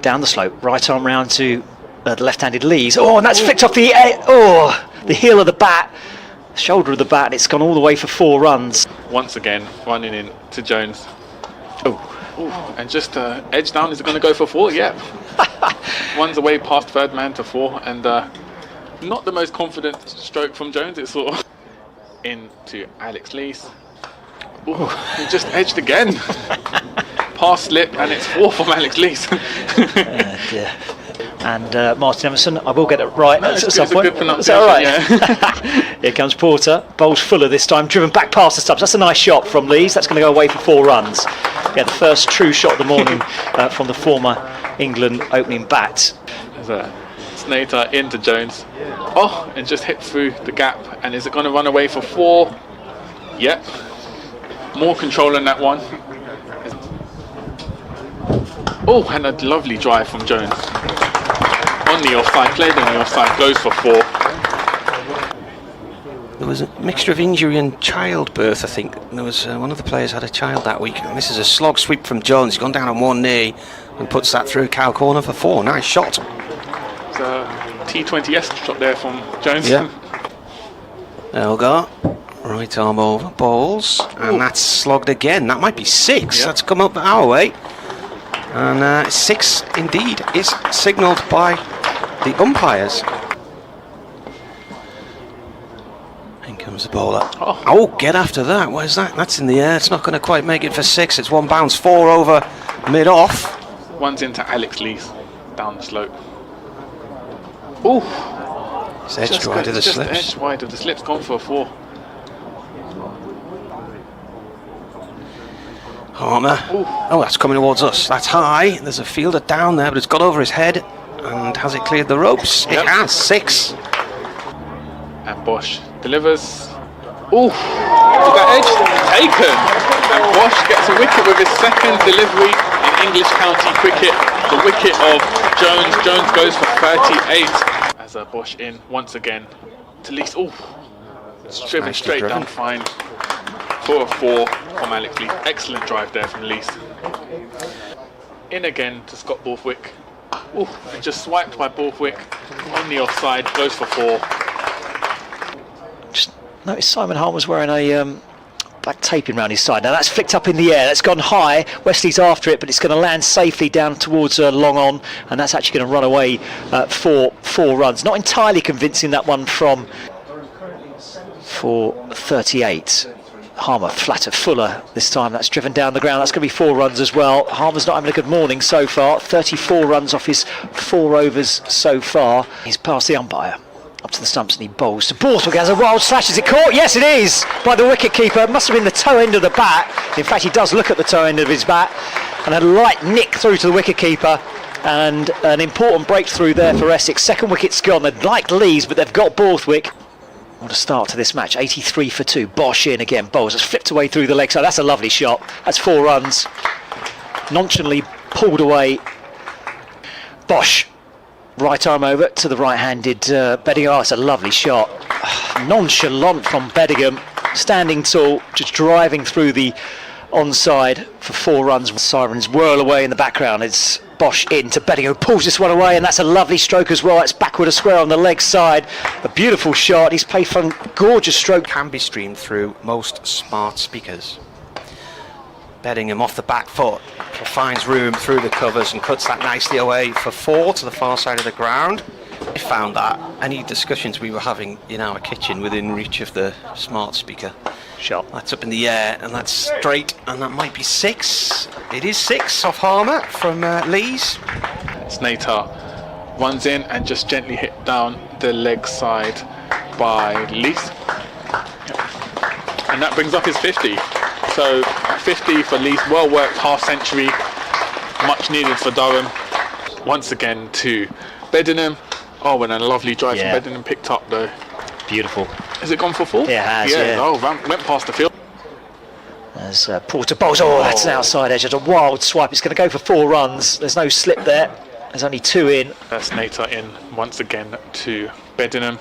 down the slope, right arm round to the left-handed Lees. Oh, and that's flicked off the the heel of the bat, shoulder of the bat, and it's gone all the way for 4 runs. Once again, running in to Jones. Oh, and just edge down. Is it going to go for 4? Yeah. One's away past third man to 4, and not the most confident stroke from Jones. It's sort of into Alex Lees. He just edged again. Pass slip, and it's 4 from Alex Lees. Dear. And Martin Emerson, I will get it right at some point. Good pronunciation, is that right? Yeah. Here comes Porter, bowls fuller this time, driven back past the stumps. That's a nice shot from Lees. That's going to go away for 4 runs. Yeah, the first true shot of the morning from the former England opening bat. There's a Snater into Jones. Oh, and just hit through the gap. And is it going to run away for 4? Yep. More control on that one. Oh, and a lovely drive from Jones. On the offside, played on the offside, goes for 4. There was a mixture of injury and childbirth, I think. There was one of the players had a child that week, and this is a slog sweep from Jones. He's gone down on one knee and puts that through cow corner for 4. Nice shot. It's a T20S shot there from Jones. Yeah. Elgar, right arm over, bowls, and that's slogged again. That might be 6. Yep. That's come up our way. And 6 indeed is signalled by the umpires. In comes the bowler. Oh, get after that. Where's that? That's in the air. It's not going to quite make it for 6. It's 1 bounce, 4 over mid-off. One's into Alex Lees down the slope. Oh, It's edged wide of the slips. Edged wide of the slips, gone for a 4. Harmer. Oh, that's coming towards us. That's high. There's a fielder down there, but it's got over his head. And has it cleared the ropes? Yep. It has. 6. And Bosch delivers. Oh, did that edge? Taken. And Bosch gets a wicket with his 2nd delivery in English county cricket. The wicket of Jones. Jones goes for 38. As Bosch in once again to Lees. Oh, it's driven straight down fine. For a 4 from Alex Lees. Excellent drive there from Lees. In again to Scott Borthwick. Oh, just swiped by Borthwick on the offside. Goes for 4. Just noticed Simon Hart was wearing a black taping around his side. Now that's flicked up in the air. That's gone high. Wesley's after it, but it's going to land safely down towards long on, and that's actually going to run away for 4 runs. Not entirely convincing, that one for 38. Harmer flatter, fuller this time. That's driven down the ground. That's going to be 4 runs as well. Harmer's not having a good morning so far. 34 runs off his 4 overs so far. He's past the umpire, up to the stumps, and he bowls to Borthwick. Has a wild slash. Is it caught? Yes, it is, by the wicket keeper. It must have been the toe end of the bat. In fact, he does look at the toe end of his bat, and a light nick through to the wicket keeper. And an important breakthrough there for Essex. 2nd wicket's gone. They'd like Lees, but they've got Borthwick. What a start to this match. 83 for 2. Bosch in again. Bowles has flipped away through the leg side. That's a lovely shot. That's 4 runs. Nonchalantly pulled away. Bosch. Right arm over to the right-handed Bedingham. Oh, it's a lovely shot. Nonchalant from Bedingham. Standing tall, just driving through the onside for 4 runs. Sirens whirl away in the background. It's Bosch in to Bedingham, who pulls this one away, and that's a lovely stroke as well. It's backward a square on the leg side. A beautiful shot. He's played for a gorgeous stroke. Can be streamed through most smart speakers. Bedingham off the back foot, finds room through the covers and cuts that nicely away for 4 to the far side of the ground. I found that any discussions we were having in our kitchen within reach of the smart speaker. Shot. That's up in the air, and that's straight, and that might be 6. It is 6 off Harmer from Lees. Snater runs in and just gently hit down the leg side by Lees. And that brings up his 50. So 50 for Lees, well worked half century, much needed for Durham. Once again to Bedingham. Oh, and a lovely drive from Bedingham, picked up though. Beautiful. Has it gone for 4? Yeah, it has, yeah. Oh, went past the field. As Porter bowls. Oh, that's an outside edge. It's a wild swipe. It's going to go for 4 runs. There's no slip there. There's only 2 in. That's Nater in once again to Bedingham.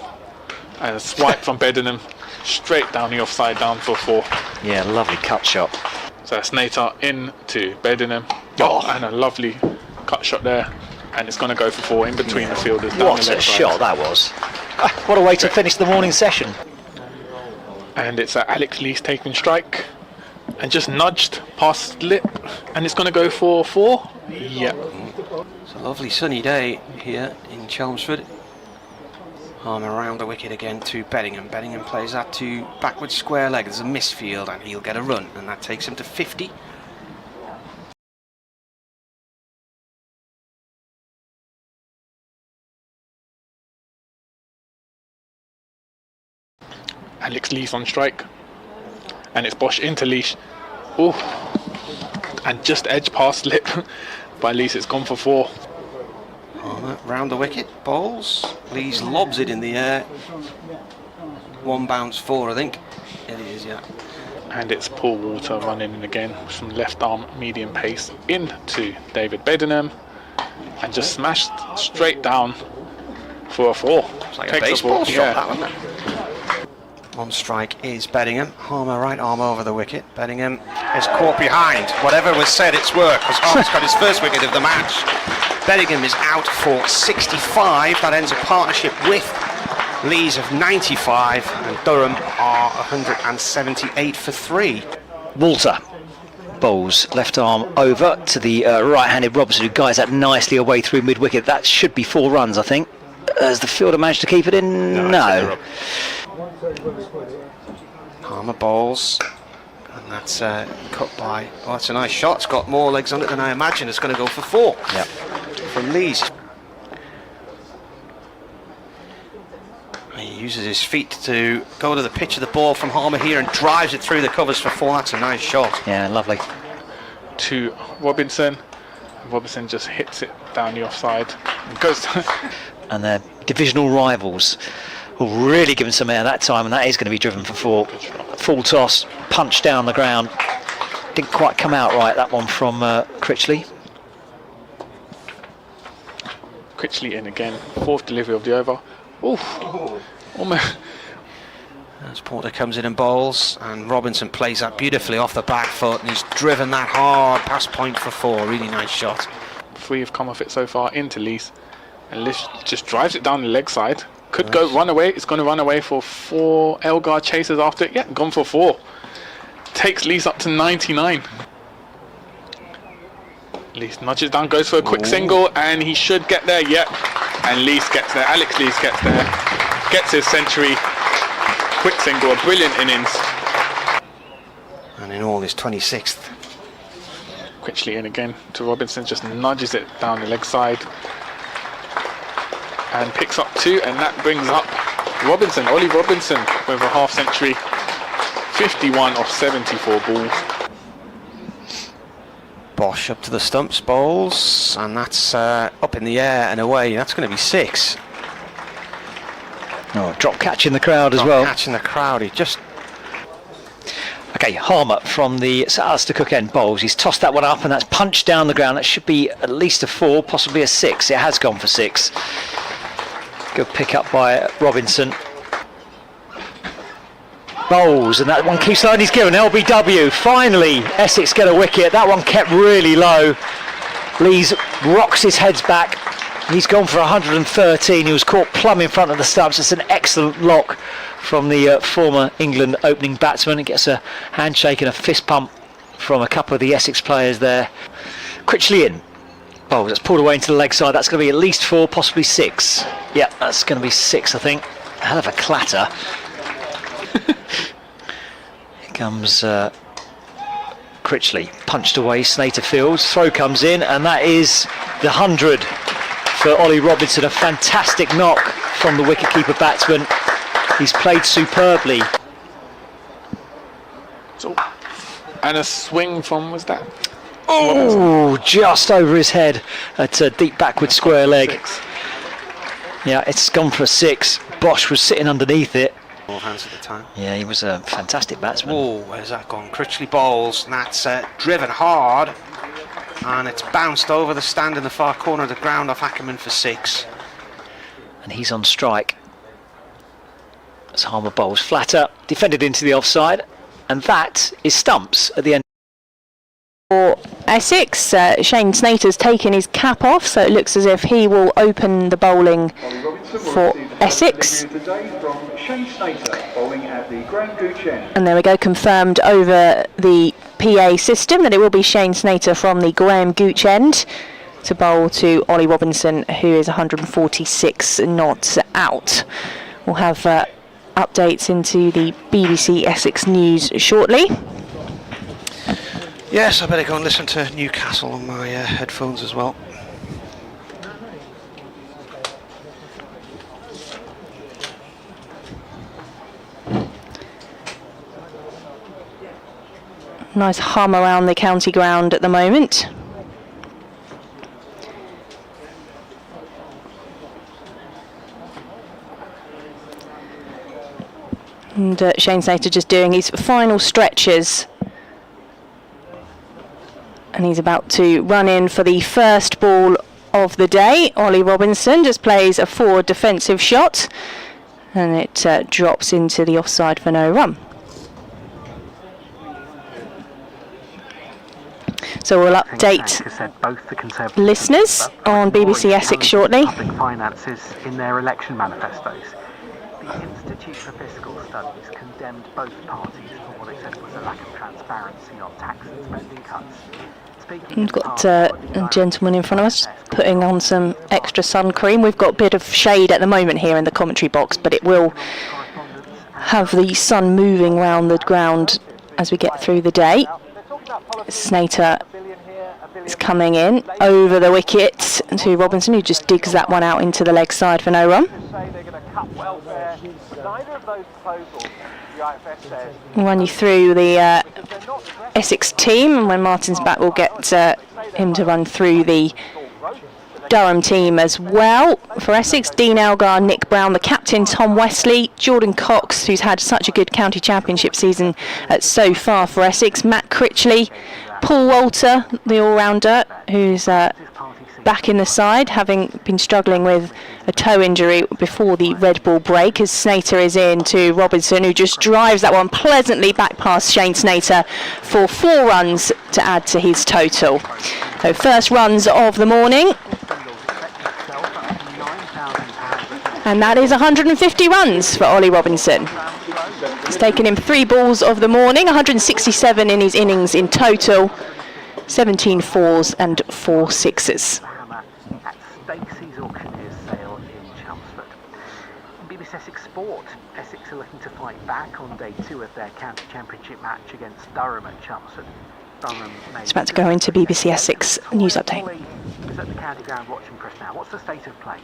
And a swipe from Bedingham straight down the offside, down for 4. Yeah, lovely cut shot. So that's Nater in to Bedingham. Oh, and a lovely cut shot there. and it's going to go for 4 in between the fielders. Down What the a leg side. shot that was. What a way to finish the morning session. And it's Alex Lees taking strike and just nudged past lip, and it's going to go for 4. Yeah. It's a lovely sunny day here in Chelmsford. Arm around the wicket again to Beddingham. Beddingham plays that to backward square leg. There's a misfield and he'll get a run, and that takes him to 50. Alex Lees on strike, and it's Bosch into Leash. Oh, and just edge past lip by Lees. It's gone for 4. Round the wicket, bowls. Lees lobs it in the air. 1 bounce 4, I think. It is, yeah. And it's Paul Walter running in again from left arm medium pace into David Beddingham, and just smashed straight down for a 4. It's like Takes a baseball the shot, ball, that, wasn't it? On strike is Beddingham. Harmer right arm over the wicket. Beddingham is caught behind. Whatever was said, it's work, because Harmer's got his first wicket of the match. Beddingham is out for 65. That ends a partnership with Lees of 95, and Durham are 178 for 3. Walter bowls left arm over to the right-handed Robertson, who guides that nicely away through mid-wicket. That should be 4 runs, I think. Has the fielder managed to keep it in? No. Harmer bowls, and that's cut by. Oh, that's a nice shot. It's got more legs on it than I imagined. It's going to go for 4. Yep. From Lees. He uses his feet to go to the pitch of the ball from Harmer here and drives it through the covers for 4. That's a nice shot. Yeah, lovely. To Robinson. Robinson just hits it down the offside and goes. And their divisional rivals will really give him some air that time, and that is going to be driven for 4. Full toss, punch down the ground. Didn't quite come out right, that one from Critchley. Critchley in again. 4th delivery of the over. Oh, almost. As Porter comes in and bowls, and Robinson plays that beautifully off the back foot, and he's driven that hard past point for 4. Really nice shot. 3 have come off it so far into Lees, and Lees just drives it down the leg side. Could go run away. It's going to run away for 4. Elgar chases after it. Yeah, gone for 4. Takes Lees up to 99. Lees nudges down, goes for a quick single, and he should get there. Yeah, and Lees gets there. Alex Lees gets there, gets his century. Quick single, a brilliant innings. And in all, his 26th. Critchley in again to Robinson, just nudges it down the leg side and picks up 2, and that brings up Robinson, Ollie Robinson, with a half century. 51 off 74 balls. Bosch up to the stumps, bowls, and that's up in the air and away. That's going to be 6. Oh, drop catch in the crowd as well. Catch in the crowd. He just. Okay, Harmer from the Sir Alistair Cook end bowls. He's tossed that one up, and that's punched down the ground. That should be at least a 4, possibly a 6. It has gone for 6. Good pick up by Robinson. Bowls, and that one keeps sliding. He's given LBW. Finally, Essex get a wicket. That one kept really low. Lees rocks his heads back. He's gone for 113. He was caught plumb in front of the stumps. It's an excellent lock from the former England opening batsman. He gets a handshake and a fist pump from a couple of the Essex players there. Critchley in. Oh, that's pulled away into the leg side. That's going to be at least 4, possibly 6. Yeah, that's going to be 6, I think. Hell of a clatter. Here comes Critchley, punched away, Snater fields. Throw comes in, and that is the 100 for Ollie Robinson. A fantastic knock from the wicketkeeper batsman. He's played superbly. So, and a swing from, was that? Oh, just over his head at a deep backward square leg. 6. Yeah, it's gone for a 6. Bosch was sitting underneath it. All hands at the time. Yeah, he was a fantastic batsman. Oh, where's that gone? Critchley bowls, and that's driven hard, and it's bounced over the stand in the far corner of the ground off Ackerman for 6. And he's on strike. As Harmer bowls flatter, defended into the offside, and that is stumps at the end. For Essex. Shane Snater's taken his cap off, so it looks as if he will open the bowling for Essex. And there we go, confirmed over the PA system that it will be Shane Snater from the Graham Gooch end to bowl to Ollie Robinson, who is 146 not out. We'll have updates into the BBC Essex News shortly. Yes, I better go and listen to Newcastle on my headphones as well. Nice hum around the county ground at the moment. And Shane Snater just doing his final stretches. And he's about to run in for the first ball of the day. Ollie Robinson just plays a forward defensive shot. And it drops into the offside for no run. So we'll update listeners on BBC Essex shortly. Public finances in their election manifestos. The Institute for Fiscal Studies condemned both parties for what it said was a lack of transparency on tax and spending cuts. We've got a gentleman in front of us putting on some extra sun cream. We've got a bit of shade at the moment here in the commentary box, but it will have the sun moving around the ground as we get through the day. Snater is coming in over the wicket to Robinson, who just digs that one out into the leg side for no run. We'll run you through the Essex team, and when Martin's back we'll get him to run through the Durham team as well. For Essex, Dean Elgar, Nick Brown, the captain Tom Wesley, Jordan Cox, who's had such a good county championship season so far for Essex, Matt Critchley, Paul Walter, the all-rounder, who's back in the side, having been struggling with a toe injury before the red ball break, as Snater is in to Robinson, who just drives that one pleasantly back past Shane Snater for 4 runs to add to his total. So first runs of the morning. And that is 150 runs for Ollie Robinson. It's taken him 3 balls of the morning, 167 in his innings in total, 17 fours and 4 sixes. At Stacey's auctioneer's sale in Chelmsford. In BBC Essex Sport, Essex are looking to fight back on day 2 of their county championship match against Durham at Chelmsford. It's about to go into BBC Essex News Update. Is at the county ground watching for us now. What's the state of play?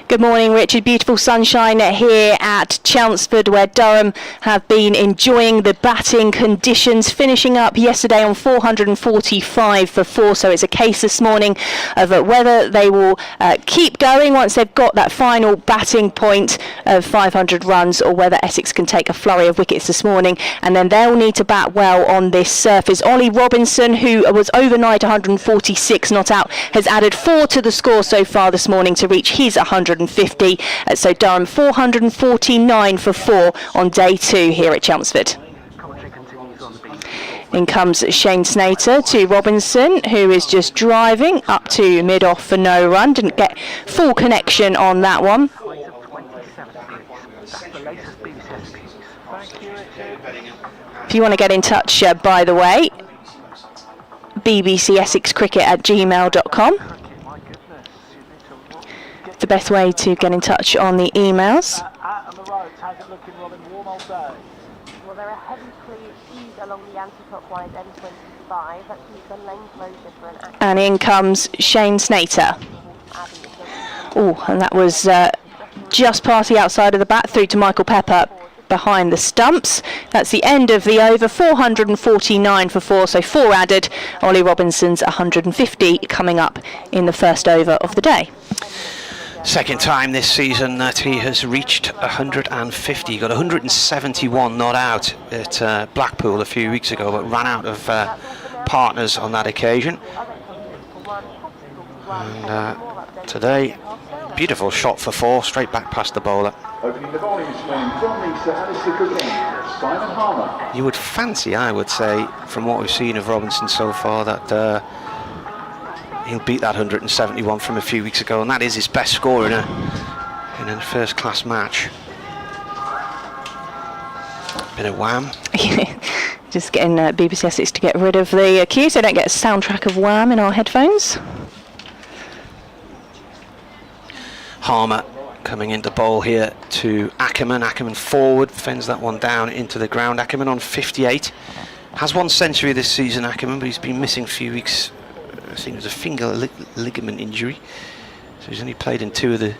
Good morning, Richard. Beautiful sunshine here at Chelmsford, where Durham have been enjoying the batting conditions, finishing up yesterday on 445 for 4. So it's a case this morning of whether they will keep going once they've got that final batting point of 500 runs, or whether Essex can take a flurry of wickets this morning, and then they'll need to bat well on this surface. Ollie Robinson, who was overnight 146 not out, has added 4 to the score so far this morning to reach his 150. So Durham 449 for 4 on day 2 here at Chelmsford. In comes Shane Snater to Robinson, who is just driving up to mid-off for no run. Didn't get full connection on that one. If you want to get in touch, by the way, bbcessexcricket@gmail.com. The best way to get in touch on the emails. Well, there are heavy queues along the anti-clockwise M25. That keeps the lane closure for an accident. And in comes Shane Snater. Oh, and that was just past the outside of the bat, through to Michael Pepper behind the stumps. That's the end of the over, 449 for 4, so 4 added. Ollie Robinson's 150 coming up in the first over of the day. Second time this season that he has reached 150. He got 171 not out at Blackpool a few weeks ago, but ran out of partners on that occasion. And today, beautiful shot for 4, straight back past the bowler. You would fancy, I would say, from what we've seen of Robinson so far, that he'll beat that 171 from a few weeks ago, and that is his best score in a first-class match. Bit of Wham. Just getting BBC Essex to get rid of the cue so they don't get a soundtrack of Wham in our headphones. Harmer coming into bowl here to Ackerman. Ackerman forward, fends that one down into the ground. Ackerman on 58. Has 1 century this season, Ackerman, but he's been missing a few weeks. I think it was a finger ligament injury. So he's only played in the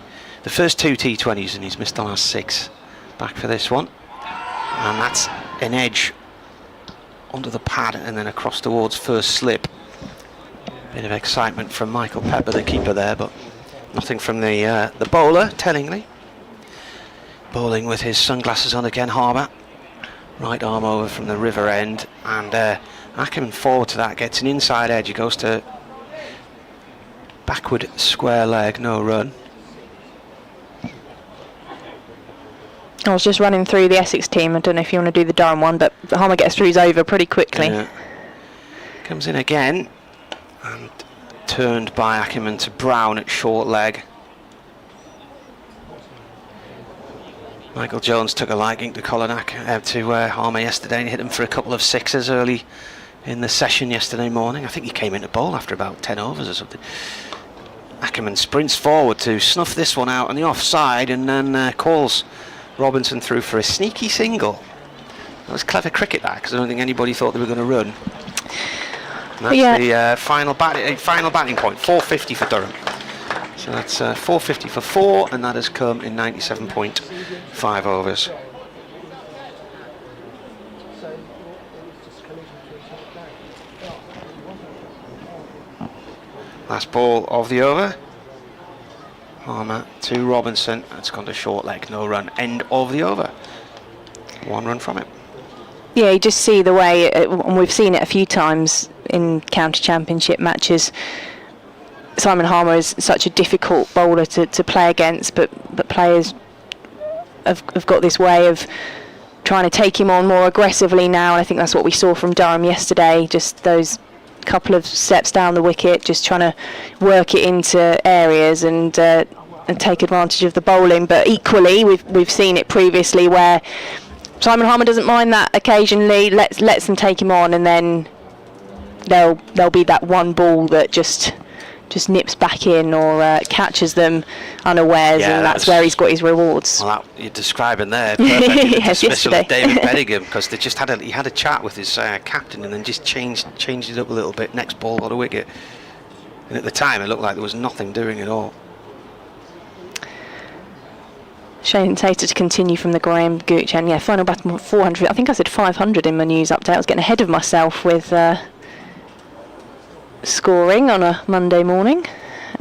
first 2 T20s, and he's missed the last 6. Back for this one. And that's an edge onto the pad and then across towards first slip. Bit of excitement from Michael Pepper, the keeper there, but nothing from the bowler, tellingly. Bowling with his sunglasses on again, Harmer. Right arm over from the river end, and Ackerman forward to that, gets an inside edge. He goes to backward square leg, no run. I was just running through the Essex team. I don't know if you want to do the Durham one, but Harmer gets through over pretty quickly. Yeah. Comes in again, and turned by Ackerman to Brown at short leg. Michael Jones took a liking to Harmer yesterday, and hit him for a couple of sixes early in the session yesterday morning. I think he came into bowl after about 10 overs or something. Ackerman sprints forward to snuff this one out on the offside, and then calls Robinson through for a sneaky single. That was clever cricket, that, because I don't think anybody thought they were going to run. And that's the final batting point, 450 for Durham. So that's 450 for 4, and that has come in 97.5 overs. Last ball of the over. Harmer to Robinson. It's gone to short leg, no run. End of the over. 1 run from it. Yeah, you just see the way, and we've seen it a few times in county championship matches. Simon Harmer is such a difficult bowler to play against, but players have got this way of trying to take him on more aggressively now, and I think that's what we saw from Durham yesterday. Just those couple of steps down the wicket, just trying to work it into areas and take advantage of the bowling. But equally, we've seen it previously where Simon Harmer doesn't mind that occasionally, lets them take him on, and then there'll be that one ball that just nips back in or catches them unawares, and that's where he's got his rewards. Well, you're describing there perfectly the Yes, dismissal of yesterday. David Bedingham, because they just he had a chat with his captain, and then just changed it up a little bit. Next ball got a wicket, and at the time it looked like there was nothing doing at all. Shane Tater to continue from the Graham Gooch, and final batting 400. I think I said 500 in my news update. I was getting ahead of myself with scoring on a Monday morning,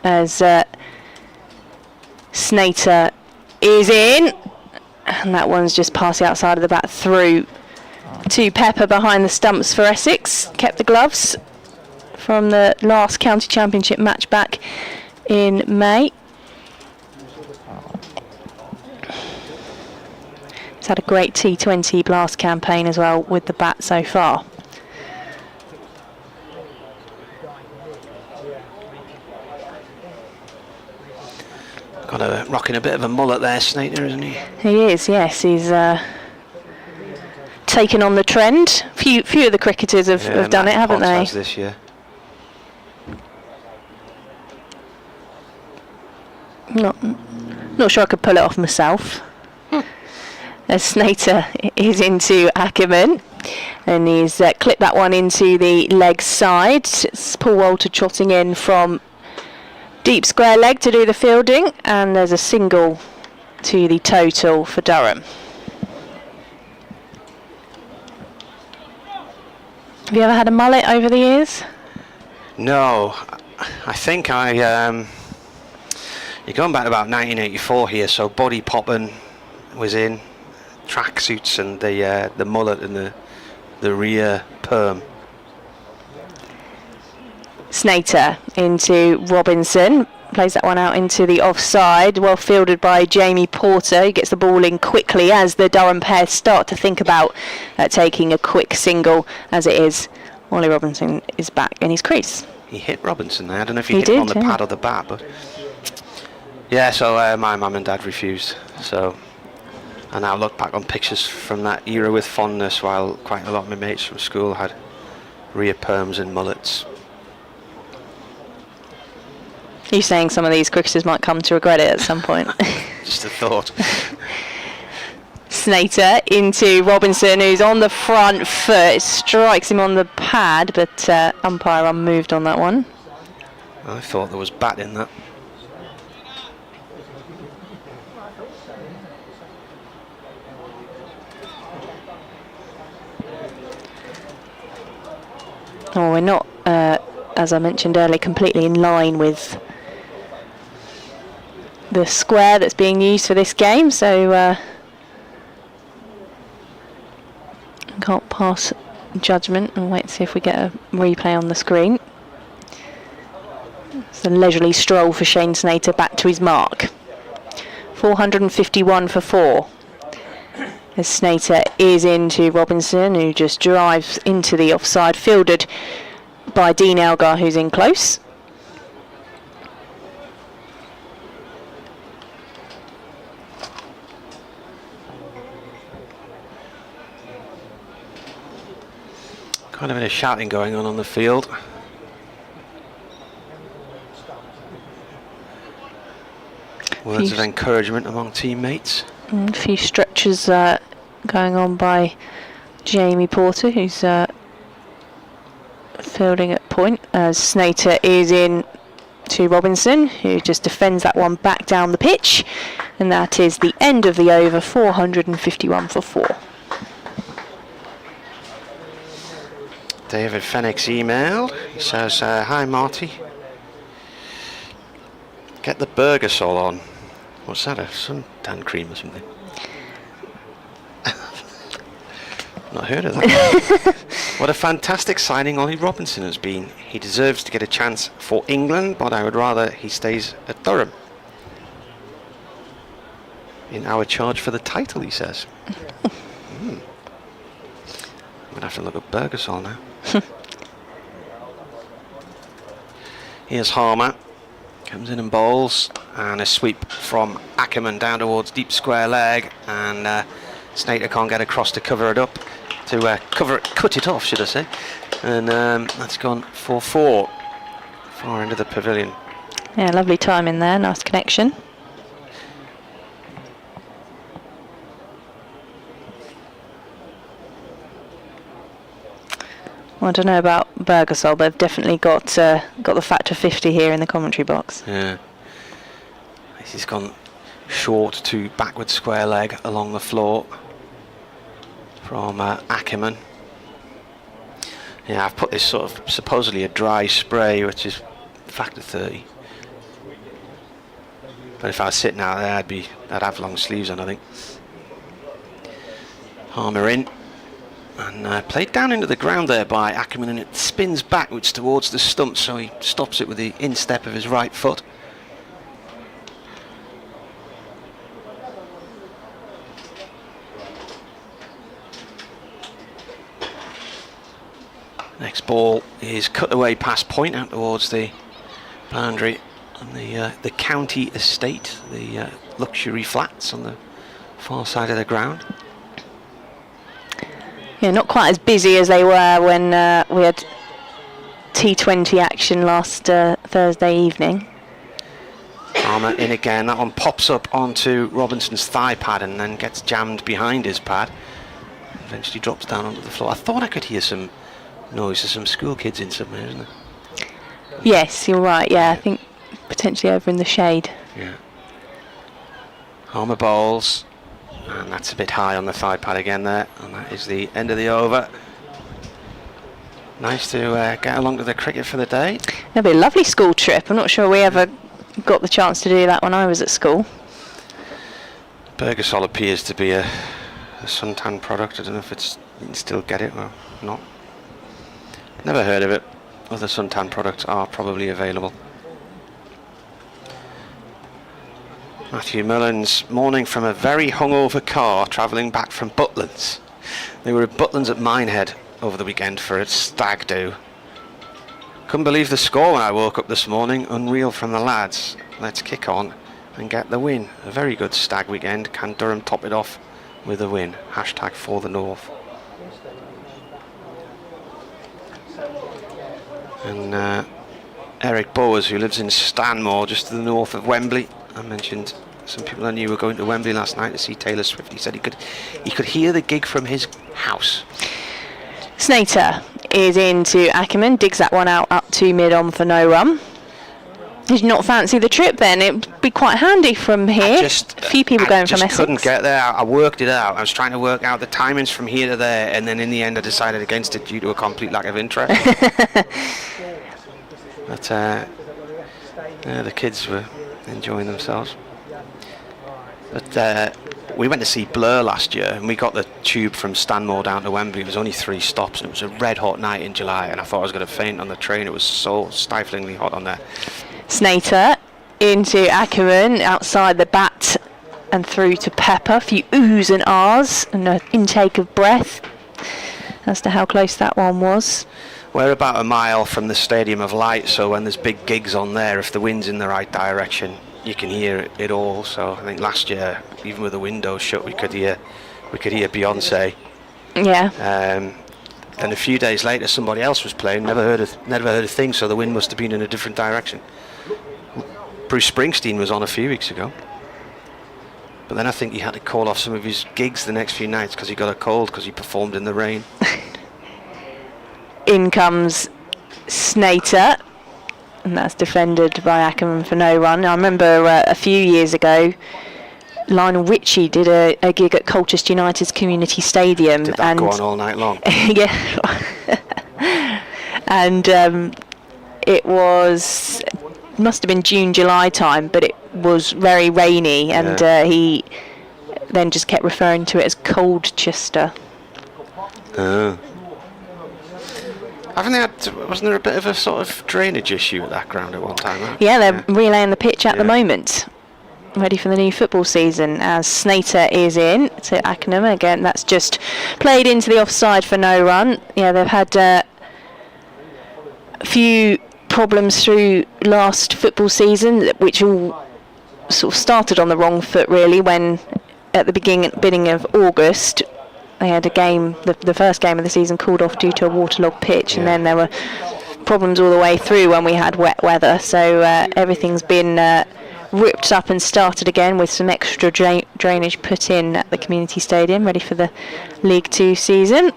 as Snater is in, and that one's just past the outside of the bat through to Pepper behind the stumps for Essex. Kept the gloves from the last county championship match back in May. He's had a great T20 blast campaign as well with the bat so far. Rocking a bit of a mullet there, Snater, isn't he? He is, yes. He's taken on the trend. Few of the cricketers have done it, haven't they? Has this year. Not sure I could pull it off myself. As Snater is into Ackerman, and he's clipped that one into the leg side. It's Paul Walter trotting in from deep square leg to do the fielding, and there's a single to the total for Durham. Have you ever had a mullet over the years? No, I think you're going back to about 1984 here, so body popping was in, tracksuits and the mullet and the rear perm. Snater into Robinson, plays that one out into the offside, well fielded by Jamie Porter. He gets the ball in quickly as the Durham pair start to think about taking a quick single, as it is Ollie Robinson is back in his crease. he hit Robinson there. I don't know if he He hit him on did, the yeah. pad or the bat, but yeah. So my mum and dad refused. So I now look back on pictures from that era with fondness, while quite a lot of my mates from school had rear perms and mullets. You saying some of these cricketers might come to regret it at some point? Just a thought. Snater into Robinson, who's on the front foot, strikes him on the pad, but umpire unmoved on that one. I thought there was bat in that. Oh, we're not, as I mentioned earlier, completely in line with the square that's being used for this game, so can't pass judgment and wait to see if we get a replay on the screen. It's a leisurely stroll for Shane Snater back to his mark. 451 for 4. As Snater is into Robinson, who just drives into the offside, fielded by Dean Elgar, who's in close. Quite a bit of shouting going on the field. Words of encouragement among teammates. And a few stretches going on by Jamie Porter, who's fielding at point, as Snater is in to Robinson, who just defends that one back down the pitch, and that is the end of the over. 451 for 4. David Fenwick's emailed. He says, hi Marty. Get the burger sol on. What's that, a suntan cream or something? Not heard of that. What a fantastic signing Ollie Robinson has been. He deserves to get a chance for England, but I would rather he stays at Durham. In our charge for the title, he says. I'm going to have to look at Burgersol now. Here's Harmer. Comes in and bowls. And a sweep from Ackerman down towards deep square leg. And Snater can't get across to cover it up. To cut it off, should I say. And that's gone for 4. Far end of the pavilion. Yeah, lovely time in there. Nice connection. Well, I don't know about Burgersol, but they've definitely got the factor 50 here in the commentary box. Yeah. This has gone short to backward square leg along the floor from Ackerman. Yeah, I've put this sort of supposedly a dry spray, which is factor 30. But if I was sitting out there, I'd have long sleeves on, I think. Harmer in. And played down into the ground there by Ackerman, and it spins backwards towards the stump, so he stops it with the instep of his right foot. Next ball is cut away past point out towards the boundary on the county estate, the luxury flats on the far side of the ground. Yeah, not quite as busy as they were when we had T20 action last Thursday evening. Armour in again. That one pops up onto Robinson's thigh pad and then gets jammed behind his pad. Eventually drops down onto the floor. I thought I could hear some noise of some school kids in somewhere, isn't there? Yes, you're right. Yeah, I think potentially over in the shade. Yeah. Armour bowls. And that's a bit high on the thigh pad again there. And that is the end of the over. Nice to get along to the cricket for the day. It'll be a lovely school trip. I'm not sure we ever got the chance to do that when I was at school. Burgersol appears to be a suntan product. I don't know if you can still get it or not. Never heard of it. Other suntan products are probably available. Matthew Mullins, morning from a very hungover car travelling back from Butlins. They were at Butlins at Minehead over the weekend for a stag do. Couldn't believe the score when I woke up this morning. Unreal from the lads. Let's kick on and get the win. A very good stag weekend. Can Durham top it off with a win? Hashtag for the North. And Eric Bowers, who lives in Stanmore, just to the north of Wembley. I mentioned some people I knew were going to Wembley last night to see Taylor Swift. He said he could hear the gig from his house. Snater is into Ackerman, digs that one out up to mid-on for no run. Did you not fancy the trip then? It would be quite handy from here. A few people going from Essex. I couldn't get there. I worked it out. I was trying to work out the timings from here to there, and then in the end I decided against it due to a complete lack of interest. But the kids were enjoying themselves. But we went to see Blur last year, and we got the tube from Stanmore down to Wembley. It was only 3 stops, and it was a red hot night in July, and I thought I was going to faint on the train. It was so stiflingly hot on there. Snater into Ackerman, outside the bat and through to Pepper. A few oohs and ahs and an intake of breath as to how close that one was. We're about a mile from the Stadium of Light, so when there's big gigs on there, if the wind's in the right direction, you can hear it all. So I think last year, even with the windows shut, we could hear Beyonce. Yeah. And a few days later, somebody else was playing. Never heard a thing. So the wind must have been in a different direction. Bruce Springsteen was on a few weeks ago, but then I think he had to call off some of his gigs the next few nights because he got a cold because he performed in the rain. In comes Snater, and that's defended by Ackerman for no run. I remember a few years ago, Lionel Richie did a gig at Colchester United's Community Stadium. Did that go on all night long? Yeah. And it must have been June, July time, but it was very rainy, and he then just kept referring to it as Coldchester. Wasn't there a bit of a sort of drainage issue at that ground at one time? Right? Yeah, they're relaying the pitch at the moment, ready for the new football season, as Snater is in to Ackenham. Again, that's just played into the offside for no run. Yeah, they've had a few problems through last football season, which all sort of started on the wrong foot really, when at the beginning of August they had a game, the first game of the season, called off due to a waterlogged pitch, and then there were problems all the way through when we had wet weather. So everything's been ripped up and started again with some extra drainage put in at the community stadium, ready for the League 2 season.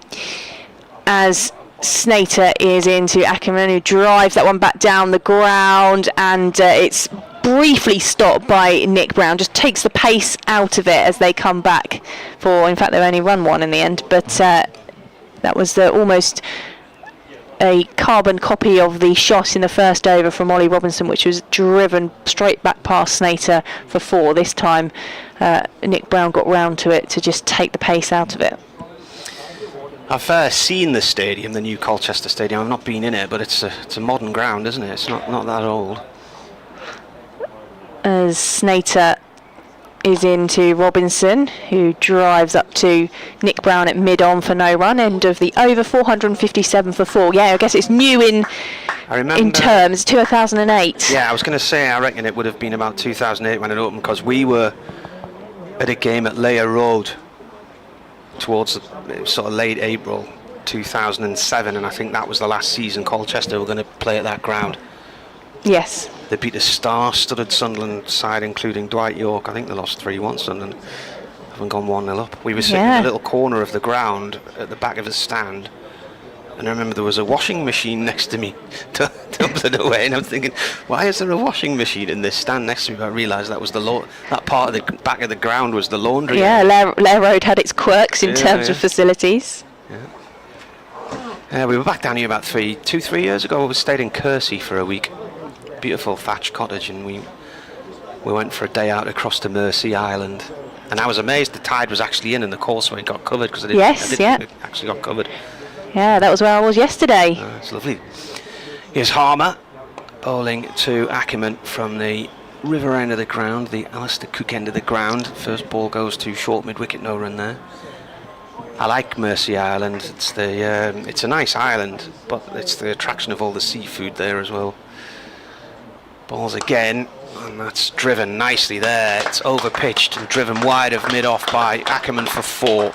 As Snater is into Ackerman, who drives that one back down the ground, and it's briefly stopped by Nick Brown. Just takes the pace out of it as they come back for, in fact they've only run one in the end, but that was almost a carbon copy of the shot in the first over from Ollie Robinson, which was driven straight back past Snater for 4. This time Nick Brown got round to it to just take the pace out of it. I've seen the stadium, the new Colchester Stadium. I've not been in it, but it's a modern ground, isn't it? It's not that old. As Snater is into Robinson, who drives up to Nick Brown at mid-on for no run. End of the over, 457 for 4. Yeah, I guess it's new in terms, 2008. Yeah, I was going to say, I reckon it would have been about 2008 when it opened, because we were at a game at Layer Road towards the sort of late April 2007, and I think that was the last season Colchester were going to play at that ground. Yes. They beat a star-studded Sunderland side, including Dwight York. I think they lost 3-1, Sunderland. Haven't gone 1-0 up. We were sitting in a little corner of the ground at the back of the stand, and I remember there was a washing machine next to me, tumbling away, and I'm thinking, why is there a washing machine in this stand next to me? But I realised that was that part of the back of the ground was the laundry. Yeah, Lair Road had its quirks in terms of facilities. Yeah. We were back down here about 2-3 years ago. We stayed in Kersey for a week. Beautiful thatched cottage, and we went for a day out across to Mersey Island, and I was amazed the tide was actually in and the causeway got covered, because it actually got covered. Yeah, that was where I was yesterday. It's lovely. Here's Harmer bowling to Ackerman from the river end of the ground, the Alistair Cook end of the ground. First ball goes to short mid-wicket, no run there. I like Mersey Island. It's a nice island, but it's the attraction of all the seafood there as well. Balls again, and that's driven nicely there. It's over pitched and driven wide of mid off by Ackerman for 4.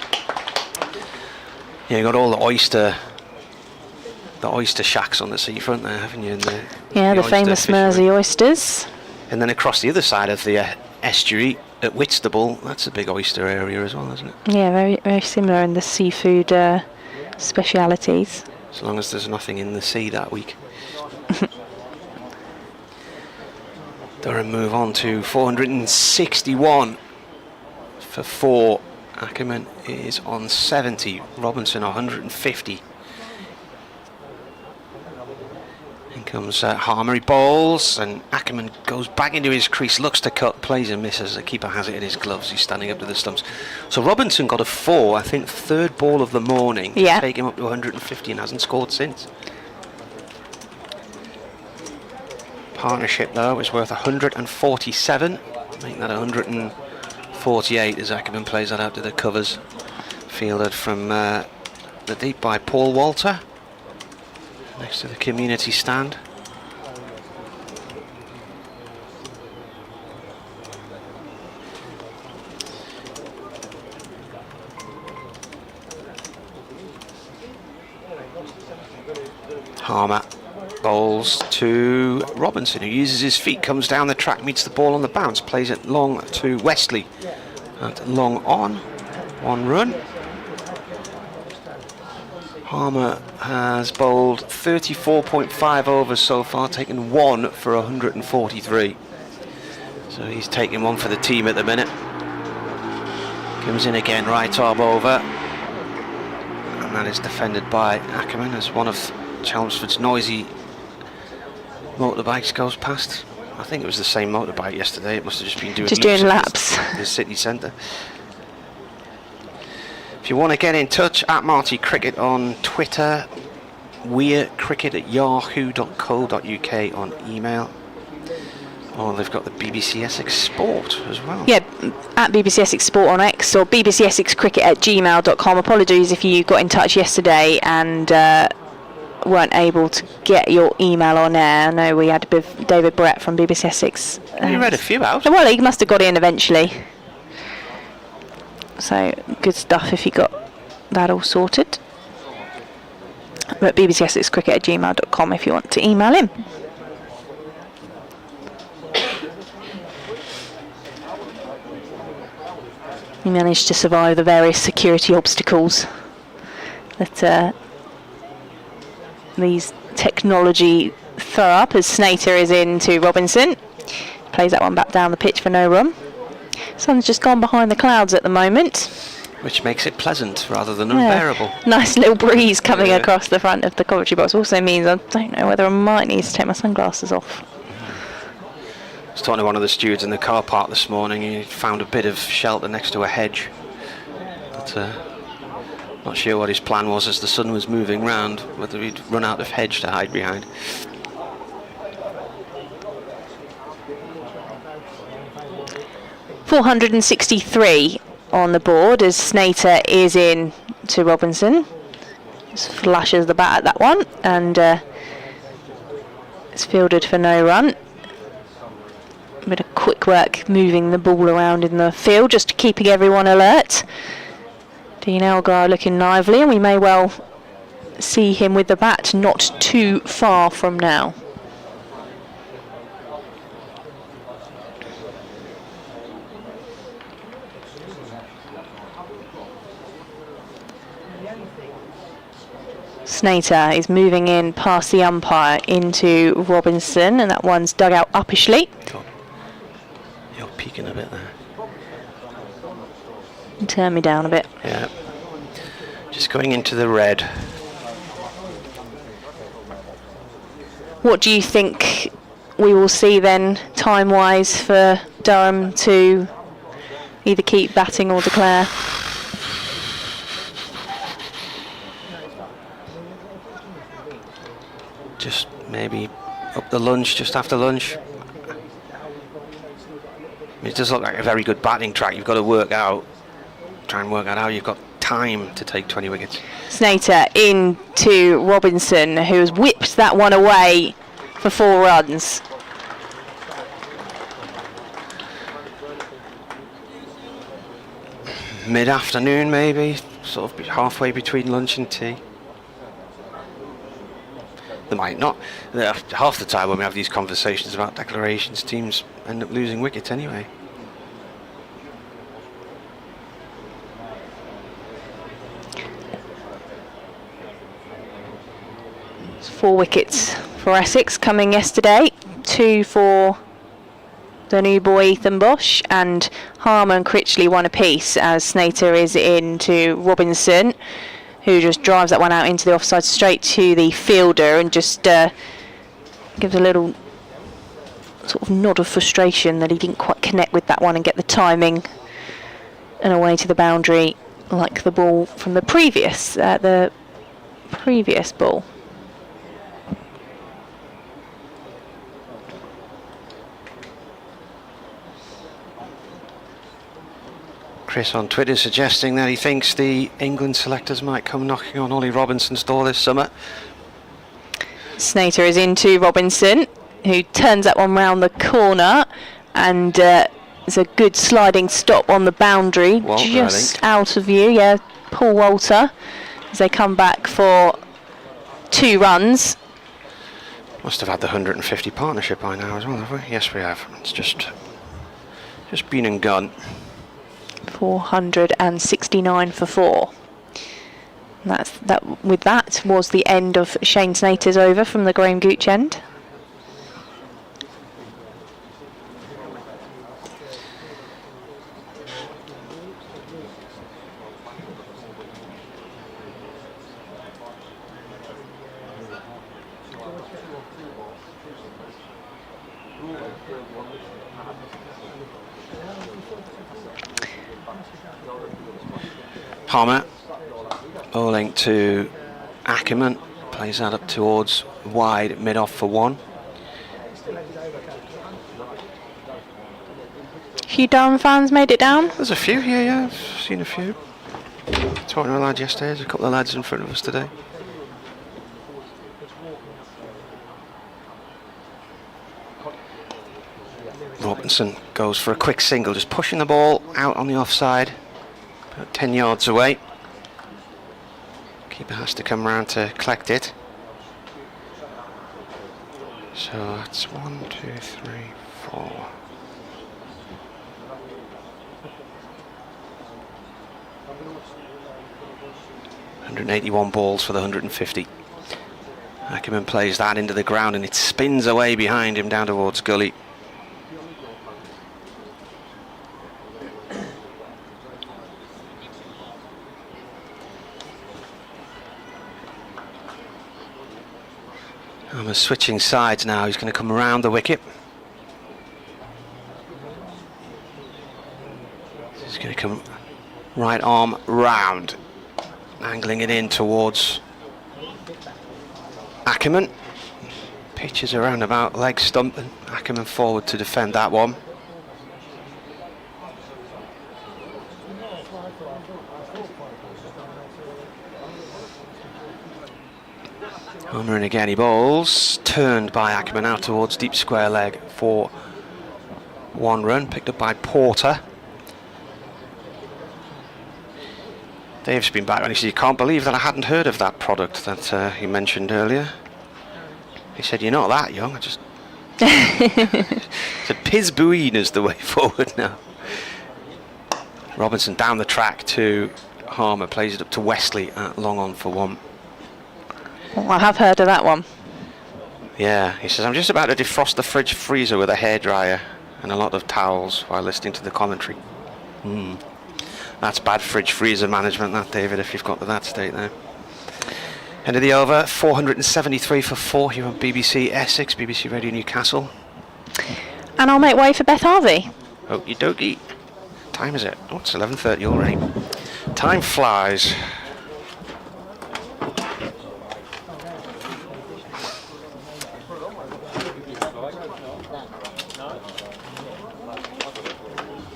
Yeah, you got all the oyster shacks on the seafront there, haven't you? The famous Mersey oysters. And then across the other side of the estuary at Whitstable, that's a big oyster area as well, isn't it? Yeah, very very similar in the seafood specialities. As long as there's nothing in the sea that week. Durham move on to 461 for 4. Ackerman is on 70. Robinson 150. In comes Harmer. He bowls, and Ackerman goes back into his crease, looks to cut, plays and misses. The keeper has it in his gloves. He's standing up to the stumps. So Robinson got a 4, I think, third ball of the morning. Yeah. Take him up to 150 and hasn't scored since. Partnership though is worth 147. Make that 148 as Ackerman plays that out to the covers. Fielded from the deep by Paul Walter, next to the community stand. Harmer bowls to Robinson, who uses his feet, comes down the track, meets the ball on the bounce, plays it long to Westley. And long on, 1 run. Harmer has bowled 34.5 overs so far, taken 1 for 143. So he's taking 1 for the team at the minute. Comes in again, right arm over. And that is defended by Ackerman as one of Chelmsford's noisy motorbikes goes past. I think it was the same motorbike yesterday. It must have just been doing laps. The city centre. If you want to get in touch, at Marty Cricket on Twitter, weircricket@yahoo.co.uk on email. Oh, they've got the BBC Essex Sport as well. Yeah, at BBC Essex Sport on X, or bbcessexcricket@gmail.com. Apologies if you got in touch yesterday and weren't able to get your email on air. I know we had a bit of David Brett from BBC Essex. You read a few out. Well, he must have got in eventually. So, good stuff if you got that all sorted. But bbcessexcricket@gmail.com if you want to email him. He managed to survive the various security obstacles that these technology throw up, as Snater is in to Robinson. Plays that one back down the pitch for no run. Sun's just gone behind the clouds at the moment. Which makes it pleasant rather than unbearable. Nice little breeze coming across the front of the commentary box. Also means I don't know whether I might need to take my sunglasses off. I was talking to one of the stewards in the car park this morning. He found a bit of shelter next to a hedge. But not sure what his plan was as the sun was moving round, whether he'd run out of hedge to hide behind. .463 on the board as Snater is in to Robinson. Just flashes the bat at that one, and it's fielded for no run. A bit of quick work moving the ball around in the field, just keeping everyone alert. Dean Elgar looking lively, and we may well see him with the bat not too far from now. Snater is moving in past the umpire into Robinson, and that one's dug out uppishly. You're peeking a bit there. Turn me down a bit. Yeah. Just going into the red. What do you think we will see then, time-wise, for Durham to either keep batting or declare? Just maybe up the lunch, just after lunch. I mean, it does look like a very good batting track. You've got to work out, try and work out how you've got time to take 20 wickets. Snater into Robinson, who has whipped that one away for 4 runs. Mid-afternoon maybe, sort of halfway between lunch and tea. They might not. Half the time when we have these conversations about declarations, teams end up losing wickets anyway. It's 4 wickets for Essex coming yesterday, 2 for the new boy Ethan Bosch, and Harmer and Critchley 1 apiece as Snater is into Robinson, who just drives that one out into the offside straight to the fielder and just gives a little sort of nod of frustration that he didn't quite connect with that one and get the timing and away to the boundary like the ball from the previous ball. Chris on Twitter suggesting that he thinks the England selectors might come knocking on Ollie Robinson's door this summer. Snater is into Robinson, who turns that one round the corner, and there's a good sliding stop on the boundary, Walter, just out of view. Yeah, Paul Walter, as they come back for 2 runs. Must have had the 150 partnership by now as well, have we? Yes, we have. It's just been and gone. 469 for 4. With that was the end of Shane Snater's over from the Graham Gooch end. Harmer bowling to Ackerman, plays that up towards wide, mid-off for 1. A few Durham fans made it down. There's a few here, yeah, I've seen a few. Talking to a lad yesterday, there's a couple of lads in front of us today. Robinson goes for a quick single, just pushing the ball out on the offside, about 10 yards away. Keeper has to come round to collect it. So it's 1, 2, 3, 4. 181 balls for the 150. Ackerman plays that into the ground and it spins away behind him down towards gully. Harmer's switching sides now. He's going to come around the wicket. He's going to come right arm round, angling it in towards Ackerman. Pitches around about leg stump and Ackerman forward to defend that one. Harmer in again, he bowls, turned by Ackerman out towards deep square leg for 1 run, picked up by Porter. Dave's been back and he said, "You can't believe that I hadn't heard of that product that he mentioned earlier." He said, "You're not that young." I just said, Pizbuin is the way forward now. Robinson down the track to Harmer, plays it up to Wesley at long on for 1. Well, I have heard of that one. Yeah, he says, "I'm just about to defrost the fridge freezer with a hairdryer and a lot of towels while listening to the commentary." That's bad fridge freezer management, that, David, if you've got to that state there. End of the over, 473 for 4 here on BBC Essex, BBC Radio Newcastle. And I'll make way for Beth Harvey. Okie dokie. Time is it? Oh, it's 11:30 already. Time flies.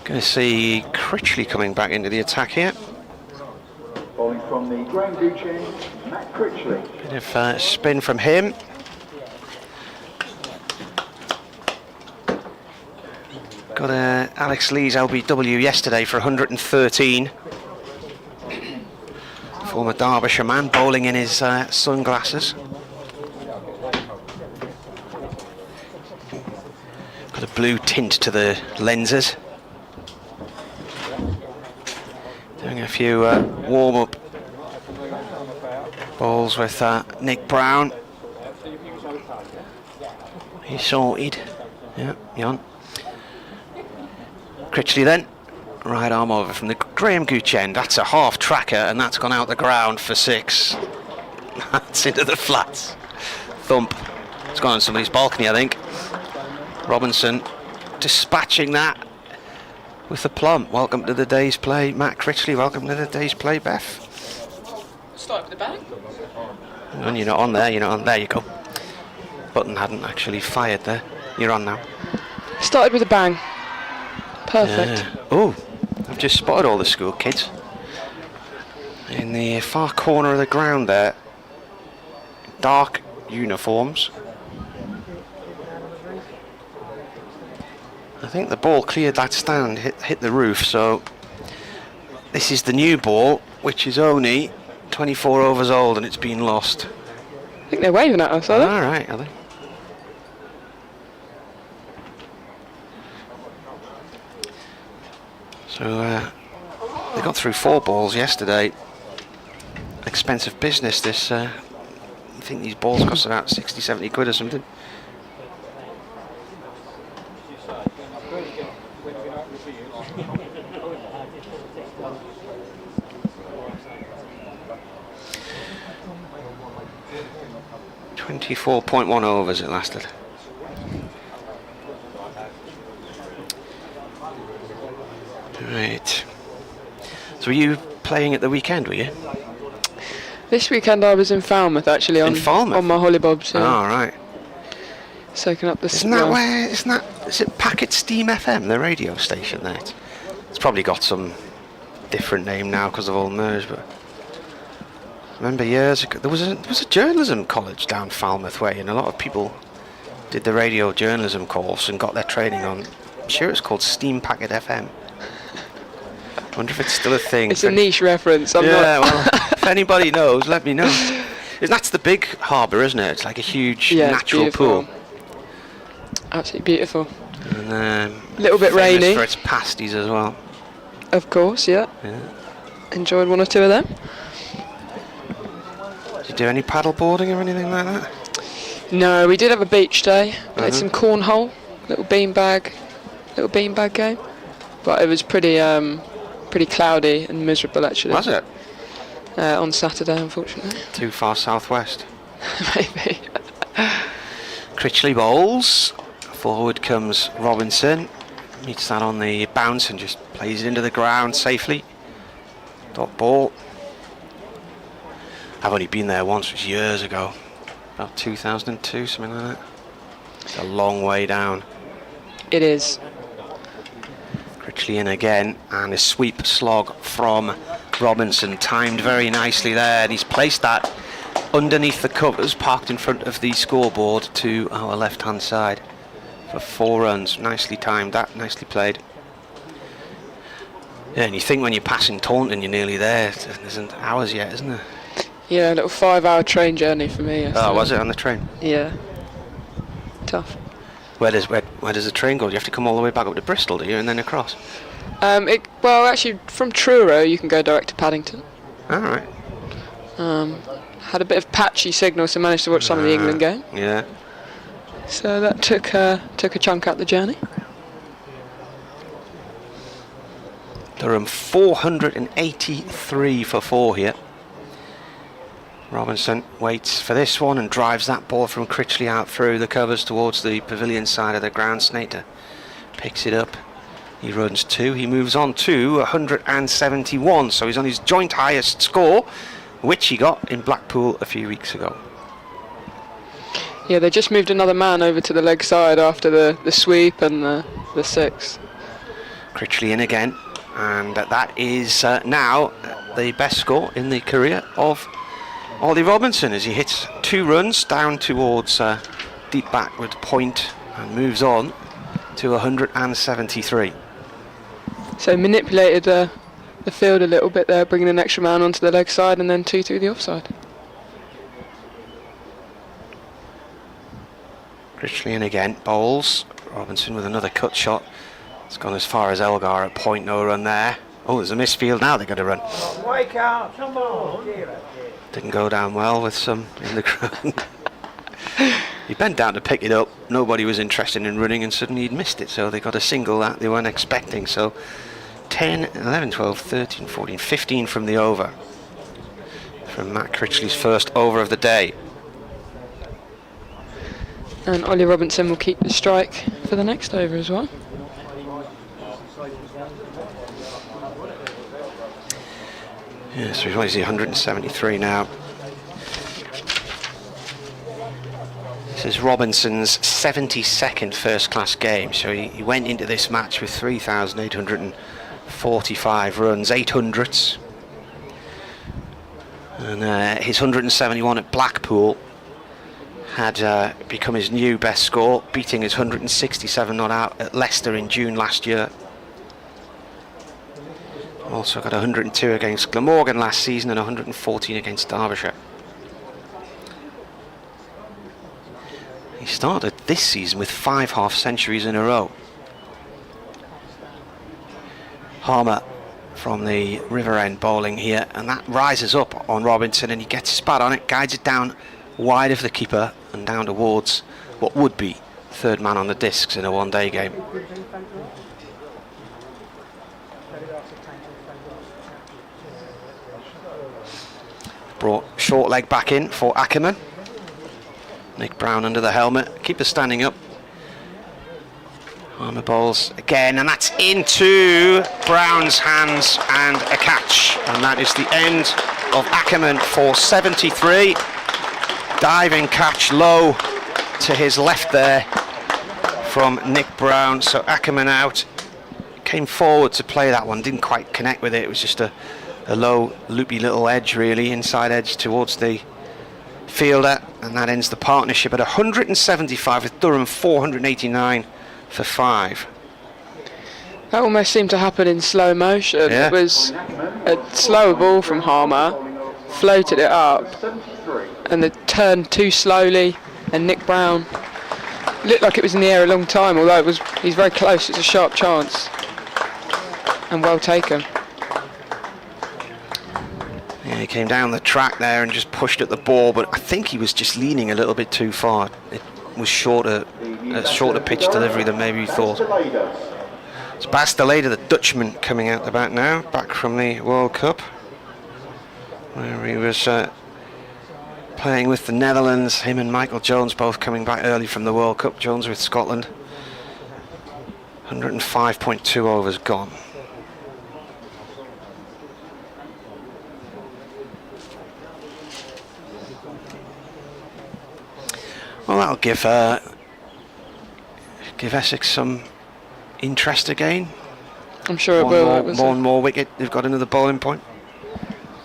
Going to see Critchley coming back into the attack here. from the Graham Gooch end, Matt Critchley. Bit of spin from him. Got Alex Lee's LBW yesterday for 113. Former Derbyshire man bowling in his sunglasses. Got a blue tint to the lenses. Doing a few warm-up bowls with Nick Brown. He's sorted. Yeah, you on. Critchley then. Right arm over from the Graham Gooch end. That's a half tracker and that's gone out the ground for 6. That's into the flats. Thump. It's gone on somebody's balcony, I think. Robinson dispatching that with the plum. Welcome to the day's play, Matt Critchley. Welcome to the day's play, Beth. Start with the bang. And you're not on there, you're not on. There you go. Button hadn't actually fired there. You're on now. Started with a bang. Perfect. Yeah. Oh, I've just spotted all the school kids. In the far corner of the ground there. Dark uniforms. I think the ball cleared that stand, hit the roof, so this is the new ball, which is only 24 overs old and it's been lost. I think they're waving at us, are they? Alright, are they? So they got through 4 balls yesterday. Expensive business this. I think these balls cost about 60-70 quid or something. .1 overs it lasted. Right. So were you playing at the weekend, were you? This weekend I was in Falmouth actually on my hollybobs. Yeah. Oh, right. Soaking up the Isn't that is it Packet Steam FM, the radio station there? It's probably got some different name now because of all merged, but I remember years ago there was a journalism college down Falmouth way, and a lot of people did the radio journalism course and got their training on. I'm sure it's called Steam Packet FM. I wonder if it's still a thing. It's a niche reference. Well, if anybody knows, let me know. That's the big harbour, isn't it? It's like a huge natural pool. Absolutely beautiful. And a little bit famous rainy. For its pasties as well. Of course, yeah. Enjoyed 1 or 2 of them. Did you do any paddle boarding or anything like that? No, we did have a beach day. Played some cornhole, little beanbag game. But it was pretty cloudy and miserable actually. Was it? On Saturday, unfortunately. Too far southwest. Maybe. Critchley bowls. Forward comes Robinson. Meets that on the bounce and just plays it into the ground safely. Dot ball. I've only been there once, it was years ago. About 2002, something like that. It's a long way down. It is. Critchley in again, and a sweep slog from Robinson, timed very nicely there, and he's placed that underneath the covers, parked in front of the scoreboard to our left hand side for 4 runs. Nicely timed that, nicely played. Yeah, and you think when you're passing Taunton you're nearly there. There's hours yet, isn't there? Yeah, a little 5-hour train journey for me yesterday. Oh, was it on the train? Yeah. Tough. Where does the train go? Do you have to come all the way back up to Bristol, do you, and then across? Well, actually, from Truro you can go direct to Paddington. All right. Had a bit of patchy signal, so managed to watch some of the England game. Yeah. So that took a chunk out the journey. Durham 483 for 4 here. Robinson waits for this one and drives that ball from Critchley out through the covers towards the pavilion side of the ground. Snater picks it up. He runs 2. He moves on to 171, so he's on his joint highest score, which he got in Blackpool a few weeks ago. Yeah, they just moved another man over to the leg side after the sweep and the 6. Critchley in again, and that is now the best score in the career of Ollie Robinson as he hits 2 runs down towards deep backward point and moves on to 173. So manipulated the field a little bit there, bringing an extra man onto the leg side and then 2 through the offside. Critchley in again, bowls. Robinson with another cut shot. It's gone as far as Elgar at point, no run there. Oh, there's a misfield now, they've got to run. Wake up, come on. Didn't go down well with some in the ground. He bent down to pick it up, nobody was interested in running, and suddenly he'd missed it, so they got a single that they weren't expecting. So 10, 11, 12, 13, 14, 15 from the over. From Matt Critchley's first over of the day. And Ollie Robinson will keep the strike for the next over as well. Yeah, so he's obviously 173 now. This is Robinson's 72nd first-class game, so he went into this match with 3,845 runs, 800s. And his 171 at Blackpool had become his new best score, beating his 167 not out at Leicester in June last year. Also got 102 against Glamorgan last season and 114 against Derbyshire. He started this season with 5 half-centuries in a row. Harmer from the River End bowling here, and that rises up on Robinson, and he gets his bat on it, guides it down wide of the keeper and down towards what would be third man on the discs in a one-day game. Brought short leg back in for Ackerman. Nick Brown under the helmet, keeper standing up. Harmer bowls again, and that's into Brown's hands and a catch. And that is the end of Ackerman for 73. Diving catch low to his left there from Nick Brown. So Ackerman out, came forward to play that one, didn't quite connect with it. It was just a low loopy little edge, really, inside edge towards the fielder, and that ends the partnership at 175 with Durham 489 for 5. That almost seemed to happen in slow motion. Yeah. It was a slower ball from Harmer, floated it up, and it turned too slowly, and Nick Brown looked like it was in the air a long time, although he's very close. It's a sharp chance and well taken. Yeah, he came down the track there and just pushed at the ball, but I think he was just leaning a little bit too far. It was a shorter pitch delivery than maybe he thought. It's Bastelader, the Dutchman, coming out the bat now, back from the World Cup, where he was playing with the Netherlands. Him and Michael Jones both coming back early from the World Cup. Jones with Scotland. 105.2 overs gone. Well, that'll give Essex some interest again. I'm sure it will. More and more wicket. They've got another bowling point.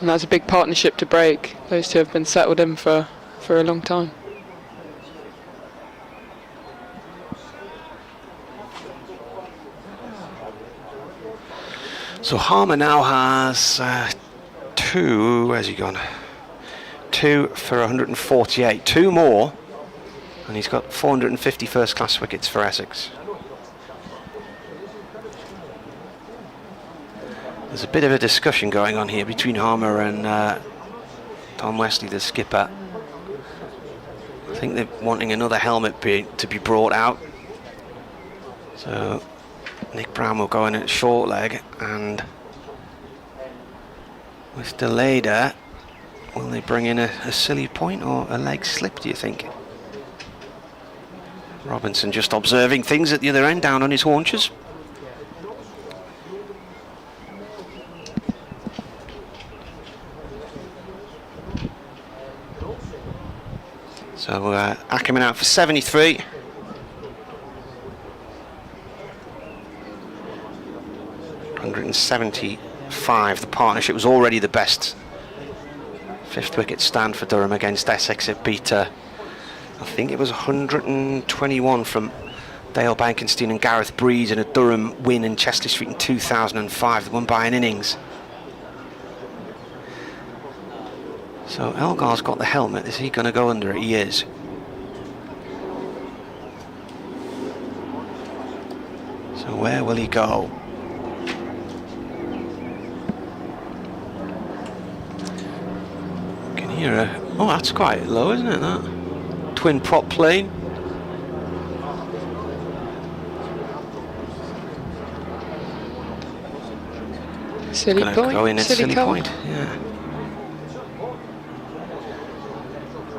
And that's a big partnership to break. Those two have been settled in for a long time. So Harmer now has 2. Where's he gone? 2 for 148. 2 more, and he's got 450 first-class wickets for Essex. There's a bit of a discussion going on here between Harmer and Tom Wesley, the skipper. I think they're wanting another helmet to be brought out. So Nick Brown will go in at short leg, and with Delader, will they bring in a silly point or a leg slip, do you think? Robinson just observing things at the other end, down on his haunches. So Ackerman out for 73. 2005. The partnership was already the best 5th wicket stand for Durham against Essex. It beat, I think it was 121 from Dale Bankenstein and Gareth Breeze in a Durham win in Chester Street in 2005. They won by an innings. So Elgar's got the helmet. Is he going to go under it? He is. So where will he go? Can hear a... Oh, that's quite low, isn't it, that? Twin prop plane. Silly Gonna point. go in at silly cover. point. Yeah.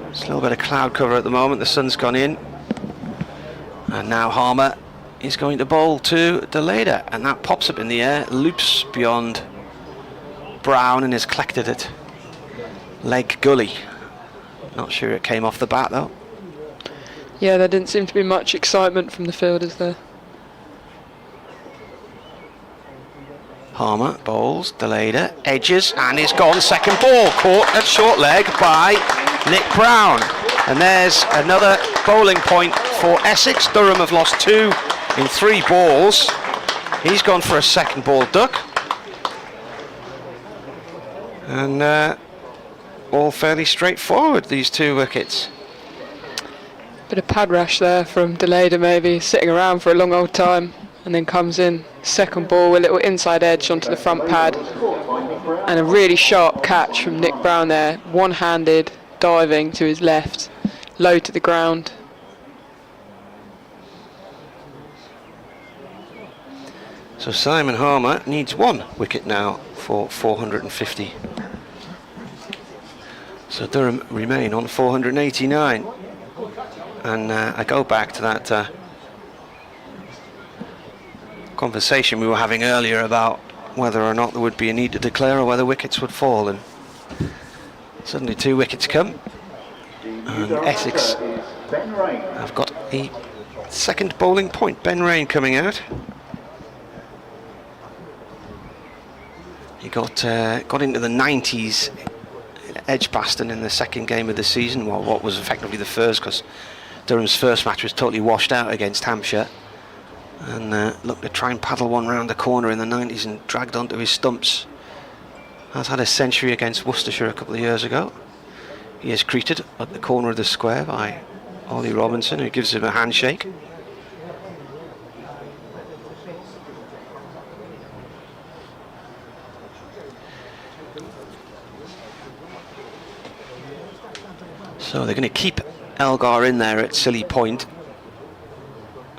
It's a little bit of cloud cover at the moment. The sun's gone in. And now Harmer is going to bowl to Deleda, and that pops up in the air, loops beyond Brown and is collected at leg gully. Not sure it came off the bat though. Yeah, there didn't seem to be much excitement from the fielders there. Harmer bowls, Deleda, edges, and is gone. Second ball, caught at short leg by Nick Brown. And there's another bowling point for Essex. Durham have lost 2 in 3 balls. He's gone for a second ball duck. And all fairly straightforward, these 2 wickets. Bit of pad rash there from Deleda, maybe sitting around for a long old time, and then comes in second ball, a little inside edge onto the front pad, and a really sharp catch from Nick Brown there, one-handed diving to his left, low to the ground. So Simon Harmer needs 1 wicket now for 450. So Durham remain on 489. And I go back to that conversation we were having earlier about whether or not there would be a need to declare or whether wickets would fall, and suddenly 2 wickets come, and Essex have got a second bowling point. Ben Rain coming out. He got into the 90s at Edgbaston in the second game of the season, well, what was effectively the first, because Durham's first match was totally washed out against Hampshire, and looked to try and paddle one round the corner in the 90s and dragged onto his stumps. Has had a century against Worcestershire a couple of years ago. He is greeted at the corner of the square by Ollie Robinson, who gives him a handshake. So they're going to keep Elgar in there at silly point.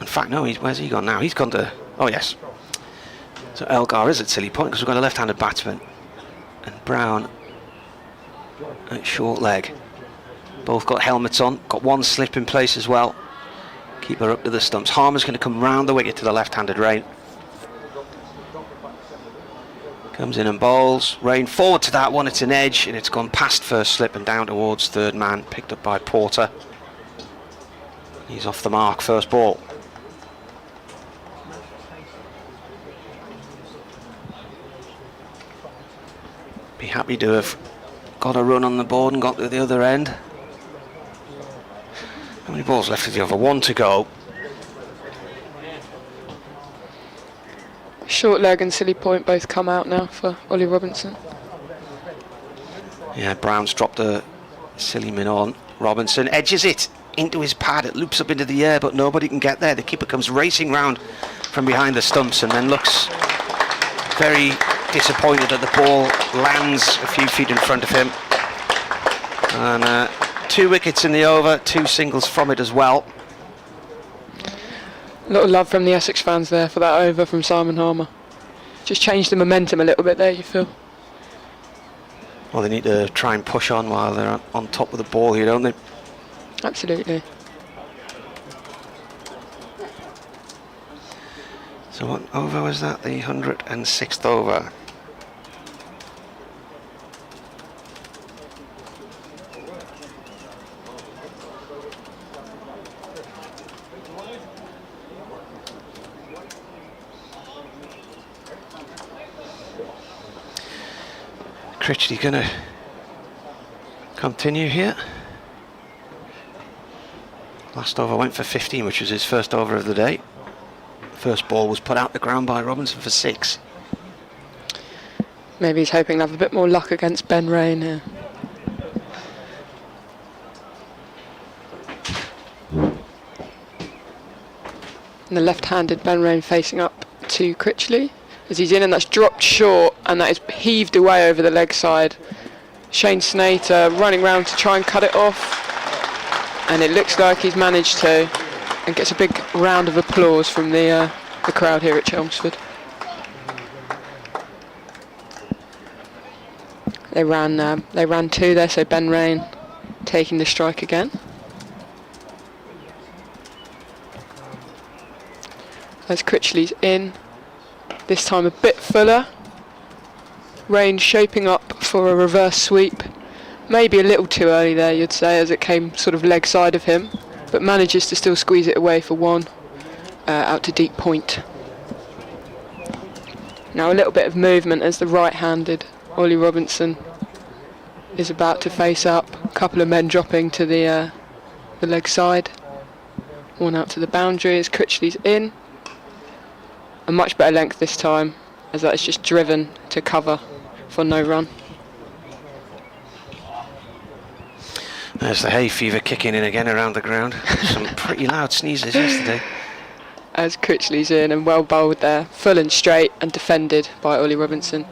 In fact, no, where's he gone now? He's gone to... Oh, yes. So Elgar is at silly point because we've got a left-handed batsman. And Brown at short leg. Both got helmets on. Got 1 slip in place as well. Keeper up to the stumps. Harmer's going to come round the wicket to the left-handed Rain. Comes in and bowls. Rain forward to that one. It's an edge, and it's gone past first slip and down towards third man. Picked up by Porter. He's off the mark, first ball. Be happy to have got a run on the board and got to the other end. How many balls left of the over? 1 to go. Short leg and silly point both come out now for Ollie Robinson. Yeah, Brown's dropped a silly min on. Robinson edges it into his pad. It loops up into the air, but nobody can get there. The keeper comes racing round from behind the stumps and then looks very disappointed that the ball lands a few feet in front of him. And 2 wickets in the over, 2 singles from it as well. A lot of love from the Essex fans there for that over from Simon Harmer. Just changed the momentum a little bit there, you feel. Well, they need to try and push on while they're on top of the ball here, don't they? Absolutely. So what over was that? The 106th over. Critchley going to continue here. Last over went for 15, which was his first over of the day. First ball was put out the ground by Robinson for 6. Maybe he's hoping to have a bit more luck against Ben Rain here. And the left-handed Ben Rain facing up to Critchley as he's in, and that's dropped short, and that is heaved away over the leg side. Shane Snater running round to try and cut it off, and it looks like he's managed to, and gets a big round of applause from the crowd here at Chelmsford. They ran 2 there, so Ben Rain taking the strike again. As Critchley's in, this time a bit fuller. Rain shaping up for a reverse sweep. Maybe a little too early there, you'd say, as it came sort of leg side of him, but manages to still squeeze it away for 1 out to deep point. Now a little bit of movement as the right-handed Ollie Robinson is about to face up. A couple of men dropping to the leg side. 1 out to the boundary as Critchley's in. A much better length this time, as that is just driven to cover for no run. There's the hay fever kicking in again around the ground. Some pretty loud sneezes yesterday. As Critchley's in and well bowled there, full and straight and defended by Ollie Robinson.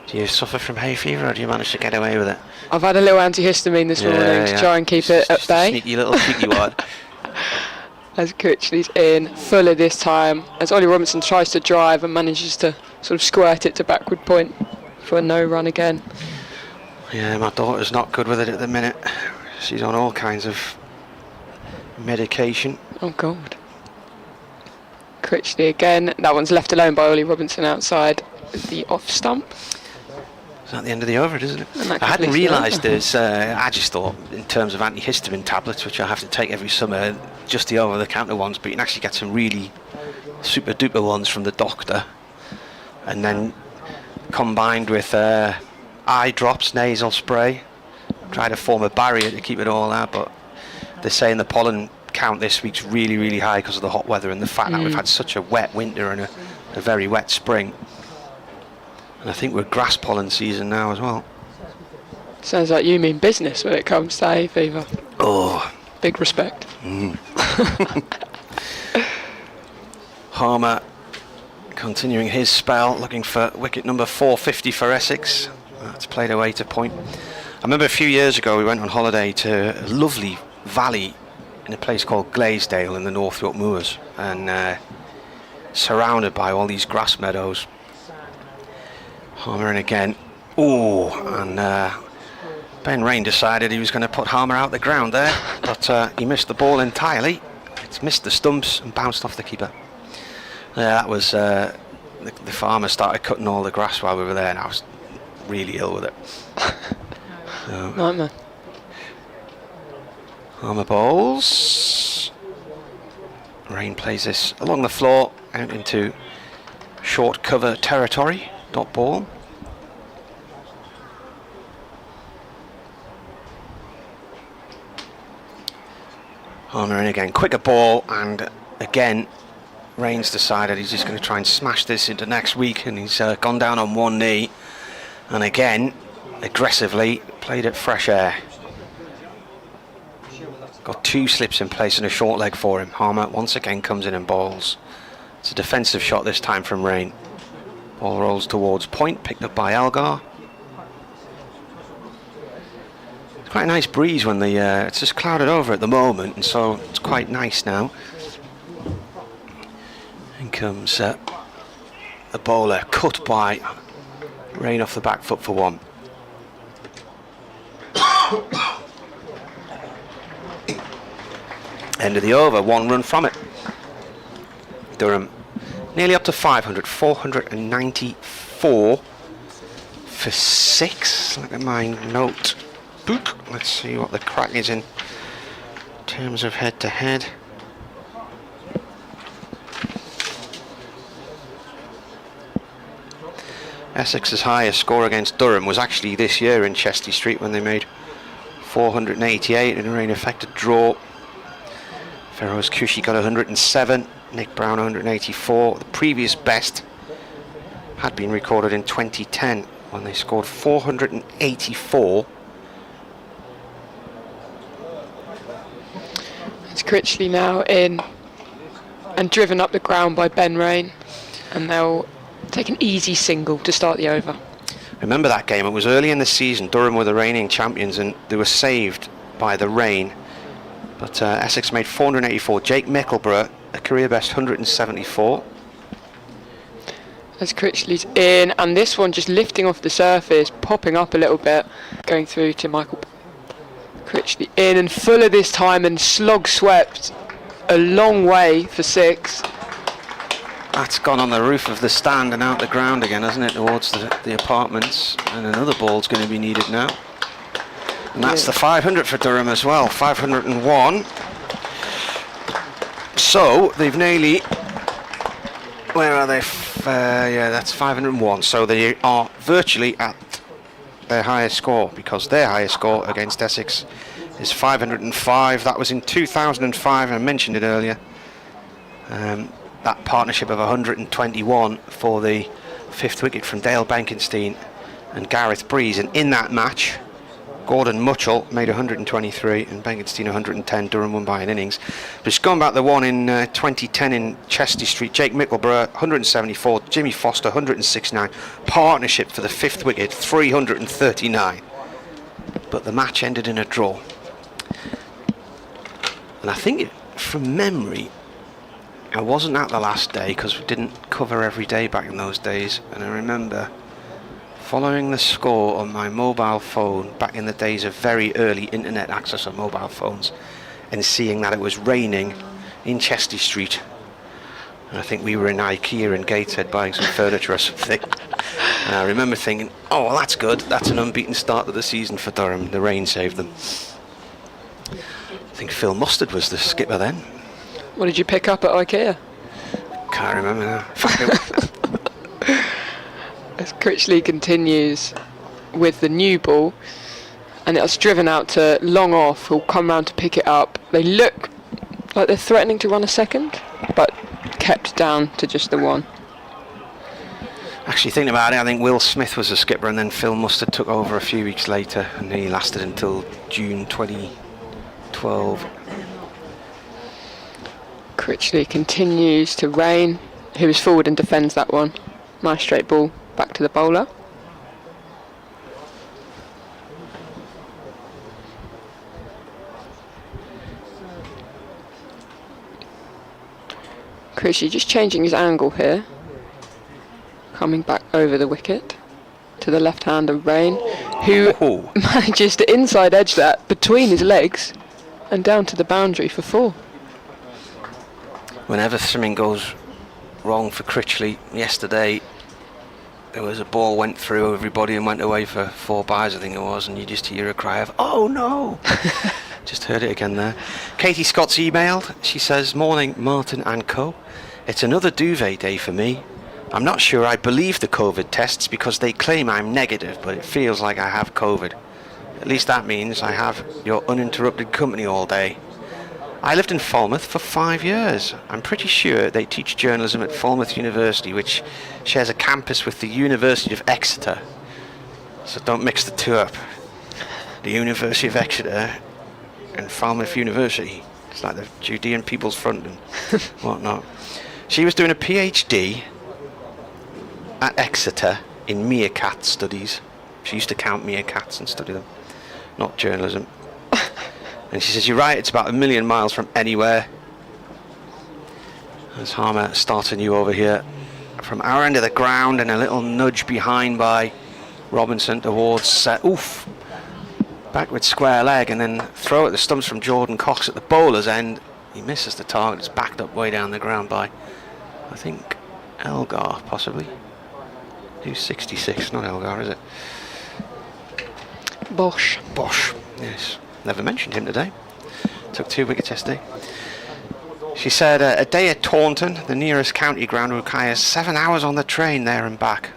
Do you suffer from hay fever, or do you manage to get away with it? I've had a little antihistamine this morning to try and keep it at Just bay. a sneaky little cheeky one. As Critchley's in, fuller this time, as Ollie Robinson tries to drive and manages to sort of squirt it to backward point for a no run again. Yeah, my daughter's not good with it at the minute. She's on all kinds of medication. Oh God. Critchley again, that one's left alone by Ollie Robinson outside the off stump. It's at the end of the over, isn't it? I hadn't realised there's, I just thought in terms of antihistamine tablets, which I have to take every summer, just the over-the-counter ones, but you can actually get some really super-duper ones from the doctor, and then combined with eye drops, nasal spray, try to form a barrier to keep it all out, but they're saying the pollen count this week's really, really high because of the hot weather and the fact that we've had such a wet winter and a very wet spring. And I think we're grass pollen season now as well. Sounds like you mean business when it comes to hay fever. Oh. Big respect. Harmer continuing his spell, looking for wicket number 450 for Essex. That's played away to point. I remember a few years ago we went on holiday to a lovely valley in a place called Glaisdale in the North York Moors, and surrounded by all these grass meadows. Harmer in again. Oh, and Ben Rain decided he was going to put Harmer out the ground there, but he missed the ball entirely. It's missed the stumps and bounced off the keeper. Yeah, that was the farmer started cutting all the grass while we were there, and I was really ill with it. So, Nightmare. Harmer bowls. Rain plays this along the floor out into short cover territory. Dot ball. Harmer in again, quicker ball, and again Rain's decided he's just going to try and smash this into next week, and he's gone down on one knee and again aggressively played it fresh air. Got 2 slips in place and a short leg for him. Harmer once again comes in and bowls. It's a defensive shot this time from Rain. Ball rolls towards point, picked up by Elgar. It's quite a nice breeze when it's just clouded over at the moment, and so it's quite nice now. In comes the bowler, cut by Rain off the back foot for 1. End of the over, 1 run from it. Durham nearly up to 500, 494 for 6. Look at my note book. Let's see what the crack is in terms of head to head. Essex's highest score against Durham was actually this year in Chesty Street when they made 488 in a rain-affected draw. Ferro's Cushy got 107, Nick Brown 184. The previous best had been recorded in 2010 when they scored 484. It's Critchley now in and driven up the ground by Ben Rain, and they'll take an easy single to start the over. Remember that game? It was early in the season. Durham were the reigning champions and they were saved by the rain. But Essex made 484. Jake Mickleborough, a career best 174. As Critchley's in, and this one just lifting off the surface, popping up a little bit, going through to Michael Critchley in and fuller this time, and slog swept a long way for 6. That's gone on the roof of the stand and out the ground again, hasn't it, towards the apartments. And another ball's going to be needed now. And that's the 500 for Durham as well, 501. So they've nearly, where are they? Yeah, that's 501. So they are virtually at their highest score, because their highest score against Essex is 505. That was in 2005, I mentioned it earlier. That partnership of 121 for the 5th wicket from Dale Benkenstein and Gareth Breeze. And in that match, Gordon Mutchell made 123 and Benkenstein 110. Durham won by an innings. But it's gone back the one in 2010 in Chesty Street. Jake Mickleborough 174, Jimmy Foster 169. Partnership for the 5th wicket 339. But the match ended in a draw. And I think from memory, I wasn't at the last day because we didn't cover every day back in those days, and I remember following the score on my mobile phone back in the days of very early internet access on mobile phones, and seeing that it was raining in Chesty Street. And I think we were in IKEA in Gateshead buying some furniture or something. And I remember thinking, oh well, that's good, that's an unbeaten start to the season for Durham. The rain saved them. I think Phil Mustard was the skipper then. What did you pick up at IKEA? Can't remember now. As Critchley continues with the new ball, and it's driven out to long off, who'll come round to pick it up. They look like they're threatening to run a second, but kept down to just the one. Actually, thinking about it, I think Will Smith was the skipper, and then Phil Mustard took over a few weeks later, and he lasted until June 2012. Critchley continues to reign, who is forward and defends that one. Nice straight ball back to the bowler. Critchley just changing his angle here, coming back over the wicket to the left-hander Rain, who manages to inside edge that between his legs and down to the boundary for 4. Whenever something goes wrong for Critchley, yesterday there was a ball went through everybody and went away for 4 byes, I think it was, and you just hear a cry of, oh no! Just heard it again there. Katie Scott's emailed. She says, morning Martin and co. It's another duvet day for me. I'm not sure I believe the COVID tests because they claim I'm negative, but it feels like I have COVID. At least that means I have your uninterrupted company all day. I lived in Falmouth for 5 years. I'm pretty sure they teach journalism at Falmouth University, which shares a campus with the University of Exeter. So don't mix the two up. The University of Exeter and Falmouth University. It's like the Judean People's Front and whatnot. She was doing a PhD at Exeter in meerkat studies. She used to count meerkats and study them, not journalism. And she says, you're right, it's about 1 million miles from anywhere. There's Harmer starting you over here from our end of the ground, and a little nudge behind by Robinson towards set. Oof! Backward square leg, and then throw at the stumps from Jordan Cox at the bowler's end. He misses the target. It's backed up way down the ground by, I think, Elgar, possibly. Who's 66? Not Elgar, is it? Bosch. Bosch, yes. Never mentioned him today. Took 2 wickets yesterday. She said a day at Taunton, the nearest county ground, requires 7 hours on the train there and back.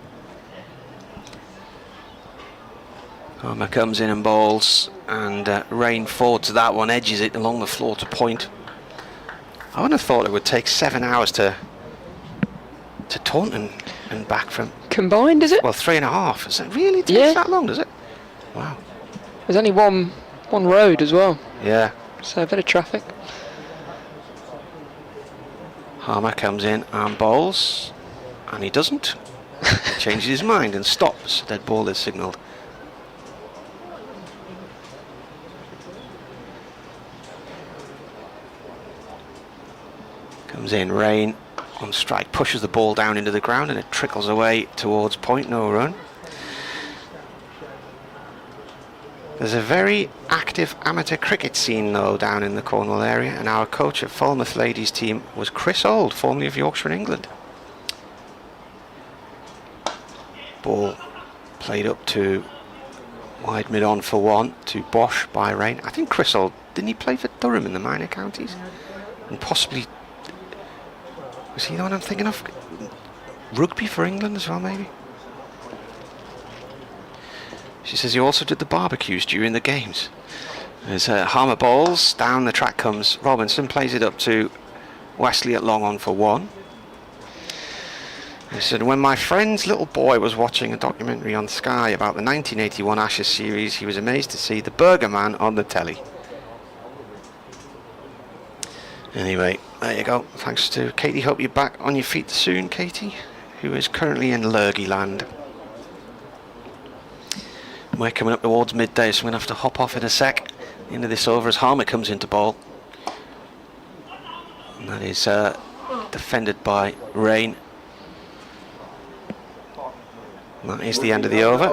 Harmer comes in and bowls, and Rain forward to that one, edges it along the floor to point. I wouldn't have thought it would take 7 hours to Taunton and back from... Combined, is it? Well, 3.5. Does it really take that long, does it? Wow. There's only one road as well. Yeah. So a bit of traffic. Harmer comes in and bowls, and he doesn't. Changes his mind and stops. Dead ball is signalled. Comes in, Rain on strike, pushes the ball down into the ground, and it trickles away towards point, no run. There's a very active amateur cricket scene though down in the Cornwall area, and our coach at Falmouth ladies team was Chris Auld, formerly of Yorkshire and England. Ball played up to wide mid on for one to Bosch by Rain. I think Chris Auld, didn't he play for Durham in the minor counties? And possibly, was he the one I'm thinking of? Rugby for England as well, maybe? She says he also did the barbecues during the games. There's Harmer bowls, down the track comes Robinson, plays it up to Wesley at long on for one. He said, when my friend's little boy was watching a documentary on Sky about the 1981 Ashes series, he was amazed to see the Burger Man on the telly. Anyway, there you go. Thanks to Katie. Hope you're back on your feet soon, Katie, who is currently in Lurgy land. We're coming up towards midday, so I'm going to have to hop off in a sec into this over as Harmer comes into bowl. And that is defended by Rain. And that is the end of the over.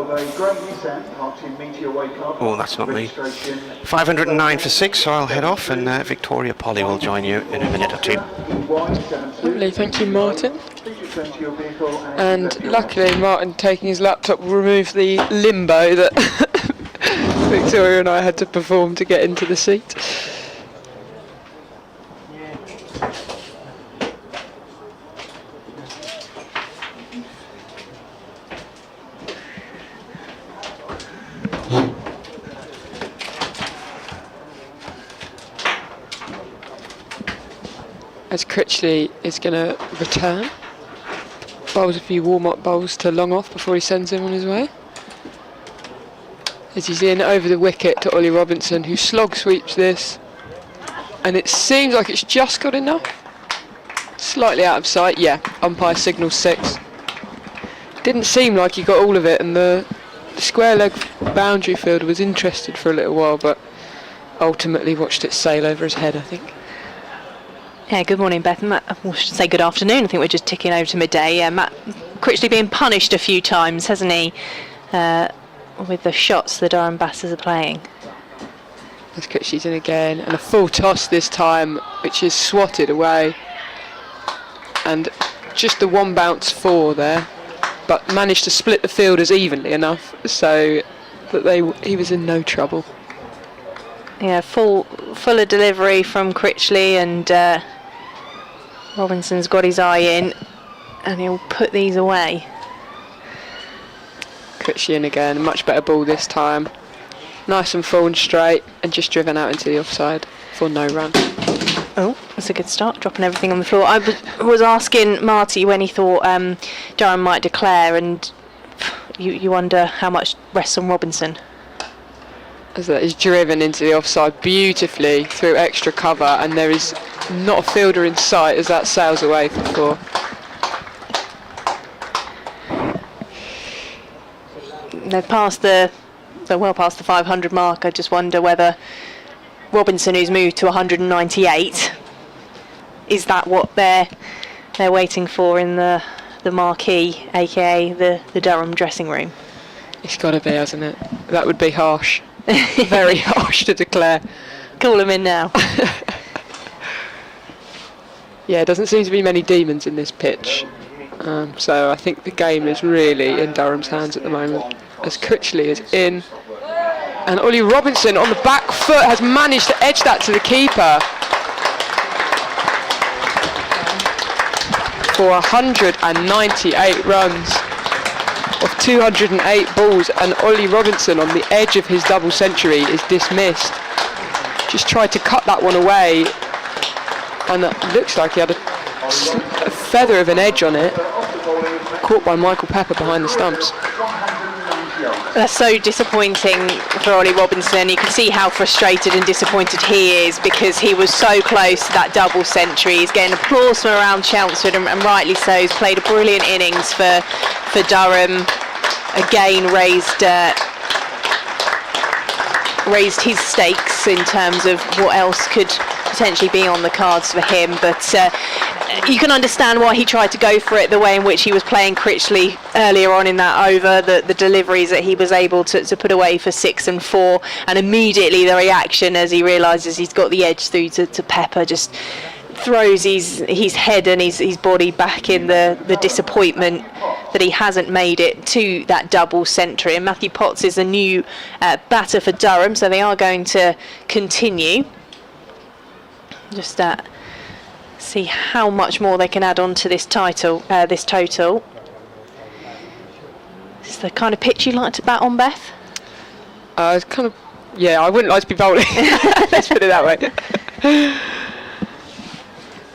Oh, that's not me. 509 for 6, so I'll head off, and Victoria Polly will join you in a minute or two. Lovely, thank you, Martin. And luckily, Martin taking his laptop will remove the limbo that Victoria and I had to perform to get into the seat. As Critchley is going to return. Bowls a few warm-up bowls to long off before he sends him on his way. As he's in over the wicket to Ollie Robinson, who slog sweeps this. And it seems like it's just got enough. Slightly out of sight, yeah, umpire signals 6. Didn't seem like he got all of it, and the square leg boundary fielder was interested for a little while, but ultimately watched it sail over his head, I think. Yeah, good morning, Beth. Matt, I should say good afternoon. I think we're just ticking over to midday. Matt Critchley being punished a few times, hasn't he, with the shots the Durham batters are playing. As Critchley's in again, and a full toss this time, which is swatted away. And just the one bounce 4 there, but managed to split the fielders evenly enough so that he was in no trouble. Yeah, fuller delivery from Critchley, and Robinson's got his eye in, and he'll put these away. Critchley in again, much better ball this time. Nice and full and straight, and just driven out into the offside for no run. Oh, that's a good start, dropping everything on the floor. I was asking Marty when he thought Durham might declare, and you wonder how much rests on Robinson. As that is driven into the offside beautifully through extra cover, and there is not a fielder in sight as that sails away for 4. They've passed they're well past the 500 mark. I just wonder whether Robinson, who's moved to 198, is that what they're waiting for in the marquee, aka the Durham dressing room? It's got to be, hasn't it? That would be harsh. Very harsh to declare. Call him in now. Yeah, it doesn't seem to be many demons in this pitch. So I think the game is really in Durham's hands at the moment. As Critchley is in. And Ollie Robinson on the back foot has managed to edge that to the keeper. For 198 runs. of 208 balls, and Ollie Robinson on the edge of his double century is dismissed. Just tried to cut that one away, and it looks like he had a feather of an edge on it, caught by Michael Pepper behind the stumps. That's so disappointing for Ollie Robinson. You can see how frustrated and disappointed he is, because he was so close to that double century. He's getting applause from around Chelmsford, and rightly so. He's played a brilliant innings for Durham. Again, raised his stakes in terms of what else could potentially be on the cards for him, but you can understand why he tried to go for it, the way in which he was playing Critchley earlier on in that over, the deliveries that he was able to put away for 6 and 4, and immediately the reaction as he realises he's got the edge through to Pepper, just throws his head and his body back in the disappointment that he hasn't made it to that double century. And Matthew Potts is a new batter for Durham, so they are going to continue. Just see how much more they can add on to this total. Is this the kind of pitch you like to bat on, Beth? It's kind of, yeah, I wouldn't like to be bowling. Let's put it that way.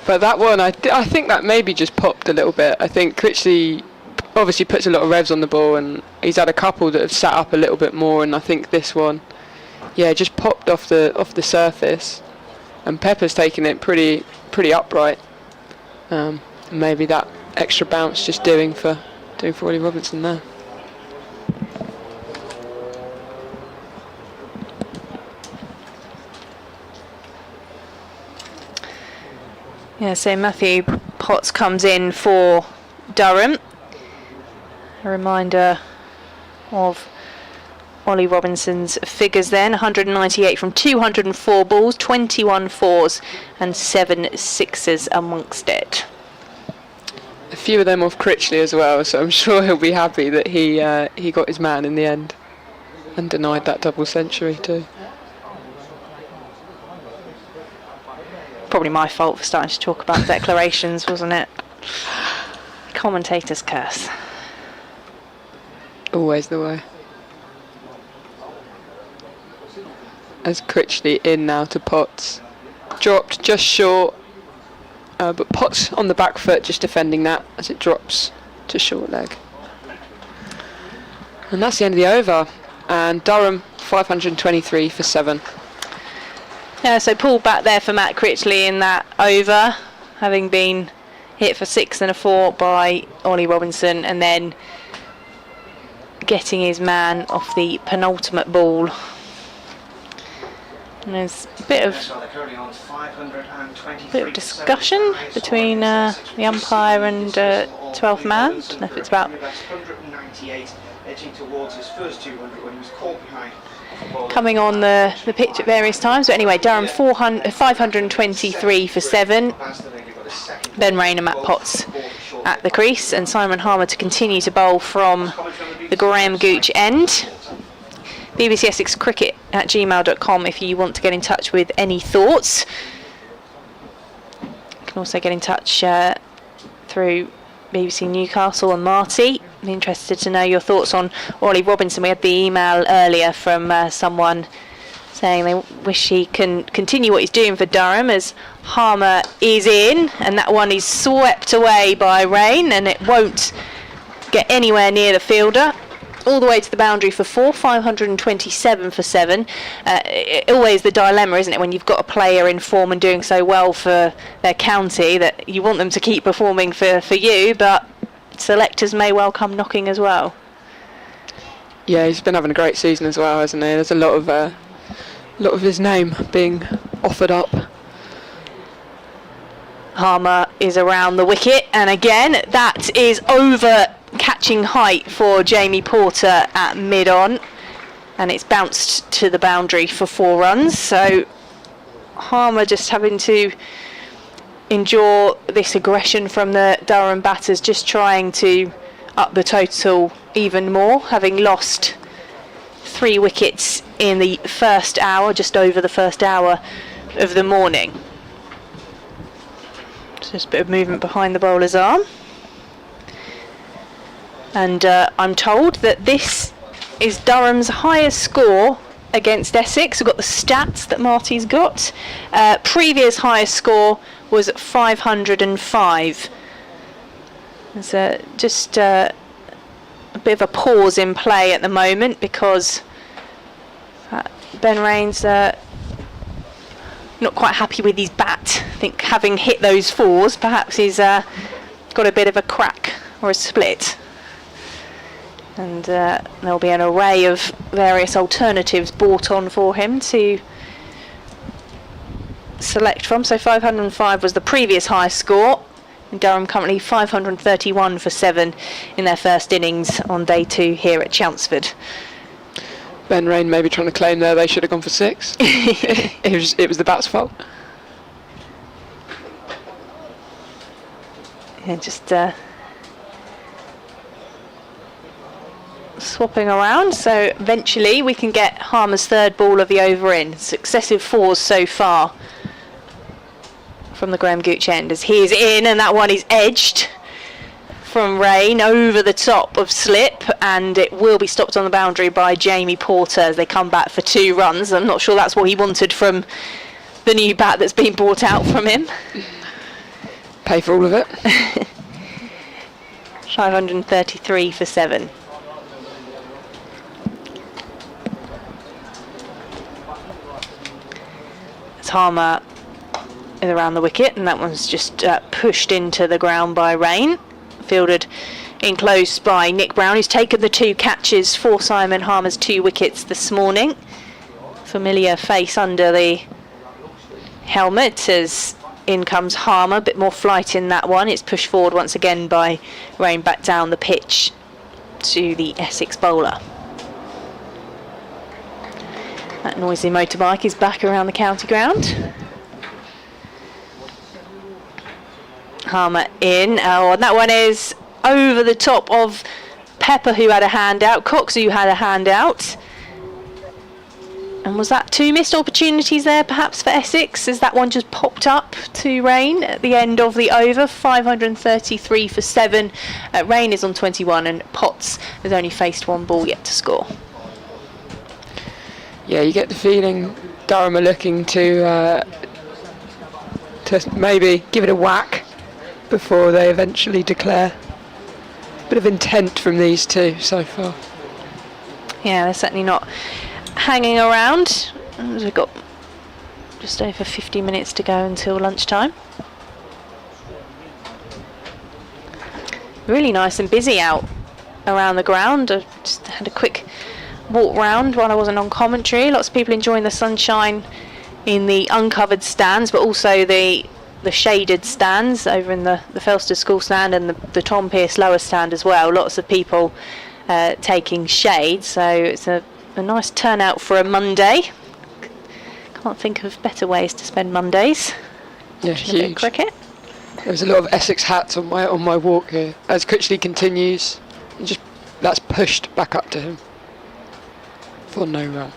But that one, I think that maybe just popped a little bit. I think Critchley obviously puts a lot of revs on the ball, and he's had a couple that have sat up a little bit more, and I think this one, yeah, just popped off the surface, and Pepper's taken it pretty upright. Maybe that extra bounce just doing for Ollie Robinson there. Yeah, so Matthew Potts comes in for Durham. A reminder of Ollie Robinson's figures then: 198 from 204 balls, 21 fours and 7 sixes amongst it. A few of them off Critchley as well, so I'm sure he'll be happy that he got his man in the end and denied that double century too. Probably my fault for starting to talk about declarations, wasn't it? Commentator's curse. Always the way. As Critchley in now to Potts. Dropped just short, but Potts on the back foot just defending that as it drops to short leg. And that's the end of the over. And Durham 523 for 7. Yeah, so pulled back there for Matt Critchley in that over, having been hit for 6 and a 4 by Ollie Robinson, and then getting his man off the penultimate ball. And there's a bit of discussion between the umpire and 12th man. I don't know if it's about coming on the pitch at various times, but anyway, Durham 523 for 7. Ben Rain and Matt Potts at the crease, and Simon Harmer to continue to bowl from the Graham Gooch end. BBC Essex Cricket at gmail.com if you want to get in touch with any thoughts. You can also get in touch through BBC Newcastle and Marty. I'm interested to know your thoughts on Ollie Robinson. We had the email earlier from someone saying they wish he can continue what he's doing for Durham, as Harmer is in, and that one is swept away by Rain, and it won't get anywhere near the fielder. All the way to the boundary for 4, 527 for 7. Always the dilemma, isn't it, when you've got a player in form and doing so well for their county, that you want them to keep performing for you, but selectors may well come knocking as well. Yeah, he's been having a great season as well, hasn't he? There's a lot of his name being offered up. Harmer is around the wicket, and again that is over catching height for Jamie Porter at mid-on, and it's bounced to the boundary for 4 runs. So Harmer just having to endure this aggression from the Durham batters, just trying to up the total even more, having lost 3 wickets in the first hour, just over the first hour of the morning. Just a bit of movement behind the bowler's arm. And I'm told that this is Durham's highest score against Essex. We've got the stats that Marty's got. Previous highest score was 505. There's just a bit of a pause in play at the moment because Ben Raines not quite happy with his bat. I think having hit those fours, perhaps he's got a bit of a crack or a split. And there'll be an array of various alternatives brought on for him to select from. So 505 was the previous highest score. And Durham currently 531 for 7 in their first innings on day 2 here at Chelmsford. Ben Rain maybe trying to claim there they should have gone for 6. it was the bat's fault. Yeah, just swapping around, so eventually we can get Harmer's third ball of the over in. Successive 4s so far from the Graham Gooch end as he is in, and that one is edged from Rain over the top of slip, and it will be stopped on the boundary by Jamie Porter as they come back for 2 runs. I'm not sure that's what he wanted from the new bat that's been brought out from him. Pay for all of it. 533 for 7. Harmer is around the wicket, and that one's just pushed into the ground by Rain. Fielded in close by Nick Brown, who's taken the 2 catches for Simon Harmer's 2 wickets this morning. Familiar face under the helmet as in comes Harmer. A bit more flight in that one. It's pushed forward once again by Rain back down the pitch to the Essex bowler. That noisy motorbike is back around the county ground. Harmer in. Oh, and that one is over the top of Pepper, who had a hand out. Cox, who had a hand out. And was that 2 missed opportunities there, perhaps, for Essex, as that one just popped up to Rain at the end of the over? 533 for 7. Rain is on 21, and Potts has only faced 1 ball yet to score. Yeah, you get the feeling Durham are looking to maybe give it a whack before they eventually declare. Bit of intent from these 2 so far. Yeah, they're certainly not hanging around. We've got just over 50 minutes to go until lunchtime. Really nice and busy out around the ground. I just had a quick walk round while I wasn't on commentary. Lots of people enjoying the sunshine in the uncovered stands, but also the shaded stands over in the Felster School stand and the Tom Pearce lower stand as well. Lots of people taking shade, so it's a nice turnout for a Monday. Can't think of better ways to spend Mondays. Yeah, Watching a bit of huge. cricket. There's a lot of Essex hats on my walk here. As Critchley continues, and just that's pushed back up to him for no run.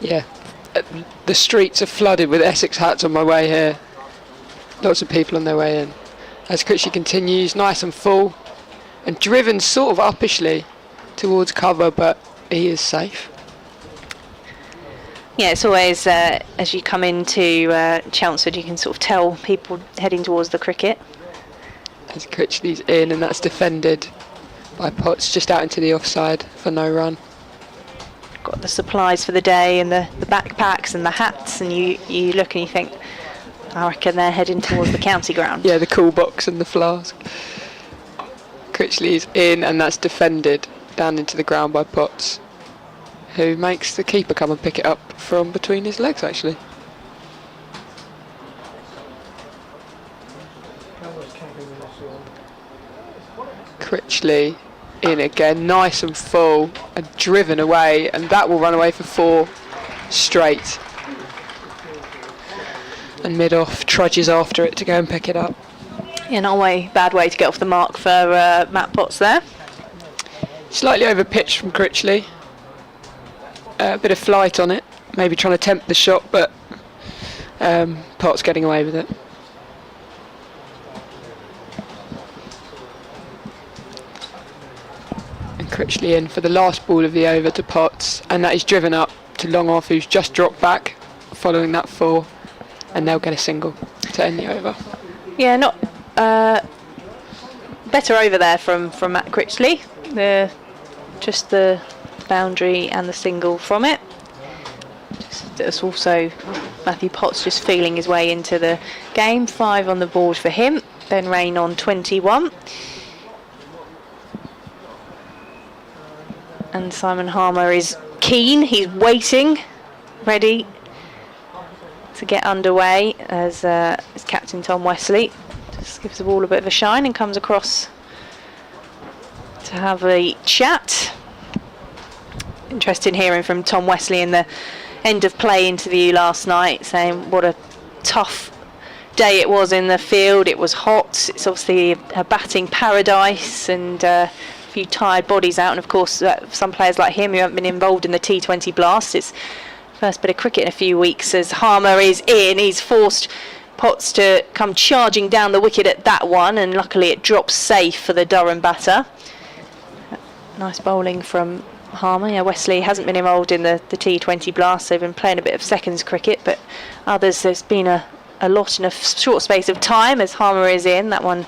Yeah, the streets are flooded with Essex hats on my way here. Lots of people on their way in. As Critchley continues, nice and full, and driven sort of uppishly towards cover, but he is safe. Yeah, it's always, as you come into Chelmsford, you can sort of tell people heading towards the cricket. As Critchley's in, and that's defended by Potts just out into the offside for no run. Got the supplies for the day and the backpacks and the hats, and you look and you think, I reckon they're heading towards the county ground. Yeah, the cool box and the flask. Critchley's in, and that's defended down into the ground by Potts, who makes the keeper come and pick it up from between his legs, actually. Critchley in again, nice and full, and driven away, and that will run away for 4 straight. And mid-off trudges after it to go and pick it up. Yeah, not a bad way to get off the mark for Matt Potts there. Slightly over pitch from Critchley. A bit of flight on it, maybe trying to tempt the shot, but Potts getting away with it. Critchley in for the last ball of the over to Potts, and that is driven up to long off, who's just dropped back following that 4, and they'll get a single to end the over. Yeah, not better over there from Matt Critchley. Just the boundary and the single from it. It's also Matthew Potts just feeling his way into the game. 5 on the board for him. Ben Rain on 21. And Simon Harmer is keen. He's waiting, ready to get underway as captain Tom Wesley just gives the ball a bit of a shine and comes across to have a chat. Interesting hearing from Tom Wesley in the end of play interview last night, saying what a tough day it was in the field. It was hot. It's obviously a batting paradise and a few tired bodies out, and of course some players like him who haven't been involved in the T20 blast. It's first bit of cricket in a few weeks as Harmer is in. He's forced Potts to come charging down the wicket at that one, and luckily it drops safe for the Durham batter. Nice bowling from Harmer. Yeah, Wesley hasn't been involved in the T20 blast. They've been playing a bit of seconds cricket, but others there's been a lot in a short space of time as Harmer is in. That one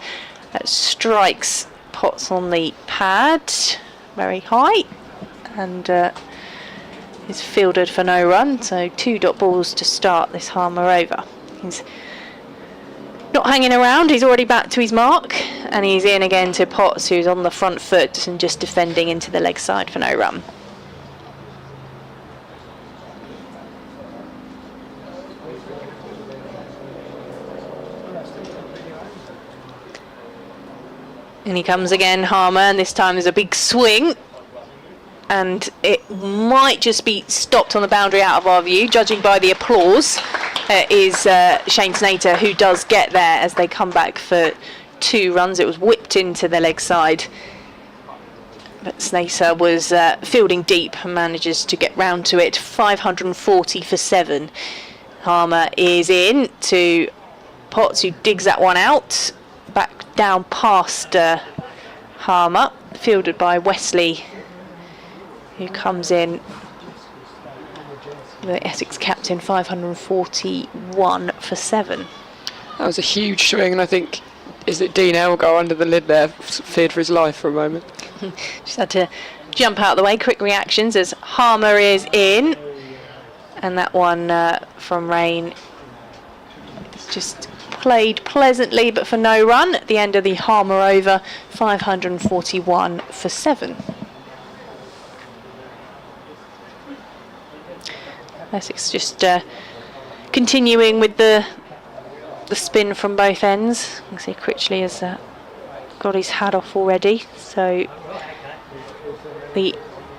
strikes Potts on the pad very high and is fielded for no run. So 2 dot balls to start this Harmer over. He's not hanging around, he's already back to his mark, and he's in again to Potts, who's on the front foot and just defending into the leg side for no run. And he comes again, Harmer, and this time there's a big swing, and it might just be stopped on the boundary out of our view, judging by the applause. Is Shane Snater, who does get there as they come back for 2 runs. It was whipped into the leg side, but Snater was fielding deep and manages to get round to it. 540 for 7. Harmer is in to Potts, who digs that one out, back down past Harmer, fielded by Wesley, who comes in. The Essex captain, 541 for 7. That was a huge swing, and I think, is it Dean Elgar under the lid there, feared for his life for a moment. Just had to jump out of the way. Quick reactions as Harmer is in, and that one from Rain is just played pleasantly but for no run at the end of the Harmer over. 541 for 7. Essex just continuing with the spin from both ends. You can see Critchley has got his hat off already. So the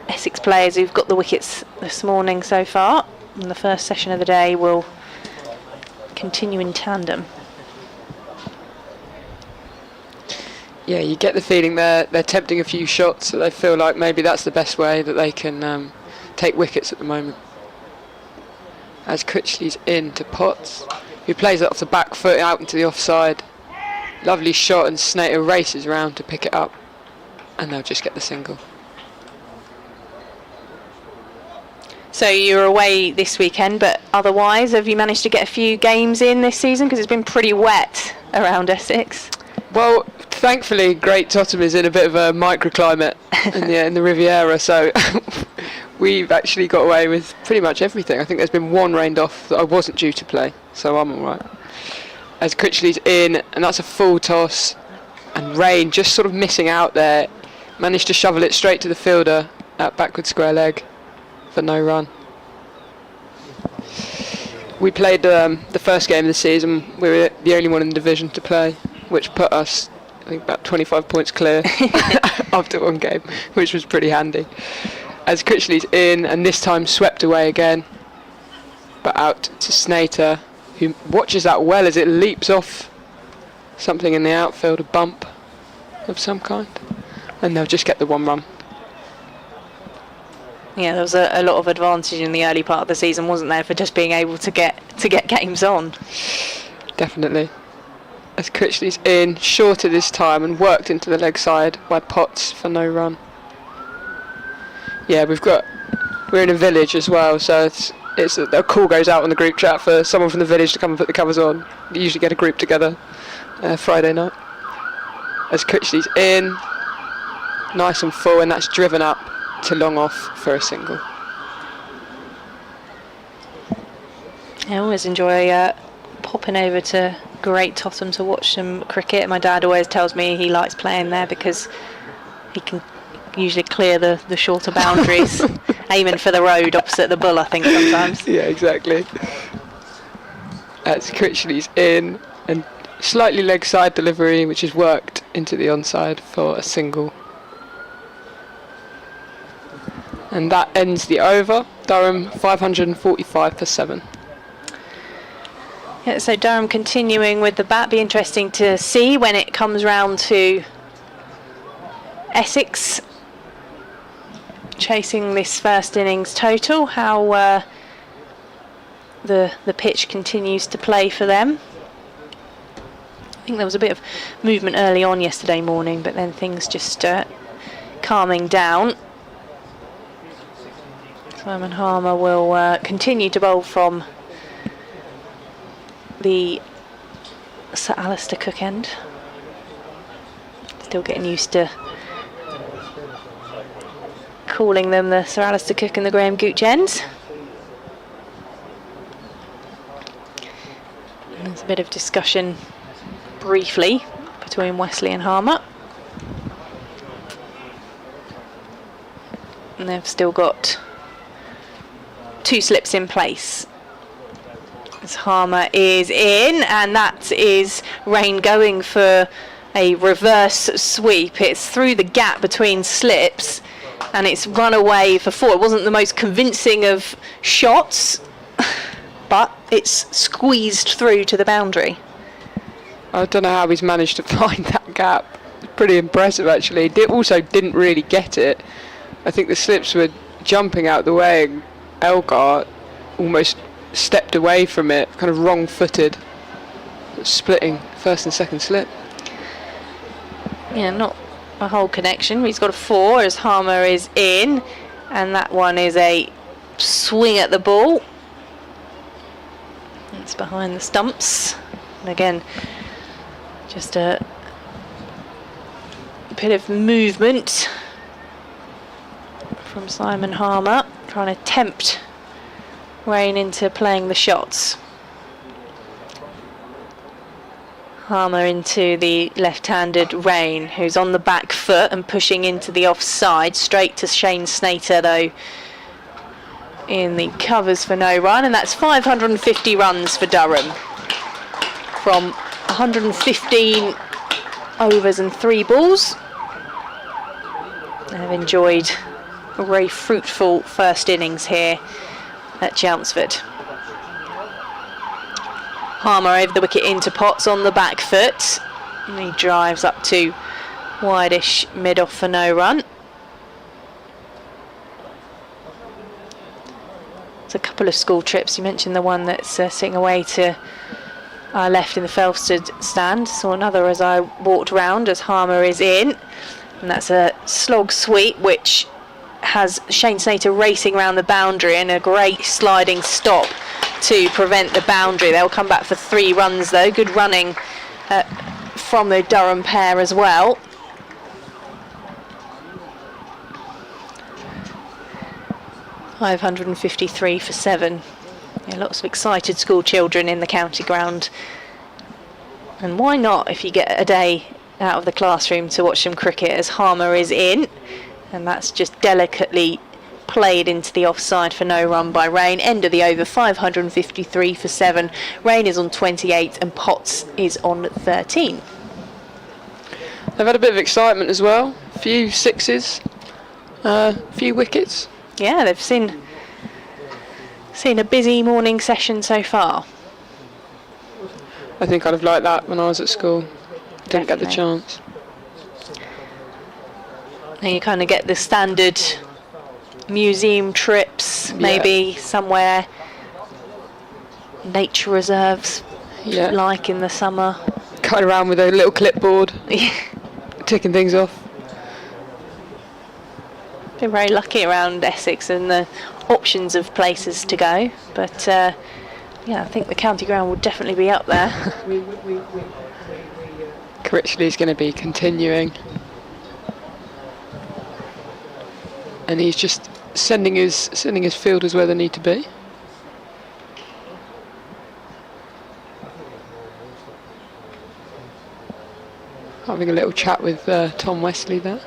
Essex players who've got the wickets this morning so far in the first session of the day will continue in tandem. Yeah, you get the feeling they're tempting a few shots, so they feel like maybe that's the best way that they can take wickets at the moment. As Critchley's in to Potts, who plays it off the back foot out into the offside. Lovely shot, and Snater races around to pick it up, and they'll just get the single. So you're away this weekend, but otherwise, have you managed to get a few games in this season? Because it's been pretty wet around Essex. Well, thankfully, Great Totham is in a bit of a microclimate in the Riviera, so we've actually got away with pretty much everything. I think there's been 1 rained off that I wasn't due to play, so I'm all right. As Critchley's in, and that's a full toss, and Rain just sort of missing out there, managed to shovel it straight to the fielder at backward square leg for no run. We played the first game of the season. We were the only one in the division to play, which put us, I think, about 25 points clear after 1 game, which was pretty handy. As Critchley's in, and this time swept away again, but out to Snater, who watches that well as it leaps off something in the outfield, a bump of some kind, and they'll just get the 1 run. Yeah, there was a lot of advantage in the early part of the season, wasn't there, for just being able to get games on. Definitely. As Critchley's in, shorter this time, and worked into the leg side by Potts for no run. Yeah, we're in a village as well, so it's a call goes out on the group chat for someone from the village to come and put the covers on. We usually get a group together Friday night. As Critchley's in, nice and full, and that's driven up to long off for a single. I always enjoy popping over to Great Totham to watch some cricket. My dad always tells me he likes playing there because he can usually clear the shorter boundaries, aiming for the road opposite the bull, I think, sometimes. Yeah, exactly. That's Critchley's in, and slightly leg side delivery, which is worked into the onside for a single. And that ends the over. Durham 545 for 7. Yeah, so Durham continuing with the bat. Be interesting to see when it comes round to Essex chasing this first innings total, how the pitch continues to play for them. I think there was a bit of movement early on yesterday morning, but then things just calming down. Simon Harmer will continue to bowl from the Sir Alistair Cook end. Still getting used to calling them the Sir Alistair Cook and the Graham Gooch ends. And there's a bit of discussion briefly between Wesley and Harmer. And they've still got 2 slips in place. As Harmer is in, and that is Rain going for a reverse sweep. It's through the gap between slips, and it's run away for 4. It wasn't the most convincing of shots, but it's squeezed through to the boundary. I don't know how he's managed to find that gap. Pretty impressive, actually. Also didn't really get it. I think the slips were jumping out the way, and Elgar almost stepped away from it, kind of wrong-footed, splitting first and second slip. Yeah, not a whole connection. He's got a 4 as Harmer is in, and that one is a swing at the ball. It's behind the stumps, and again, just a bit of movement from Simon Harmer, trying to tempt Rain into playing the shots. Harmer into the left-handed Rain, who's on the back foot and pushing into the offside, straight to Shane Snater though in the covers for no run, and that's 550 runs for Durham from 115 overs and 3 balls. They've enjoyed a very fruitful first innings here at Chelmsford. Harmer over the wicket into Potts on the back foot, and he drives up to wide-ish mid-off for no run. There's a couple of school trips. You mentioned the one that's sitting away to our left in the Felstead stand. Saw another as I walked round as Harmer is in, and that's a slog sweep which has Shane Snater racing around the boundary, and a great sliding stop to prevent the boundary. They'll come back for 3 runs though. Good running from the Durham pair as well. $553 for 7. Yeah, lots of excited school children in the county ground. And why not, if you get a day out of the classroom, to watch some cricket as Harmer is in. And that's just delicately played into the offside for no run by Rain. End of the over, 553 for 7. Rain is on 28 and Potts is on 13. They've had a bit of excitement as well. A few sixes, a few wickets. Yeah, they've seen a busy morning session so far. I think I'd have liked that when I was at school. Didn't get the Definitely. chance. And you kind of get the standard museum trips, maybe somewhere, nature reserves, Yeah. like in the summer. Going around with a little clipboard, ticking things off. Been very lucky around Essex and the options of places to go, but yeah, I think the county ground will definitely be up there. Critchley's going to be continuing, and he's just sending his fielders where they need to be. Having a little chat with Tom Wesley there.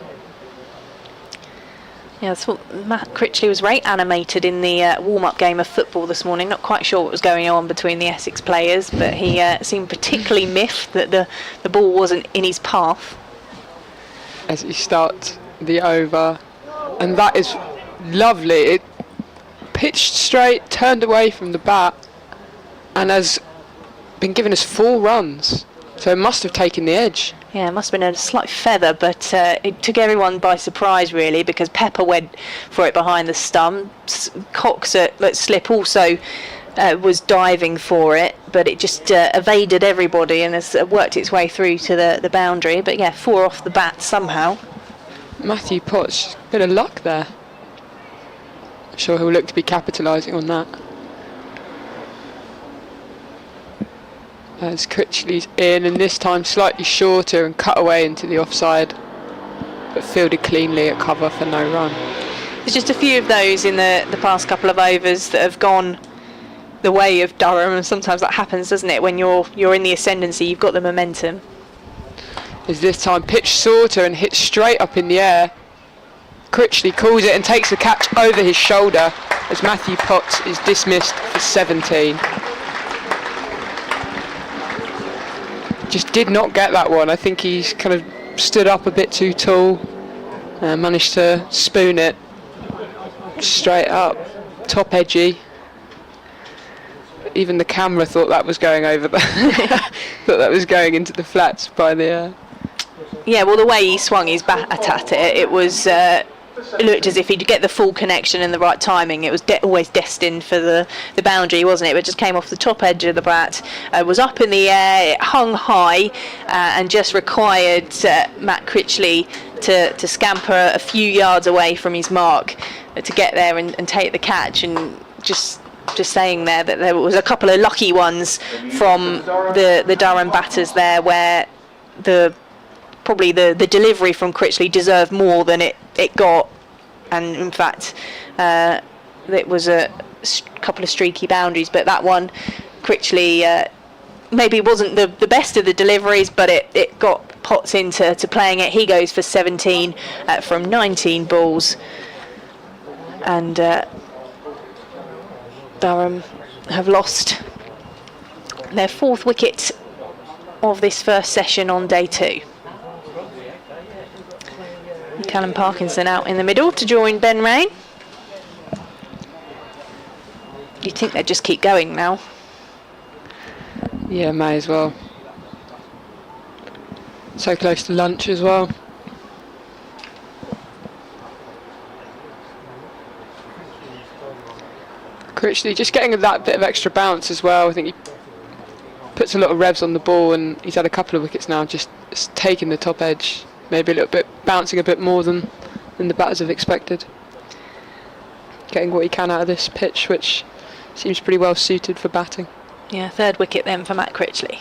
Yeah, I thought Matt Critchley was very animated in the warm-up game of football this morning. Not quite sure what was going on between the Essex players, but he seemed particularly miffed that the ball wasn't in his path. As he starts the over, and that is lovely. It pitched straight, turned away from the bat, and has been giving us 4 runs. So it must have taken the edge. Yeah, it must have been a slight feather, but it took everyone by surprise, really, because Pepper went for it behind the stump. Cox at slip also was diving for it, but it just evaded everybody and has worked its way through to the boundary. But yeah, 4 off the bat somehow. Matthew Potts, bit of luck there. I'm sure he'll look to be capitalising on that. As Critchley's in, and this time slightly shorter and cut away into the offside, but fielded cleanly at cover for no run. There's just a few of those in the past couple of overs that have gone the way of Durham, and sometimes that happens, doesn't it? When you're in the ascendancy, you've got the momentum. As this time pitched shorter and hit straight up in the air. Critchley calls it and takes the catch over his shoulder as Matthew Potts is dismissed for 17. Just did not get that one. I think he's kind of stood up a bit too tall and managed to spoon it straight up, top edgy. Even the camera thought that was going over the thought that was going into the flats by the Yeah, well, the way he swung his bat at it, it was it looked as if he'd get the full connection and the right timing. It was always destined for the boundary, wasn't it? But it just came off the top edge of the bat, was up in the air, it hung high, and just required Matt Critchley to scamper a few yards away from his mark to get there and take the catch. And just saying there that there was a couple of lucky ones from the Durham batters there, where probably the delivery from Critchley deserved more than it got, and in fact it was a couple of streaky boundaries, but that one Critchley maybe wasn't the best of the deliveries, but it got Potts into playing it. He goes for 17 from 19 balls, and Durham have lost their 4th wicket of this first session on day 2. Callum Parkinson out in the middle to join Ben Rain. You think they'd just keep going now? Yeah, may as well. So close to lunch as well. Critchley just getting that bit of extra bounce as well. I think he puts a lot of revs on the ball, and he's had a couple of wickets now, just taking the top edge. Maybe a little bit, bouncing a bit more than the batters have expected. Getting what he can out of this pitch, which seems pretty well suited for batting. Yeah, 3rd wicket then for Matt Critchley.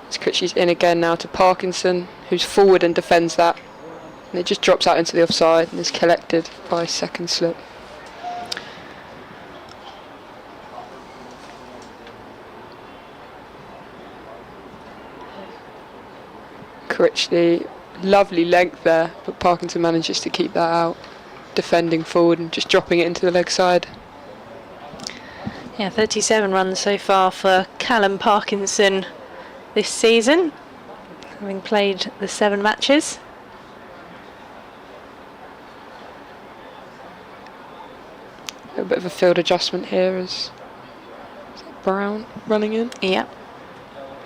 As Critchley's in again now to Parkinson, who's forward and defends that. And it just drops out into the offside and is collected by 2nd slip. Critchley, lovely length there, but Parkinson manages to keep that out, defending forward and just dropping it into the leg side. Yeah, 37 runs so far for Callum Parkinson this season, having played the 7 matches. A little bit of a field adjustment here as Brown running in. Yeah.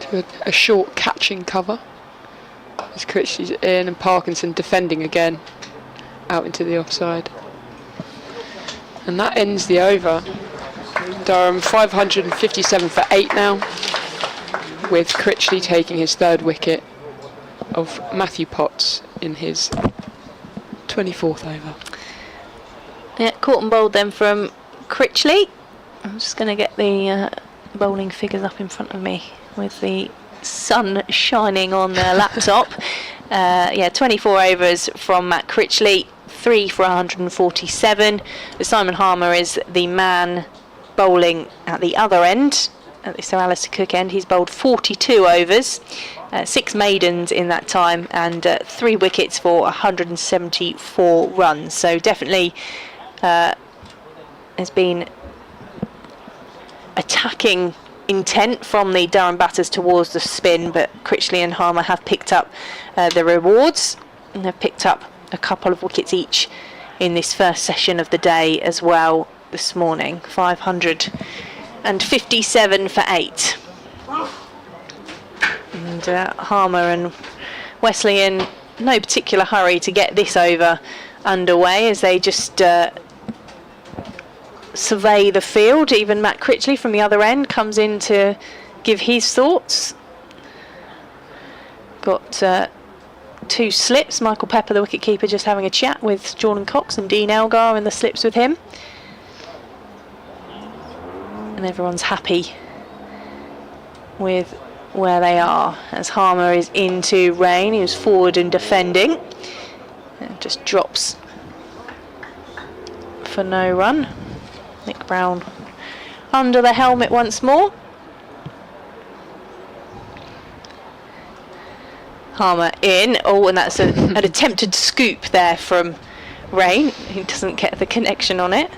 To a short catching cover. As Critchley's in and Parkinson defending again out into the offside. And that ends the over. Durham 557 for 8 now, with Critchley taking his 3rd wicket of Matthew Potts in his 24th over. Yeah, caught and bowled then from Critchley. I'm just going to get the bowling figures up in front of me with the sun shining on their laptop. 24 overs from Matt Critchley, 3 for 147. Simon Harmer is the man bowling at the other end, at the Sir Alistair Cook end. He's bowled 42 overs, 6 maidens in that time, and 3 wickets for 174 runs. So definitely there's been attacking intent from the Durham batters towards the spin, but Critchley and Harmer have picked up the rewards, and they've picked up a couple of wickets each in this first session of the day as well this morning. 557 for 8. And Harmer and Wesley in no particular hurry to get this over underway as they just survey the field. Even Matt Critchley from the other end comes in to give his thoughts. Got 2 slips. Michael Pepper, the wicketkeeper, just having a chat with Jordan Cox, and Dean Elgar in the slips with him. And everyone's happy with where they are as Harmer is into rain. He was forward and defending, and just drops for no run. Nick Brown under the helmet once more. Harmer in. Oh, and that's an attempted scoop there from Rain. He doesn't get the connection on it.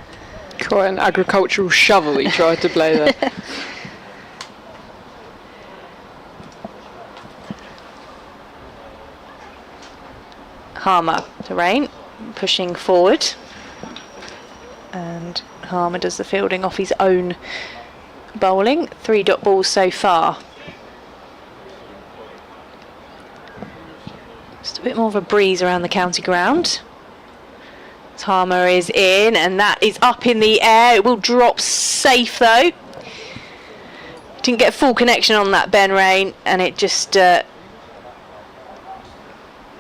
Quite an agricultural shovel he tried to play there. Harmer to Rain, pushing forward. And Harmer does the fielding off his own bowling. 3 dot balls so far. Just a bit more of a breeze around the county ground. Harmer is in, and that is up in the air. It will drop safe though. Didn't get full connection on that, Ben Rain, and it just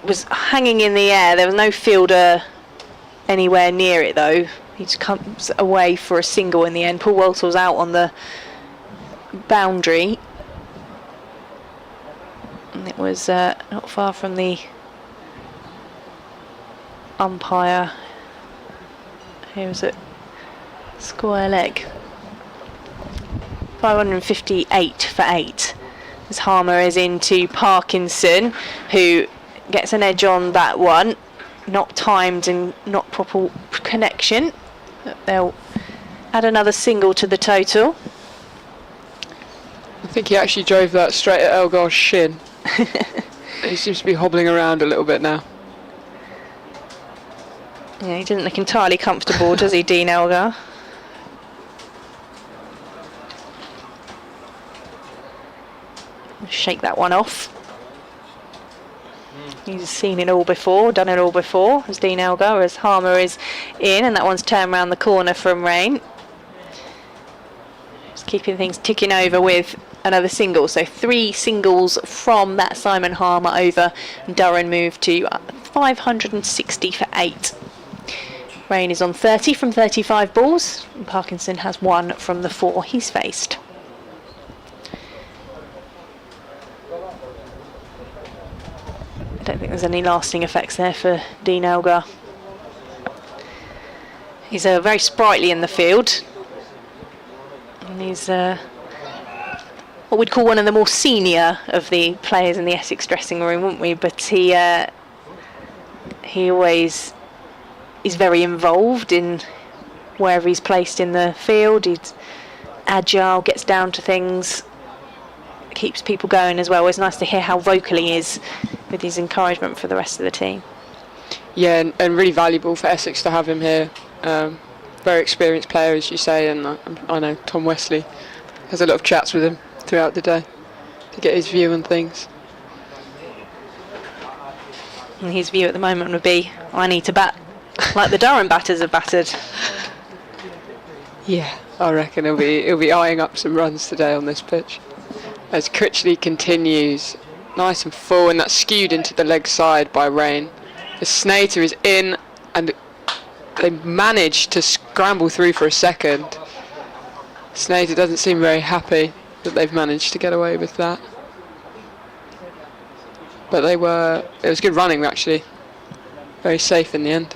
was hanging in the air. There was no fielder anywhere near it though. He just comes away for a single in the end. Paul Walsall's out on the boundary. And it was not far from the umpire. Here was it, square leg. 558 for 8. As Harmer is into Parkinson, who gets an edge on that one. Not timed and not proper connection. They'll add another single to the total. I think he actually drove that straight at Elgar's shin. He seems to be hobbling around a little bit now. Yeah, he didn't look entirely comfortable, does he, Dean Elgar? Shake that one off. He's seen it all before, done it all before, as Dean Elgar, as Harmer is in, and that one's turned round the corner from Rain. Just keeping things ticking over with another single. So 3 singles from that Simon Harmer over. Durham moved to 560 for 8. Rain is on 30 from 35 balls, and Parkinson has 1 from the 4 he's faced. I don't think there's any lasting effects there for Dean Elgar. He's very sprightly in the field, and he's what we'd call one of the more senior of the players in the Essex dressing room, wouldn't we? But he always is very involved in wherever he's placed in the field. He's agile, gets down to things, keeps people going as well. It's nice to hear how vocal he is with his encouragement for the rest of the team. Yeah, and really valuable for Essex to have him here. Very experienced player, as you say, and I know Tom Wesley has a lot of chats with him throughout the day to get his view on things. And his view at the moment would be, I need to bat like the Durham batters have battered. Yeah, I reckon he'll be eyeing up some runs today on this pitch. As Critchley continues, nice and full, and that's skewed into the leg side by Rain. The Snater is in, and they managed to scramble through for a second. Sneijder doesn't seem very happy that they've managed to get away with that. But it was good running actually. Very safe in the end.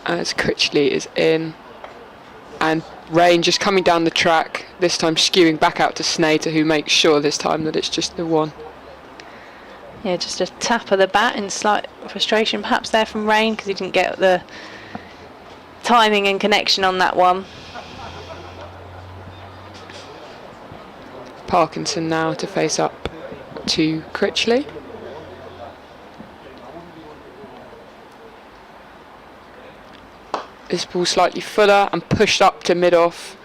As Critchley is in. And Rain just coming down the track, this time skewing back out to Sneijder, who makes sure this time that it's just the one. Yeah, just a tap of the bat in slight frustration perhaps there from Rain, because he didn't get the timing and connection on that one. Parkinson now to face up to Critchley. This ball slightly fuller and pushed up to mid-off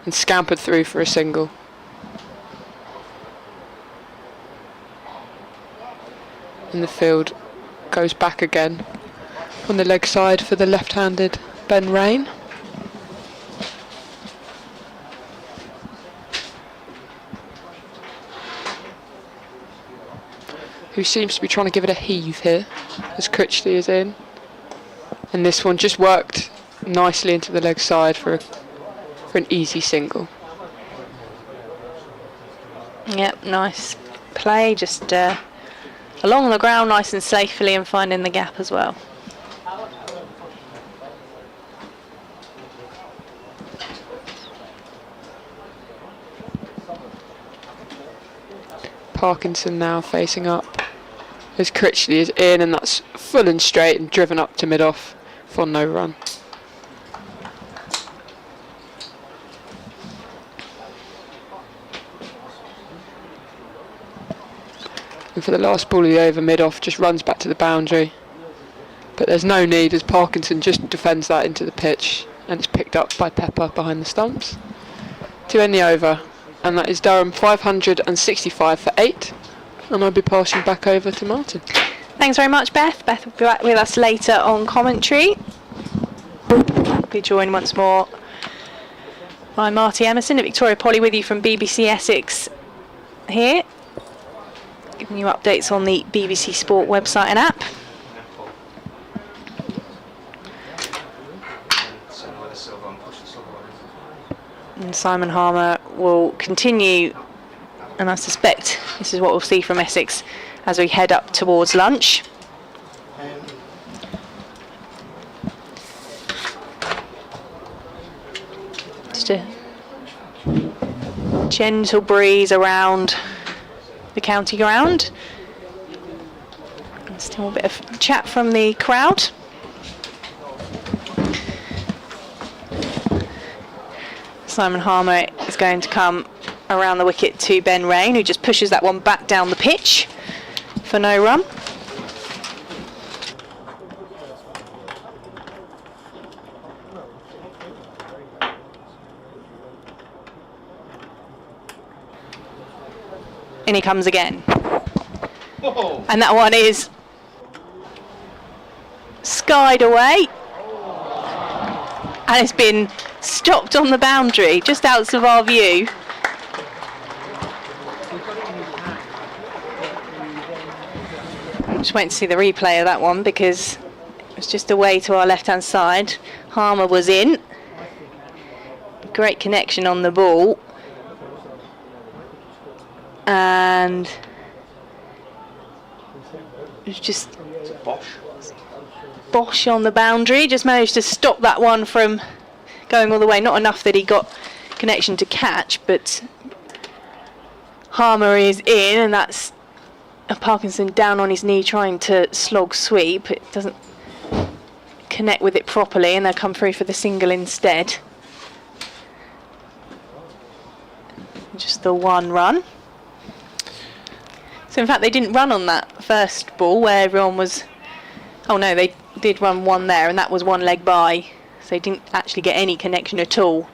and scampered through for a single. And the field goes back again on the leg side for the left-handed Ben Rain. Who seems to be trying to give it a heave here as Critchley is in. And this one just worked nicely into the leg side for an easy single. Yep, nice play, just along the ground nice and safely and finding the gap as well. Parkinson now facing up as Critchley is in, and that's full and straight and driven up to mid-off for no run. And for the last ball of the over, mid-off just runs back to the boundary. But there's no need as Parkinson just defends that into the pitch, and it's picked up by Pepper behind the stumps to end the over. And that is Durham 565 for 8. And I'll be passing back over to Martin. Thanks very much, Beth. Beth will be back with us later on commentary. Be joined once more by Marty Emerson at Victoria Polly with you from BBC Essex here, giving you updates on the BBC Sport website and app. And Simon Harmer will continue, and I suspect this is what we'll see from Essex as we head up towards lunch. Just a gentle breeze around the county ground. And still a bit of chat from the crowd. Simon Harmer is going to come around the wicket to Ben Rain, who just pushes that one back down the pitch for no run. And he comes again. Oh. And that one is skied away. And it's been stopped on the boundary, just out of our view. I'm just waiting to see the replay of that one because it was just away to our left-hand side. Harmer was in. Great connection on the ball. And it was just Bosch on the boundary. Just managed to stop that one from going all the way. Not enough that he got connection to catch, but Harmer is in, and that's Parkinson down on his knee trying to slog sweep. It doesn't connect with it properly, and they'll come through for the single instead. Just the one run. So in fact they didn't run on that first ball where everyone was, oh no, they did run one there, and that was one leg by, so they didn't actually get any connection at all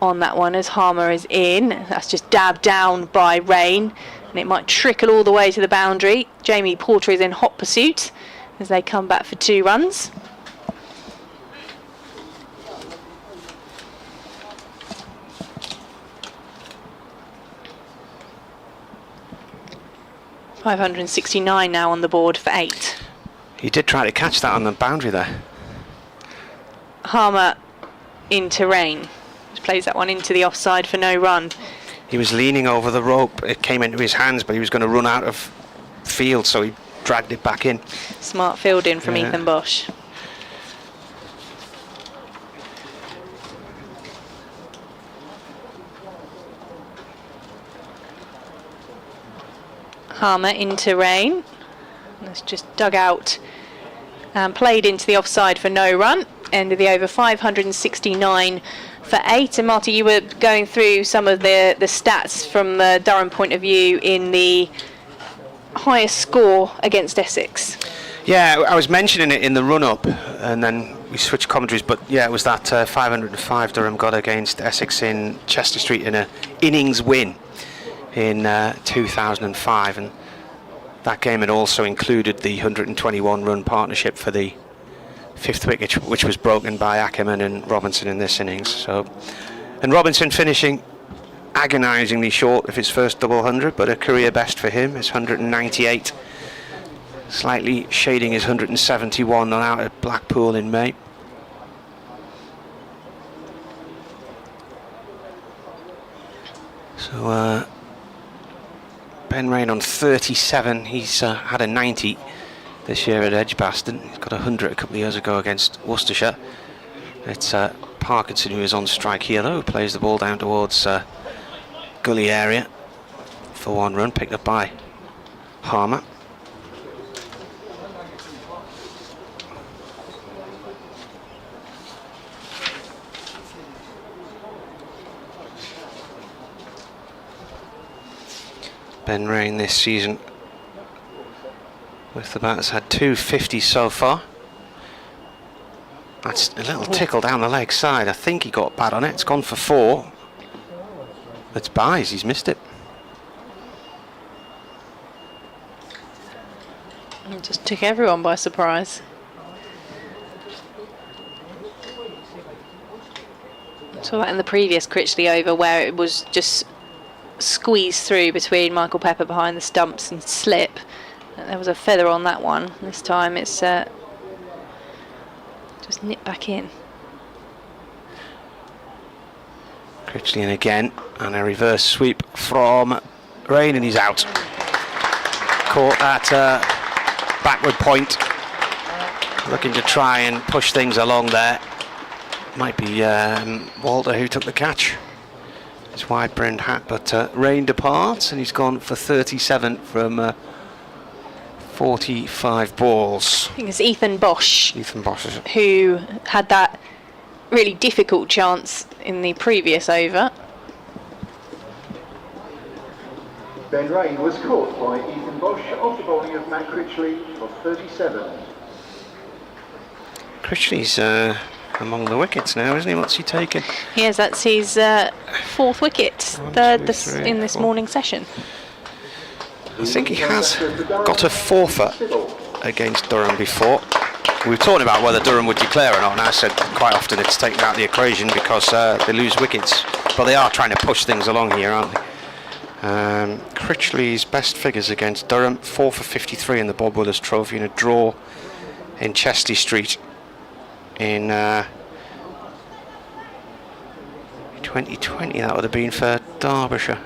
on that one as Harmer is in. That's just dabbed down by Rain, and it might trickle all the way to the boundary. Jamie Porter is in hot pursuit as they come back for 2 runs. 569 now on the board for 8. He did try to catch that on the boundary there. Harmer into rain. Just plays that one into the offside for no run. He was leaning over the rope. It came into his hands, but he was going to run out of field, so he dragged it back in. Smart fielding from Ethan Bosch. Harmer into rain. That's just dug out and played into the offside for no run. End of the over, 569 for 8. And Marty, you were going through some of the stats from the Durham point of view in the highest score against Essex. Yeah, I was mentioning it in the run-up, and then we switched commentaries, but yeah, it was that 505 Durham got against Essex in Chester Street in an innings win in 2005, and that game had also included the 121 run partnership for the 5th wicket, which was broken by Ackerman and Robinson in this innings. So, and Robinson finishing agonisingly short of his first double 100, but a career best for him is 198, slightly shading his 171 on out at Blackpool in May. So Ben Rain on 37. He's had a 90 this year at Edgbaston. He's got 100 a couple of years ago against Worcestershire. It's Parkinson who is on strike here though, who plays the ball down towards gully area for 1 run, picked up by Harmer. Ben Rain this season with the bat has had 250 so far. That's a little tickle down the leg side. I think he got bad on it. It's gone for 4. It's buys, he's missed it. It just took everyone by surprise. Saw that in the previous Critchley over where it was just squeezed through between Michael Pepper behind the stumps and slip. There was a feather on that one. This time it's just nipped back in. Critchley in again, and a reverse sweep from Rain, and he's out. Caught that backward point, looking to try and push things along there. Might be Walter who took the catch. His wide brimmed hat, but Rain departs, and he's gone for 37 from 45 balls. I think it's Ethan Bosch. Ethan Bosch is it? Who had that really difficult chance in the previous over. Ben Rain was caught by Ethan Bosch after bowling of Matt Critchley for 37. Critchley's among the wickets now, isn't he? What's he taken? Yes, that's his 4th wicket, third in this morning's session. I think he has got a forfeit against Durham before. We were talking about whether Durham would declare or not, and I said quite often it's taken out of the equation because they lose wickets. But they are trying to push things along here, aren't they? Critchley's best figures against Durham, 4 for 53 in the Bob Willis Trophy in a draw in Chester Street in 2020. That would have been for Derbyshire.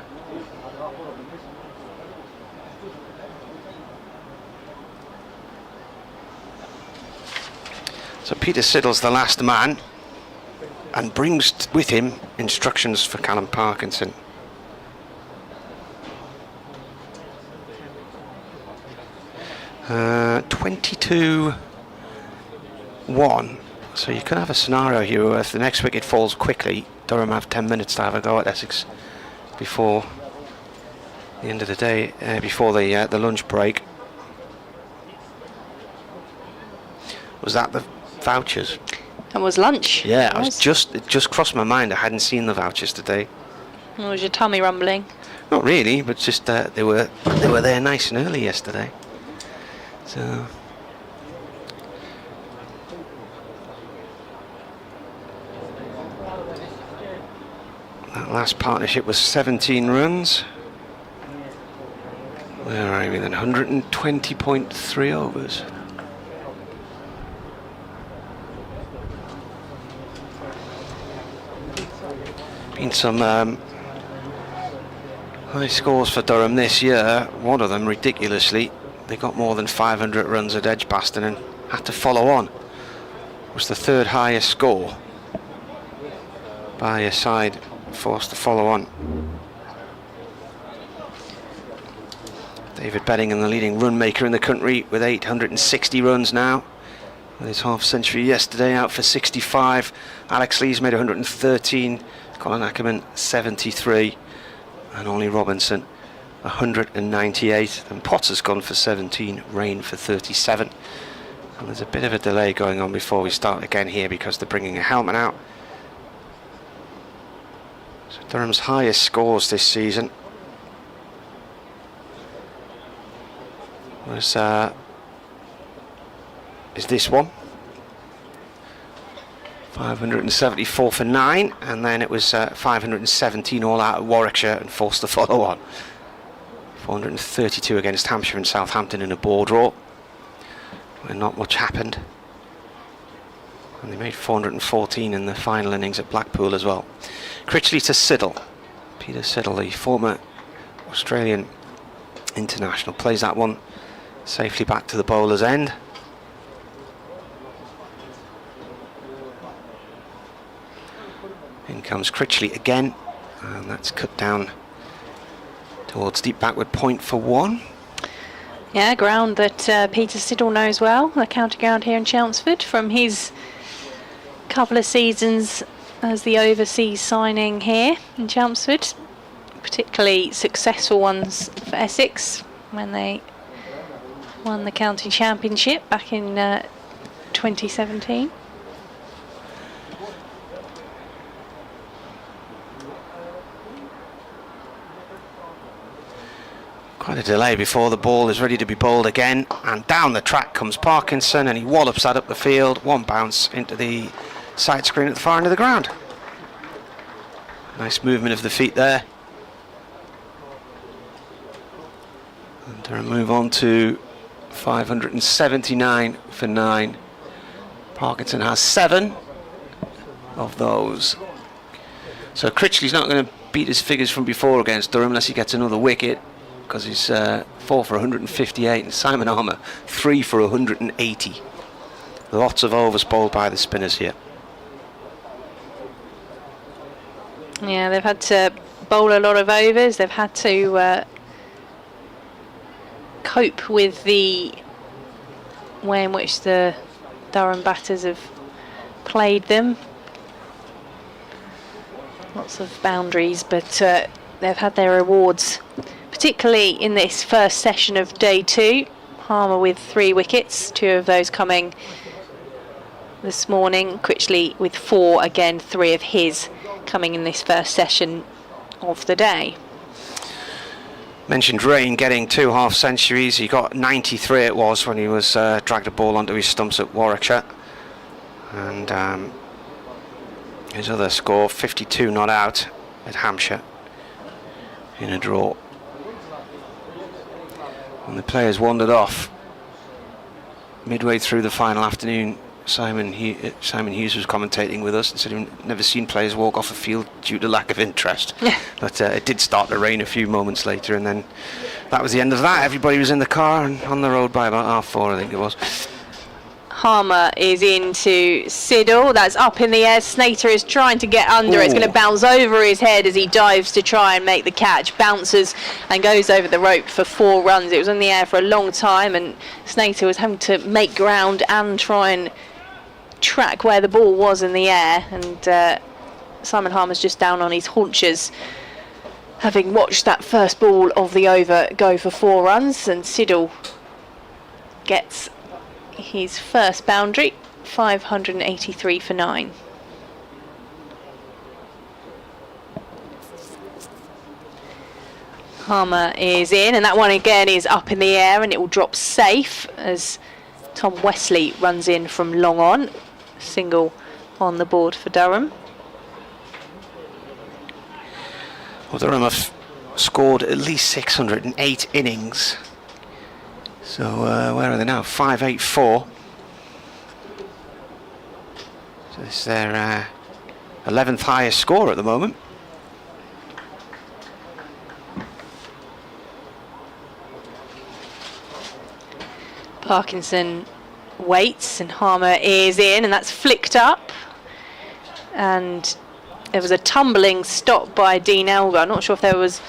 So Peter Siddle's the last man and brings with him instructions for Callum Parkinson. Uh, 22-1. So you could have a scenario here where if the next wicket falls quickly, Durham have 10 minutes to have a go at Essex before the end of the day, before the lunch break. Was that the vouchers? That was lunch. Yeah, it just crossed my mind. I hadn't seen the vouchers today. Was your tummy rumbling? Not really, but just they were there nice and early yesterday. So that last partnership was 17 runs. Where are we then? 120.3 overs. Been some high scores for Durham this year. One of them, ridiculously, they got more than 500 runs at Edgbaston and had to follow on. It was the third highest score by a side forced to follow on. David Beddingham, the leading run maker in the country, with 860 runs now. With his half century yesterday, out for 65. Alex Lees made 113. Colin Ackerman 73. And Ollie Robinson 198. And Potter's gone for 17. Rain for 37. And there's a bit of a delay going on before we start again here because they're bringing a helmet out. So Durham's highest scores this season was is this one, 574 for 9, and then it was 517 all out at Warwickshire and forced to follow on. 432 against Hampshire and Southampton in a ball draw where not much happened, and they made 414 in the final innings at Blackpool as well. Critchley to Siddle. Peter Siddle, the former Australian international, plays that one safely back to the bowler's end. In comes Critchley again, and that's cut down towards deep backward point for 1. Yeah, ground that Peter Siddle knows well, the county ground here in Chelmsford, from his couple of seasons as the overseas signing here in Chelmsford. Particularly successful ones for Essex when they won the county championship back in 2017. Quite a delay before the ball is ready to be bowled again, and down the track comes Parkinson and he wallops that up the field. One bounce into the side screen at the far end of the ground. Nice movement of the feet there. And Durham move on to 579 for 9. Parkinson has 7 of those. So Critchley's not going to beat his figures from before against Durham unless he gets another wicket, because he's 4 for 158, and Simon Armour 3 for 180. Lots of overs bowled by the spinners here. Yeah, they've had to bowl a lot of overs. They've had to cope with the way in which the Durham batters have played them. Lots of boundaries, but they've had their rewards, particularly in this first session of day 2. Harmer with 3 wickets, 2 of those coming this morning. Critchley with 4, again 3 of his coming in this first session of the day. Mentioned Rain getting 2 half centuries. He got 93 it was when he was dragged a ball onto his stumps at Warwickshire, and his other score 52 not out at Hampshire in a draw. When the players wandered off midway through the final afternoon, Simon Hughes was commentating with us and said he'd never seen players walk off a field due to lack of interest. But it did start to rain a few moments later, and then that was the end of that. Everybody was in the car and on the road by about 4:30, I think it was. Harmer is into Siddle. That's up in the air. Snater is trying to get under. It's going to bounce over his head as he dives to try and make the catch. Bounces and goes over the rope for 4 runs. It was in the air for a long time, and Snater was having to make ground and try and track where the ball was in the air. And Simon Harmer's just down on his haunches, having watched that first ball of the over go for 4 runs. And Siddle gets his first boundary, 583 for 9. Harmer is in, and that one again is up in the air, and it will drop safe as Tom Wesley runs in from long on. Single on the board for Durham. Well, Durham have scored at least 608 innings. So where are they now? 584. So this is their 11th highest score at the moment. Parkinson waits and Harmer is in, and that's flicked up. And there was a tumbling stop by Dean Elgar. I'm not sure if there was...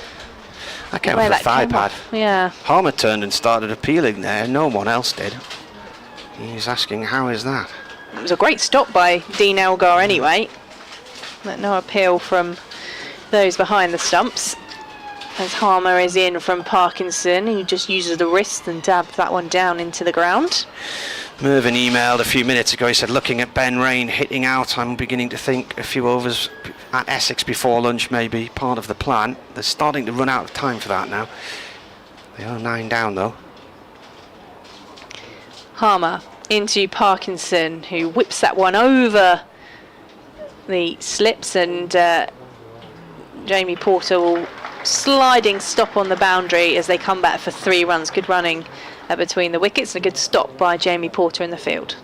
That came where off the that thigh came pad. off. Yeah. Harmer turned and started appealing there. No one else did. He was asking, how is that? It was a great stop by Dean Elgar anyway. But no appeal from those behind the stumps. As Harmer is in from Parkinson, he just uses the wrist and dabs that one down into the ground. Mervyn emailed a few minutes ago. He said, looking at Ben Rain hitting out, I'm beginning to think a few overs at Essex before lunch may be part of the plan. They're starting to run out of time for that now. They are 9 down though. Harmer into Parkinson, who whips that one over the slips, and Jamie Porter will sliding stop on the boundary as they come back for 3 runs. Good running between the wickets and a good stop by Jamie Porter in the field.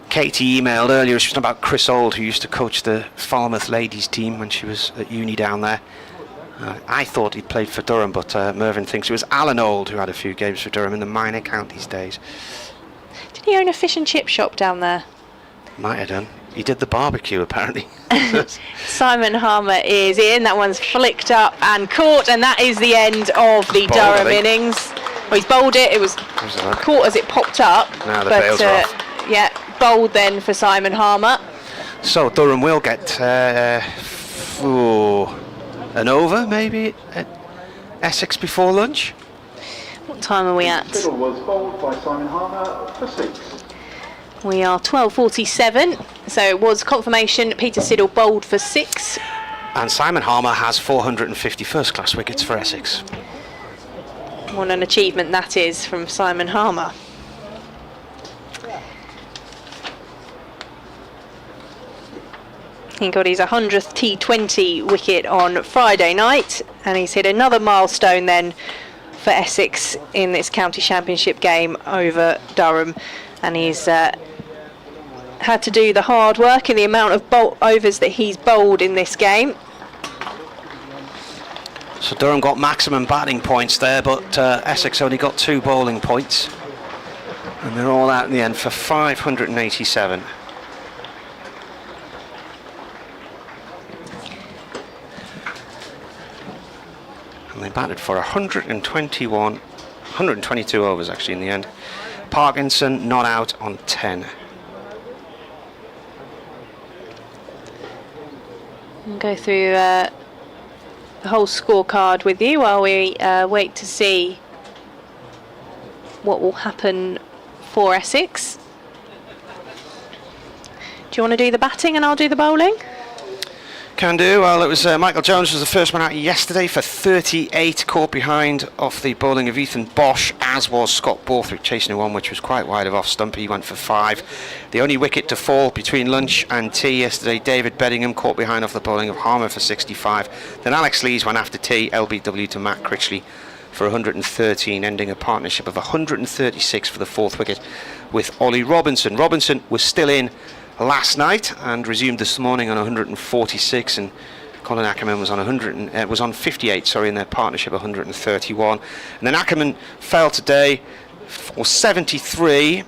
Katie emailed earlier, she was about Chris Old, who used to coach the Falmouth ladies team when she was at uni down there. I thought he'd played for Durham, but Mervyn thinks it was Alan Old who had a few games for Durham in the minor counties days. Did he own a fish and chip shop down there? Might have done. He did the barbecue apparently. Simon Harmer is in. That one's flicked up and caught, and that is the end of the Bowled, Durham innings. Well, he's bowled it. It was caught as it popped up. Now the bails are off. Yeah, bowled then for Simon Harmer. So Durham will get an over maybe at Essex before lunch. What time are we at? Fiddle was bowled by Simon Harmer for 6. We are 12:47, so it was confirmation Peter Siddle bowled for 6. And Simon Harmer has 450 first-class wickets for Essex. What an achievement that is from Simon Harmer. He got his 100th T20 wicket on Friday night, and he's hit another milestone then for Essex in this county championship game over Durham. And he's had to do the hard work in the amount of overs that he's bowled in this game. So Durham got maximum batting points there, but Essex only got 2 bowling points. And they're all out in the end for 587. And they batted for 122 overs actually in the end. Parkinson not out on 10. We'll go through the whole scorecard with you while we wait to see what will happen for Essex. Do you want to do the batting and I'll do the bowling? Can do. Well, it was Michael Jones was the first one out yesterday for 38, caught behind off the bowling of Ethan Bosch, as was Scott Borthwick chasing a one which was quite wide of off stump. He went for 5. The only wicket to fall between lunch and tea yesterday, David Beddingham caught behind off the bowling of Harmer for 65. Then Alex Lees went after tea, LBW to Matt Critchley for 113, ending a partnership of 136 for the 4th wicket with Ollie Robinson. Robinson was still in last night and resumed this morning on 146, and Colin Ackerman was on 58 in their partnership 131. And then Ackerman fell today for 73,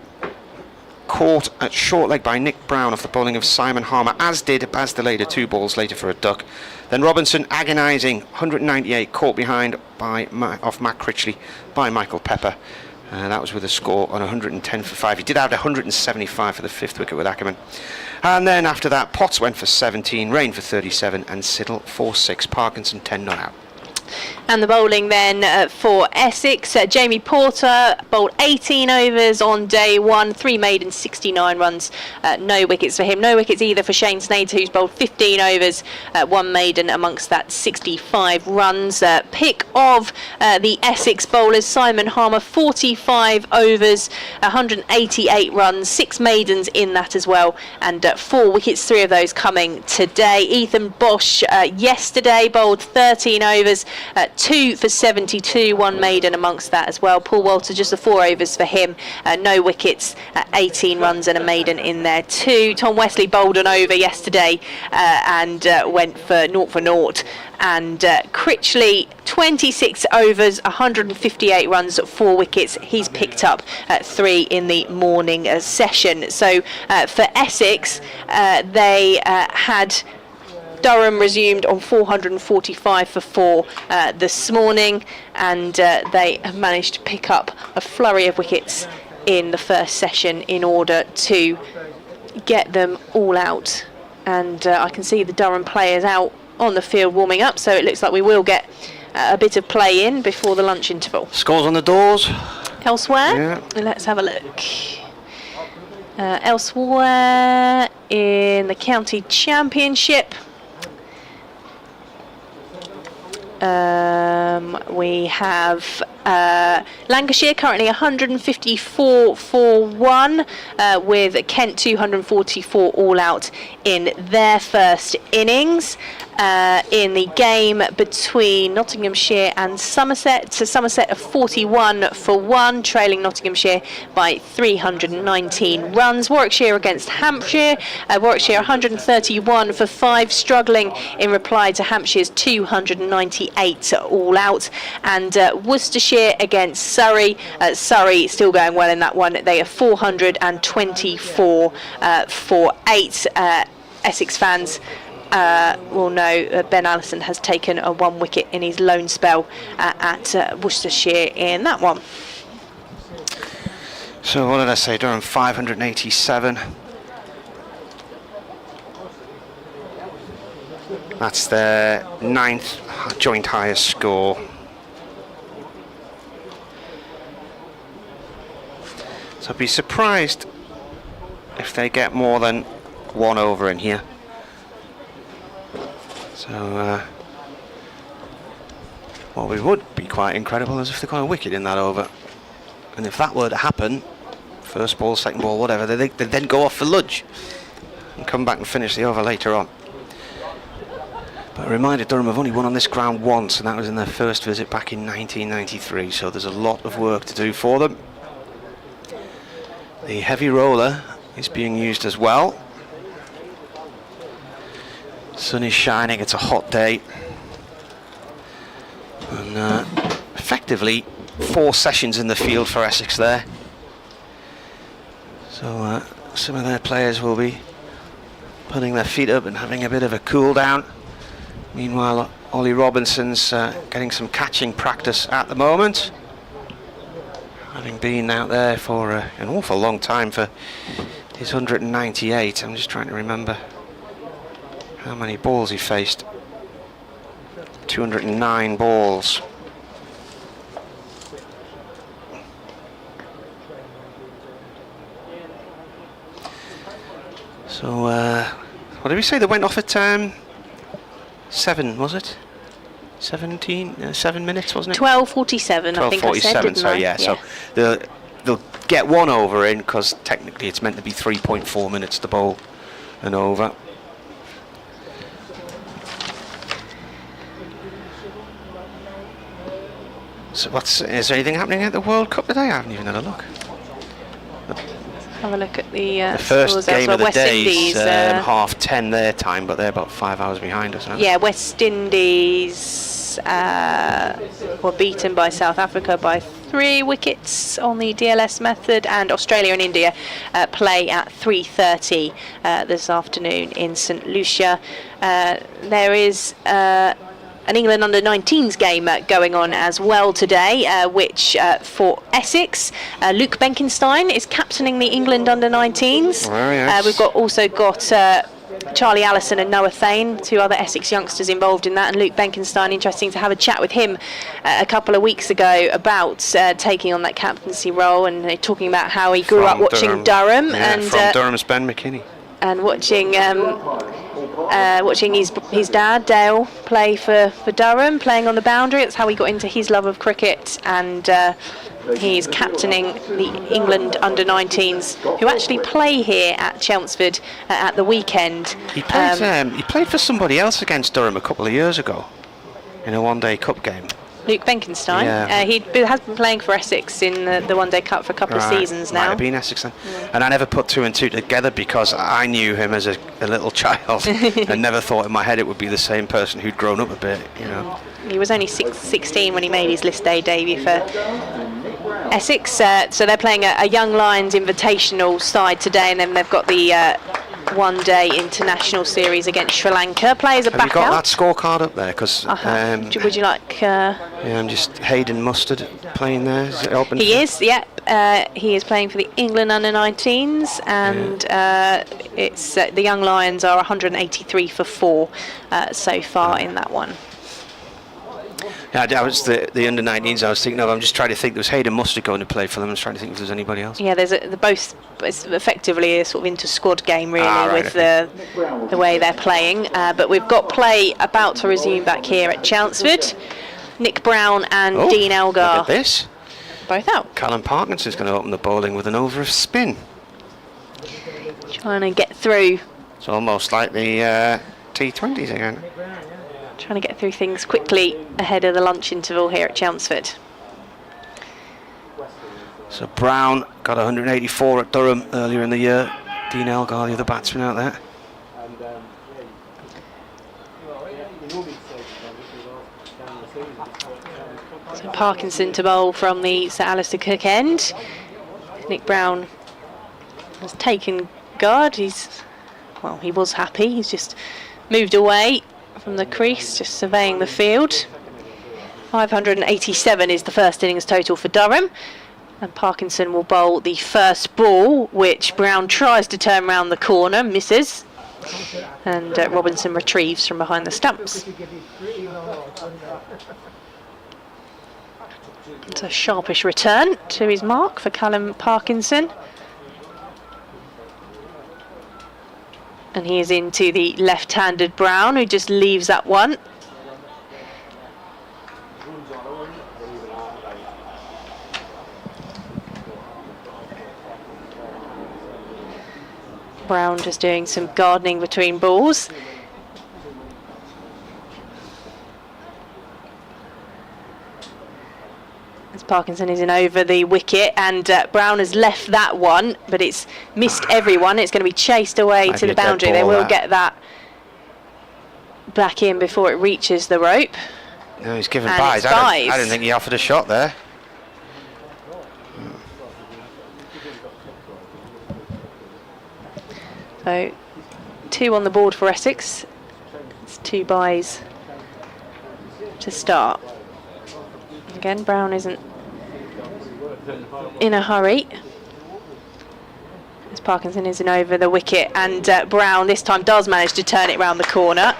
caught at short leg by Nick Brown off the bowling of Simon Harmer, as did Baz Deleda 2 balls later for a duck. Then Robinson agonising 198, caught behind off Matt Critchley by Michael Pepper. That was with a score on 110 for 5. He did have 175 for the 5th wicket with Ackerman. And then after that, Potts went for 17, Rain for 37, and Siddle for 6. Parkinson 10 not out. And the bowling then for Essex. Jamie Porter bowled 18 overs on day 1, 3 maidens, 69 runs, no wickets for him. No wickets either for Shane Snader, who's bowled 15 overs, 1 maiden amongst that, 65 runs. Pick of the Essex bowlers, Simon Harmer, 45 overs, 188 runs, 6 maidens in that as well, and 4 wickets, 3 of those coming today. Ethan Bosch yesterday bowled 13 overs, 2 for 72, 1 maiden amongst that as well. Paul Walter, just the 4 overs for him, no wickets, 18 runs and a maiden in there too. Tom Wesley bowled an over yesterday and went for 0 for 0. And Critchley, 26 overs, 158 runs, 4 wickets. He's picked up 3 in the morning session. So for Essex, they had Durham resumed on 445 for 4 this morning, and they have managed to pick up a flurry of wickets in the first session in order to get them all out. And I can see the Durham players out on the field warming up, so it looks like we will get a bit of play in before the lunch interval. Scores on the doors. Elsewhere, let's have a look. Elsewhere in the county championship, we have Lancashire currently 154 for 1, with Kent 244 all out in their first innings. In the game between Nottinghamshire and Somerset, so Somerset are 41 for 1, trailing Nottinghamshire by 319 runs. Warwickshire against Hampshire, Warwickshire 131 for 5, struggling in reply to Hampshire's 298 all out. And Worcestershire against Surrey, Surrey still going well in that one, they are 424 for 8. Essex fans will know Ben Allison has taken a 1 wicket in his lone spell at Worcestershire in that one. So what did I say? Durham 587. That's their 9th joint highest score. So I'd be surprised if they get more than 1 over in here. So what would be quite incredible is if they got a wicket in that over. And if that were to happen, first ball, second ball, whatever, they'd then go off for lunch and come back and finish the over later on. But a reminder, Durham have only won on this ground once, and that was in their first visit back in 1993, so there's a lot of work to do for them. The heavy roller is being used as well. Sun is shining, it's a hot day. And effectively 4 sessions in the field for Essex there. So some of their players will be putting their feet up and having a bit of a cool down. Meanwhile, Ollie Robinson's getting some catching practice at the moment, having been out there for an awful long time for his 198. I'm just trying to remember how many balls he faced. 209 balls. So what did we say? They went off at 7, was it? 7 minutes, wasn't it? 12:47, I think I said, didn't so I? yeah, so they'll get 1 over in, because technically it's meant to be 3.4 minutes to bowl an over. So is there anything happening at the World Cup today? I haven't even had a look. Have a look at the first game well. of the West day Indies, is 10:30 their time, but they're about 5 hours behind us. Yeah, West Indies were beaten by South Africa by 3 wickets on the DLS method, and Australia and India play at 3:30 this afternoon in St Lucia. There is an England under-19s game going on as well today, which for Essex, Luke Benkenstein is captaining the England under-19s. Oh, yes. We've also got Charlie Allison and Noah Thane, 2 other Essex youngsters involved in that, and Luke Benkenstein, interesting to have a chat with him a couple of weeks ago about taking on that captaincy role, and talking about how he grew up watching Durham and from Durham's Ben McKinney, and watching his dad Dale play for Durham, playing on the boundary. That's how he got into his love of cricket, and he's captaining the England under-19s, who actually play here at Chelmsford at the weekend. He played for somebody else against Durham a couple of years ago. in a one-day cup game. Luke Benkenstein. Yeah. He has been playing for Essex in the One Day Cup for a couple of seasons Might now. have been Essex then. And I never put two and two together because I knew him as a little child and never thought in my head it would be the same person who'd grown up a bit, you know. He was only 16 when he made his list day debut for Essex. So they're playing a Young Lions Invitational side today, and then they've got the one-day international series against Sri Lanka. Players are Have back you got out. that scorecard up there? Because Would you like? yeah, I'm just Hayden Mustard playing there. Is it open? He is. Yep. He is playing for the England under-19s, and it's the Young Lions are 183 for 4 so far in that one. Yeah, that was the under-19s I was thinking of. I'm just trying to think. There was Hayden Mustard going to play for them. I was trying to think if there's anybody else. Yeah, they're both. It's effectively a sort of inter-squad game, really, right, with the way they're playing. But we've got play about to resume back here at Chelmsford. Nick Brown and Dean Elgar. Look at this. Both out. Callum Parkinson's going to open the bowling with an over of spin. Trying to get through. It's almost like the T20s again. Trying to get through things quickly ahead of the lunch interval here at Chelmsford. So Brown got 184 at Durham earlier in the year. Dean Elgar, the other batsman out there. So Parkinson to bowl from the Sir Alistair Cook end. Nick Brown has taken guard. He was happy. He's just moved away from the crease, just surveying the field. 587 is the first innings total for Durham, and Parkinson will bowl the first ball, which Brown tries to turn round the corner, misses, and Robinson retrieves from behind the stumps. It's a sharpish return to his mark for Callum Parkinson. And he is into the left-handed Brown, who just leaves that one. Brown just doing some gardening between balls. As Parkinson is in over the wicket, and Brown has left that one, but it's missed everyone. It's going to be chased away to the boundary. They will get that back in before it reaches the rope. No, he's given And buys. it's I buys. didn't think he offered a shot there. So 2 on the board for Essex. It's 2 buys to start. Again, Brown isn't in a hurry. As Parkinson is in over the wicket, and Brown this time does manage to turn it round the corner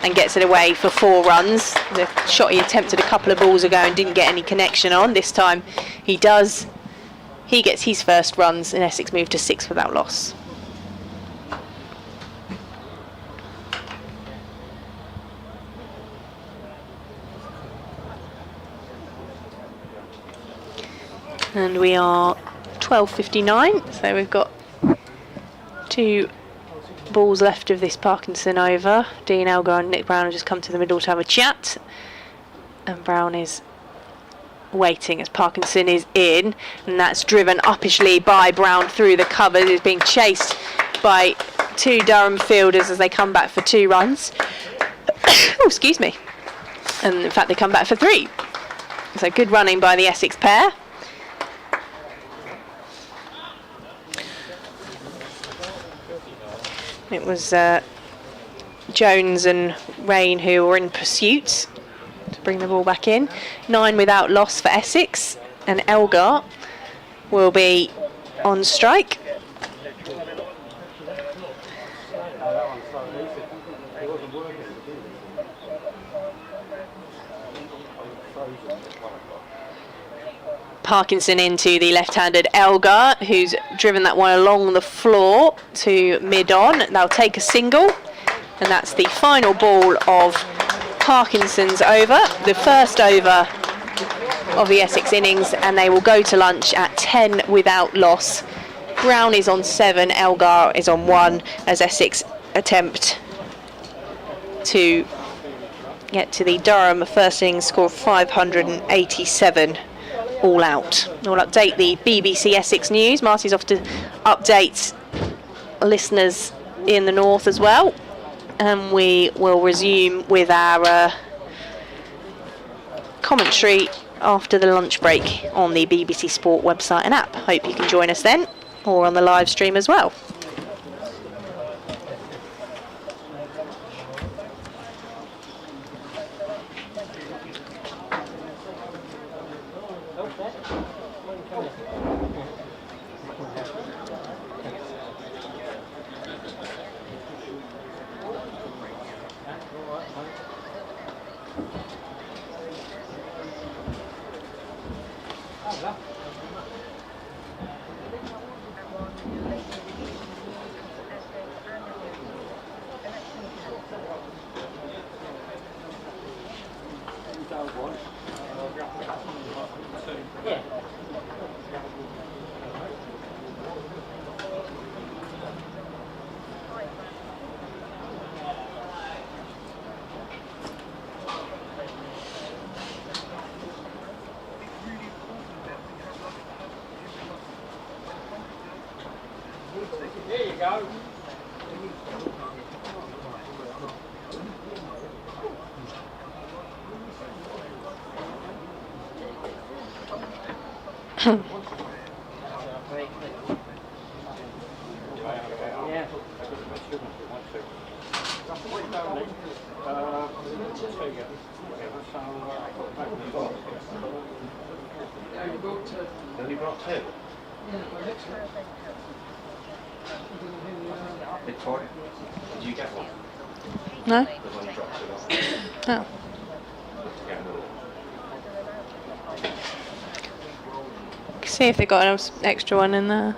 and gets it away for 4 runs. The shot he attempted a couple of balls ago and didn't get any connection on. This time he does. He gets his first runs, and Essex move to 6 without loss. And we are 12:59, so we've got 2 balls left of this Parkinson over. Dean Elgar and Nick Brown have just come to the middle to have a chat, and Brown is waiting as Parkinson is in, and that's driven uppishly by Brown through the covers. It's being chased by 2 Durham fielders as they come back for 2 runs. Oh, excuse me. And in fact they come back for 3. So good running by the Essex pair. It was Jones and Rain who were in pursuit to bring the ball back in. 9 without loss for Essex, and Elgar will be on strike. Parkinson into the left-handed Elgar, who's driven that one along the floor to mid-on. They'll take a single, and that's the final ball of Parkinson's over, the first over of the Essex innings, and they will go to lunch at 10 without loss. Brown is on 7, Elgar is on 1, as Essex attempt to get to the Durham first innings score of 587 all out. We'll update the BBC Essex News. Marty's off to update listeners in the north as well, and we will resume with our commentary after the lunch break on the BBC Sport website and app. Hope you can join us then, or on the live stream as well. There you go. Only brought two. Victoria, did you get one? No? The one you dropped two off. Oh. See if they got an extra one in there.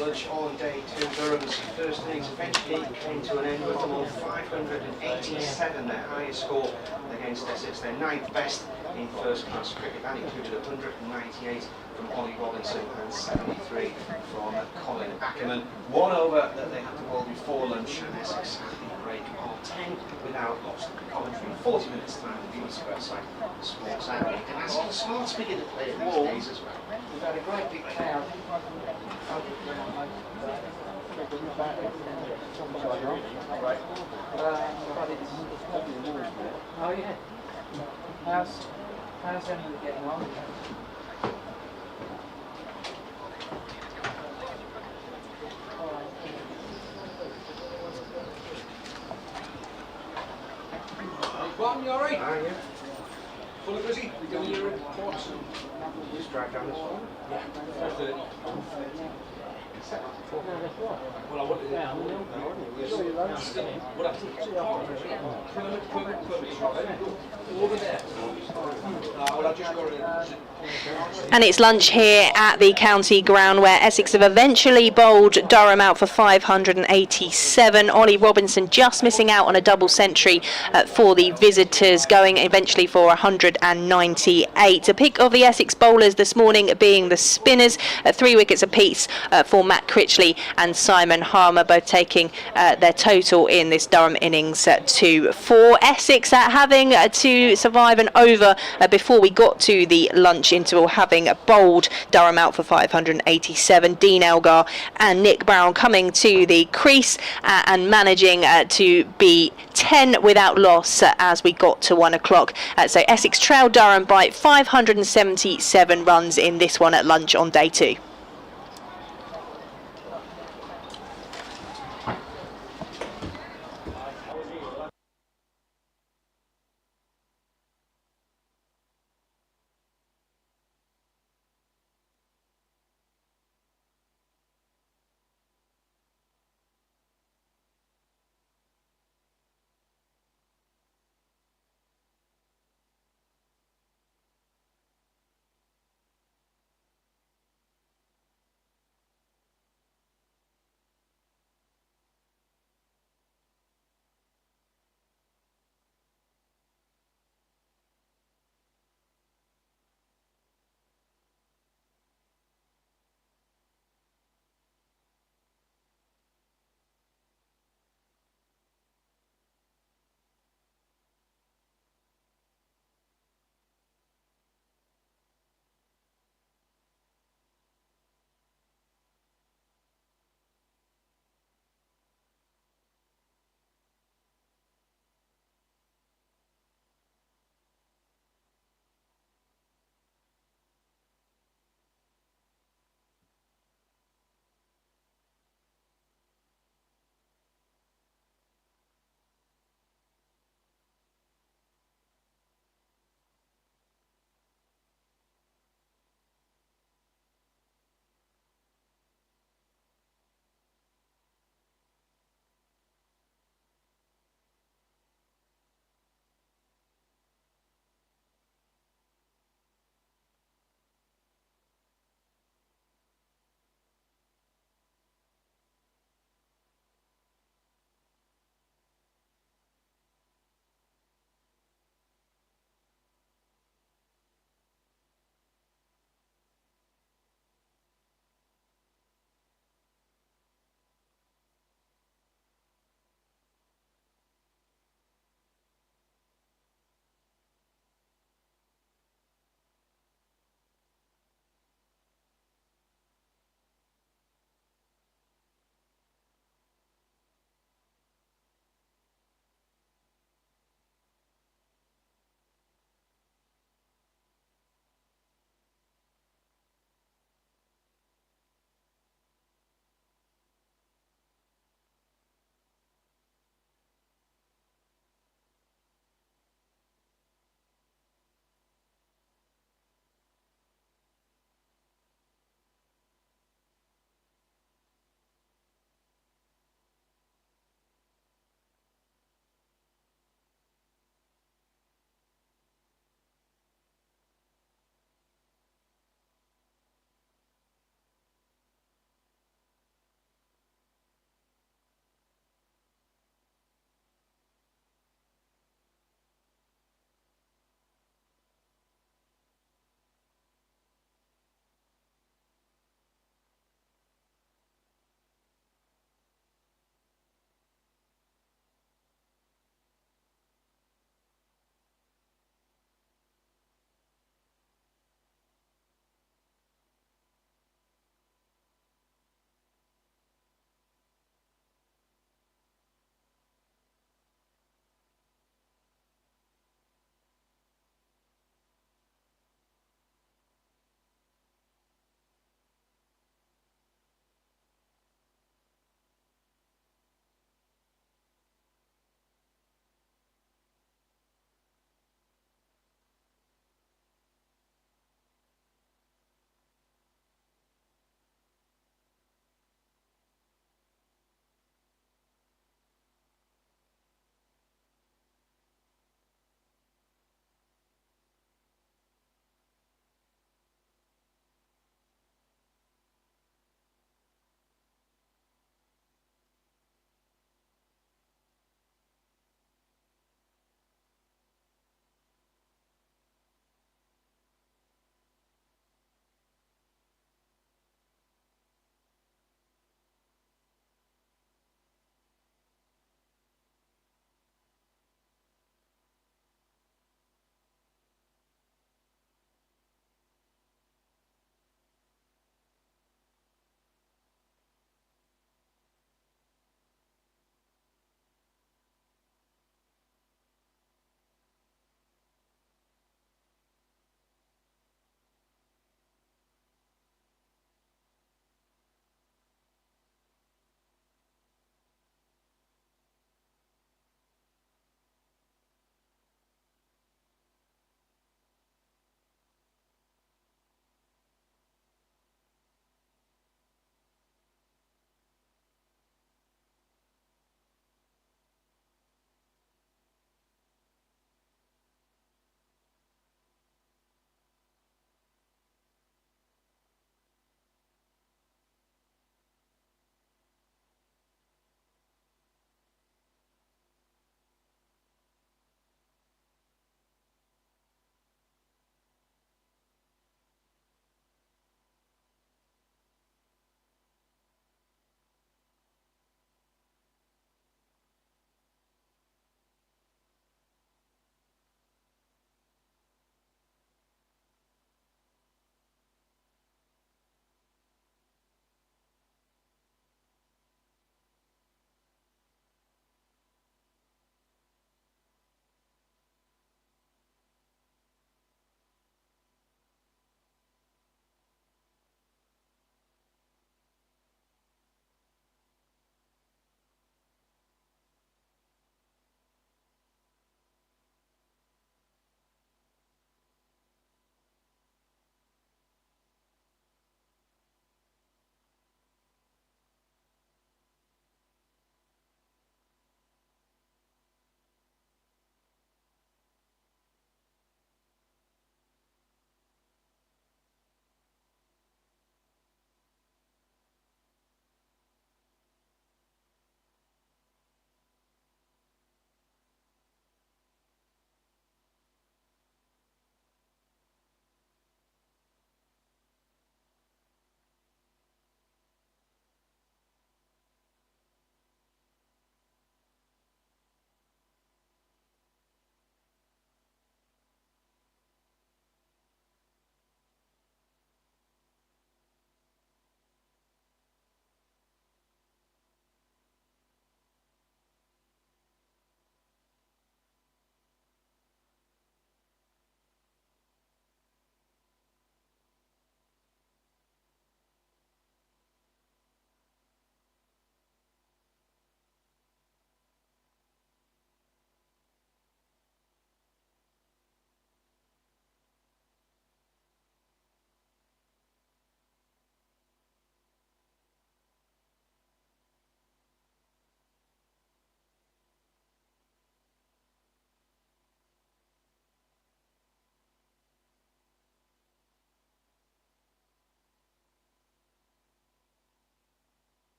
Lunch on day two. Durham's first innings eventually came to an end with them on 587, their highest score against Essex, their ninth best in first class cricket. That included 198 from Ollie Robinson and 73 from Colin Ackerman. One over that they had to bowl before lunch, and Essex had the break of 10 without loss. Commentary 40 minutes time on the BBC website, Sports App. You can ask the smart speaker to play it these days as well. We've had a great big crowd. Oh yeah. How's everyone getting on? One, you alright? Yeah. Fully busy? We doing your reports? Just drag down this one. Yeah. 4:30. Well, I wanted to over there. Well, I just got it. And it's lunch here at the county ground, where Essex have eventually bowled Durham out for 587. Ollie Robinson just missing out on a double century for the visitors, going eventually for 198. A pick of the Essex bowlers this morning being the spinners, 3 wickets apiece for Matt Critchley and Simon Harmer, both taking their total in this Durham innings to 4. Essex having to survive an over before we got to the lunch interval, having bowled Durham out for 587. Dean Elgar and Nick Brown coming to the crease and managing to be 10 without loss as we got to 1 o'clock. So Essex trailed Durham by 577 runs in this one at lunch on day 2.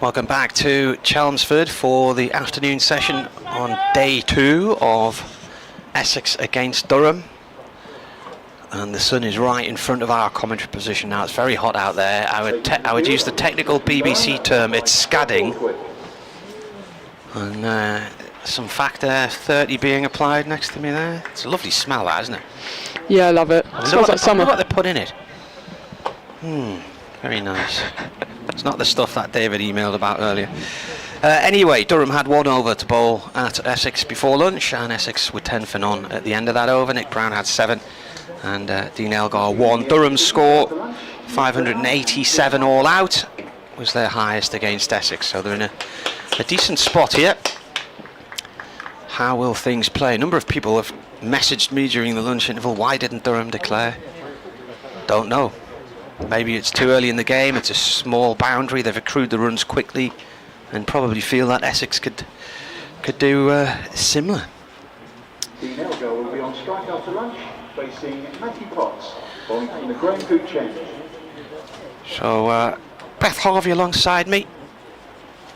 Welcome back to Chelmsford for the afternoon session on day 2 of Essex against Durham. And the sun is right in front of our commentary position now. It's very hot out there. I would use the technical BBC term, it's scadding. And some factor 30 being applied next to me there. It's a lovely smell, that, isn't it? Yeah, I love it. It smells like summer. What they put in it. Very nice. It's not the stuff that David emailed about earlier. Anyway, Durham had 1 over to bowl at Essex before lunch, and Essex were 10 for none at the end of that over. Nick Brown had 7, and Dean Elgar 1. Durham's score, 587 all out, was their highest against Essex, so they're in a decent spot here. How will things play? A number of people have messaged me during the lunch interval, why didn't Durham declare? Don't know. Maybe it's too early in the game, it's a small boundary, they've accrued the runs quickly and probably feel that Essex could do similar. Dean Elgar will be on strike after lunch, facing Matty Potts, bowling from the Graham Gooch end. So Beth Harvey alongside me,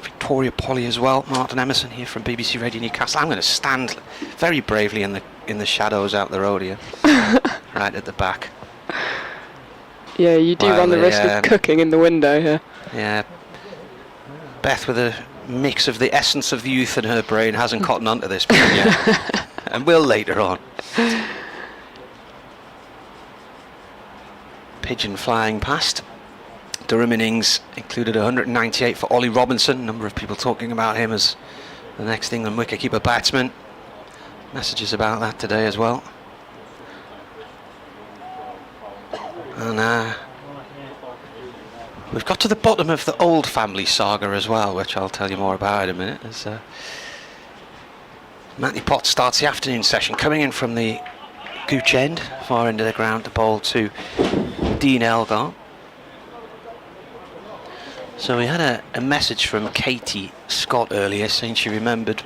Victoria Polly as well, Martin Emerson here from BBC Radio Newcastle. I'm going to stand very bravely in the shadows out the road here, right at the back. Yeah, you do run the risk of cooking in the window here. Yeah. Beth, with a mix of the essence of youth in her brain, hasn't cottoned onto this point yet, and will later on. Pigeon flying past. Durham innings included 198 for Ollie Robinson. A number of people talking about him as the next England wicketkeeper batsman. Messages about that today as well. And we've got to the bottom of the old family saga as well, which I'll tell you more about in a minute. As Matty Potts starts the afternoon session, coming in from the Gooch end, far end of the ground, to bowl to Dean Elgar. So we had a message from Katie Scott earlier saying she remembered,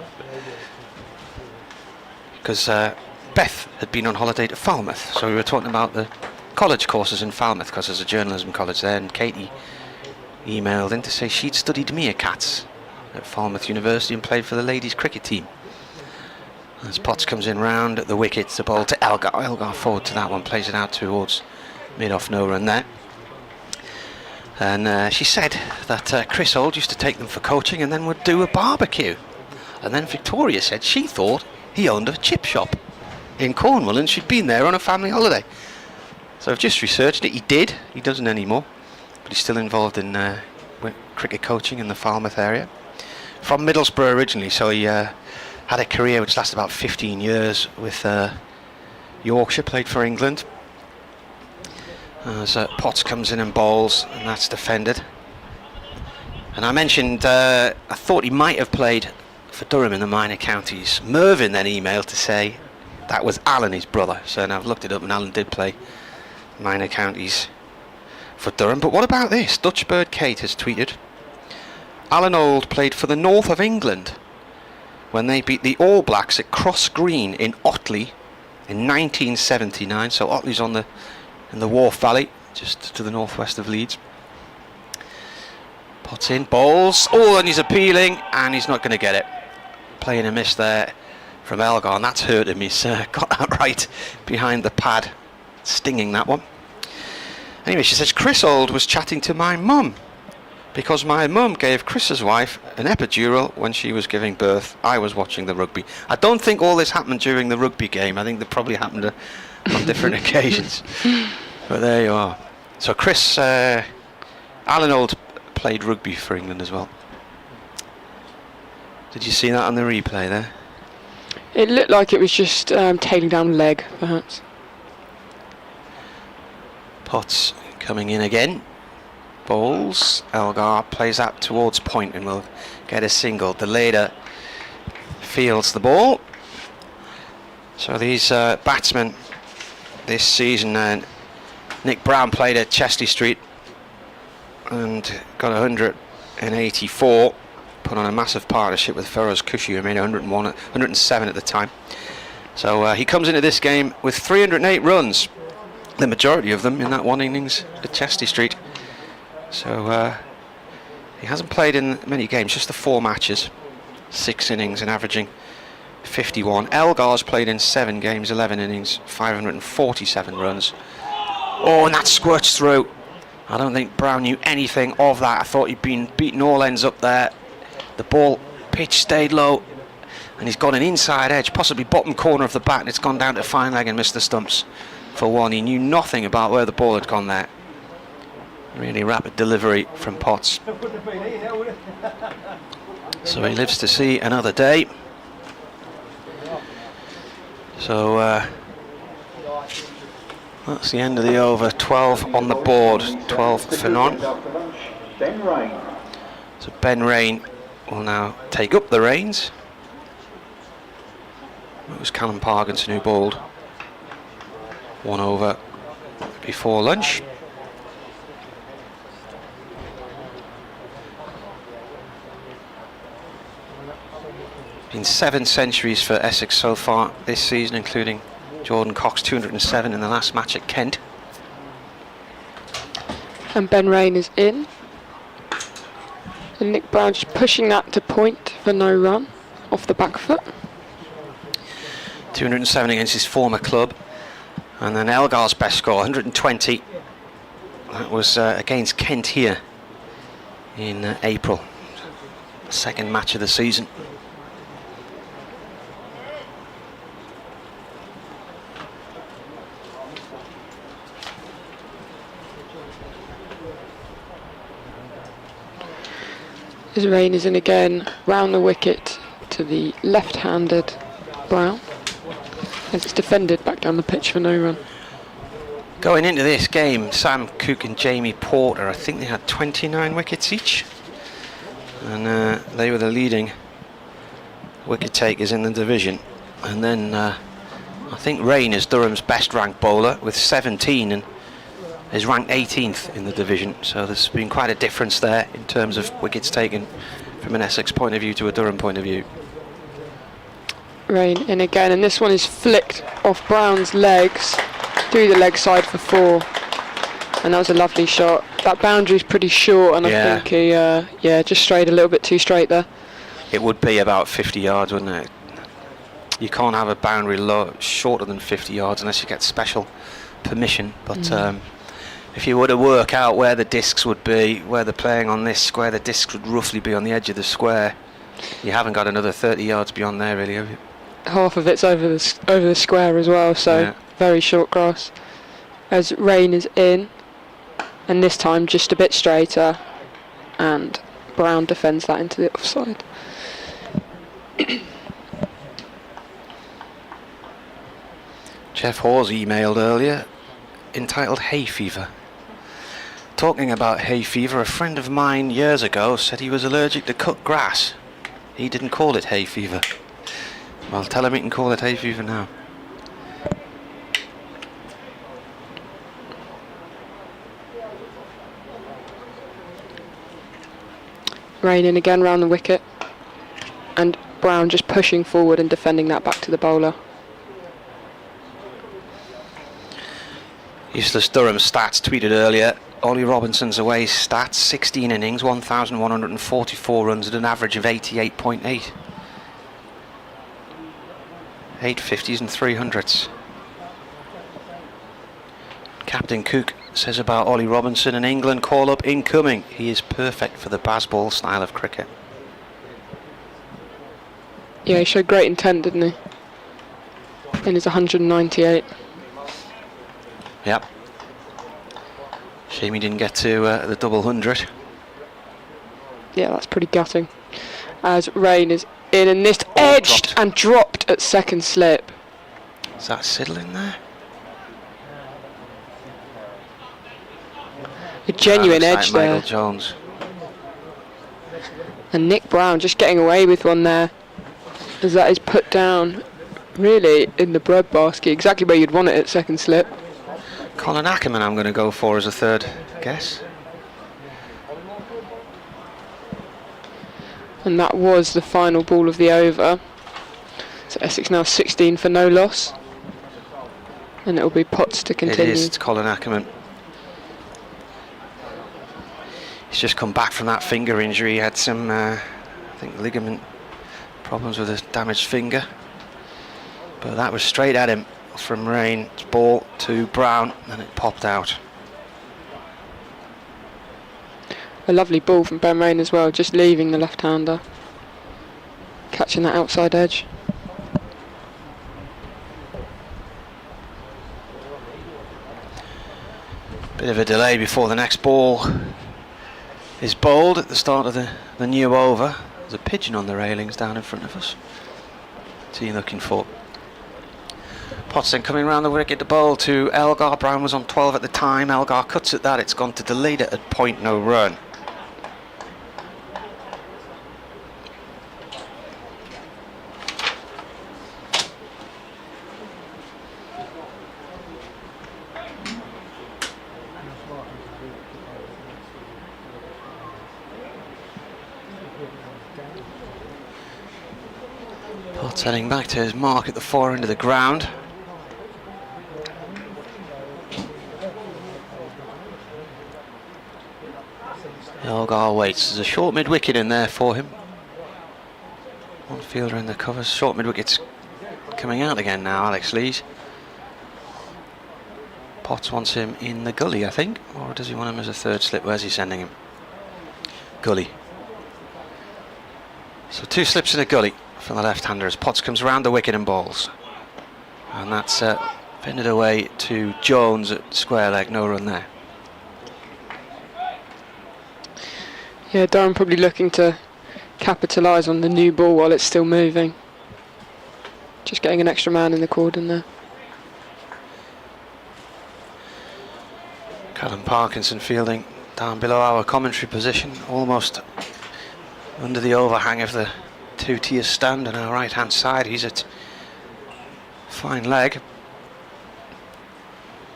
because Beth had been on holiday to Falmouth, so we were talking about the college courses in Falmouth, because there's a journalism college there, and Katie emailed in to say she'd studied meerkats at Falmouth University and played for the ladies cricket team. As Potts comes in round at the wicket to bowl to Elgar. Elgar forward to that one, plays it out towards mid-off no run there. And she said that Chris Old used to take them for coaching and then would do a barbecue. And then Victoria said she thought he owned a chip shop in Cornwall and she'd been there on a family holiday. So I've just researched it. He did. He doesn't anymore, but he's still involved in cricket coaching in the Falmouth area. From Middlesbrough originally, so he had a career which lasted about 15 years with Yorkshire, played for England. As Potts comes in and bowls, and that's defended. And I mentioned, I thought he might have played for Durham in the minor counties. Mervyn then emailed to say that was Alan, his brother. So now I've looked it up, and Alan did play minor counties for Durham. But what about this? Dutchbird Kate has tweeted, Alan Old played for the north of England when they beat the All Blacks at Cross Green in Otley in 1979. So Otley's in the Wharf Valley, just to the northwest of Leeds. Potts in, bowls, and he's appealing, and he's not going to get it. Playing a miss there from Elgar, and that's hurt him. He's got that right behind the pad, stinging that one. Anyway, she says, Chris Old was chatting to my mum, because my mum gave Chris's wife an epidural when she was giving birth. I was watching the rugby. I don't think all this happened during the rugby game. I think they probably happened on different occasions. But there you are. So Chris, Alan Old played rugby for England as well. Did you see that on the replay there? It looked like it was just tailing down leg, perhaps. Potts coming in again. Bowls. Elgar plays that towards point and will get a single. Deleda fields the ball. So these batsmen this season, Nick Brown played at Chesty Street and got 184, put on a massive partnership with Feroz Kushi, who made 107 at the time. So he comes into this game with 308 runs, the majority of them in that one innings at Chester Street. So he hasn't played in many games, just the 4 matches, 6 innings and averaging 51. Elgar's played in 7 games, 11 innings, 547 runs. Oh, and that squirts through. I don't think Brown knew anything of that. I thought he'd been beating all ends up there. The ball pitch stayed low, and he's got an inside edge, possibly bottom corner of the bat, and it's gone down to fine leg and missed the stumps for 1. He knew nothing about where the ball had gone there. Really rapid delivery from Potts. So he lives to see another day. So that's the end of the over. 12 on the board, 12 for none. So Ben Rain will now take up the reins. It was Callum Parkinson who bowled 1 over before lunch. Been 7 centuries for Essex so far this season, including Jordan Cox 207 in the last match at Kent. And Ben Rain is in. And Nick Brown just pushing that to point for no run off the back foot. 207 against his former club. And then Elgar's best score, 120. That was against Kent here in April. Second match of the season. As Rain is in again, round the wicket to the left-handed Brown, as it's defended back down the pitch for no run. Going into this game, Sam Cooke and Jamie Porter, I think they had 29 wickets each, and they were the leading wicket takers in the division. And then I think Rain is Durham's best ranked bowler with 17 and is ranked 18th in the division, so there's been quite a difference there in terms of wickets taken from an Essex point of view to a Durham point of view. Rain in again, and this one is flicked off Brown's legs through the leg side for 4, and that was a lovely shot. That boundary's pretty short, and I think he just strayed a little bit too straight there. It would be about 50 yards, wouldn't it? You can't have a boundary shorter than 50 yards unless you get special permission, but if you were to work out where the discs would be, where they're playing on this square, the discs would roughly be on the edge of the square. You haven't got another 30 yards beyond there, really, have you? Half of it's over the square as well, so very short grass. As Rain is in, and this time just a bit straighter, and Brown defends that into the offside. Jeff Hawes emailed earlier, entitled Hay Fever. Talking about hay fever, a friend of mine years ago said he was allergic to cut grass. He didn't call it hay fever. Well, tell him he can call it hay fever now. Rain in again round the wicket, and Brown just pushing forward and defending that back to the bowler. Useless Durham stats tweeted earlier. Ollie Robinson's away stats, 16 innings, 1,144 runs at an average of 88.8. 8 50s and 300s. Captain Cook says about Ollie Robinson, an England call-up incoming. He is perfect for the Bazball style of cricket. Yeah, he showed great intent, didn't he? In his 198. Yep. Shame he didn't get to the double 100. Yeah, that's pretty gutting. As Rain is in, and this edged and dropped at second slip. Is that Siddle in there? A genuine edge like there. Michael Jones. And Nick Brown just getting away with one there, as that is put down really in the bread basket, exactly where you'd want it at second slip. Colin Ackerman I'm going to go for as a third guess. And that was the final ball of the over. So Essex now 16 for no loss. And it'll be Potts to continue. It is. It's Colin Ackerman. He's just come back from that finger injury. He had some, I think, ligament problems with his damaged finger. But that was straight at him from Rain's ball to Brown, and it popped out. A lovely ball from Ben Rain as well, just leaving the left-hander. Catching that outside edge. Bit of a delay before the next ball is bowled at the start of the new over. There's a pigeon on the railings down in front of us. What's he looking for? Potts then coming round the wicket to bowl to Elgar. Brown was on 12 at the time. Elgar cuts at that. It's gone to delete it at point no run. Potts heading back to his mark at the far end of the ground. Elgar waits. There's a short mid-wicket in there for him. One fielder in the covers. Short mid-wicket's coming out again now, Alex Lees. Potts wants him in the gully, I think. Or does he want him as a third slip? Where's he sending him? Gully. So 2 slips in a gully for the left-hander as Potts comes round the wicket and bowls. And that's fended away to Jones at square leg. No run there. Yeah, Durham probably looking to capitalise on the new ball while it's still moving. Just getting an extra man in the cordon there. Callum Parkinson fielding down below our commentary position, almost under the overhang of the 2-tier stand on our right hand side. He's at fine leg.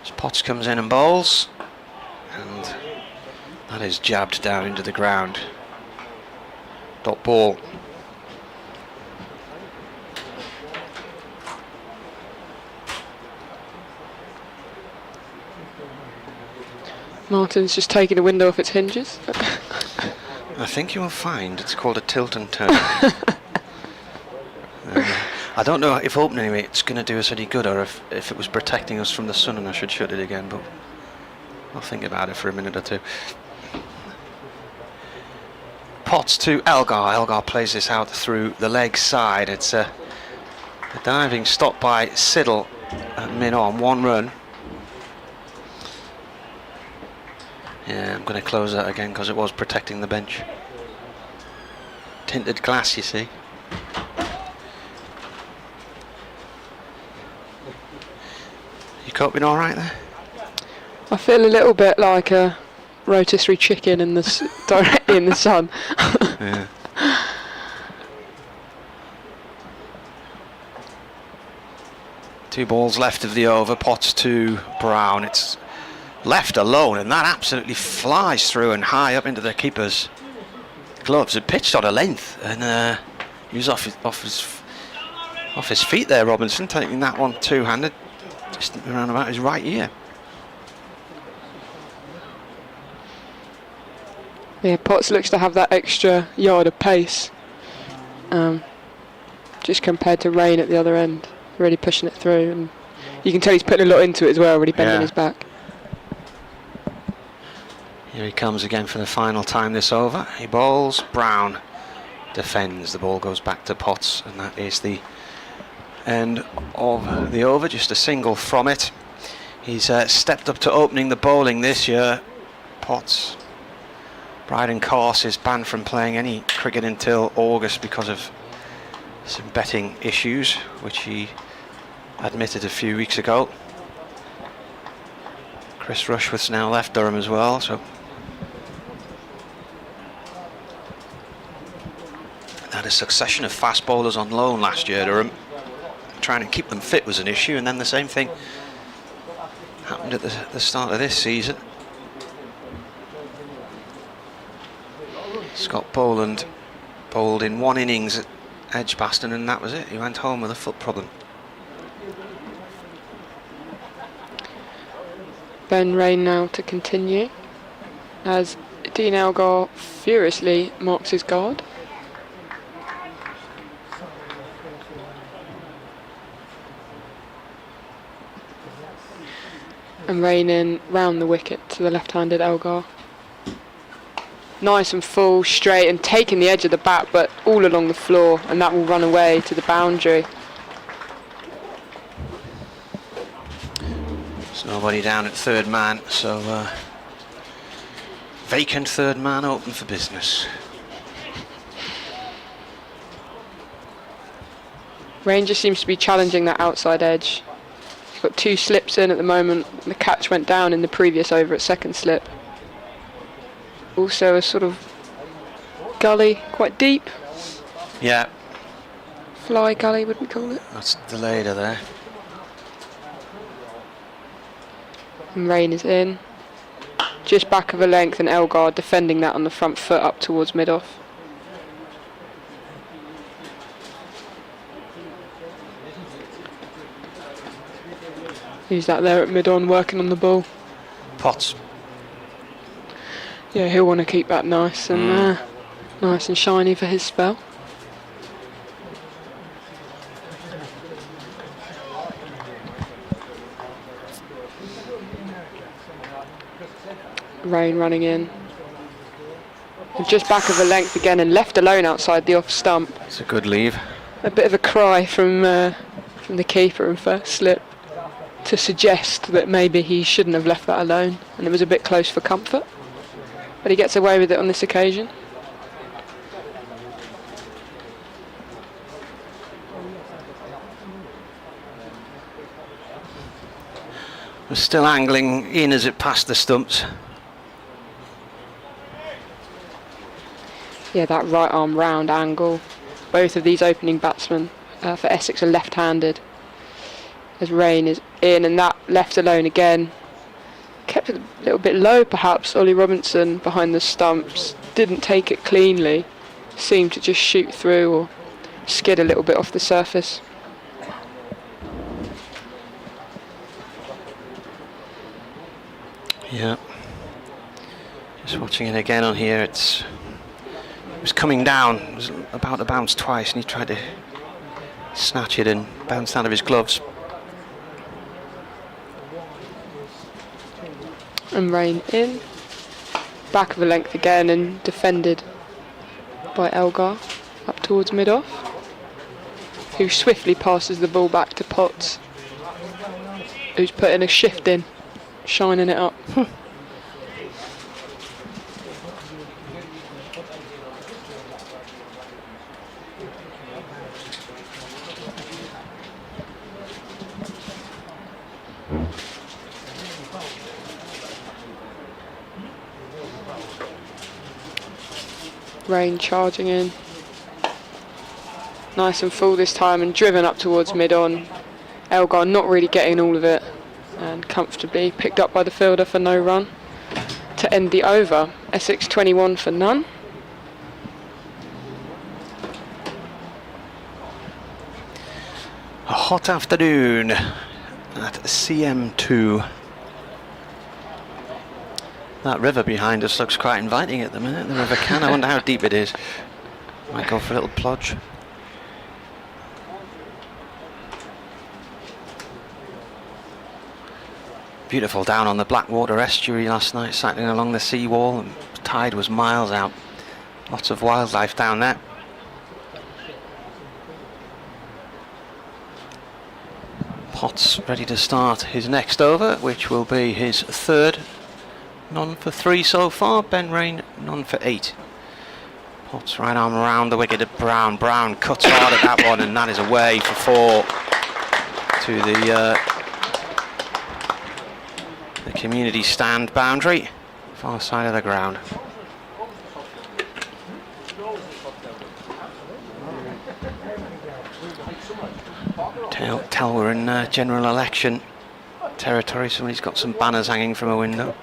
As Potts comes in and bowls, and that is jabbed down into the ground. Dot ball. Martin's just taking the window off its hinges. I think you will find it's called a tilt and turn. I don't know if opening it's going to do us any good, or if it was protecting us from the sun and I should shut it again, but I'll think about it for a minute or two. Potts to Elgar. Elgar plays this out through the leg side. It's a diving stop by Siddle at mid-on, 1 run. Yeah, I'm going to close that again because it was protecting the bench. Tinted glass, you see. You coping all right there? I feel a little bit like a rotisserie chicken in the directly in the sun. Yeah. Two balls left of the over. Potts to Brown. It's left alone, and that absolutely flies through and high up into the keeper's gloves. It pitched on a length, and he was off his feet there. Robinson taking that one two-handed, just around about his right ear. Yeah, Potts looks to have that extra yard of pace, just compared to Rain at the other end, really pushing it through, and you can tell he's putting a lot into it as well, really bending his back. Here he comes again for the final time this over. He bowls. Brown defends. The ball goes back to Potts, and that is the end of the over. Just a single from it. He's stepped up to opening the bowling this year. Potts. Bryden Corse is banned from playing any cricket until August because of some betting issues, which he admitted a few weeks ago. Chris Rushworth's now left Durham as well, so had a succession of fast bowlers on loan last year. Durham trying to keep them fit was an issue, and then the same thing happened at the start of this season. Scott Boland bowled in 1 innings Edgbaston, and that was it. He went home with a foot problem. Ben Rain now to continue as Dean Elgar furiously marks his guard. And Rain in round the wicket to the left-handed Elgar. Nice and full, straight, and taking the edge of the bat, but all along the floor, and that will run away to the boundary. There's nobody down at third man, so vacant third man open for business. Rain just seems to be challenging that outside edge. He's got 2 slips in at the moment. The catch went down in the previous over at second slip. Also a sort of gully, quite deep. Yeah, Fly gully, would we call it? that's the leader there. And Rain is in. Just back of a length, and Elgar defending that on the front foot up towards mid-off. Who's that there at mid-on working on the ball? Potts. Yeah, he'll want to keep that nice and nice and shiny for his spell. Rain running in. And just back of a length again and left alone outside the off stump. It's a good leave. A bit of a cry from the keeper in first slip to suggest that maybe he shouldn't have left that alone, and it was a bit close for comfort. But he gets away with it on this occasion. We're still angling in as it passed the stumps. Yeah, that right arm round angle. Both of these opening batsmen for Essex are left-handed. As Rain is in, and that left alone again. Kept it a little bit low perhaps. Ollie Robinson behind the stumps didn't take it cleanly. Seemed to just shoot through or skid a little bit off the surface. Yeah. Just watching it again on here, it was coming down. It was about to bounce twice, and he tried to snatch it and bounced out of his gloves. And Rain in. Back of a length again and defended by Elgar up towards mid-off, who swiftly passes the ball back to Potts, who's putting a shift in, shining it up. Rain charging in. Nice and full this time and driven up towards mid-on. Elgar not really getting all of it and comfortably picked up by the fielder for no run to end the over. Essex 21 for none. A hot afternoon at CM2. That river behind us looks quite inviting at the minute, the River Can. I wonder how deep it is. Might go for a little plodge. Beautiful down on the Blackwater estuary last night, cycling along the seawall, and the tide was miles out. Lots of wildlife down there. Potts ready to start his next over, which will be his third. None for 3 so far. Ben Rain, none for 8. Potts right arm around the wicket at Brown. Brown cuts hard at that one, and that is away for 4 to the community stand boundary, far side of the ground. Tell we're in general election territory. Somebody's got some banners hanging from a window.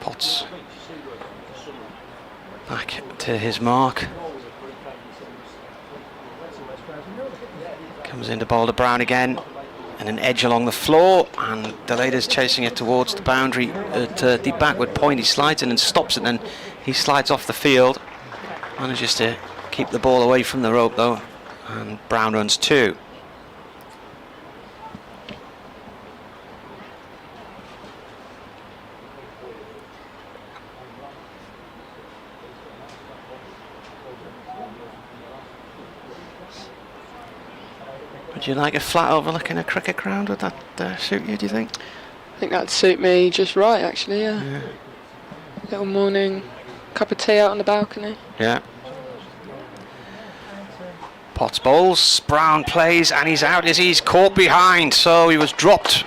Potts back to his mark. Comes into Boulder Brown again, and an edge along the floor, and Delader's chasing it towards the boundary at the backward point. He slides in and stops it, and then he slides off the field. Manages to keep the ball away from the rope though, and Brown runs 2. Would you like a flat overlooking a cricket ground? Would that suit you, do you think? I think that'd suit me just right, actually, yeah. Little morning cup of tea out on the balcony. Yeah. Potts bowls, Brown plays, and he's out as he's caught behind. So he was dropped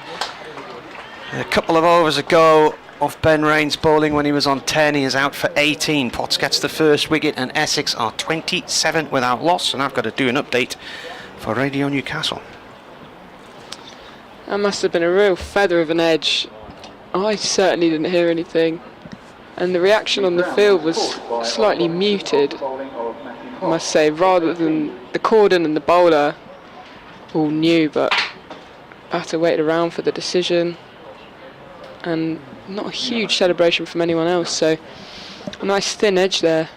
a couple of overs ago off Ben Rain's bowling when he was on 10. He is out for 18. Potts gets the first wicket, and Essex are 27 without loss. And I've got to do an update for Radio Newcastle. That must have been a real feather of an edge. I certainly didn't hear anything, and the reaction on the field was slightly muted, I must say, rather than the cordon and the bowler all knew, but I had to wait around for the decision, and not a huge celebration from anyone else, so a nice thin edge there.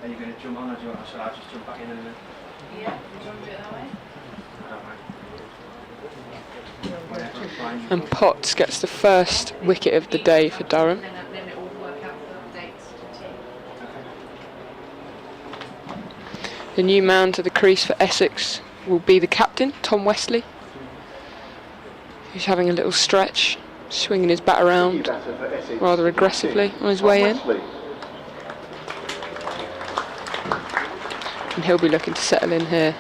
Are you going to jump on, or should I just jump back in a minute? And Potts gets the first wicket of the day for Durham. The new man to the crease for Essex will be the captain, Tom Westley. He's having a little stretch, swinging his bat around rather aggressively on his way in. And he'll be looking to settle in here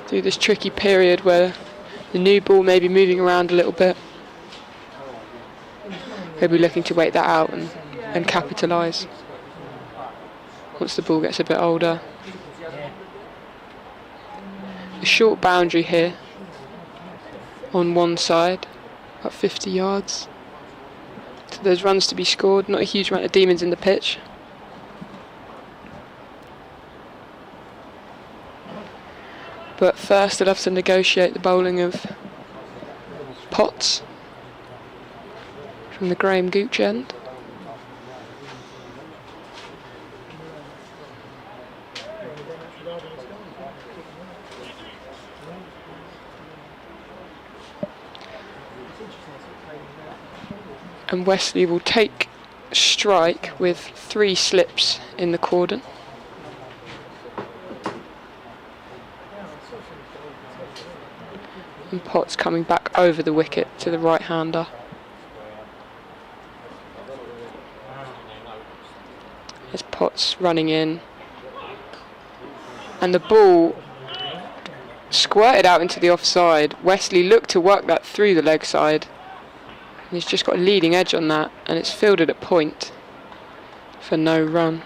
through this tricky period where the new ball may be moving around a little bit. He'll be looking to wait that out and capitalise once the ball gets a bit older. A short boundary here on one side, about 50 yards. So there's runs to be scored, not a huge amount of demons in the pitch. But first they'll have to negotiate the bowling of Potts from the Graham Gooch end. And Wesley will take strike with 3 slips in the cordon. And Potts coming back over the wicket to the right-hander. There's Potts running in. And the ball squirted out into the offside. Wesley looked to work that through the leg side. And he's just got a leading edge on that, and it's fielded at point for no run.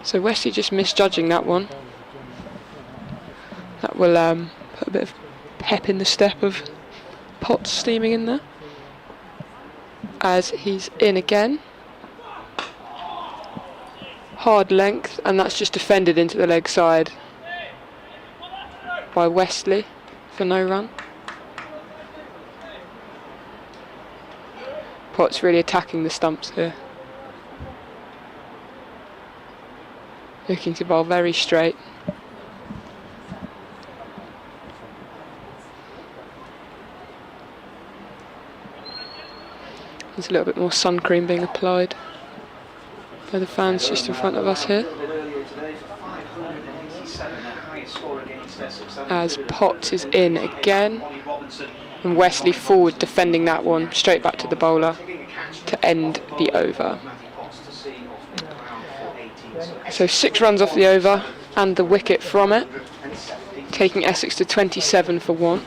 So Wesley just misjudging that one. That will put a bit of pep in the step of Potts steaming in there. As he's in again. Hard length, and that's just defended into the leg side by Wesley for no run. Potts really attacking the stumps here. Looking to bowl very straight. There's a little bit more sun cream being applied by the fans just in front of us here. As Potts is in again, and Wesley forward defending that one straight back to the bowler to end the over. So 6 runs off the over and the wicket from it, taking Essex to 27 for 1.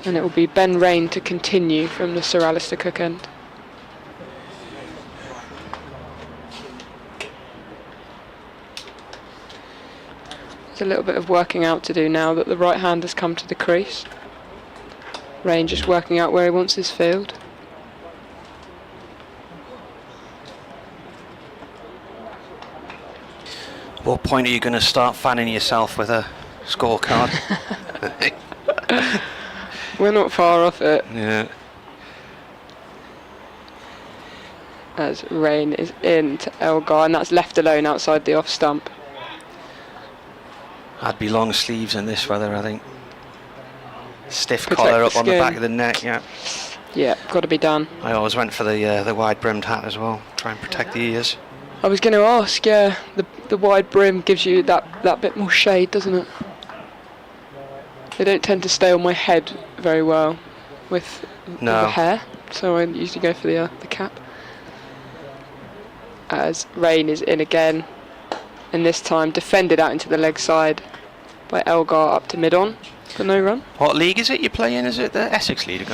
And it will be Ben Rain to continue from the Sir Alistair Cook end. There's a little bit of working out to do now that the right hand has come to the crease. Rain just working out where he wants his field. What point are you going to start fanning yourself with a scorecard? We're not far off it. Yeah. As Rain is in to Elgar, and that's left alone outside the off stump. I'd be long sleeves in this weather, I think. Stiff Protect collar the up on the skin. back of the neck, yeah. Yeah, got to be done. I always went for the wide-brimmed hat as well, try and protect the ears. I was going to ask, yeah, the wide brim gives you that bit more shade, doesn't it? They don't tend to stay on my head very well with the hair, so I usually go for the cap. As Rain is in again, and this time defended out into the leg side by Elgar up to mid-on for no run. What league is it you play in? Is it the Essex League?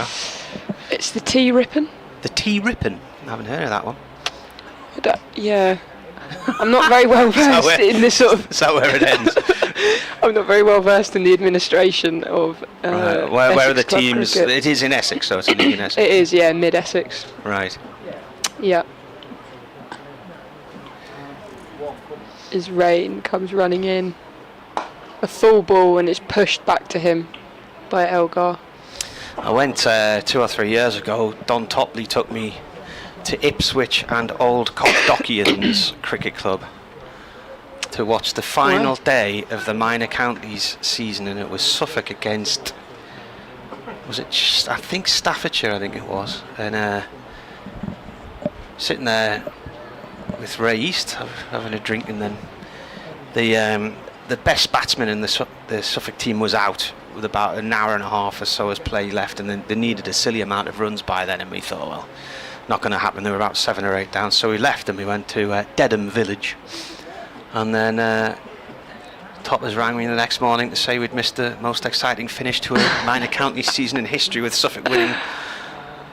It's the T-Rippon. The T-Rippon? I haven't heard of that one. Yeah. I'm not very well versed in this sort of... Is that where it ends? I'm not very well versed in the administration of right. Where are the Essex teams? cricket. It is in Essex, so it's a league in Essex. It is, yeah, mid-Essex. Right. Yeah. As Rain comes running in. A full ball and it's pushed back to him by Elgar. I went 2 or 3 years ago. Don Topley took me to Ipswich and Old Copdockians Cricket Club to watch the final day of the minor counties season, and it was Suffolk against, I think Staffordshire, I think it was, and sitting there with Ray East having a drink, and then the best batsman in the Suffolk team was out with about an hour and a half or so as play left, and then they needed a silly amount of runs by then, and we thought, well, not going to happen. They were about 7 or 8 down, so we left and we went to Dedham Village, and then Toppers rang me the next morning to say we'd missed the most exciting finish to a minor county season in history, with Suffolk winning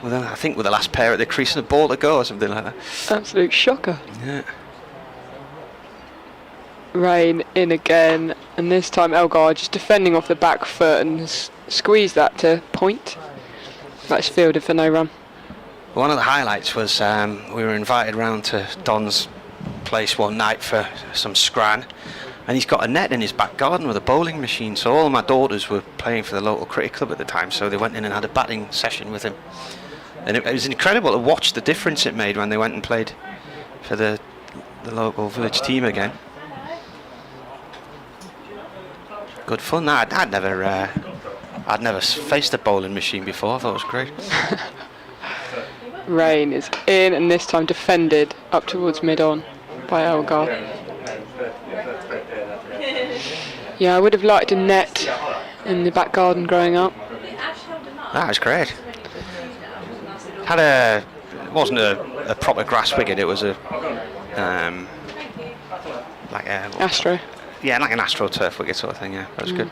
with I think with the last pair at the crease and a ball to go or something like that. Absolute shocker. Yeah. Rain in again, and this time Elgar just defending off the back foot and squeezed that to point. That's fielded for no run. One of the highlights was we were invited round to Don's place one night for some scran, and he's got a net in his back garden with a bowling machine, so all my daughters were playing for the local cricket club at the time, so they went in and had a batting session with him, and it was incredible to watch the difference it made when they went and played for the local village team again. Good fun. I'd never faced a bowling machine before. I thought it was great. Rain is in, and this time defended up towards mid-on by Elgar. Yeah, I would have liked a net in the back garden growing up. That was great. It wasn't a proper grass wicket. It was Astro. Yeah, like an AstroTurf wicket sort of thing. Yeah, that was good.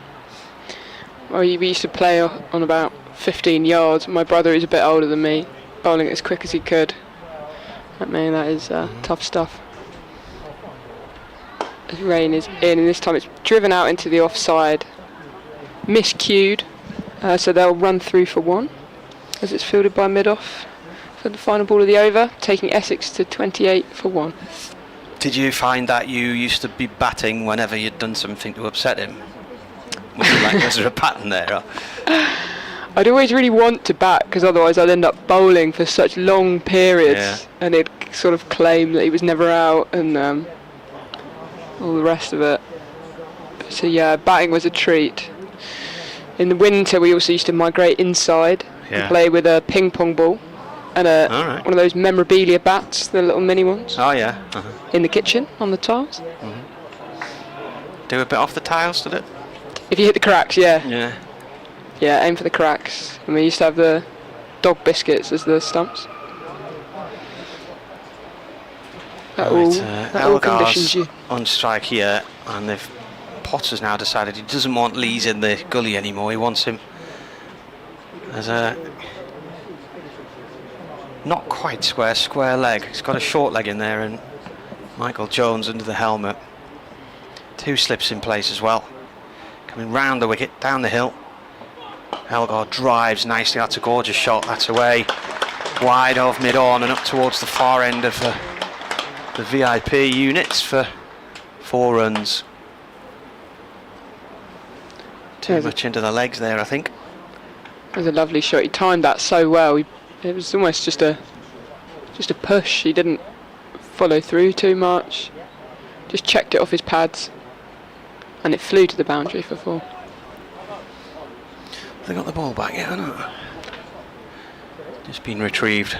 Well, we used to play on about 15 yards. My brother is a bit older than me, bowling as quick as he could. I mean, that is tough stuff. As Rain is in, and this time it's driven out into the offside. Miscued, so they'll run through for one, as it's fielded by mid-off for the final ball of the over, taking Essex to 28 for 1. Did you find that you used to be batting whenever you'd done something to upset him? Was there a pattern there? Or? I'd always really want to bat, because otherwise I'd end up bowling for such long periods, and he'd sort of claim that he was never out, and all the rest of it. So yeah, batting was a treat. In the winter we also used to migrate inside and play with a ping pong ball and one of those memorabilia bats, the little mini ones. Oh yeah. In the kitchen on the tiles. Do a bit off the tiles, did it? If you hit the cracks, yeah. Yeah. Yeah, aim for the cracks. And we used to have the dog biscuits as the stumps. That all conditions you. On strike here, and Potter's now decided he doesn't want Lees in the gully anymore. He wants him as a not quite square leg. He's got a short leg in there, and Michael Jones under the helmet. 2 slips in place as well. Coming round the wicket, down the hill. Elgar drives nicely. That's a gorgeous shot. That's away wide of mid-on and up towards the far end of the VIP units for 4 runs. Too much into the legs there, I think. It was a lovely shot. He timed that so well. It was almost just a push. He didn't follow through too much. Just checked it off his pads, and it flew to the boundary for 4. They got the ball back yet, haven't they? Just been retrieved.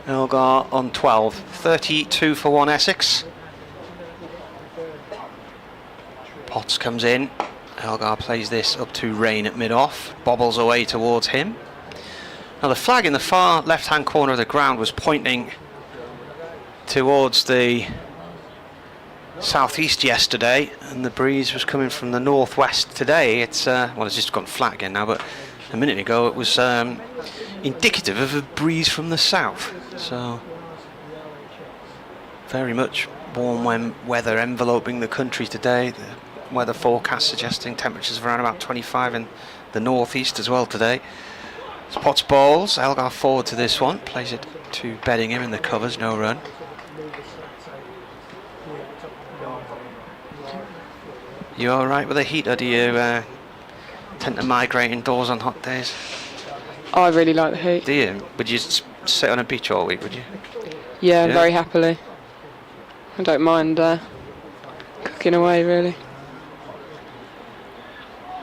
Elgar on 12. 32 for 1 Essex. Potts comes in. Elgar plays this up to Rain at mid-off. Bobbles away towards him. Now the flag in the far left-hand corner of the ground was pointing towards the southeast yesterday, and the breeze was coming from the northwest today. It's it's just gone flat again now, but a minute ago it was indicative of a breeze from the south. So very much warm weather enveloping the country today. The weather forecast suggesting temperatures of around about 25 in the northeast as well today. It's Potts bowls. Elgar forward to this one, plays it to Beddingham in the covers, no run. You alright with the heat, or do you tend to migrate indoors on hot days? I really like the heat. Do you? Would you sit on a beach all week, would you? Yeah, very happily. I don't mind cooking away, really.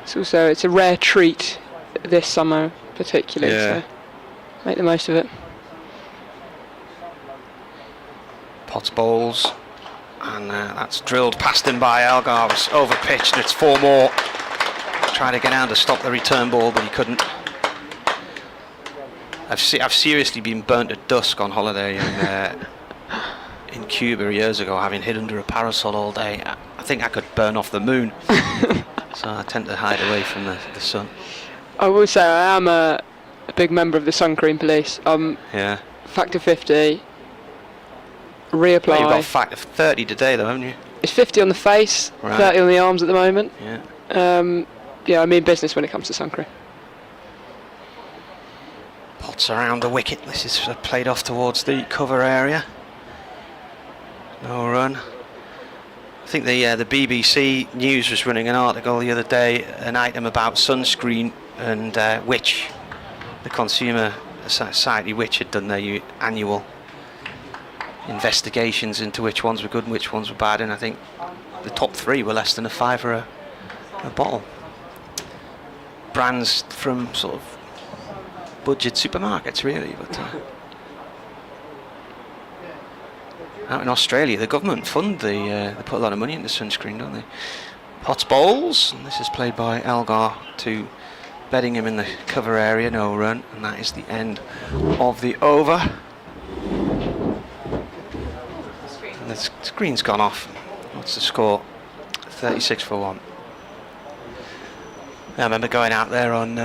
It's a rare treat this summer particularly, so make the most of it. Potts bowls, and that's drilled past him by Elgar. It was over pitched. It's 4 more. Tried to get down to stop the return ball, but he couldn't. I've seriously been burnt at dusk on holiday in Cuba years ago, having hid under a parasol all day. I think I could burn off the moon. So I tend to hide away from the sun. I will say I am a big member of the sun cream police. Yeah. Factor 50. Reapply. Well, you've got a factor 30 today though, haven't you? It's 50 on the face, Right. 30 on the arms at the moment. Yeah. Yeah, I mean business when it comes to sun cream. Potts around the wicket. This is played off towards the cover area. No run. I think the BBC News was running an article the other day, an item about sunscreen and which the Consumer Society, which had done their annual investigations into which ones were good and which ones were bad, and I think the top 3 were less than a £5 a bottle. Brands from sort of budget supermarkets, really, but out in Australia, the government fund they put a lot of money into sunscreen, don't they? Potts bowls, and this is played by Elgar to Beddingham in the cover area, no run, and that is the end of the over. And the screen's gone off. What's the score? 36 for 1. I remember going out there on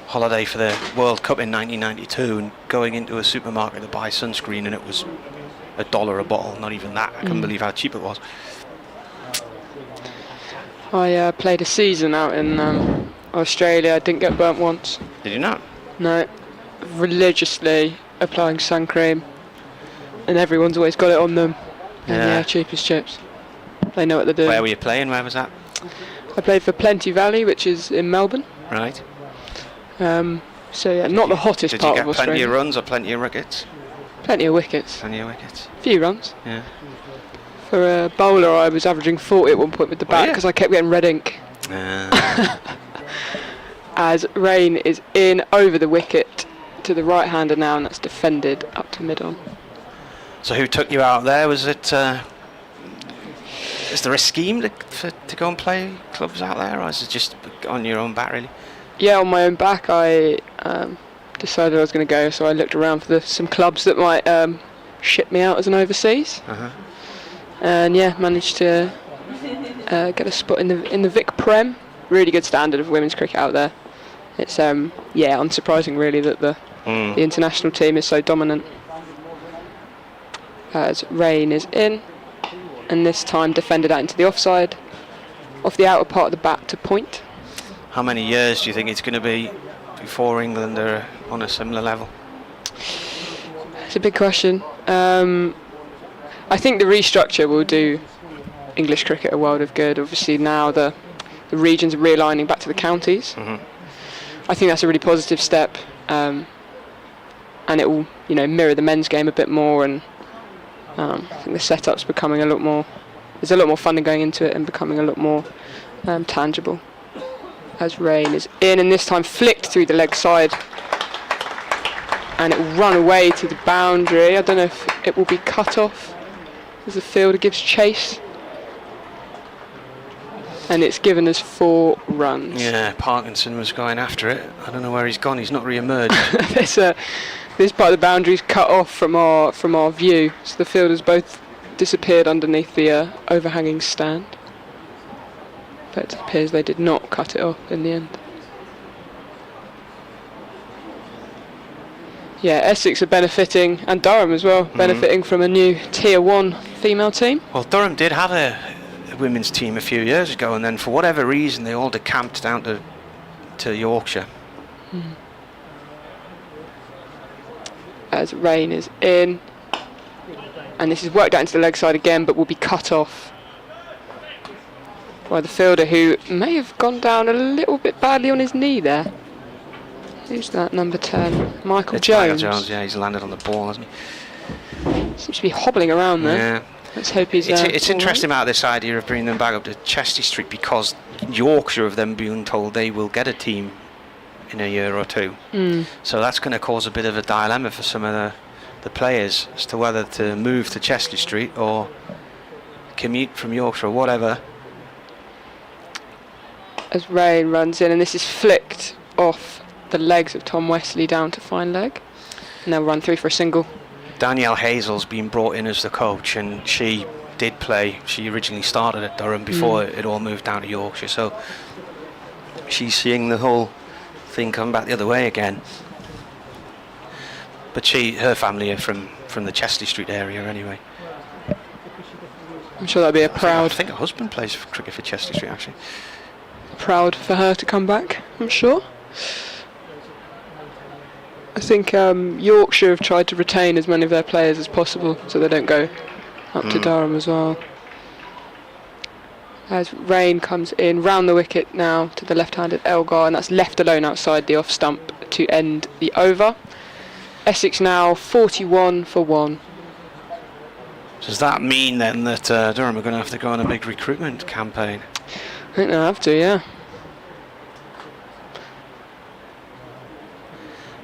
holiday for the World Cup in 1992 and going into a supermarket to buy sunscreen, and it was $1 a bottle, not even that. I couldn't believe how cheap it was. I played a season out in Australia. I didn't get burnt once. Did you not? No. Religiously applying sun cream, and everyone's always got it on them. And yeah, cheap as chips. They know what they're doing. Where were you playing? Where was that? I played for Plenty Valley, which is in Melbourne. Right. So yeah, not the hottest part of Australia. Did you get plenty of runs or plenty of wickets? Plenty of wickets. Plenty of wickets. Few runs. Yeah. For a bowler, I was averaging 40 at one point with the bat because I kept getting red ink. As Rain is in over the wicket to the right-hander now, and that's defended up to mid-on. So who took you out there? Was it? Is there a scheme to go and play clubs out there, or is it just on your own bat, really? Yeah, on my own back, I decided I was going to go, so I looked around for some clubs that might ship me out as an overseas. And yeah, managed to get a spot in the Vic Prem. Really good standard of women's cricket out there. It's unsurprising really that the international team is so dominant. as rain is in, and this time defended out into the offside, off the outer part of the bat to point. How many years do you think it's going to be before England are on a similar level? It's a big question. I think the restructure will do English cricket a world of good. Obviously now the regions are realigning back to the counties. I think that's a really positive step, and it will, mirror the men's game a bit more. And I think the setup's becoming a lot more. There's a lot more funding going into it and becoming a lot more tangible. As rain is in, and this time flicked through the leg side, and it will run away to the boundary. I don't know if it will be cut off as the fielder gives chase. And it's given us 4 runs. Yeah, Parkinson was going after it. I don't know where he's gone. He's not re-emerged. This part of the boundary is cut off from our view, so the fielders both disappeared underneath the overhanging stand. But it appears they did not cut it off in the end. Yeah, Essex are benefiting, and Durham as well, benefiting from a new Tier 1 female team. Well, Durham did have a women's team a few years ago, and then for whatever reason they all decamped down to Yorkshire. As rain is in, and this is worked out into the leg side again, but will be cut off by the fielder, who may have gone down a little bit badly on his knee there. Who's that, number 10? Michael Jones. Michael Jones, yeah, he's landed on the ball, hasn't he? Seems to be hobbling around there. Yeah. Let's hope he's. It's interesting about this idea of bringing them back up to Chester Street, because Yorkshire have then been told they will get a team in a year or two. So that's going to cause a bit of a dilemma for some of the players as to whether to move to Chester Street or commute from Yorkshire or whatever. As rain runs in, and this is flicked off the legs of Tom Wesley down to fine leg, and they'll run through for a single. Danielle Hazel's been brought in as the coach, and she did play. She originally started at Durham before it all moved down to Yorkshire, so she's seeing the whole thing come back the other way again. But her family are from the Chesley Street area anyway. I'm sure that'd be a proud. I think her husband plays for cricket for Chesley Street, actually. Proud for her to come back, I'm sure. I think Yorkshire have tried to retain as many of their players as possible so they don't go up to Durham as well. As rain comes in, round the wicket now to the left-handed Elgar, and that's left alone outside the off stump to end the over. Essex now 41 for 1. Does that mean then that Durham are going to have to go on a big recruitment campaign? I think they'll have to, yeah.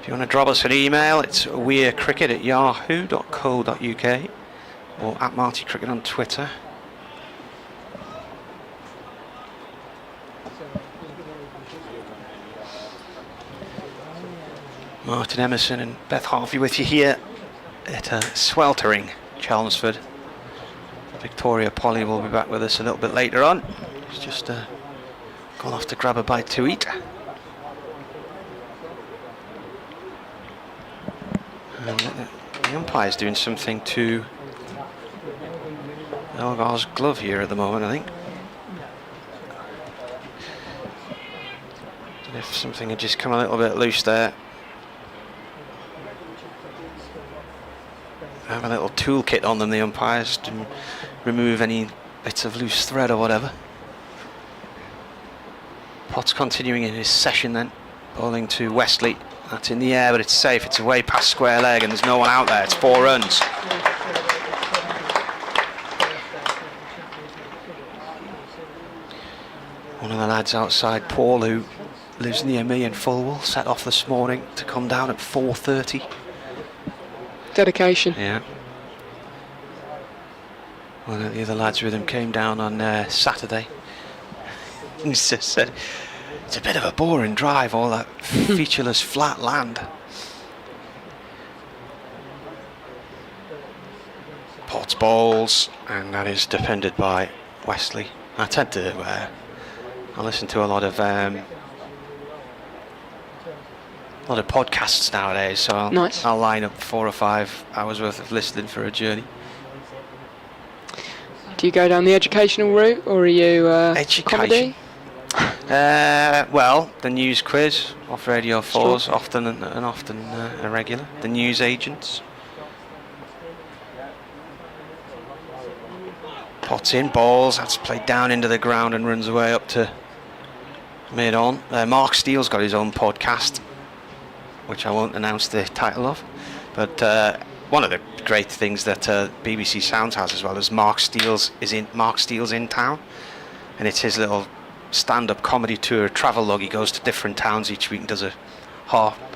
If you want to drop us an email, it's weircricket@yahoo.co.uk or @MartyCricket on Twitter. Martin Emerson and Beth Harvey with you here at sweltering Chelmsford. Victoria Polly will be back with us a little bit later on. She's just gone off to grab a bite to eat. And the umpire's doing something to Elgar's glove here at the moment, I think. And if something had just come a little bit loose there. Have a little toolkit on them, the umpires, to remove any bits of loose thread or whatever. Potts continuing in his session then, bowling to Wesley. That's in the air, but it's safe. It's away past square leg, and there's no one out there. It's 4 runs. One of the lads outside, Paul, who lives near me in Fulwell, set off this morning to come down at 4:30. Dedication. Yeah. One of the other lads with him came down on Saturday. And he just said, it's a bit of a boring drive, all that featureless flat land. Potts bowls, and that is defended by Wesley. I tend to I listen to a lot of podcasts nowadays, so I'll line up 4 or 5 hours worth of listening for a journey. Do you go down the educational route, or are you comedy? Well, the news quiz off Radio 4's often and often irregular. The news agents. Pots in, balls, that's played down into the ground and runs away up to mid-on. Mark Steele's got his own podcast, which I won't announce the title of. But one of the great things that BBC Sounds has as well is Mark Steele's in town. And it's his little stand-up comedy tour, travel log. He goes to different towns each week and does it'd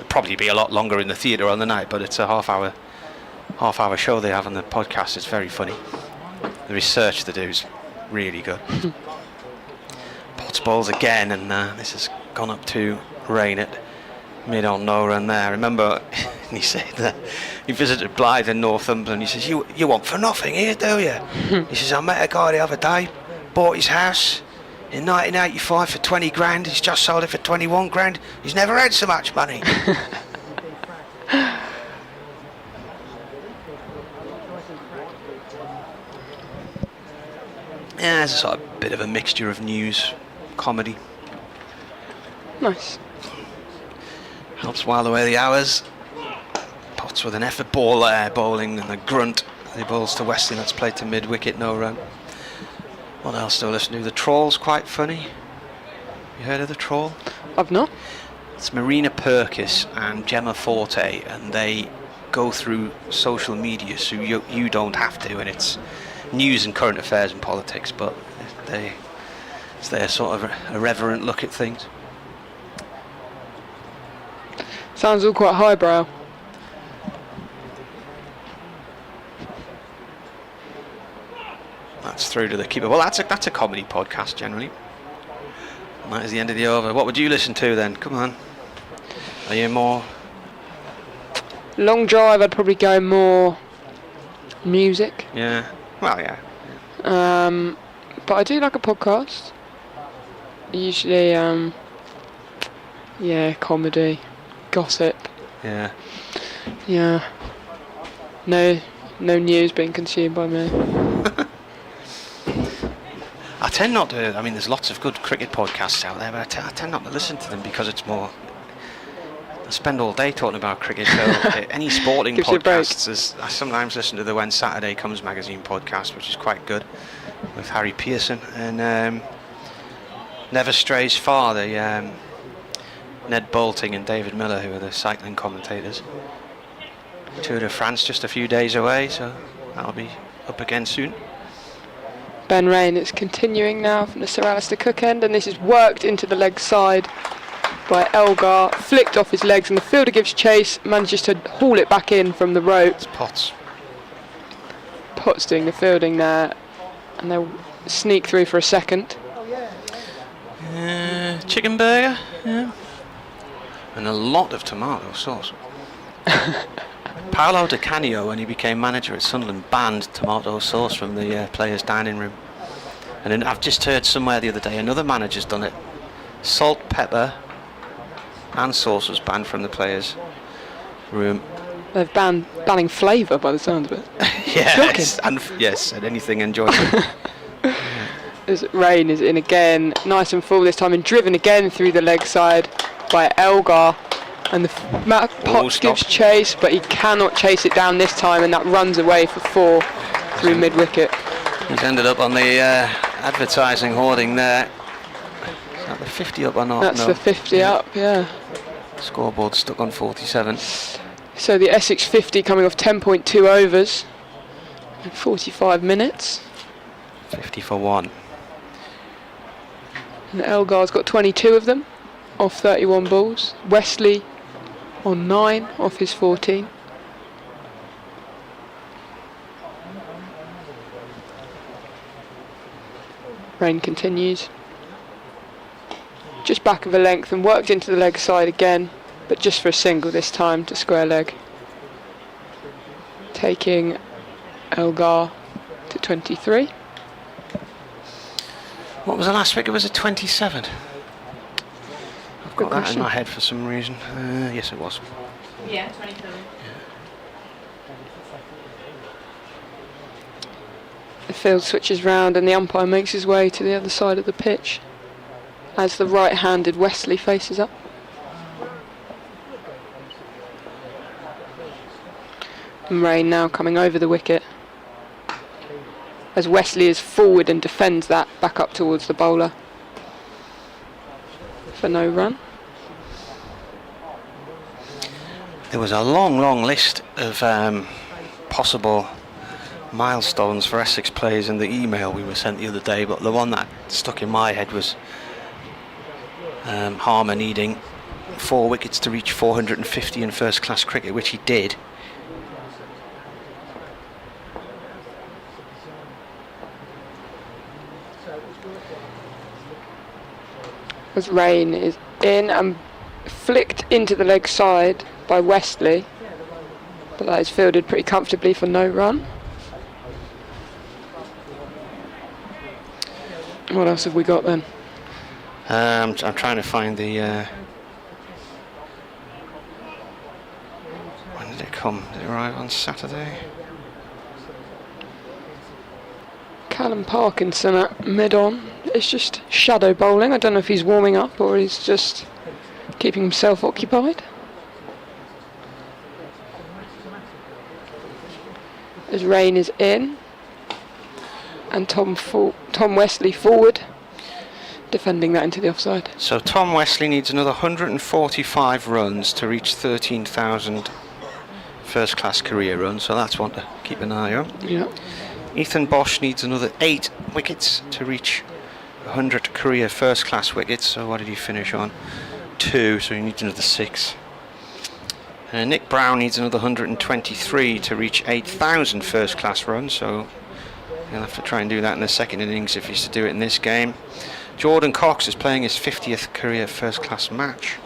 probably be a lot longer in the theatre on the night, but it's a half hour show they have on the podcast. It's very funny. The research they do is really good. Potts balls again, and this has gone up to rain at mid-on, no run there. Remember, he said that he visited Blythe in Northumberland. He says, you want for nothing here, do you? He says, I met a guy the other day, bought his house in 1985 for 20 grand. He's just sold it for 21 grand. He's never had so much money. Yeah, it's a sort of bit of a mixture of news, comedy. Nice. Helps while away the hours. Potts with an effort ball there, bowling, and the grunt. The balls to Wesley, that's played to mid-wicket, no run. What else do I listen to? The Trawl's quite funny. You heard of the Trawl? I've not. It's Marina Purkis and Gemma Forte, and they go through social media, so you don't have to, and it's news and current affairs and politics, but it's their sort of irreverent look at things. Sounds all quite highbrow. That's through to the keeper. Well, that's a comedy podcast generally. And that is the end of the over. What would you listen to then? Come on. Are you more? Long drive, I'd probably go more music. Yeah. Well, yeah. But I do like a podcast. Usually, comedy, gossip. Yeah. Yeah. No news being consumed by me. I tend not to. I mean, there's lots of good cricket podcasts out there, but I tend not to listen to them because it's more. I spend all day talking about cricket, so any sporting podcasts. I sometimes listen to the When Saturday Comes magazine podcast, which is quite good, with Harry Pearson and Never Strays Far, the Ned Boulting and David Miller, who are the cycling commentators. Tour de France just a few days away, so that'll be up again soon. Ben Rain is continuing now from the Sir Alistair Cook end, and this is worked into the leg side by Elgar, flicked off his legs, and the fielder gives chase, manages to haul it back in from the rope. It's Potts. Potts doing the fielding there, and they'll sneak through for a second. Chicken burger, yeah. And a lot of tomato sauce. Paolo Di Canio, when he became manager at Sunderland, banned tomato sauce from the players' dining room. And then I've just heard somewhere the other day another manager's done it. Salt, pepper, and sauce was banned from the players' room. They've banning flavour by the sound of it. Yes, and anything enjoyable. As Rain is in again, nice and full this time, and driven again through the leg side by Elgar. And the Potts gives chase, but he cannot chase it down this time, and that runs away for 4 through mid-wicket. He's ended up on the advertising hoarding there. Is that the 50 up or not? That's the 50 up, yeah. Scoreboard stuck on 47. So the Essex 50 coming off 10.2 overs in 45 minutes. 50 for 1. And Elgar's got 22 of them off 31 balls. Wesley on 9 off his 14. Rain continues. Just back of a length and worked into the leg side again, but just for a single this time to square leg. Taking Elgar to 23. What was the last figure? Was it 27? I've got that in my head for some reason. Yes, it was. Yeah, 27. The field switches round and the umpire makes his way to the other side of the pitch as the right-handed Wesley faces up. And Rain now coming over the wicket as Wesley is forward and defends that back up towards the bowler for no run. There was a long list of possible milestones for Essex players in the email we were sent the other day, but the one that stuck in my head was Harmer needing 4 wickets to reach 450 in first class cricket, which he did. As Rain is in and flicked into the leg side by Wesley, but that is fielded pretty comfortably for no run. What else have we got then? I'm trying to find the when did it come? Did it arrive on Saturday? Callum Parkinson at mid-on. It's just shadow bowling. I don't know if he's warming up or he's just keeping himself occupied. As Rain is in, and Tom Wesley forward, defending that into the offside. So Tom Wesley needs another 145 runs to reach 13,000 first class career runs, so that's one to keep an eye on. Yeah. Ethan Bosch needs another 8 wickets to reach 100 career first class wickets, so what did he finish on? 2, so he needs another 6. Nick Brown needs another 123 to reach 8,000 first class runs, so he'll have to try and do that in the second innings if he's to do it in this game. Jordan Cox is playing his 50th career first class match.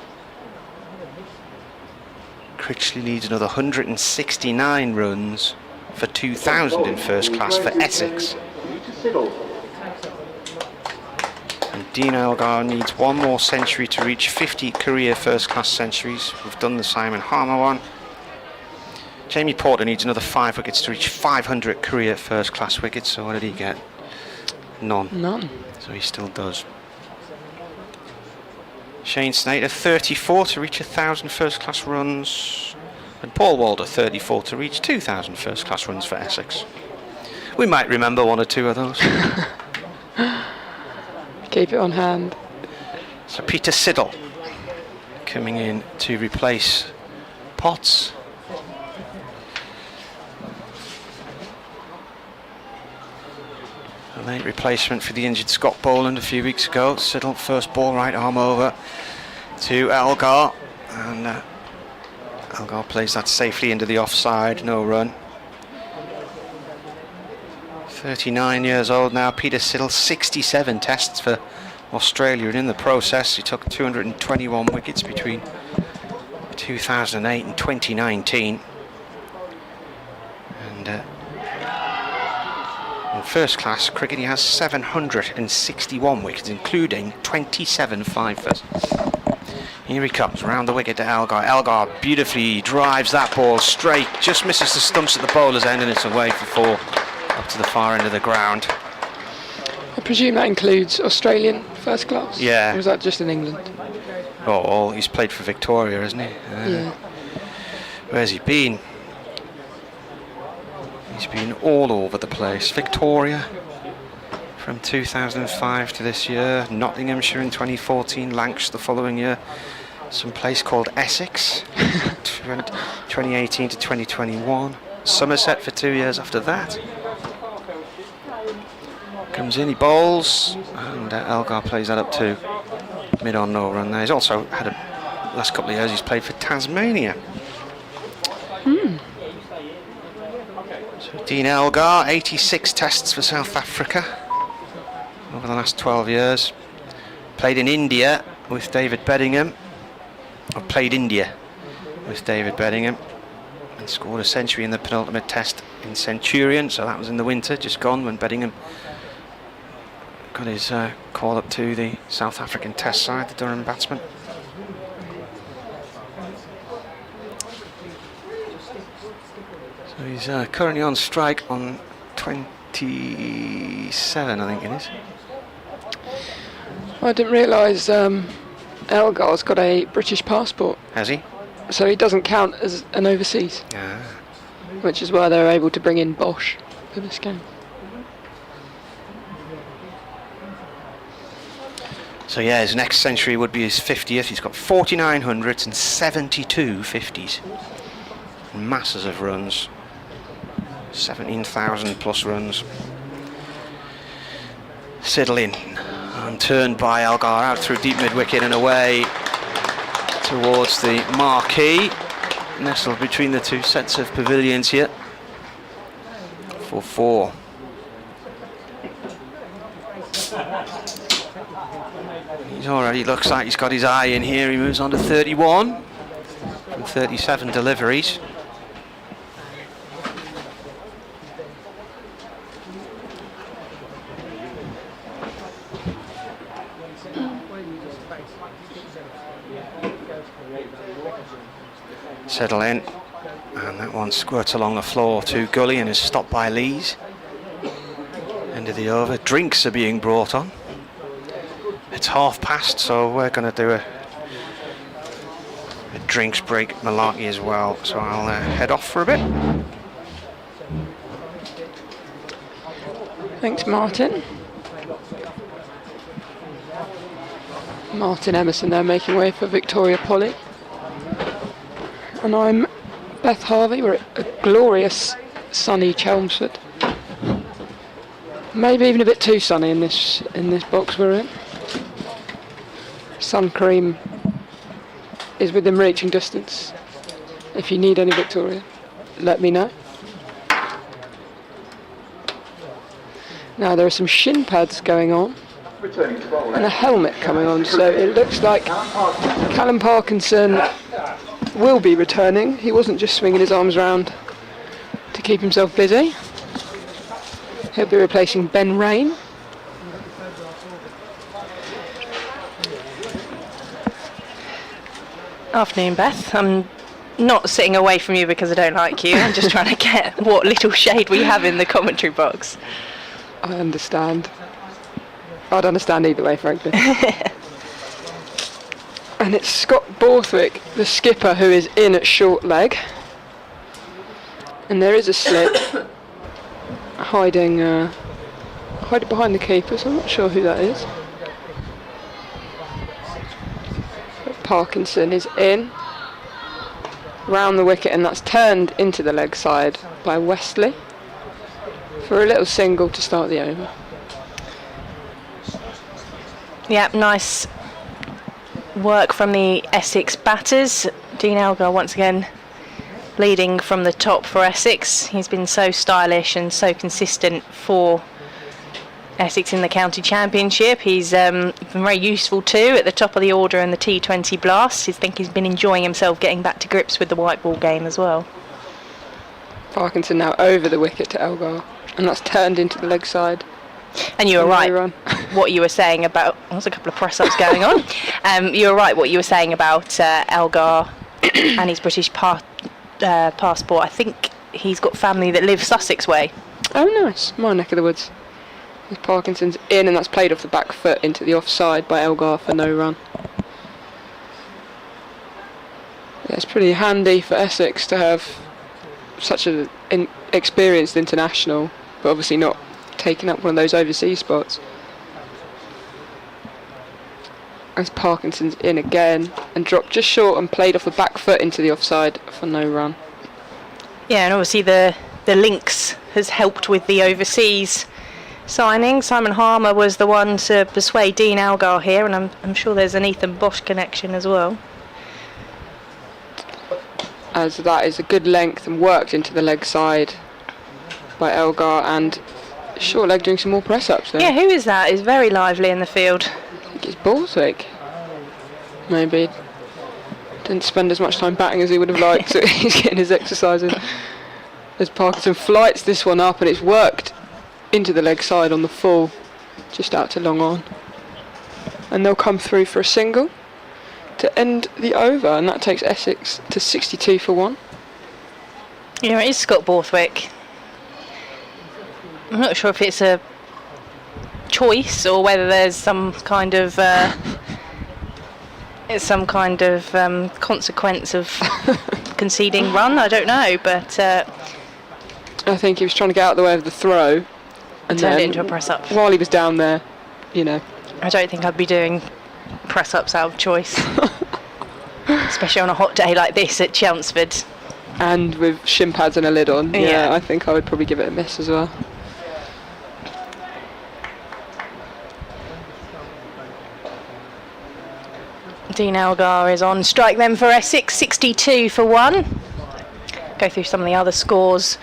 Critchley needs another 169 runs for 2,000 in first class for Essex. And Dean Elgar needs 1 more century to reach 50 career first class centuries. We've done the Simon Harmer one. Jamie Porter needs another 5 wickets to reach 500 career first class wickets. So what did he get? None. So he still does. Shane Snater 34 to reach 1,000 first class runs. And Paul Walder 34 to reach 2,000 first class runs for Essex. We might remember 1 or 2 of those. Keep it on hand. So Peter Siddle coming in to replace Potts. A late replacement for the injured Scott Boland a few weeks ago. Siddle, first ball, right arm over to Elgar, and Elgar plays that safely into the offside, no run. 39 years old now, Peter Siddle, 67 tests for Australia, and in the process he took 221 wickets between 2008 and 2019. And in first class cricket he has 761 wickets, including 27 fifers. Here he comes, round the wicket to Elgar. Elgar beautifully drives that ball straight, just misses the stumps at the bowler's end, and it's away for 4 up to the far end of the ground. I presume that includes Australian first class? Yeah. Or was that just in England? Oh, he's played for Victoria, hasn't he? Yeah. Where's he been? He's been all over the place. Victoria from 2005 to this year, Nottinghamshire in 2014, Lancashire the following year, some place called Essex 2018 to 2021, Somerset for 2 years after that. Comes in, he bowls, and Elgar plays that up to mid-on, no run there. He's also had last couple of years he's played for Tasmania. So Dean Elgar, 86 tests for South Africa over the last 12 years. Played in India with David Beddingham, or played India with David Beddingham, and scored a century in the penultimate test in Centurion, so that was in the winter, just gone, when Beddingham got his call up to the South African test side, the Durham batsman. So he's currently on strike on 27, I think it is. I didn't realise Elgar's got a British passport, Has he? so he doesn't count as an overseas, which is why they were able to bring in Bosch for this game. So yeah, his next century would be his 50th. He's got 49 hundreds and 72 50s. Masses of runs. 17,000 plus runs. Siddling and turned by Elgar out through deep mid-wicket and away towards the marquee. Nestled between the two sets of pavilions here. For 4. He's already looks like he's got his eye in here. He moves on to 31 from 37 deliveries. Settle in, and that one squirts along the floor to Gully and is stopped by Lees. End of the over. Drinks are being brought on. It's past, so we're going to do a drinks break malarkey as well. So I'll head off for a bit. Thanks, Martin. Martin Emerson there making way for Victoria Polly. And I'm Beth Harvey. We're at a glorious sunny Chelmsford. Maybe even a bit too sunny in this box we're in. Sun cream is within reaching distance. If you need any, Victoria, let me know. Now there are some shin pads going on and a helmet coming on, so it looks like Callum Parkinson will be returning. He wasn't just swinging his arms around to keep himself busy. He'll be replacing Ben Rain. Afternoon, Beth. I'm not sitting away from you because I don't like you. I'm just trying to get what little shade we have in the commentary box. I understand. I'd understand either way, frankly. And it's Scott Borthwick, the skipper, who is in at short leg. And there is a slip hiding behind the keeper, so I'm not sure who that is. Parkinson is in round the wicket, and that's turned into the leg side by Westley for a little single to start the over. Yeah, nice work from the Essex batters. Dean Elgar once again leading from the top for Essex. He's been so stylish and so consistent for Essex in the county championship. He's been very useful too at the top of the order in the T20 Blast. I think he's been enjoying himself getting back to grips with the white ball game as well. Parkinson now over the wicket to Elgar, and that's turned into the leg side. And you were right what you were saying about... There's a couple of press-ups going on. You were right what you were saying about Elgar and his British passport. I think he's got family that live Sussex way. Oh, nice. My neck of the woods. Parkinson's in, and that's played off the back foot into the offside by Elgar for no run. Yeah, it's pretty handy for Essex to have such an experienced international, but obviously not taking up one of those overseas spots. As Parkinson's in again and dropped just short and played off the back foot into the offside for no run. Yeah, and obviously the links has helped with the overseas signing. Simon Harmer was the one to persuade Dean Elgar here, and I'm sure there's an Ethan Bosch connection as well. As that is a good length and worked into the leg side by Elgar, and short leg doing some more press ups there. Yeah, who is that? He's very lively in the field. I think it's Borthwick. Maybe. Didn't spend as much time batting as he would have liked, so he's getting his exercise in. As Parkinson flights this one up, and it's worked into the leg side on the full, just out to long on. And they'll come through for a single to end the over, and that takes Essex to 62 for 1. Yeah, it is Scott Borthwick. I'm not sure if it's a choice or whether there's some kind of consequence of conceding run. I don't know, but I think he was trying to get out of the way of the throw, and turned then it into a press up. while he was down there, you know. I don't think I'd be doing press ups out of choice, especially on a hot day like this at Chelmsford. And with shin pads and a lid on, Yeah. I think I would probably give it a miss as well. Dean Elgar is on strike then for Essex, 62 for 1. Go through some of the other scores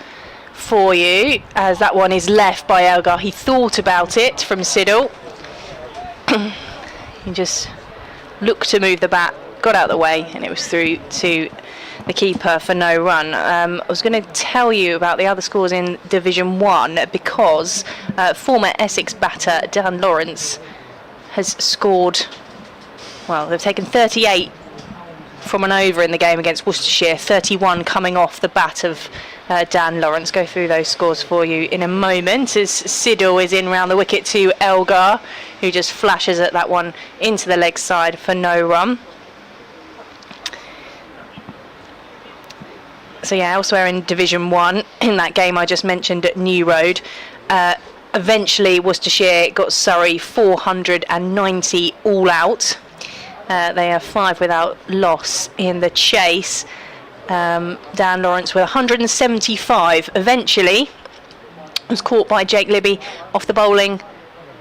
for you, as that one is left by Elgar. He thought about it from Siddle. He just looked to move the bat, got out of the way, and it was through to the keeper for no run. I was going to tell you about the other scores in Division 1 because former Essex batter Dan Lawrence has scored, well, they've taken 38 from an over in the game against Worcestershire, 31 coming off the bat of Dan Lawrence. Go through those scores for you in a moment as Siddle is in round the wicket to Elgar, who just flashes at that one into the leg side for no run. So yeah, elsewhere in Division 1, in that game I just mentioned at New Road, eventually Worcestershire got Surrey 490 all out. They are 5 without loss in the chase. Dan Lawrence with 175 eventually was caught by Jake Libby off the bowling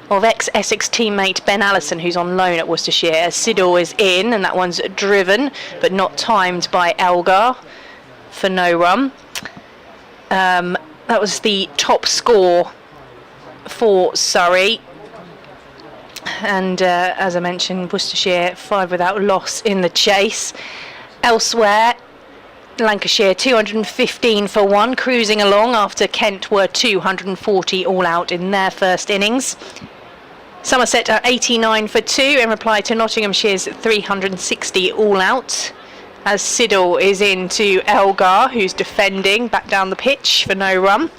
of ex-Essex teammate Ben Allison, who's on loan at Worcestershire. Siddle is in, and that one's driven but not timed by Elgar for no run. That was the top score for Surrey. And as I mentioned, Worcestershire 5 without loss in the chase. Elsewhere, Lancashire 215 for 1, cruising along after Kent were 240 all out in their first innings. Somerset are 89 for 2 in reply to Nottinghamshire's 360 all out, as Siddle is into Elgar, who's defending back down the pitch for no run.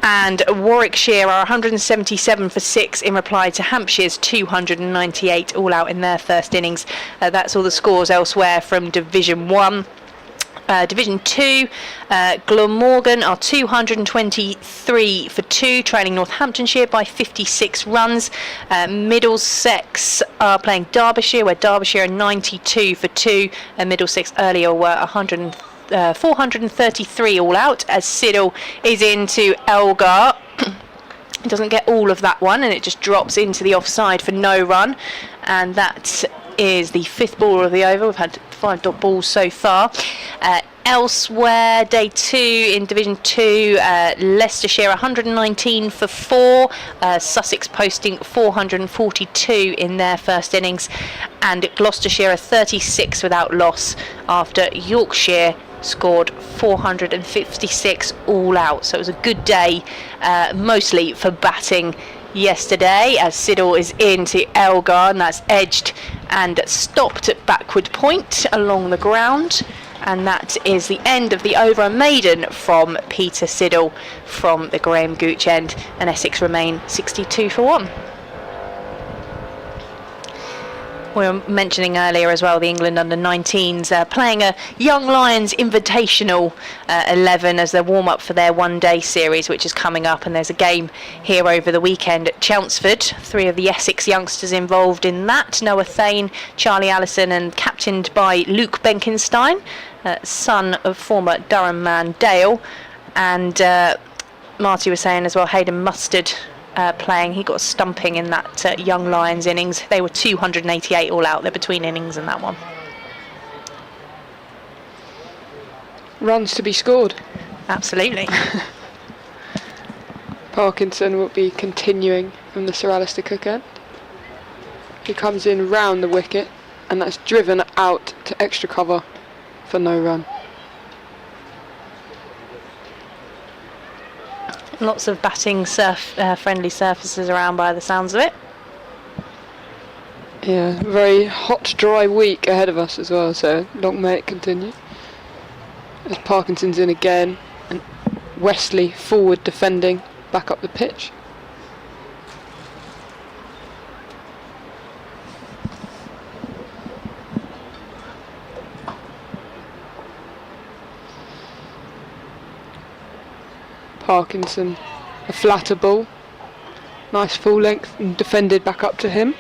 And Warwickshire are 177 for 6 in reply to Hampshire's 298 all out in their first innings. That's all the scores elsewhere from Division 1. Division 2, Glamorgan are 223 for 2, trailing Northamptonshire by 56 runs. Middlesex are playing Derbyshire, where Derbyshire are 92 for 2, and Middlesex earlier were 433 all out, as Siddle is into Elgar. It doesn't get all of that one, and it just drops into the offside for no run, and that is the 5th ball of the over. We've had 5 dot balls so far. Elsewhere, day 2 in Division 2, Leicestershire 119 for 4, Sussex posting 442 in their first innings, and Gloucestershire are 36 without loss after Yorkshire scored 456 all out. So it was a good day, mostly for batting yesterday, as Siddle is into Elgar, and that's edged and stopped at backward point along the ground. And that is the end of the over, a maiden from Peter Siddle from the Graham Gooch end, and Essex remain 62 for 1. We were mentioning earlier as well the England under-19s playing a Young Lions Invitational 11 as their warm-up for their one-day series, which is coming up, and there's a game here over the weekend at Chelmsford. 3 of the Essex youngsters involved in that: Noah Thane, Charlie Allison, and captained by Luke Benkenstein, son of former Durham man Dale. And Marty was saying as well, Hayden Mustard playing. He got a stumping in that Young Lions innings. They were 288 all out. They're between innings in that one. Runs to be scored. Absolutely. Parkinson will be continuing from the Sir Alistair Cook end. He comes in round the wicket, and that's driven out to extra cover for no run. Lots of batting friendly surfaces around by the sounds of it. Yeah, very hot, dry week ahead of us as well, so long may it continue. As Parkinson's in again, and Wesley forward defending back up the pitch. Parkinson, a flatter ball, nice full length and defended back up to him,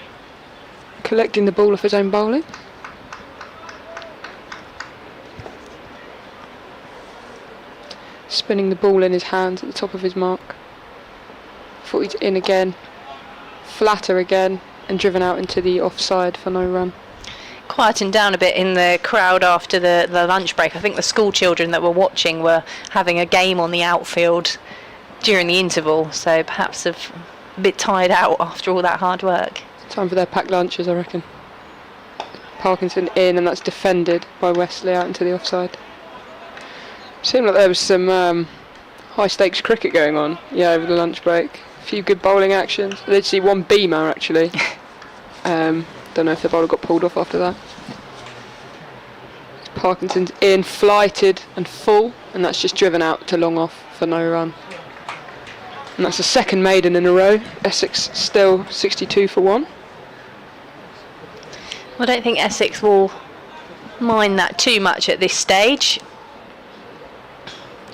collecting the ball off his own bowling. Spinning the ball in his hands at the top of his mark. Thought he'd in again, flatter again, and driven out into the offside for no run. Quietened down a bit in the crowd after the lunch break. I think the school children that were watching were having a game on the outfield during the interval, so perhaps a bit tired out after all that hard work. Time for their packed lunches, I reckon. Parkinson in, and that's defended by Wesley out into the offside. Seemed like there was some high stakes cricket going on, over the lunch break. A few good bowling actions. I did see one beamer actually. Don't know if the bowler got pulled off after that. Parkinson's in, flighted and full, and that's just driven out to long off for no run. And that's the second maiden in a row. Essex still 62 for 1. I don't think Essex will mind that too much at this stage.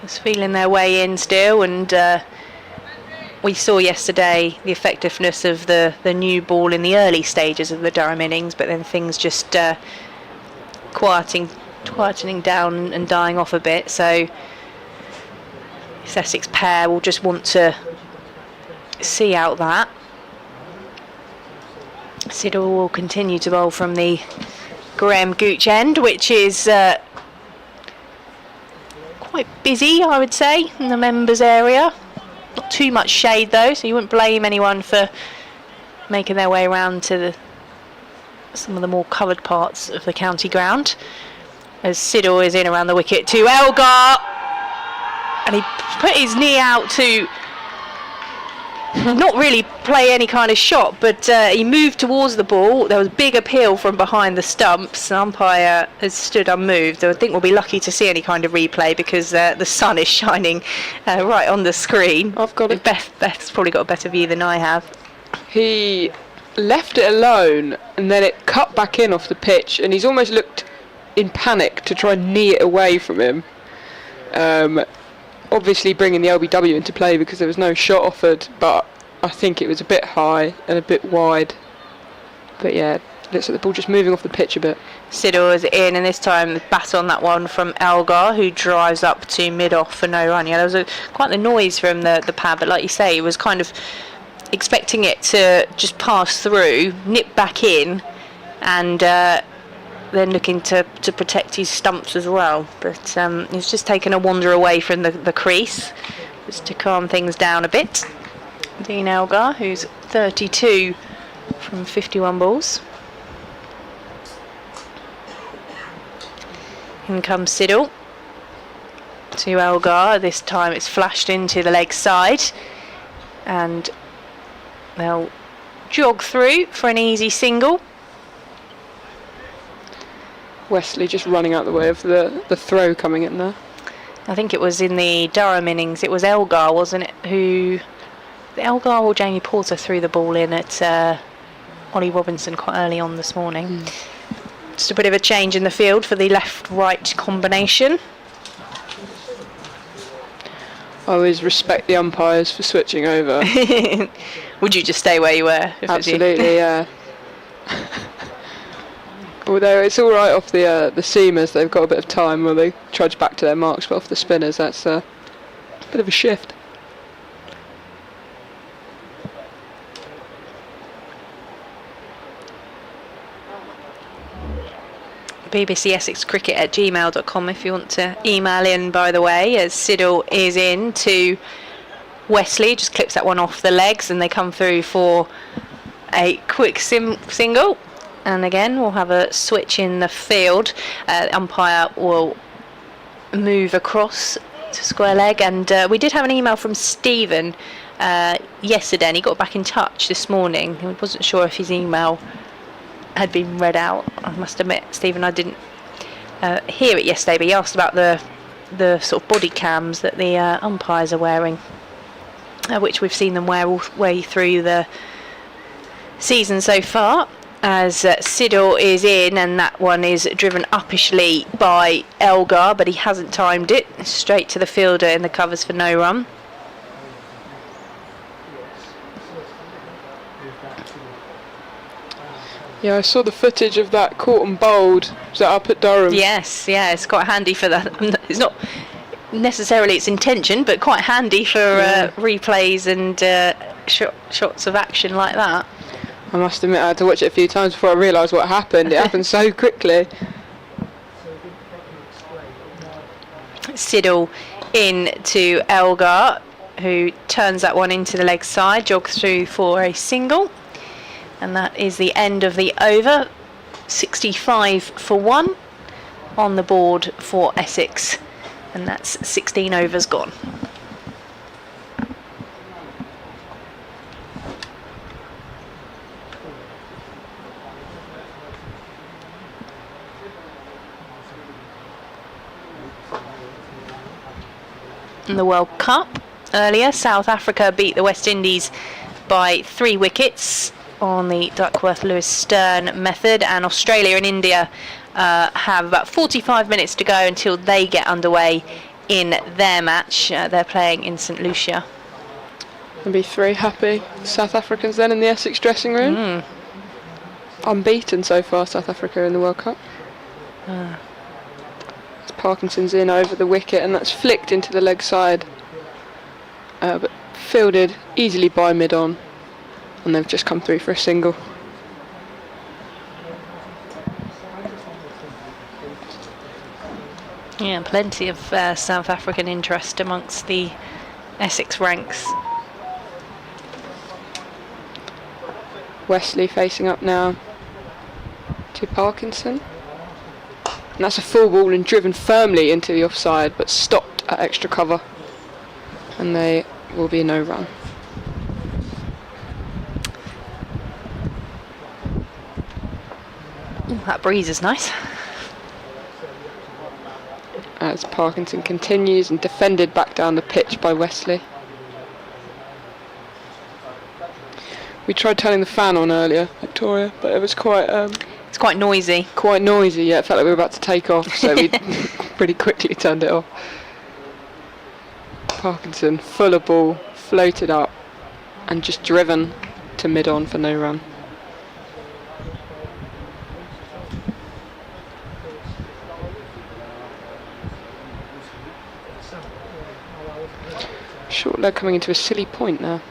Just feeling their way in still, and we saw yesterday the effectiveness of the new ball in the early stages of the Durham innings, but then things just quietening down and dying off a bit. So this Essex pair will just want to see out that. Siddle will continue to bowl from the Graham Gooch end, which is quite busy, I would say, in the members area. Not too much shade though, so you wouldn't blame anyone for making their way around to some of the more covered parts of the county ground. As Siddle is in around the wicket to Elgar, and he put his knee out to not really play any kind of shot, but he moved towards the ball. There was big appeal from behind the stumps. The umpire has stood unmoved. I think we'll be lucky to see any kind of replay because the sun is shining right on the screen. I've got it. Beth's probably got a better view than I have. He left it alone and then it cut back in off the pitch, and he's almost looked in panic to try and knee it away from him. Obviously bringing the LBW into play because there was no shot offered, but I think it was a bit high and a bit wide. But yeah, looks like the ball just moving off the pitch a bit. Siddle is in, and this time the bat on that one from Elgar, who drives up to mid-off for no run. Yeah, there was quite the noise from the pad, but like you say, he was kind of expecting it to just pass through, nip back in, and then looking to protect his stumps as well. But he's just taken a wander away from the crease, just to calm things down a bit. Dean Elgar, who's 32 from 51 balls. In comes Siddle to Elgar. This time it's flashed into the leg side, and they'll jog through for an easy single. Wesley just running out the way of the throw coming in there. I think it was in the Durham innings, it was Elgar, wasn't it, who... Elgar or Jamie Porter threw the ball in at Ollie Robinson quite early on this morning. Just a bit of a change in the field for the left-right combination. I always respect the umpires for switching over. Would you just stay where you were? Absolutely, yeah. Although it's all right off the seamers, they've got a bit of time where they trudge back to their marks, but off the spinners, that's a bit of a shift. BBC Essex Cricket at gmail.com if you want to email in, by the way, as Siddle is in to Wesley, just clips that one off the legs and they come through for a quick single. And again, we'll have a switch in the field. Umpire will move across to square leg. And we did have an email from Stephen yesterday, and he got back in touch this morning. He wasn't sure if his email had been read out. I must admit, Stephen, I didn't hear it yesterday, but he asked about the sort of body cams that the umpires are wearing. which we've seen them wear all the way through the season so far. As Siddle is in, and that one is driven uppishly by Elgar, but he hasn't timed it. Straight to the fielder in the covers for no run. Yeah, I saw the footage of that caught and bowled. Was that up at Durham? Yes, yeah, it's quite handy for that. It's not necessarily its intention, but quite handy for replays and shots of action like that. I must admit I had to watch it a few times before I realised what happened. It happened so quickly. Siddle in to Elgar, who turns that one into the leg side, jogs through for a single. And that is the end of the over. 65 for 1 on the board for Essex. And that's 16 overs gone. In the World Cup earlier, South Africa beat the West Indies by 3 wickets on the Duckworth-Lewis Stern method, and Australia and India have about 45 minutes to go until they get underway in their match. They're playing in St Lucia. There'll be 3 happy South Africans then in the Essex dressing room. Unbeaten so far, South Africa in the World Cup. Parkinson's in over the wicket, and that's flicked into the leg side, but fielded easily by mid-on, and they've just come through for a single. Yeah, plenty of South African interest amongst the Essex ranks. Wesley facing up now to Parkinson. And that's a full ball and driven firmly into the offside, but stopped at extra cover. And they will be no run. Ooh, that breeze is nice. As Parkinson continues and defended back down the pitch by Wesley. We tried turning the fan on earlier, Victoria, but it was quite... it's quite noisy. Quite noisy, yeah. It felt like we were about to take off, so we pretty quickly turned it off. Parkinson, full of ball, floated up, and just driven to mid-on for no run. Short leg coming into a silly point now,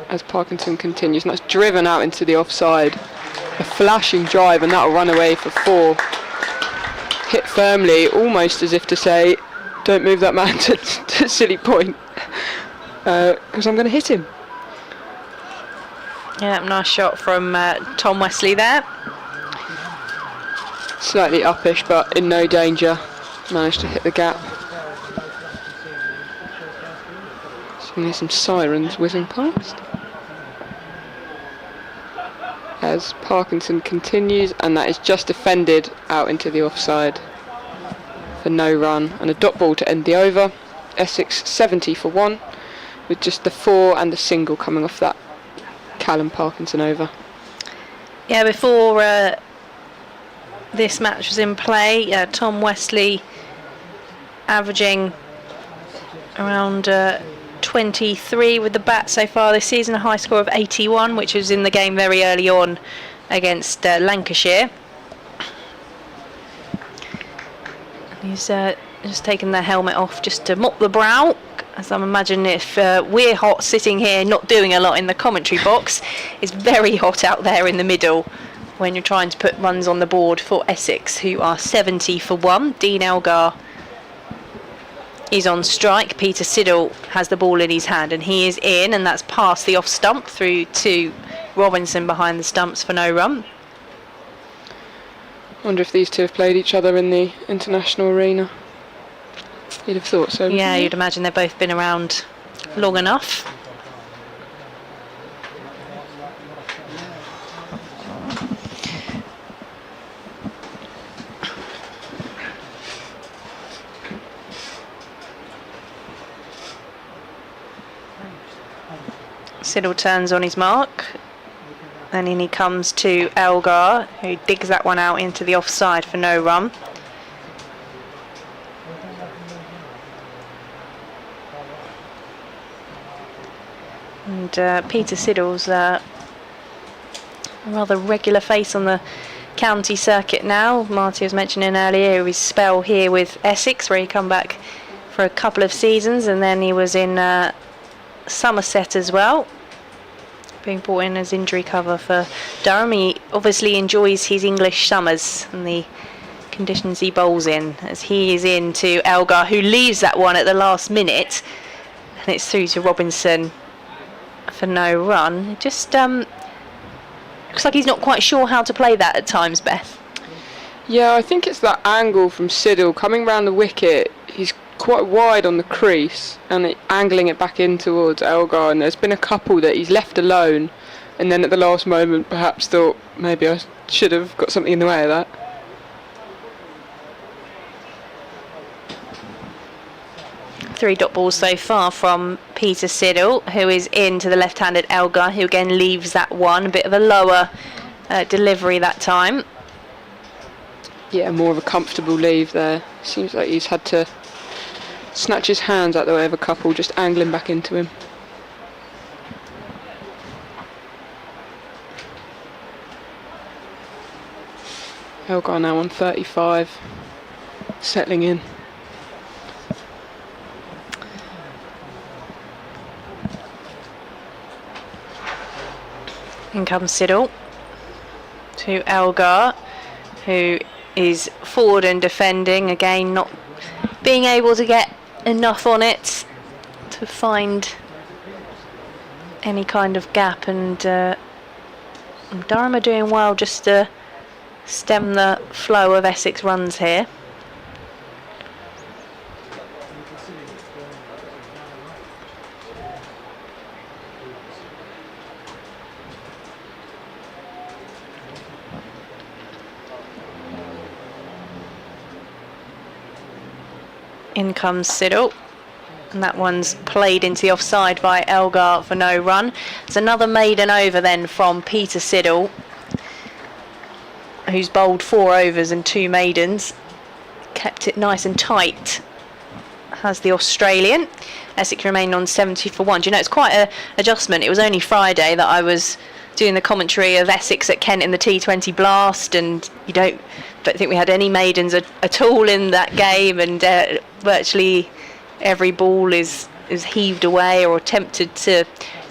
as Parkinson continues, and that's driven out into the offside. A flashing drive, and that'll run away for 4. Hit firmly, almost as if to say, don't move that man to silly point, because I'm going to hit him. Yeah, nice shot from Tom Wesley there. Slightly uppish, but in no danger. Managed to hit the gap. So we hear some sirens whizzing past. As Parkinson continues, and that is just defended out into the offside for no run, and a dot ball to end the over. Essex 70 for 1, with just the 4 and the single coming off that Callum Parkinson over. Yeah, before this match was in play, Tom Wesley averaging around 23 with the bat so far this season, a high score of 81, which was in the game very early on against Lancashire. He's just taken the helmet off just to mop the brow, as I'm imagining if we're hot sitting here not doing a lot in the commentary box, it's very hot out there in the middle when you're trying to put runs on the board for Essex, who are 70 for 1. Dean Elgar is on strike. Peter Siddle has the ball in his hand, and he is in, and that's past the off stump through to Robinson behind the stumps for no run. I wonder if these two have played each other in the international arena. You'd have thought so. Yeah, you? you'd imagine they've both been around long enough. Siddle turns on his mark. And in he comes to Elgar, who digs that one out into the offside for no run. And Peter Siddle's a rather regular face on the county circuit now. Marty was mentioning earlier his spell here with Essex, where he come back for a couple of seasons, and then he was in Somerset as well, being brought in as injury cover for Durham. He obviously enjoys his English summers and the conditions he bowls in, as he is in to Elgar, who leaves that one at the last minute, and it's through to Robinson for no run. It just looks like he's not quite sure how to play that at times, Beth. Yeah, I think it's that angle from Siddle coming round the wicket. He's quite wide on the crease and angling it back in towards Elgar, and there's been a couple that he's left alone and then at the last moment perhaps thought maybe I should have got something in the way of that. Three dot balls so far from Peter Siddle, who is into the left-handed Elgar, who again leaves that one. A bit of a lower delivery that time. Yeah, more of a comfortable leave there. Seems like he's had to snatch his hands out the way of a couple, just angling back into him. Elgar now on 35, settling in. In comes Siddle to Elgar, who is forward and defending, again not being able to get enough on it to find any kind of gap, and Durham are doing well just to stem the flow of Essex runs here. In comes Siddle, and that one's played into the offside by Elgar for no run. It's another maiden over then from Peter Siddle, who's bowled 4 overs and 2 maidens. Kept it nice and tight, has the Australian. Essex remain on 70 for 1. Do you know, it's quite an adjustment. It was only Friday that I was doing the commentary of Essex at Kent in the T20 Blast, and you don't think we had any maidens at all in that game, and virtually every ball is heaved away or attempted to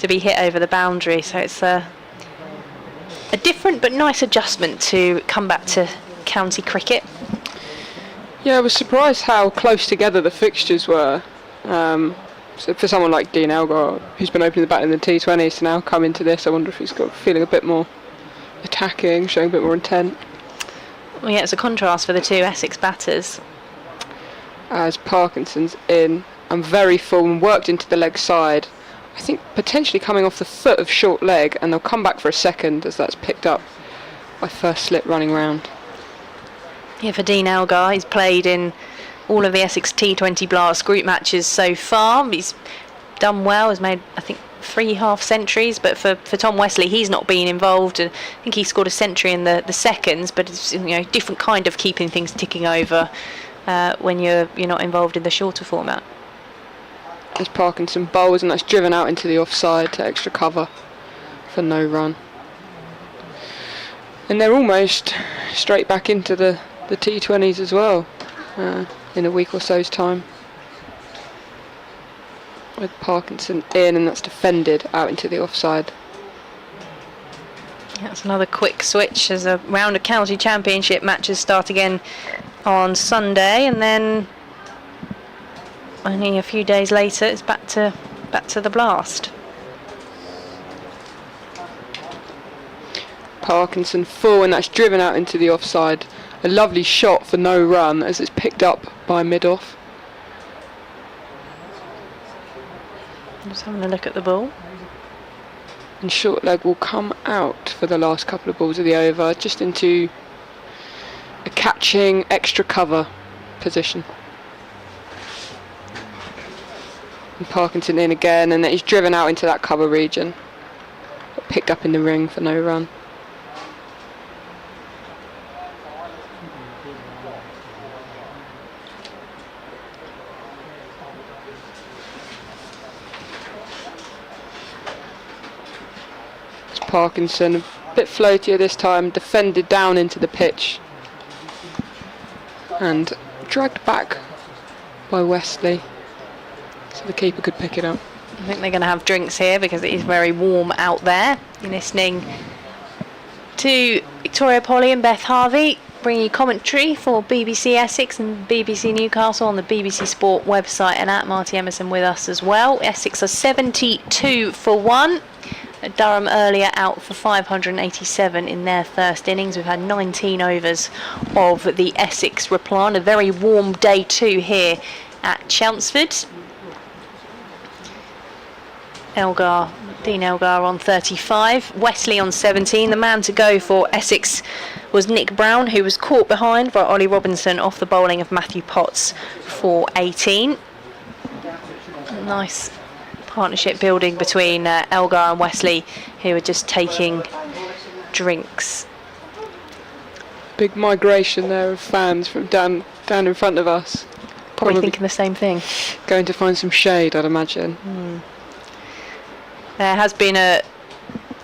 be hit over the boundary. So it's a different but nice adjustment to come back to county cricket. Yeah, I was surprised how close together the fixtures were. So for someone like Dean Elgar, who's been opening the bat in the T20s, to now come into this, I wonder if he's got feeling a bit more attacking, showing a bit more intent. Well, yeah, it's a contrast for the two Essex batters. As Parkinson's in and very full and worked into the leg side. I think potentially coming off the foot of short leg, and they'll come back for a second as that's picked up by first slip running round. Yeah, for Dean Elgar, he's played in all of the Essex T20 Blast group matches so far. He's done well, has made, I think, 3 half centuries, but for Tom Wesley, he's not been involved. I think he scored a century in the seconds, but it's, you know, different kind of keeping things ticking over when you're not involved in the shorter format. As Parkinson bowls, and that's driven out into the offside to extra cover for no run. And they're almost straight back into the T20s as well in a week or so's time. With Parkinson in, and that's defended out into the offside. That's another quick switch as a round of county championship matches start again on Sunday, and then only a few days later it's back to the Blast. Parkinson full, and that's driven out into the offside. A lovely shot for no run as it's picked up by mid-off. Just having a look at the ball. And short leg will come out for the last couple of balls of the over, just into a catching extra cover position. And Parkinson in again, and he's driven out into that cover region. picked up in the ring for no run. It's Parkinson, a bit floatier this time, defended down into the pitch and dragged back by Wesley so the keeper could pick it up. I think they're going to have drinks here because it is very warm out there. You're listening to Victoria Polly and Beth Harvey bringing you commentary for BBC Essex and BBC Newcastle on the BBC Sport website and at Marty Emerson with us as well. Essex are 72 for 1. Durham earlier out for 587 in their first innings. We've had 19 overs of the Essex reply on a very warm day 2 here at Chelmsford. Dean Elgar on 35, Wesley on 17. The man to go for Essex was Nick Brown, who was caught behind by Ollie Robinson off the bowling of Matthew Potts for 18. Nice partnership building between Elgar and Wesley, who are just taking drinks. Big migration there of fans from down in front of us. Probably thinking the same thing. Going to find some shade, I'd imagine. There has been a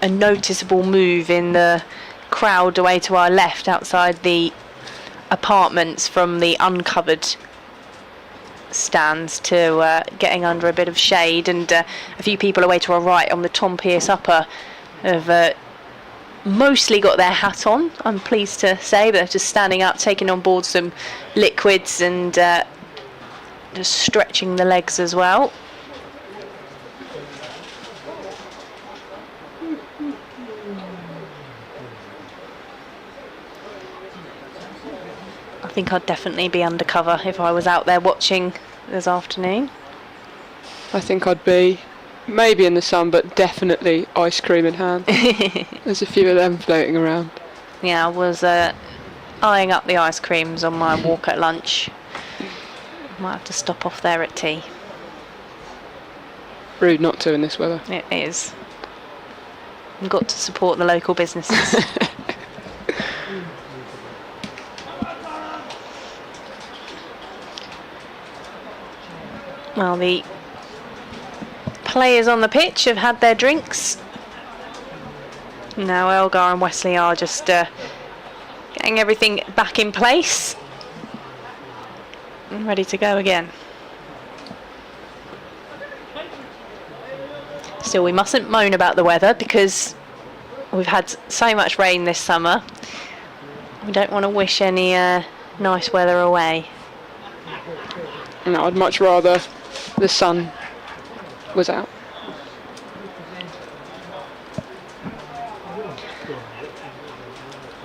noticeable move in the crowd away to our left outside the apartments from the uncovered stands to getting under a bit of shade, and a few people away to our right on the Tom Pearce upper have mostly got their hat on, I'm pleased to say, but they're just standing up, taking on board some liquids and just stretching the legs as well. I think I'd definitely be undercover if I was out there watching this afternoon. I think I'd be maybe in the sun, but definitely ice cream in hand. There's a few of them floating around. Yeah, I was eyeing up the ice creams on my walk at lunch. Might have to stop off there at tea. Rude not to in this weather. It is. I've got to support the local businesses. Well, the players on the pitch have had their drinks. Now Elgar and Wesley are just getting everything back in place and ready to go again. Still, we mustn't moan about the weather because we've had so much rain this summer. We don't want to wish any nice weather away. No, I'd much rather the sun was out.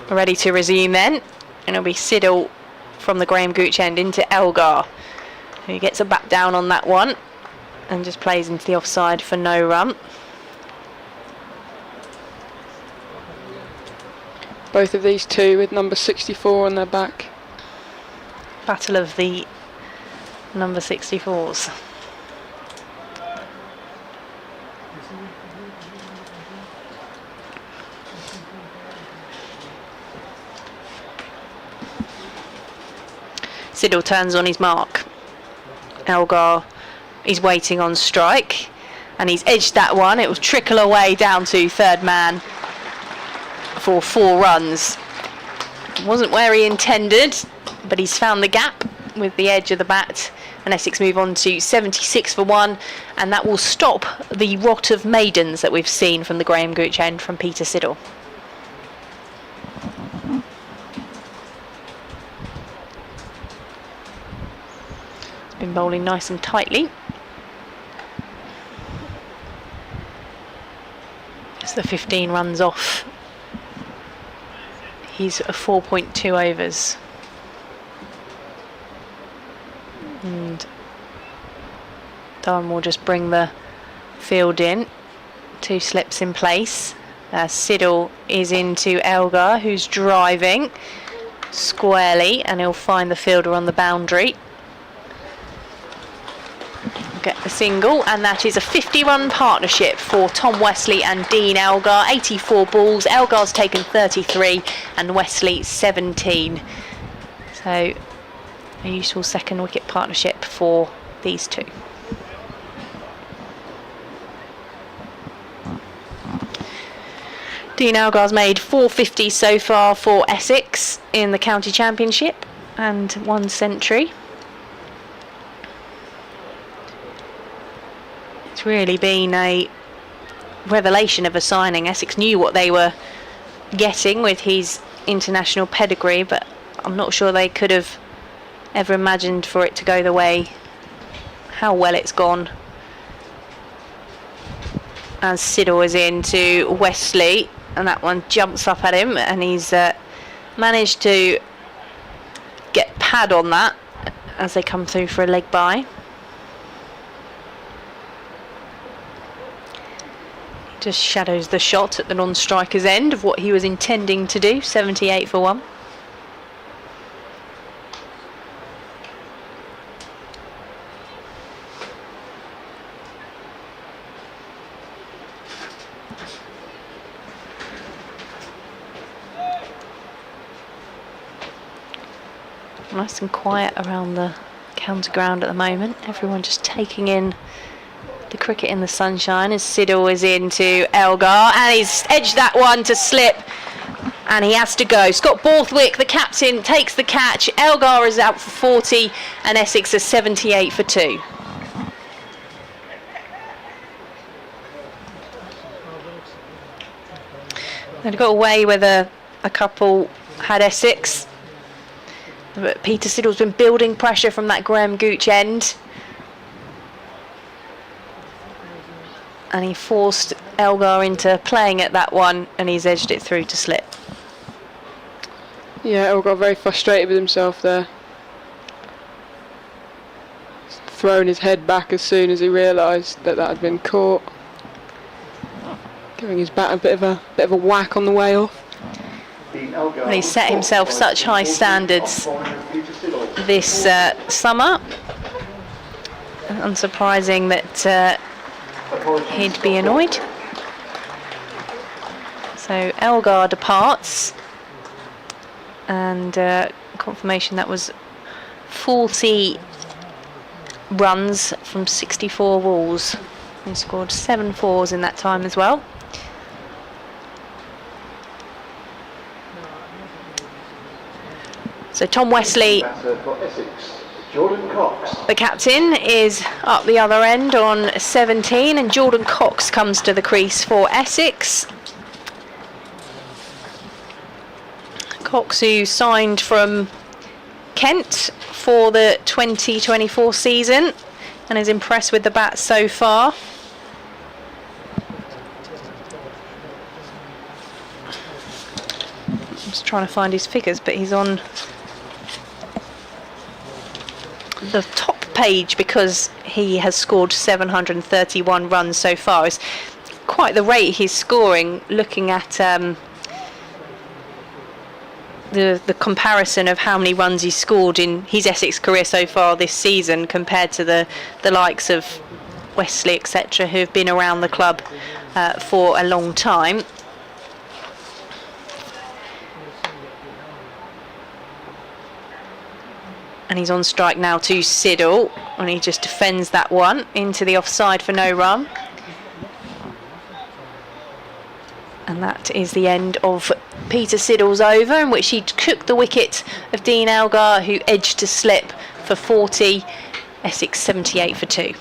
We're ready to resume then, and it'll be Siddle from the Graham Gooch end into Elgar, who gets a bat down on that one and just plays into the offside for no run. Both of these two with number 64 on their back. Battle of the number 64s. Siddle turns on his mark. Elgar is waiting on strike and he's edged that one. It will trickle away down to third man for 4 runs. Wasn't where he intended, but he's found the gap with the edge of the bat, and Essex move on to 76 for 1, and that will stop the rot of maidens that we've seen from the Graham Gooch end from Peter Siddle. He's been bowling nice and tightly. As the 15 runs off, he's 4.2 overs. And Durham will just bring the field in. 2 slips in place. Siddle is into Elgar, who's driving squarely, and he'll find the fielder on the boundary. get the single, and that is a 50-run partnership for Tom Wesley and Dean Elgar. 84 balls, Elgar's taken 33 and Wesley 17. So a useful second wicket partnership for these two. Dean Elgar's made 450 so far for Essex in the county championship and 1 century. It's really been a revelation of a signing. Essex knew what they were getting with his international pedigree, but I'm not sure they could have ever imagined for it to go the way, how well it's gone. As Siddle is in to Wesley, and that one jumps up at him, and he's managed to get pad on that as they come through for a leg bye. Just shadows the shot at the non-striker's end of what he was intending to do. 78 for 1. Nice and quiet around the counter ground at the moment. Everyone just taking in the cricket in the sunshine as Siddle is into Elgar, and he's edged that one to slip, and he has to go. Scott Borthwick, the captain, takes the catch. Elgar is out for 40 and Essex is 78 for 2. They'd got away with a couple had Essex, but Peter Siddle's been building pressure from that Graham Gooch end, and he forced Elgar into playing at that one, and he's edged it through to slip. Yeah, Elgar very frustrated with himself there. He's thrown his head back as soon as he realised that had been caught, giving his bat a bit of a whack on the way off. And he's set himself such high standards this summer. Unsurprising that he'd be annoyed. So Elgar departs, and confirmation that was 40 runs from 64 balls. He scored 7 fours in that time as well. So Tom Wesley, the captain, is up the other end on 17, and Jordan Cox comes to the crease for Essex. Cox, who signed from Kent for the 2024 season and is impressed with the bat so far. I'm just trying to find his figures, but he's on the top page because he has scored 731 runs so far. It's quite the rate he's scoring, looking at the comparison of how many runs he's scored in his Essex career so far this season compared to the likes of Wesley, etc., who have been around the club for a long time. And he's on strike now to Siddle, and he just defends that one into the offside for no run. And that is the end of Peter Siddle's over, in which he took the wicket of Dean Elgar, who edged to slip for 40, Essex 78 for 2.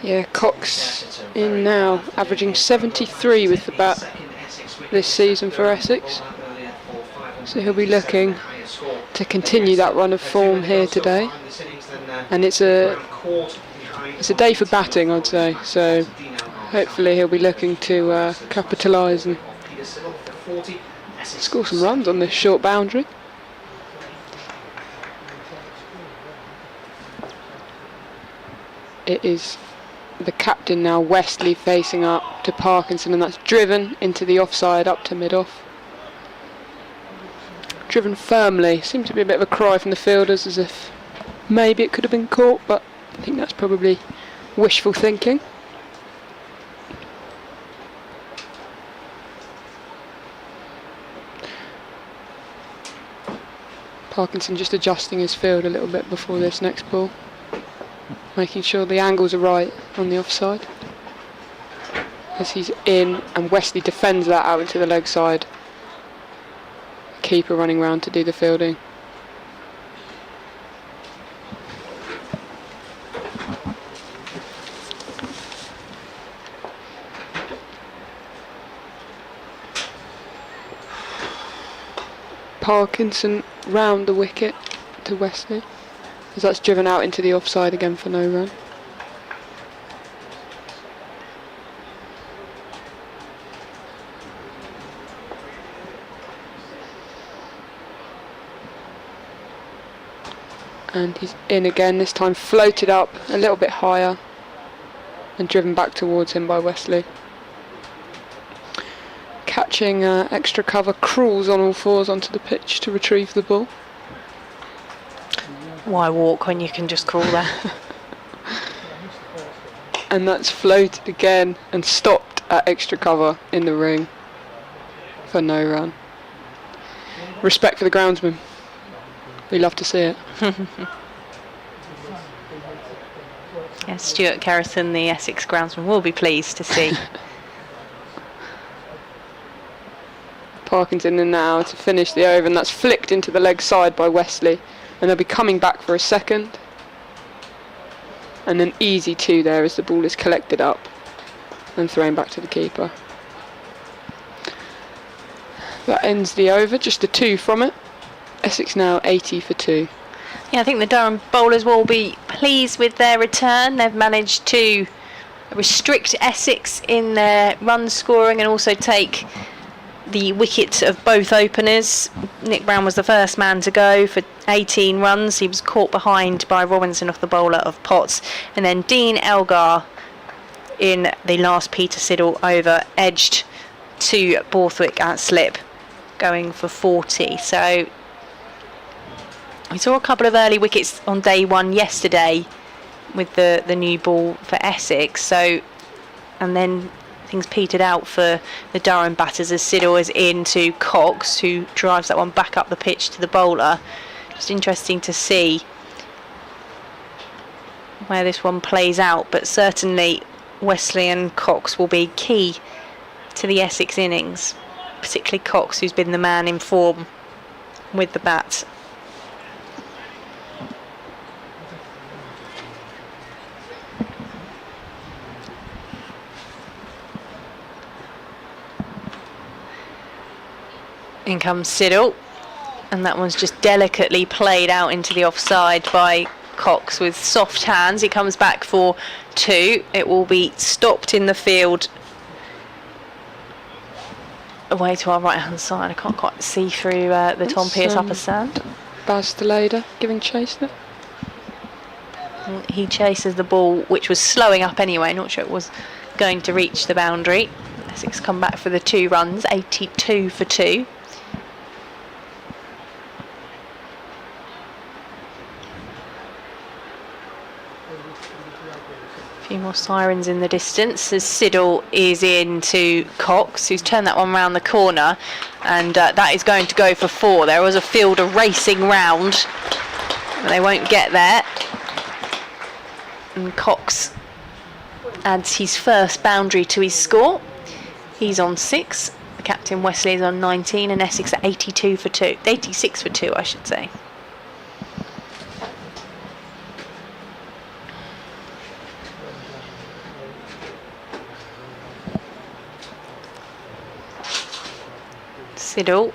Yeah, Cox in now, averaging 73 with the bat this season for Essex. So he'll be looking to continue that run of form here today. And it's a day for batting, I'd say. So hopefully he'll be looking to capitalise and score some runs on this short boundary. It is the captain now, Wesley, facing up to Parkinson, and that's driven into the offside up to mid-off. Driven firmly. Seemed to be a bit of a cry from the fielders, as if Maybe it could have been caught, but I think that's probably wishful thinking. Parkinson just adjusting his field a little bit before this next ball, making sure the angles are right on the offside. As he's in, and Wesley defends that out into the leg side. Keeper running round to do the fielding. Parkinson round the wicket to Wesley, as that's driven out into the offside again for no run. And he's in again, this time floated up a little bit higher and driven back towards him by Wesley. Catching extra cover, crawls on all fours onto the pitch to retrieve the ball. Why walk when you can just crawl there? And that's floated again and stopped at extra cover in the ring for no run. Respect for the groundsman. We love to see it. Yes, Stuart Kerrison, the Essex groundsman, will be pleased to see. Parkinson in now to finish the over, and that's flicked into the leg side by Wesley, and they'll be coming back for a second. And an easy 2 there as the ball is collected up and thrown back to the keeper. That ends the over, just a 2 from it. Essex now 80 for 2. Yeah, I think the Durham bowlers will be pleased with their return. They've managed to restrict Essex in their run scoring and also take the wicket of both openers. Nick Brown was the first man to go for 18 runs. He was caught behind by Robinson off the bowler of Potts. And then Dean Elgar in the last Peter Siddle over edged to Borthwick at slip, going for 40. So we saw a couple of early wickets on day one yesterday with the new ball for Essex. So, and then things petered out for the Durham batters as Siddle is in to Cox, who drives that one back up the pitch to the bowler. Just interesting to see where this one plays out, but certainly Wesley and Cox will be key to the Essex innings, particularly Cox, who's been the man in form with the bat. In comes Siddle, and that one's just delicately played out into the offside by Cox with soft hands. He comes back for 2. It will be stopped in the field away to our right hand side. I can't quite see through the Tom Pearce upper stand. Baz Deleda giving chase there. He chases the ball, which was slowing up anyway. Not sure it was going to reach the boundary. Essex come back for the 2 runs, 82 for 2. Few more sirens in the distance as Siddle is in to Cox, who's turned that one round the corner, and that is going to go for 4. There was a fielder racing round, but they won't get there. And Cox adds his first boundary to his score. He's on 6. The captain Wesley is on 19, and Essex at 82 for 2. 86 for 2, I should say. Siddle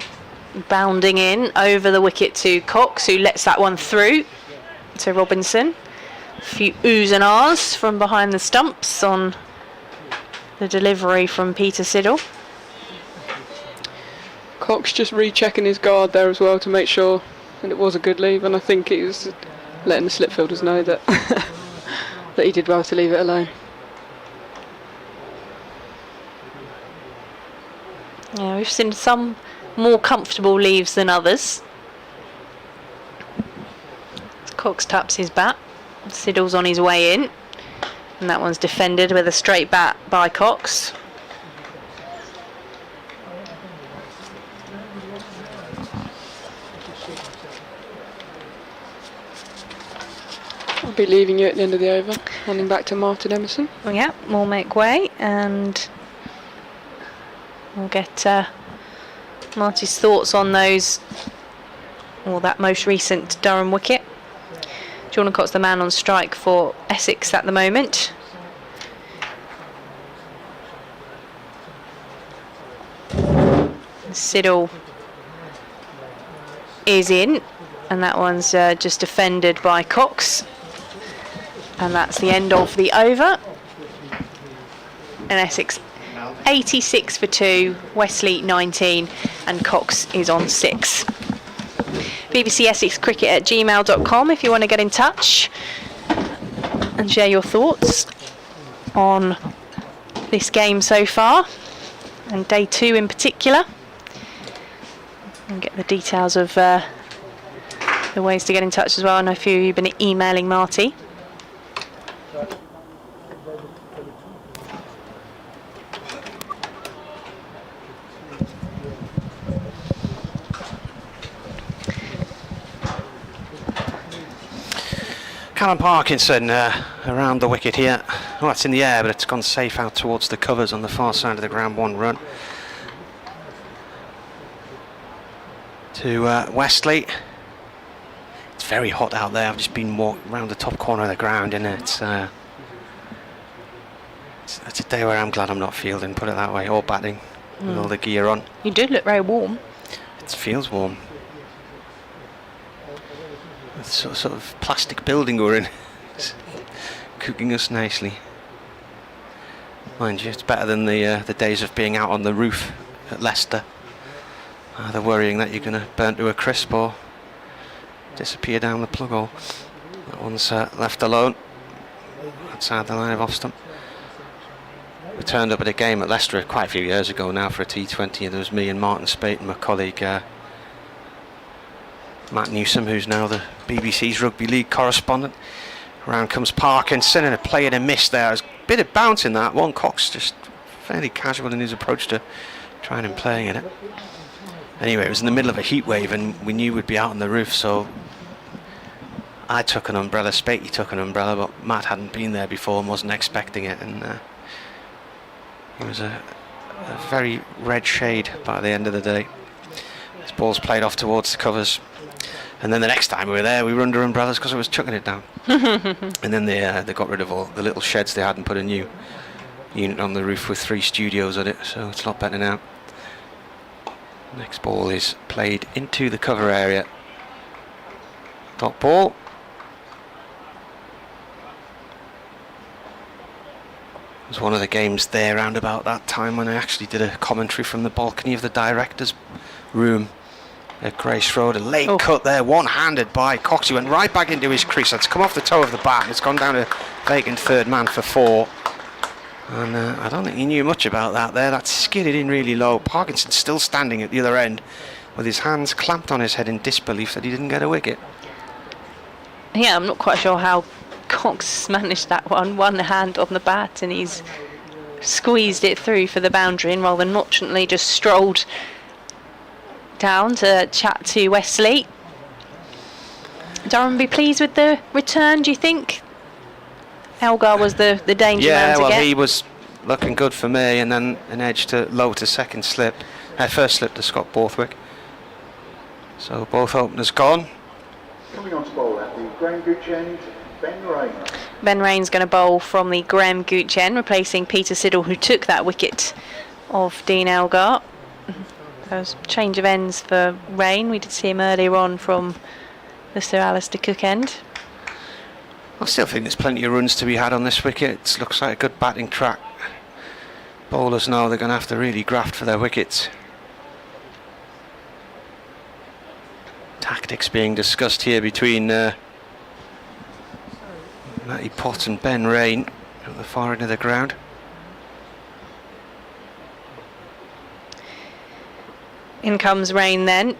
bounding in over the wicket to Cox, who lets that one through to Robinson. A few oohs and ahs from behind the stumps on the delivery from Peter Siddle. Cox just rechecking his guard there as well to make sure that it was a good leave, and I think he was letting the slip fielders know that that he did well to leave it alone. Yeah, we've seen some more comfortable leaves than others. Cox taps his bat. Siddle's on his way in. And that one's defended with a straight bat by Cox. I'll be leaving you at the end of the over, handing back to Martin Emerson. Well, yeah, we'll make way and we'll get Marty's thoughts on those, or that most recent Durham wicket. Jordan Cox, the man on strike for Essex at the moment. Siddle is in, and that one's just defended by Cox. And that's the end of the over. And Essex 86 for 2, Wesley 19, and Cox is on 6. BBC Essex Cricket at gmail.com if you want to get in touch and share your thoughts on this game so far, and day 2 in particular. And get the details of the ways to get in touch as well. I know a few of you have been emailing Marty. Callum Parkinson around the wicket here. Well, it's in the air, but it's gone safe out towards the covers on the far side of the ground. 1 run to Wesley. It's very hot out there. I've just been walking around the top corner of the ground, and it's a day where I'm glad I'm not fielding, put it that way, or batting with all the gear on. You do look very warm. It feels warm. It's sort of plastic building we're in. It's cooking us nicely. Mind you, it's better than the days of being out on the roof at Leicester. Either worrying that you're going to burn to a crisp or disappear down the plug hole. That one's left alone outside the line of off stump. We turned up at a game at Leicester quite a few years ago now for a T20, and there was me and Martin Spate and my colleague Matt Newsom, who's now the BBC's Rugby League correspondent. Around comes Parkinson, and a play and a miss there. There's a bit of bounce in that one. Cox just fairly casual in his approach to trying and playing at it. Anyway, it was in the middle of a heat wave, and we knew we'd be out on the roof, so I took an umbrella, Spatey took an umbrella, but Matt hadn't been there before and wasn't expecting it, and it was a very red shade by the end of the day. This ball's played off towards the covers, and then the next time we were there, we were under umbrellas because I was chucking it down. And then they got rid of all the little sheds they had and put a new unit on the roof with 3 studios on it, so it's a lot better now. Next ball is played into the cover area. Dot ball. It was one of the games there around about that time when I actually did a commentary from the balcony of the director's room at Grace Road. A late cut there, one-handed by Cox. He went right back into his crease. It's come off the toe of the bat. It's gone down to vacant third man for 4. And I don't think he knew much about that there. That skidded in really low. Parkinson's still standing at the other end with his hands clamped on his head in disbelief that he didn't get a wicket. Yeah, I'm not quite sure how Cox managed that one hand on the bat, and he's squeezed it through for the boundary, and rather nonchalantly just strolled down to chat to Wesley. Durham be pleased with the return, do you think? Elgar was the danger man to get. Yeah, well, he was looking good for me, and then an edge to low to second slip. First slip to Scott Borthwick. So both openers gone. Coming on to bowl at the Graham Gooch end, Ben Rain. Ben Rain's going to bowl from the Graham Gooch end, replacing Peter Siddle, who took that wicket of Dean Elgar. There was a change of ends for Rain. We did see him earlier on from the Sir Alistair Cook end. I still think there's plenty of runs to be had on this wicket. It looks like a good batting track. Bowlers know they're going to have to really graft for their wickets. Tactics being discussed here between Matty Pott and Ben Rain at the far end of the ground. In comes Rain then.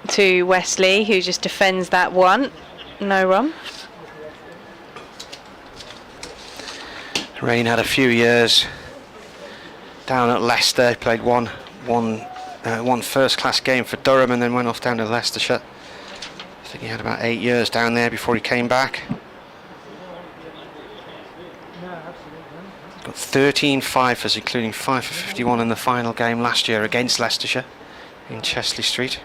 to Wesley, who just defends that one. No run. Rain had a few years down at Leicester, played one first-class game for Durham and then went off down to Leicestershire. I think he had about 8 years down there before he came back. Got 13 fifers, including 5 for 51 in the final game last year against Leicestershire in Chesley Street.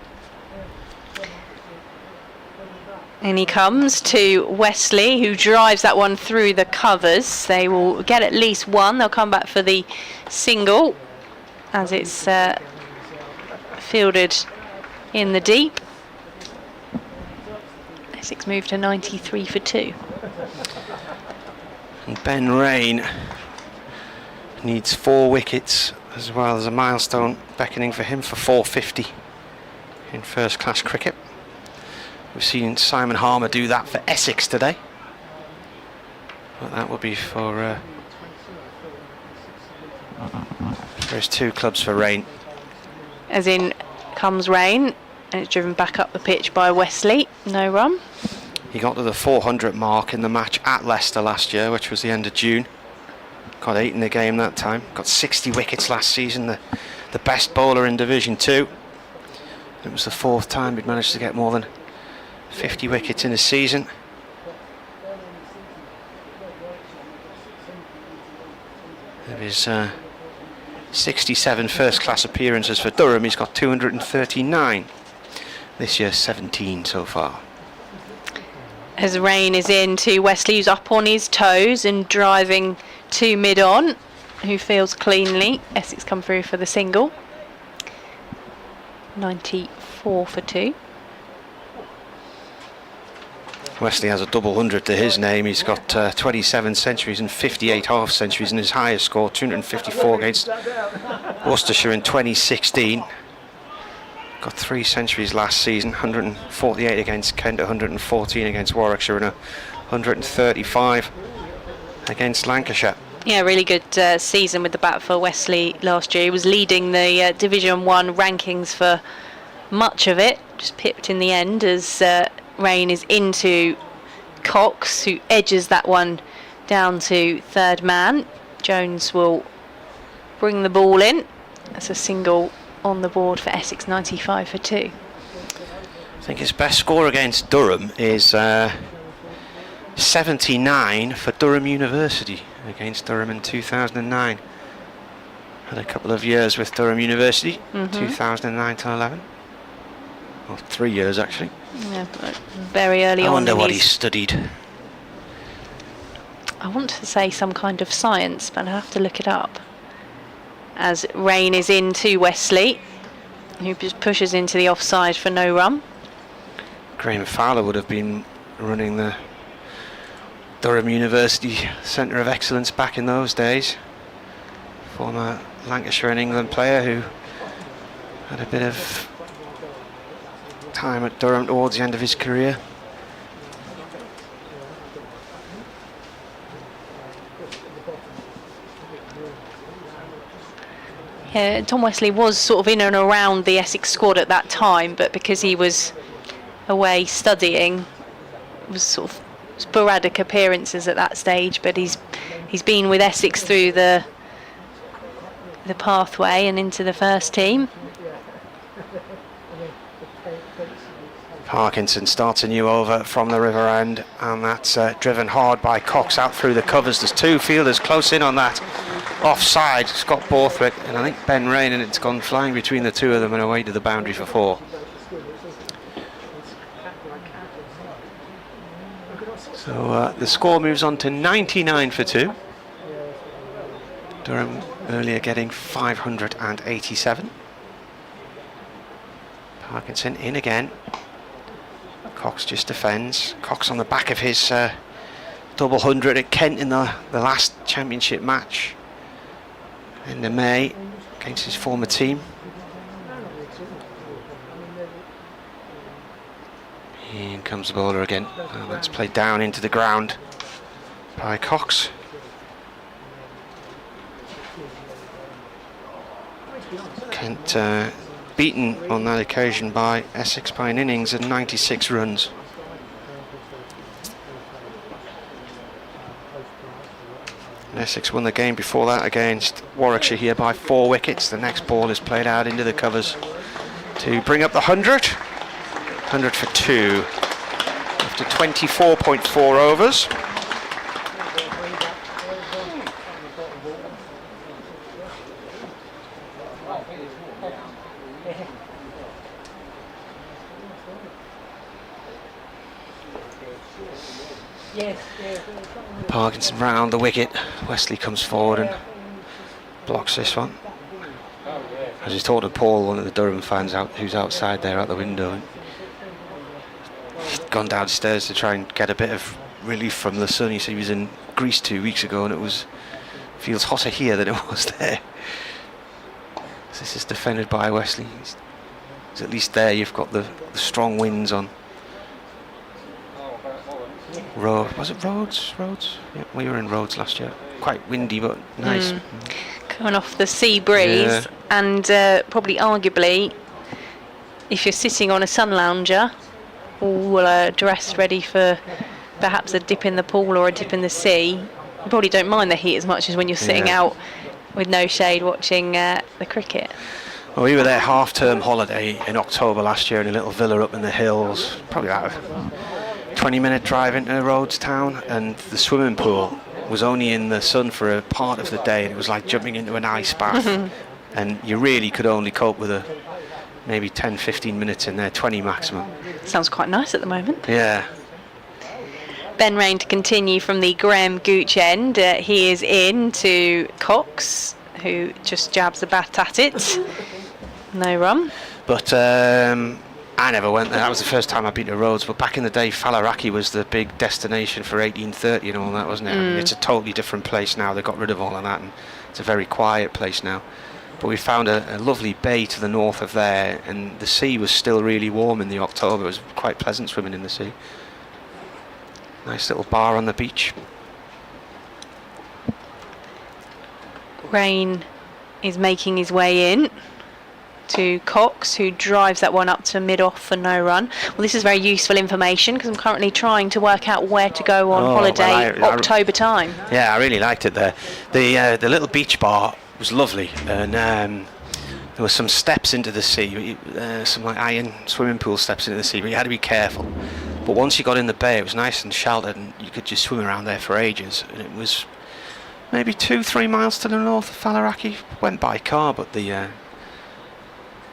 And he comes to Wesley, who drives that one through the covers. They will get at least one. They'll come back for the single as it's fielded in the deep. Essex move to 93 for 2. And Ben Rain needs 4 wickets as well as a milestone beckoning for him for 450 in first class cricket. We've seen Simon Harmer do that for Essex today. But that would be for his 2 clubs for Rain. As in comes Rain, and it's driven back up the pitch by Wesley. No run. He got to the 400 mark in the match at Leicester last year, which was the end of June. Got 8 in the game that time. Got 60 wickets last season, the best bowler in Division 2. It was the 4th time he'd managed to get more than 50 wickets in a season. Of his 67 first-class appearances for Durham, he's got 239. This year, 17 so far. As Rain is in to Wesley, who's up on his toes and driving to mid-on, who fields cleanly. Essex come through for the single. 94 for 2. Wesley has a double 100 to his name. He's got 27 centuries and 58 half centuries, and his highest score 254 against Worcestershire in 2016. Got 3 centuries last season, 148 against Kent, 114 against Warwickshire and 135 against Lancashire. Yeah, really good season with the bat for Wesley last year. He was leading the Division 1 rankings for much of it, just pipped in the end as Rain is into Cox, who edges that one down to third man. Jones will bring the ball in. That's a single on the board for Essex, 95 for 2. I think his best score against Durham is 79 for Durham University against Durham in 2009. Had a couple of years with Durham University, 2009 to 11. Well, 3 years actually. Yeah, very early on. I wonder what he studied. I want to say some kind of science, but I'll have to look it up. As Rain is in to Wesley, who just pushes into the offside for no run. Graham Fowler would have been running the Durham University Centre of Excellence back in those days. Former Lancashire and England player who had a bit of time at Durham towards the end of his career. Yeah, Tom Wesley was sort of in and around the Essex squad at that time, but because he was away studying, it was sort of sporadic appearances at that stage. But he's been with Essex through the pathway and into the first team. Parkinson starts a new over from the river end, and that's driven hard by Cox out through the covers. There's 2 fielders close in on that. Offside, Scott Borthwick and I think Ben Rain, and it's gone flying between the 2 of them and away to the boundary for 4. So the score moves on to 99 for 2. Durham earlier getting 587. Parkinson in again. Cox just defends. Cox on the back of his double 100 at Kent in the last championship match in May against his former team. In comes the bowler again, and that's played down into the ground by Cox. Kent beaten on that occasion by Essex by an innings and 96 runs. Essex won the game before that against Warwickshire here by 4 wickets. The next ball is played out into the covers to bring up the 100. 100 for 2 after 24.4 overs. Parkinson round the wicket. Wesley comes forward and blocks this one. I just talked to Paul, one of the Durham fans who's outside there at the window, and he's gone downstairs to try and get a bit of relief from the sun. He said he was in Greece 2 weeks ago and feels hotter here than it was there. So this is defended by Wesley. So at least there you've got the strong winds on. Was it Rhodes? Yeah, we were in Rhodes last year. Quite windy but nice. Coming off the sea breeze, and probably arguably, if you're sitting on a sun lounger, all dressed ready for perhaps a dip in the pool or a dip in the sea, you probably don't mind the heat as much as when you're sitting out with no shade watching the cricket. Well, we were there half-term holiday in October last year in a little villa up in the hills, probably about a 20-minute drive into Rhodes town, and the swimming pool was only in the sun for a part of the day, and it was like jumping into an ice bath. And you really could only cope with maybe 10-15 minutes in there, 20 maximum. Sounds quite nice at the moment. Yeah. Ben Rain to continue from the Graham Gooch end. He is in to Cox, who just jabs the bat at it. No run. But I never went there. That was the first time I've been to Rhodes. But back in the day, Faliraki was the big destination for 1830 and all that, wasn't it? I mean, it's a totally different place now. They got rid of all of that, and it's a very quiet place now. But we found a lovely bay to the north of there, and the sea was still really warm in the October. It was quite pleasant swimming in the sea. Nice little bar on the beach. Rain is making his way in to Cox, who drives that one up to mid-off for no run. Well, this is very useful information because I'm currently trying to work out where to go on holiday October time. Yeah, I really liked it there. The little beach bar was lovely, and there were some steps into the sea, some like iron swimming pool steps into the sea, but you had to be careful. But once you got in the bay, it was nice and sheltered, and you could just swim around there for ages. And it was maybe 2-3 miles to the north of Faliraki. Went by car, but the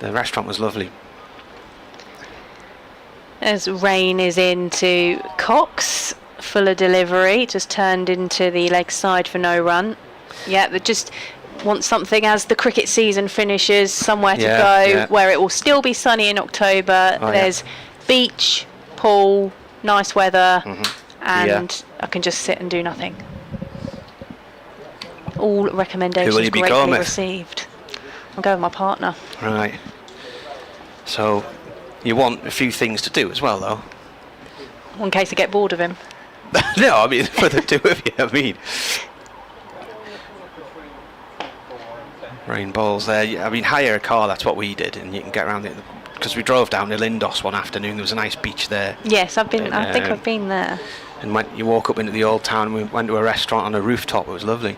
restaurant was lovely. As Rain is into Cox, fuller delivery, just turned into the leg side for no run. Yeah, they just want something as the cricket season finishes, somewhere to go where it will still be sunny in October. There's beach, pool, nice weather, and I can just sit and do nothing. All recommendations greatly received. I'll go with my partner. Right. So you want a few things to do as well, though. In case I get bored of him. No, I mean for the two of you. I mean, rain balls there. I mean, hire a car. That's what we did, and you can get around it. Because we drove down to Lindos one afternoon. There was a nice beach there. Yes, I've been. I think I've been there. And you walk up into the old town. And we went to a restaurant on a rooftop. It was lovely.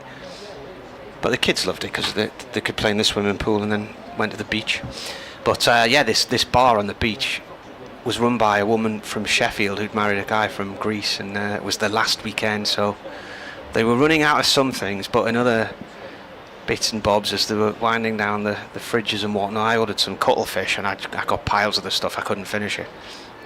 But the kids loved it because they could play in the swimming pool and then went to the beach. But this bar on the beach was run by a woman from Sheffield who'd married a guy from Greece, and it was their last weekend, so they were running out of some things, but in other bits and bobs as they were winding down the fridges and whatnot, I ordered some cuttlefish, and I got piles of the stuff. I couldn't finish it.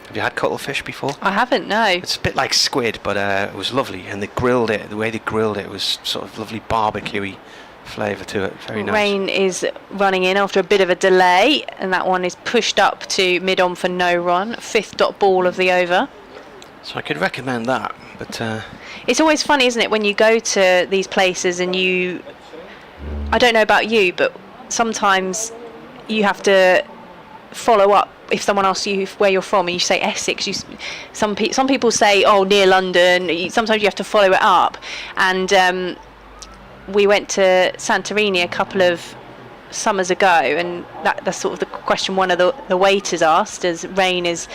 Have you had cuttlefish before? I haven't, no. It's a bit like squid, but it was lovely, and they grilled it. The way they grilled it was sort of lovely barbecue-y flavour to it. Very nice. Rain is running in after a bit of a delay, and that one is pushed up to mid-on for no run. 5th dot ball of the over. So I could recommend that, but it's always funny, isn't it, when you go to these places and I don't know about you, but sometimes you have to follow up. If someone asks you where you're from and you say Essex, some people say, oh, near London. Sometimes you have to follow it up. And we went to Santorini a couple of summers ago, and that's sort of the question one of the waiters asked as Rain is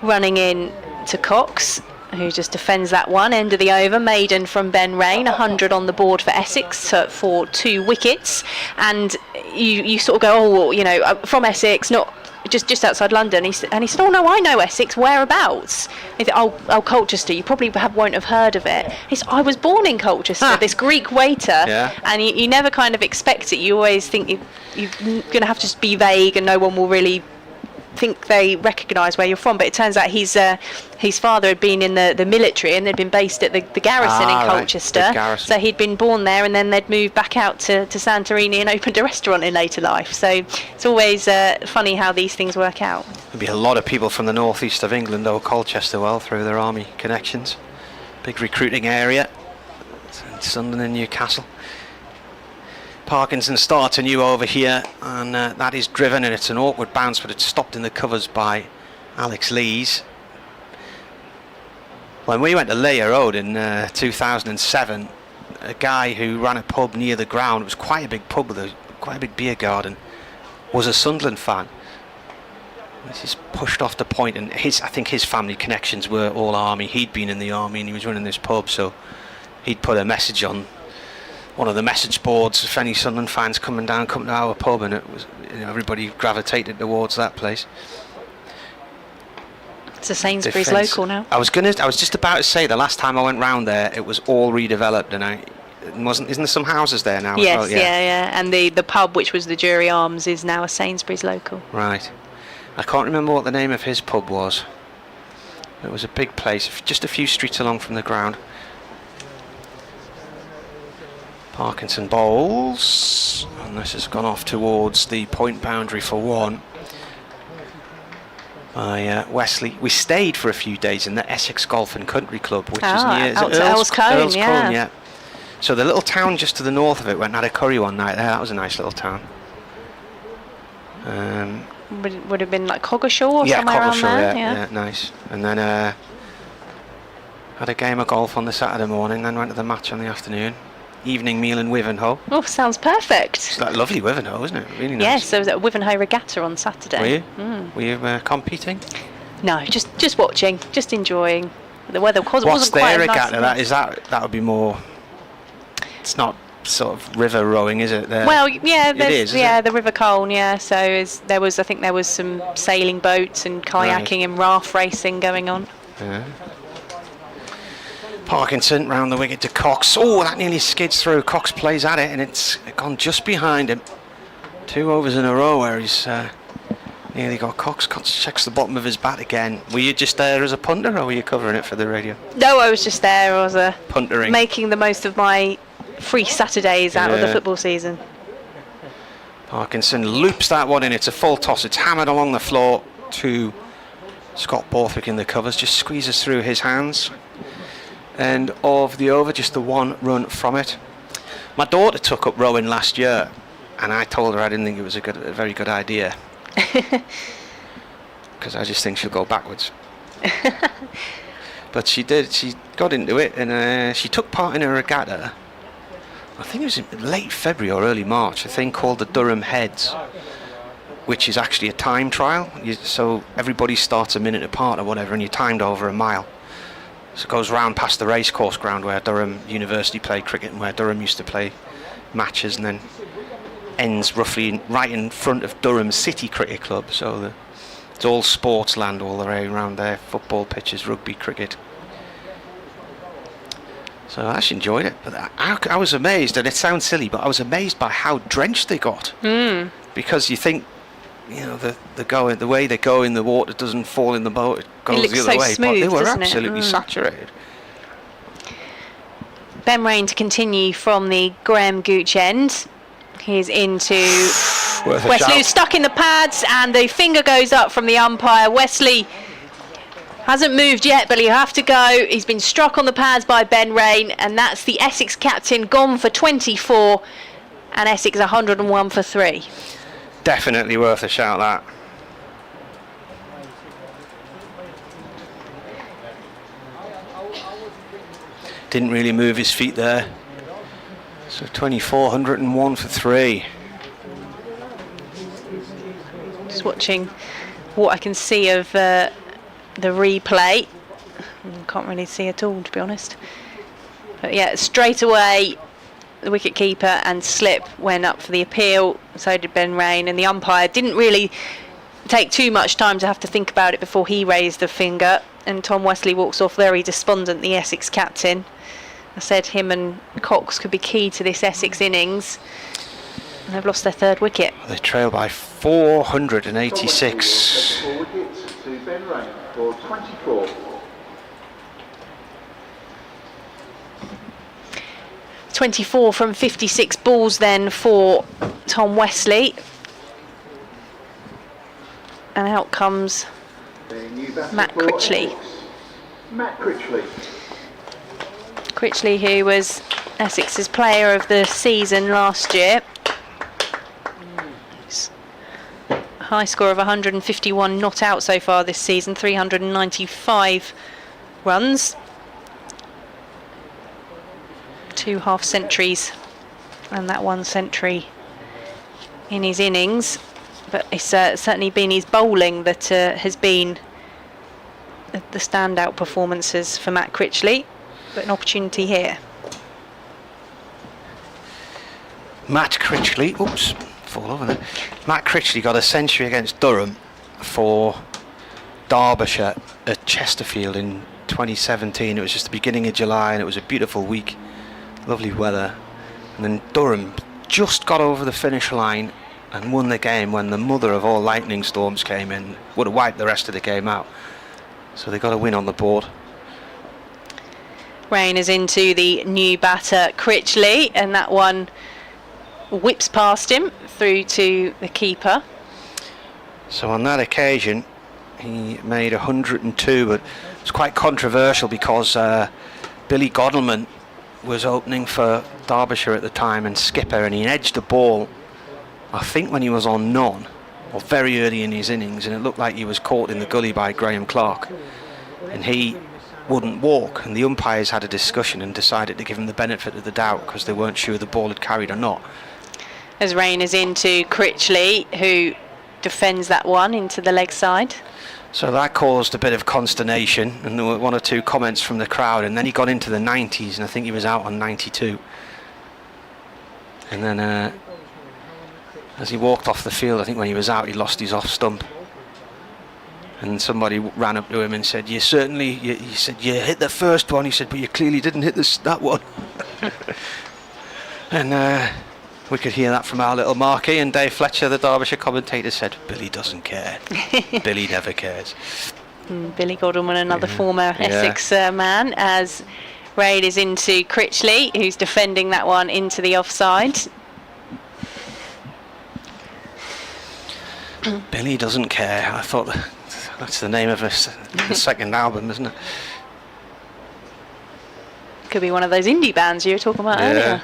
running in to Cox, who just defends that one end of the over. Maiden from Ben Rain, 100 on the board for Essex for 2 wickets, and you sort of go, oh, well, you know, from Essex, not just outside London. He said, oh no, I know Essex, whereabouts? He said, oh, Colchester, you probably won't have heard of it. He said, I was born in Colchester, this Greek waiter, and you never kind of expect it. You always think you're going to have to just be vague and no one will really think they recognise where you're from, but it turns out his father had been in the military and they'd been based at the garrison in Colchester, garrison. So he'd been born there and then they'd moved back out to Santorini and opened a restaurant in later life. So it's always funny how these things work out. There'll be a lot of people from the northeast of England know Colchester well through their army connections. Big recruiting area, Sunderland and Newcastle. Parkinson starts a new over here, and that is driven, and it's an awkward bounce, but it's stopped in the covers by Alex Lees. When we went to Leigh Road in 2007, a guy who ran a pub near the ground, it was quite a big pub with quite a big beer garden, was a Sunderland fan. This is pushed off the point, and I think his family connections were all army. He'd been in the army and he was running this pub, so he'd put a message on one of the message boards if any Sunderland fans come to our pub, and it was, you know, everybody gravitated towards that place. It's a Sainsbury's local now. I was just about to say, the last time I went round there, it was all redeveloped, and isn't there some houses there now? Yes, as well? yeah, and the pub, which was the Jury Arms, is now a Sainsbury's local. Right. I can't remember what the name of his pub was. It was a big place, just a few streets along from the ground. Parkinson bowls, and this has gone off towards the point boundary for 1 by Wesley. We stayed for a few days in the Essex Golf and Country Club, which is near Earl's Colne, yeah. So the little town just to the north of it, went and had a curry one night there. That was a nice little town. Would have been like Coggeshall or somewhere around there. Yeah, nice. And then had a game of golf on the Saturday morning, then went to the match on the afternoon. Evening meal in Wivenhoe. Oh, sounds perfect. It's like lovely Wivenhoe, isn't it? Really nice. Yes, there was a Wivenhoe regatta on Saturday. Were you? Were you competing? No, just watching, just enjoying. The weather wasn't What's quite their nice. regatta? That would be more. It's not sort of river rowing, is it? Well, yeah, it is. The River Colne. Yeah, so I think there was some sailing boats and kayaking and raft racing going on. Yeah. Parkinson round the wicket to Cox. Oh, that nearly skids through. Cox plays at it and it's gone just behind him. 2 overs in a row where he's nearly got Cox. Cox checks the bottom of his bat again. Were you just there as a punter or were you covering it for the radio? No, I was just there. I was puntering, making the most of my free Saturdays out of the football season. Parkinson loops that one in. It's a full toss. It's hammered along the floor to Scott Borthwick in the covers. Just squeezes through his hands. End of the over, just the 1 run from it. My daughter took up rowing last year, and I told her I didn't think it was a very good idea, because I just think she'll go backwards. But she did. She got into it, and she took part in a regatta. I think it was in late February or early March. A thing called the Durham Heads, which is actually a time trial. So everybody starts a minute apart or whatever, and you're timed over a mile. So it goes round past the racecourse ground where Durham University played cricket and where Durham used to play matches, and then ends roughly right in front of Durham City Cricket Club. So it's all sports land all the way around there, football pitches, rugby, cricket. So I actually enjoyed it, but I was amazed, and it sounds silly, but I was amazed by how drenched they got. Because you think, you know, the way they go in the water doesn't fall in the boat, it goes the other way. Smooth, but they were doesn't absolutely saturated. Ben Rain to continue from the Graham Gooch end. He's into Wesley, who's stuck in the pads, and the finger goes up from the umpire. Wesley hasn't moved yet, but he'll have to go. He's been struck on the pads by Ben Rain, and that's the Essex captain gone for 24, and Essex 101 for 3. Definitely worth a shout, that. Didn't really move his feet there. So 24, 101 for 3. Just watching what I can see of the replay. Can't really see at all, to be honest. But yeah, straight away, the wicket keeper and slip went up for the appeal. So did Ben Rain, and the umpire didn't really take too much time to have to think about it before he raised the finger. And Tom Wesley walks off very despondent, the Essex captain. I said him and Cox could be key to this Essex innings. And they've lost their third wicket. They trail by 486. 4 wickets to Ben Rain for 24. .24 from 56 balls then for Tom Wesley. And out comes Matt Critchley. Matt Critchley. Critchley, who was Essex's player of the season last year. A high score of 151 not out so far this season, 395 runs. 2 half centuries and that 1 century in his innings. But it's certainly been his bowling that has been the standout performances for Matt Critchley. But an opportunity here. Matt Critchley, oops, fall over there. Matt Critchley got a century against Durham for Derbyshire at Chesterfield in 2017. It was just the beginning of July and it was a beautiful week, lovely weather. And then Durham just got over the finish line and won the game when the mother of all lightning storms came in. Would have wiped the rest of the game out. So they got a win on the board. Rain is into the new batter Critchley, and that one whips past him through to the keeper. So on that occasion he made 102, but it's quite controversial because Billy Godalming was opening for Derbyshire at the time and skipper, and he edged the ball I think when he was on none or very early in his innings, and it looked like he was caught in the gully by Graham Clark and he wouldn't walk, and the umpires had a discussion and decided to give him the benefit of the doubt because they weren't sure the ball had carried or not. As Rain is into Critchley, who defends that one into the leg side. So that caused a bit of consternation, and there were 1 or 2 comments from the crowd, and then he got into the 90s, and I think he was out on 92. And then as he walked off the field, I think when he was out he lost his off stump. And somebody ran up to him and said, he said, you hit the first one. He said, but you clearly didn't hit that one. And we could hear that from our little marquee, and Dave Fletcher, the Derbyshire commentator, said, Billy doesn't care. Billy never cares. Billy Godalming, another former Essex man, as Raid is into Critchley, who's defending that one into the offside. Billy doesn't care. I thought that's the name of the second album, isn't it? Could be one of those indie bands you were talking about earlier.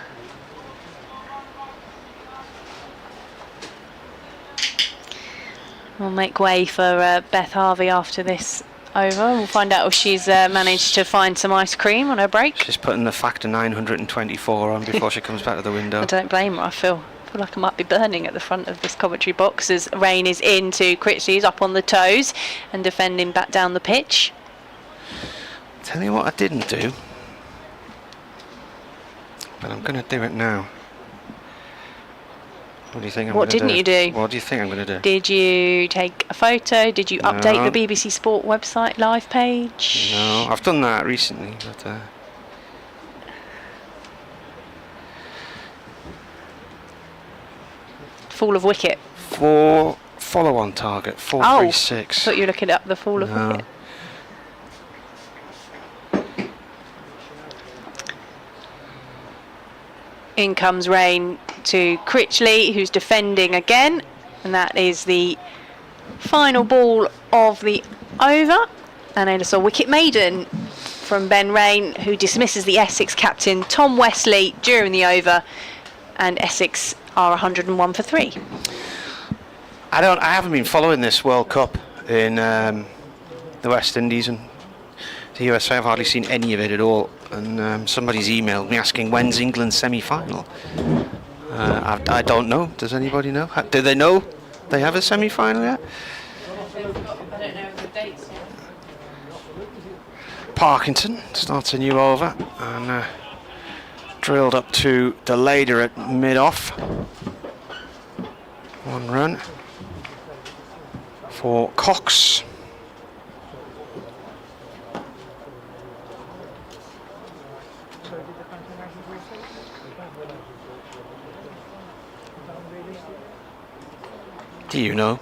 We'll make way for Beth Harvey after this over. We'll find out if she's managed to find some ice cream on her break. She's putting the factor 924 on before she comes back to the window. I don't blame her. I feel like I might be burning at the front of this commentary box as Rain is into Critchley. He's up on the toes and defending back down the pitch. Tell you what I didn't do, but I'm going to do it now. What do you think I'm going to do? What didn't you do? What do you think I'm going to do? Did you take a photo? Did you update the BBC Sport website live page? No, I've done that recently, but fall of wicket. 4 follow-on target, 436. I thought you were looking up the fall of wicket. In comes Rain to Critchley, who's defending again, and that is the final ball of the over. And then it's a wicket maiden from Ben Rain, who dismisses the Essex captain Tom Wesley during the over, and Essex are 101 for 3. I haven't been following this World Cup in the West Indies and the USA. I've hardly seen any of it at all. And somebody's emailed me asking when's England's semi-final. I don't know. Does anybody know? Do they know? They have a semi-final yet? I don't know the dates yet. Parkinson starts a new over and drilled up to the leader at mid-off. 1 run for Cox. Do you know?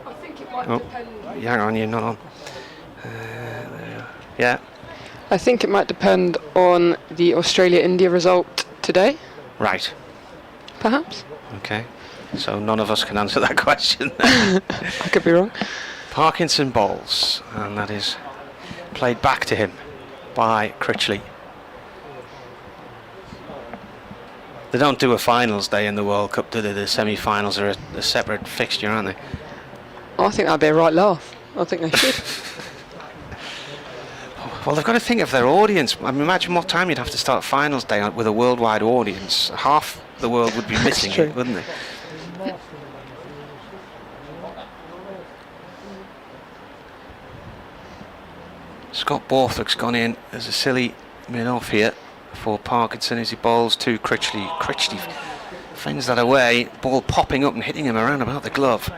I think it might Oh, depend. hang on, you're not on. Yeah, I think it might depend on the Australia-India result today, right. perhaps. Okay, so none of us can answer that question then. I could be wrong. Parkinson bowls, and that is played back to him by Critchley. They don't do a finals day in the World Cup, do they? The semi-finals are a separate fixture, aren't they? I think that'd be a right laugh. I think they should. Well, they've got to think of their audience. I mean, imagine what time you'd have to start finals day with a worldwide audience. Half the world would be missing true. it, wouldn't they? Scott Borthwick's gone in as a silly mid-off here for Parkinson as he bowls to Critchley. Critchley fends that away, ball popping up and hitting him around about the glove.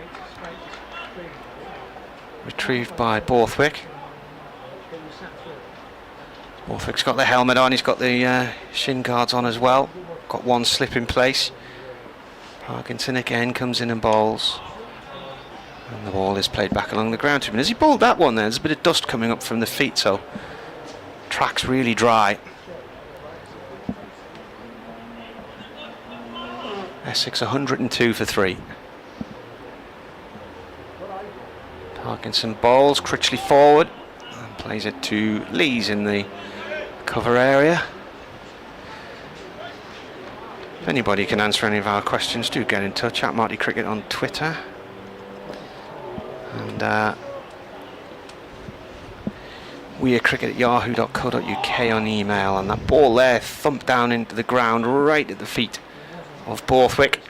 Retrieved by Borthwick. Borthwick's got the helmet on, he's got the shin guards on as well. Got one slip in place. Parkinson again comes in and bowls. And the ball is played back along the ground to him. And as he bowled that one there's a bit of dust coming up from the feet, so track's really dry. Essex 102 for 3. Parkinson bowls, Critchley forward and plays it to Lees in the cover area. If anybody can answer any of our questions, do get in touch at Marty Cricket on Twitter. And wearecricket@yahoo.co.uk on email. And that ball there thumped down into the ground right at the feet of Borthwick.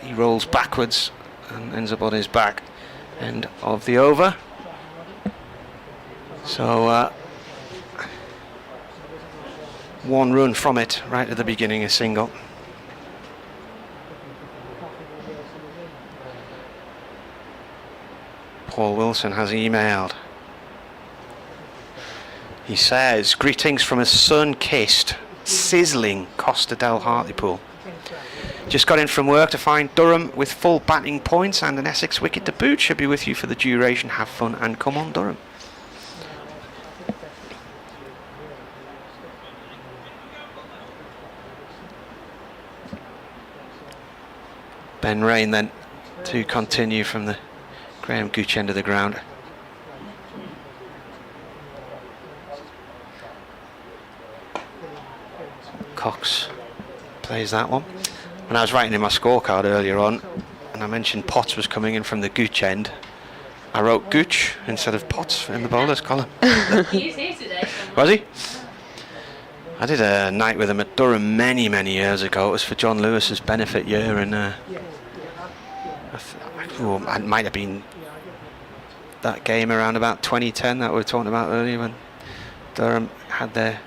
He rolls backwards and ends up on his back. End of the over. So 1 run from it right at the beginning, a single. Paul Wilson has emailed. He says, greetings from a sun-kissed, sizzling Costa del Hartlepool. Just got in from work to find Durham with full batting points and an Essex wicket to boot. Should be with you for the duration. Have fun and come on, Durham. Ben Rain then to continue from the Graham Gooch end of the ground. Cox plays that one. And I was writing in my scorecard earlier on, and I mentioned Potts was coming in from the Gooch end. I wrote Gooch instead of Potts in the bowlers column. He is here today. Was he? I did a night with him at Durham many years ago. It was for John Lewis's benefit year, and it might have been that game around about 2010 that we were talking about earlier, when Durham had their,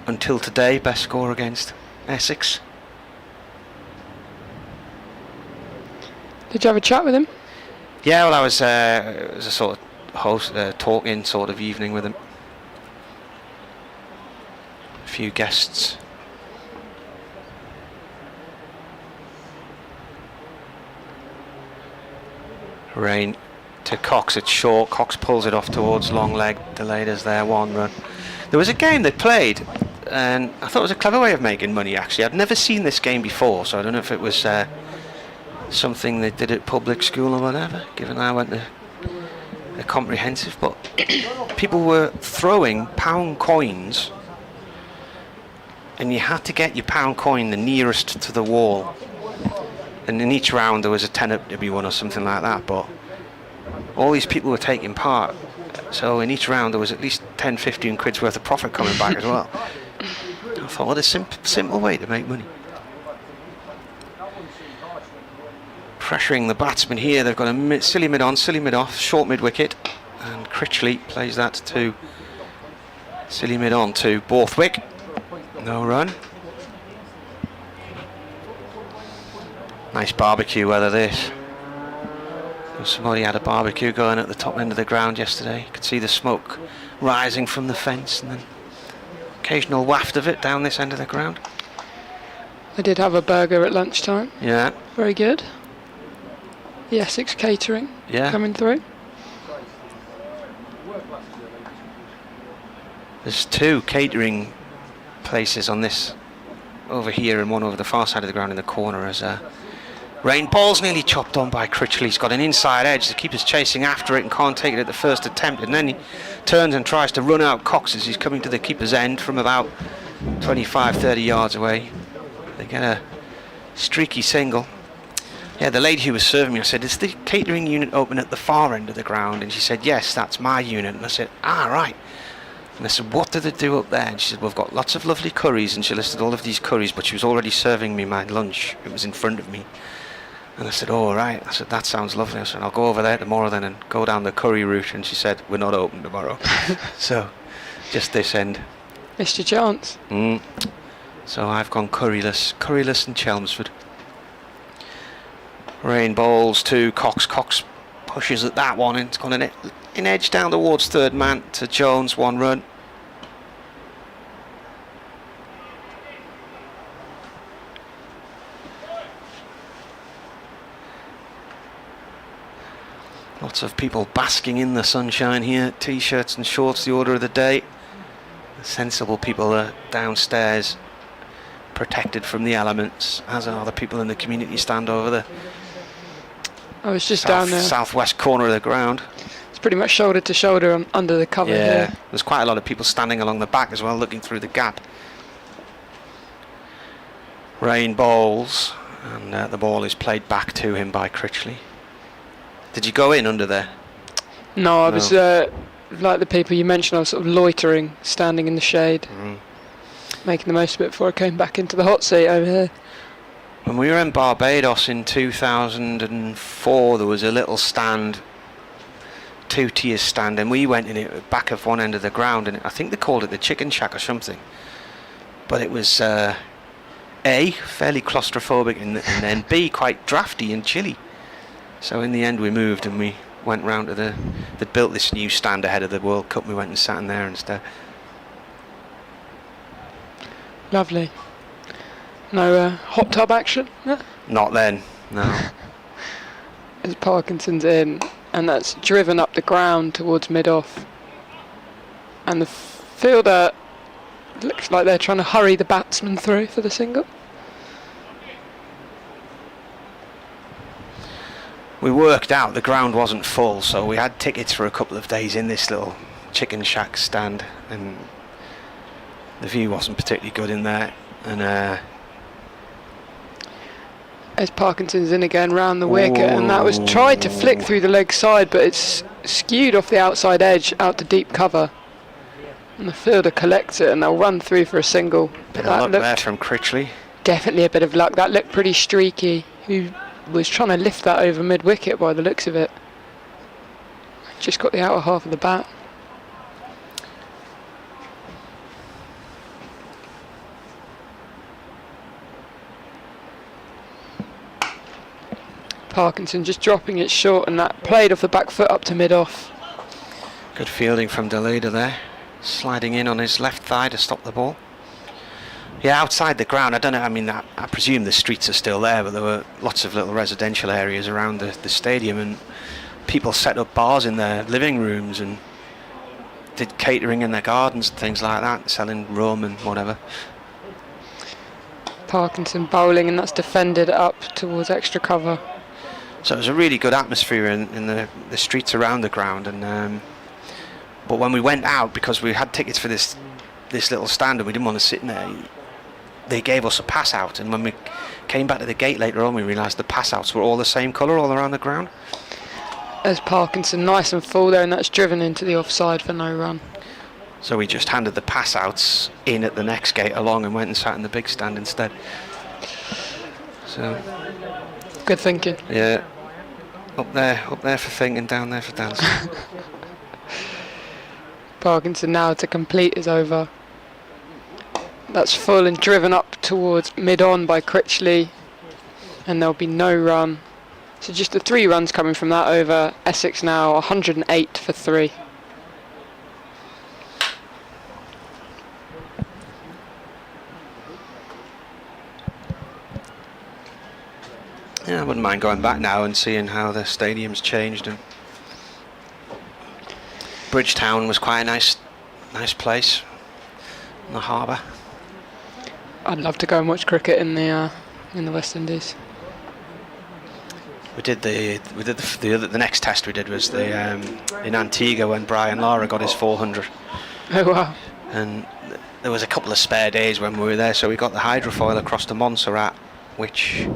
until today, best score against Essex. Did you have a chat with him? Yeah, well, I was it was a sort of host, talking sort of evening with him. A few guests. Rain to Cox at short. Cox pulls it off towards long leg. Delayed as there, 1 run. There was a game they played, and I thought it was a clever way of making money, actually. I'd never seen this game before, so I don't know if it was something they did at public school or whatever, given I went to a comprehensive, but people were throwing pound coins, and you had to get your pound coin the nearest to the wall. And in each round there was a tenner to be won or something like that, but all these people were taking part, so in each round there was at least 10-15 quid's worth of profit coming back as well. I thought, what a simple way to make money. pressuring the batsman here. They've got a silly mid on, silly mid off, short mid wicket, and Critchley plays that to silly mid on to Borthwick. No run. Nice barbecue weather this. Somebody had a barbecue going at the top end of the ground yesterday. You could see the smoke rising from the fence and then occasional waft of it down this end of the ground. I did have a burger at lunchtime. Yeah. Very good. The Essex catering coming through. There's 2 catering places on this over here and one over the far side of the ground in the corner as rain ball's nearly chopped on by Critchley. He's got an inside edge. The keeper's chasing after it and can't take it at the first attempt, and then he turns and tries to run out Cox as he's coming to the keeper's end from about 25-30 yards away. They get a streaky single. Yeah, the lady who was serving me, I said, is the catering unit open at the far end of the ground? And she said, yes, that's my unit. And I said, right. And I said, what do they do up there? And she said, we've got lots of lovely curries. And she listed all of these curries, but she was already serving me my lunch. It was in front of me. And I said, oh, right. I said, that sounds lovely. I said, I'll go over there tomorrow then and go down the curry route. And she said, we're not open tomorrow. So, just this end. Missed your chance. So I've gone curryless in Chelmsford. Rain bowls to Cox. Cox pushes at that one and it's gone an edge down towards third man to Jones, 1 run. Lots of people basking in the sunshine here. T-shirts and shorts, the order of the day. The sensible people are downstairs, protected from the elements, as are the people in the community stand over the I was just down there. Southwest corner of the ground. It's pretty much shoulder to shoulder under the cover here. There's quite a lot of people standing along the back as well, looking through the gap. Rain bowls, and the ball is played back to him by Critchley. Did you go in under there? No, I was like the people you mentioned. I was sort of loitering, standing in the shade, making the most of it before I came back into the hot seat over here. When we were in Barbados in 2004, there was a little stand, 2-tier stand, and we went in it at the back of one end of the ground, and I think they called it the chicken shack or something. But it was A, fairly claustrophobic, and then B, quite drafty and chilly. So in the end we moved and we went round to they built this new stand ahead of the World Cup. We went and sat in there instead. Lovely. No hot tub action? No. Not then, no. As Parkinson's in, and that's driven up the ground towards mid-off. And the fielder looks like they're trying to hurry the batsman through for the single. We worked out the ground wasn't full, so we had tickets for a couple of days in this little chicken shack stand, and the view wasn't particularly good in there. And as Parkinson's in again round the wicket, and that was tried to flick through the leg side, but it's skewed off the outside edge out to deep cover, and the fielder collects it and they'll run through for a single. Bit of luck there from Critchley. Definitely a bit of luck. That looked pretty streaky. Who was trying to lift that over mid wicket by the looks of it. Just got the outer half of the bat. Parkinson just dropping it short, and that played off the back foot up to mid-off. Good fielding from Deleda there, sliding in on his left thigh to stop the ball. Yeah, outside the ground, I don't know, I mean, I presume the streets are still there, but there were lots of little residential areas around the stadium, and people set up bars in their living rooms and did catering in their gardens and things like that, selling rum and whatever. Parkinson bowling, and that's defended up towards extra cover. So it was a really good atmosphere in the streets around the ground, and but when we went out, because we had tickets for this little stand and we didn't want to sit in there, they gave us a pass out, and when we came back to the gate later on, we realised the pass outs were all the same colour all around the ground. There's Parkinson nice and full there, and that's driven into the offside for no run. So we just handed the pass outs in at the next gate along and went and sat in the big stand instead. So Good thinking. Yeah. Up there for thinking, down there for dancing. Parkinson now to complete his over. That's full and driven up towards mid-on by Critchley, and there'll be no run. So just the 3 runs coming from that over. Essex now 108 for 3. Yeah, I wouldn't mind going back now and seeing how the stadium's changed. And Bridgetown was quite a nice place in the harbour. I'd love to go and watch cricket in the West Indies. We did the next test we did was the in Antigua when Brian Lara got his 400. Oh wow! And there was a couple of spare days when we were there, so we got the hydrofoil across to Montserrat, which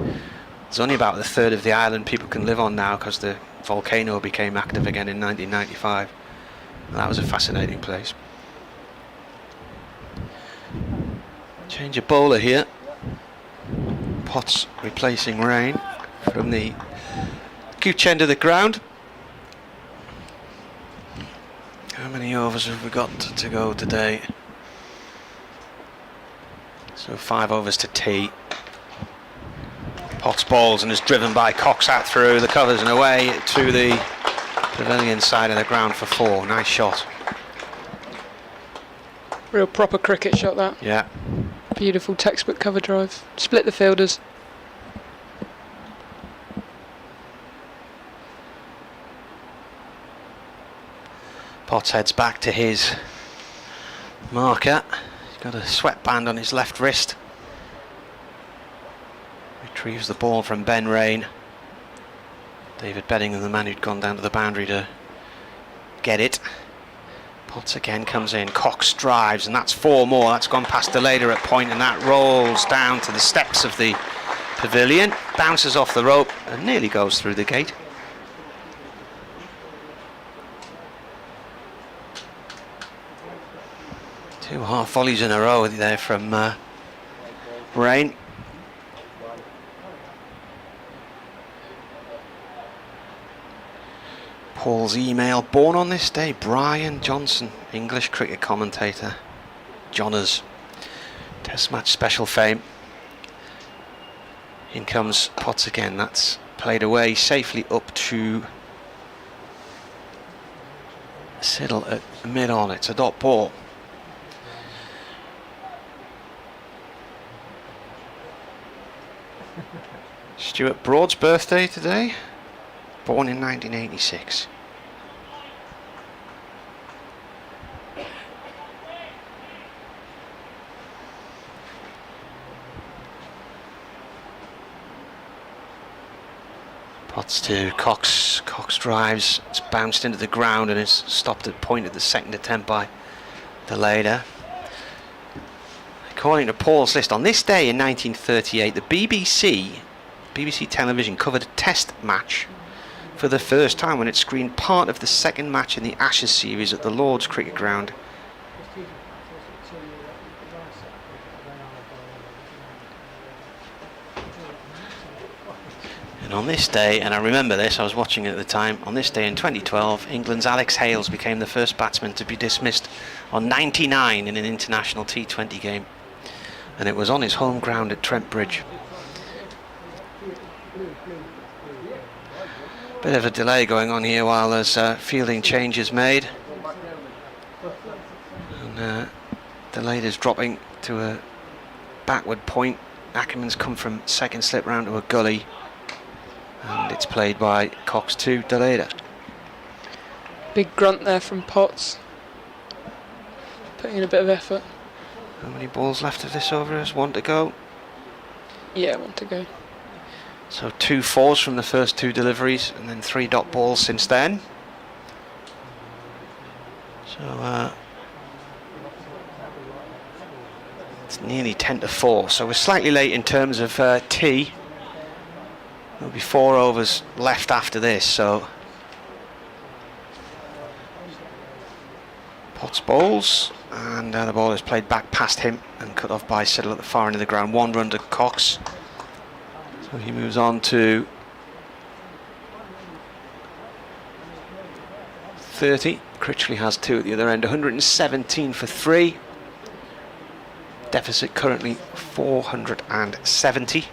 is only about a third of the island people can live on now because the volcano became active again in 1995. And that was a fascinating place. Change of bowler here. Potts replacing Rain from the gooch end of the ground. How many overs have we got to go today? So 5 overs to tea. Potts balls and is driven by Cox out through the covers and away to the pavilion side of the ground for 4. Nice shot. Real proper cricket shot that. Yeah. Beautiful textbook cover drive. Split the fielders. Potts heads back to his marker. He's got a sweatband on his left wrist. Retrieves the ball from Ben Rain. David Beddingham, the man who'd gone down to the boundary to get it. Potts again comes in. Cox drives, and that's 4 more. That's gone past Deleda at point, and that rolls down to the steps of the pavilion. Bounces off the rope and nearly goes through the gate. Two half volleys in a row there from Rain. Paul's email, born on this day, Brian Johnson, English cricket commentator, Johners, Test match special fame. In comes Potts again, that's played away safely up to Siddle at mid-on. It's a dot ball. Stuart Broad's birthday today, born in 1986. Potts to Cox. Cox drives. It's bounced into the ground and is stopped at point at the second attempt by Deleda. According to Paul's list, on this day in 1938, the BBC television covered a test match for the first time when it screened part of the second match in the Ashes series at the Lord's Cricket Ground. And on this day, and I remember this, I was watching it at the time, on this day in 2012, England's Alex Hales became the first batsman to be dismissed on 99 in an international T20 game. And it was on his home ground at Trent Bridge. Bit of a delay going on here while there's fielding changes made. And Deleda's dropping to a backward point. Ackerman's come from second slip round to a gully. And it's played by Cox to Deleda. Big grunt there from Potts. Putting in a bit of effort. How many balls left of this over? There's 1 to go. Yeah, 1 to go. So 2 fours from the first 2 deliveries, and then 3 dot balls since then. So it's nearly 10 to 4. So we're slightly late in terms of tea. There'll be 4 overs left after this. So Potts bowls, and the ball is played back past him and cut off by Siddle at the far end of the ground. 1 run to Cox. So he moves on to 30. Critchley has 2 at the other end. 117 for 3. Deficit currently 470.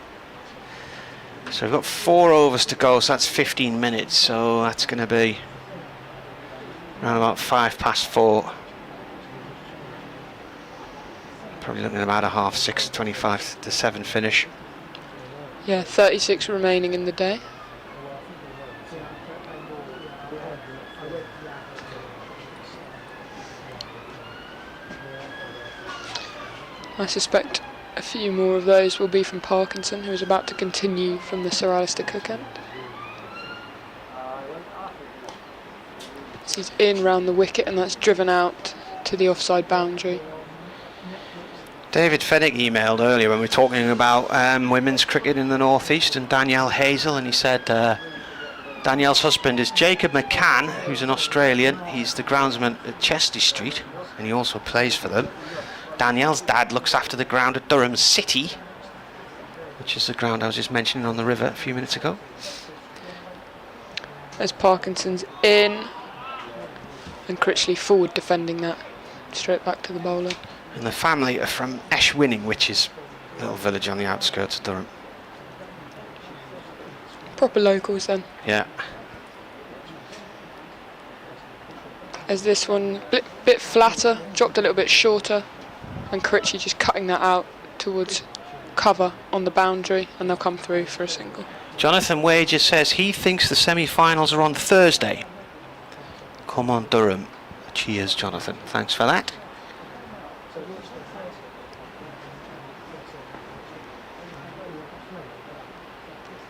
So we've got 4 overs to go, so that's 15 minutes. So that's going to be around about 4:05. Probably looking at about a 6:30, 25 to 7 finish. Yeah, 36 remaining in the day. I suspect a few more of those will be from Parkinson, who is about to continue from the Sir Alistair Cook end. So he's in round the wicket, and that's driven out to the offside boundary. David Fennick emailed earlier when we were talking about women's cricket in the northeast and Danielle Hazel, and he said Danielle's husband is Jacob McCann, who's an Australian. He's the groundsman at Chester Street, and he also plays for them. Danielle's dad looks after the ground at Durham City, which is the ground I was just mentioning on the river a few minutes ago. As Parkinson's in, and Critchley forward defending that, straight back to the bowler. And the family are from Eshwinning, which is a little village on the outskirts of Durham. Proper locals then. Yeah. As this one, bit flatter, dropped a little bit shorter, and Critchley just cutting that out towards cover on the boundary, and they'll come through for a single. Jonathan Wages says he thinks the semi-finals are on Thursday. Come on, Durham. Cheers, Jonathan. Thanks for that.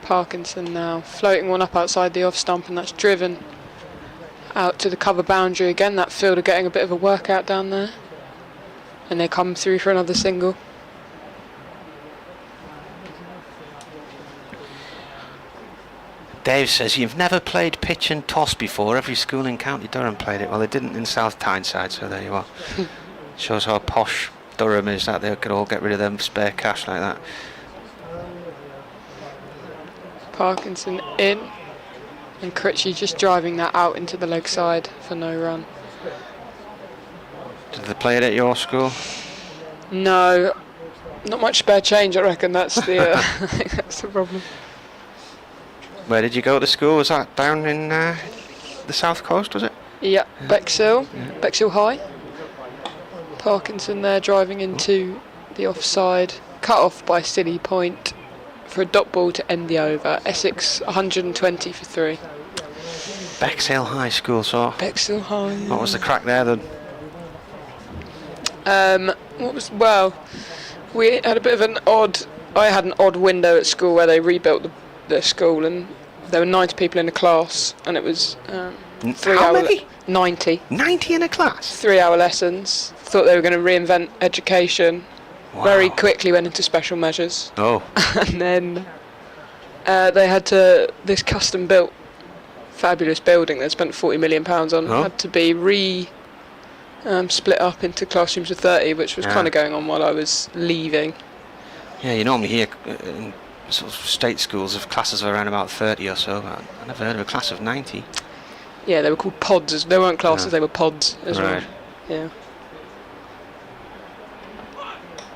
Parkinson now floating one up outside the off stump, and that's driven out to the cover boundary again. That fielder getting a bit of a workout down there, and they come through for another single. Dave says you've never played pitch and toss before. Every school in County Durham played it. Well, they didn't in South Tyneside, so there you are. Shows how posh Durham is, that they could all get rid of them spare cash like that. Parkinson in, and Critchley just driving that out into the leg side for no run. Did they play it at your school? No, not much spare change, I reckon. That's the I think that's the problem. Where did you go to school? Was that down in the south coast, was it? Yeah, Bexhill, Bexhill High. Parkinson there driving into the offside, cut off by Silly Point for a dot ball to end the over. Essex 120 for 3. Bexhill High School, so. Bexhill High. What was the crack there then? We had a bit of an odd. I had an odd window at school where they rebuilt the school, and there were 90 people in a class, and it was 3 How hour. many? 90. 90 in a class? 3 hour lessons. Thought they were going to reinvent education. Wow. Very quickly went into special measures. Oh. And then they had this custom built fabulous building they spent £40 million on had to be split up into classrooms of 30, which was kind of going on while I was leaving. Yeah, you normally hear in sort of state schools of classes of around about 30 or so. I never heard of a class of 90. Yeah, they were called pods. They weren't classes, they were pods as well. Yeah.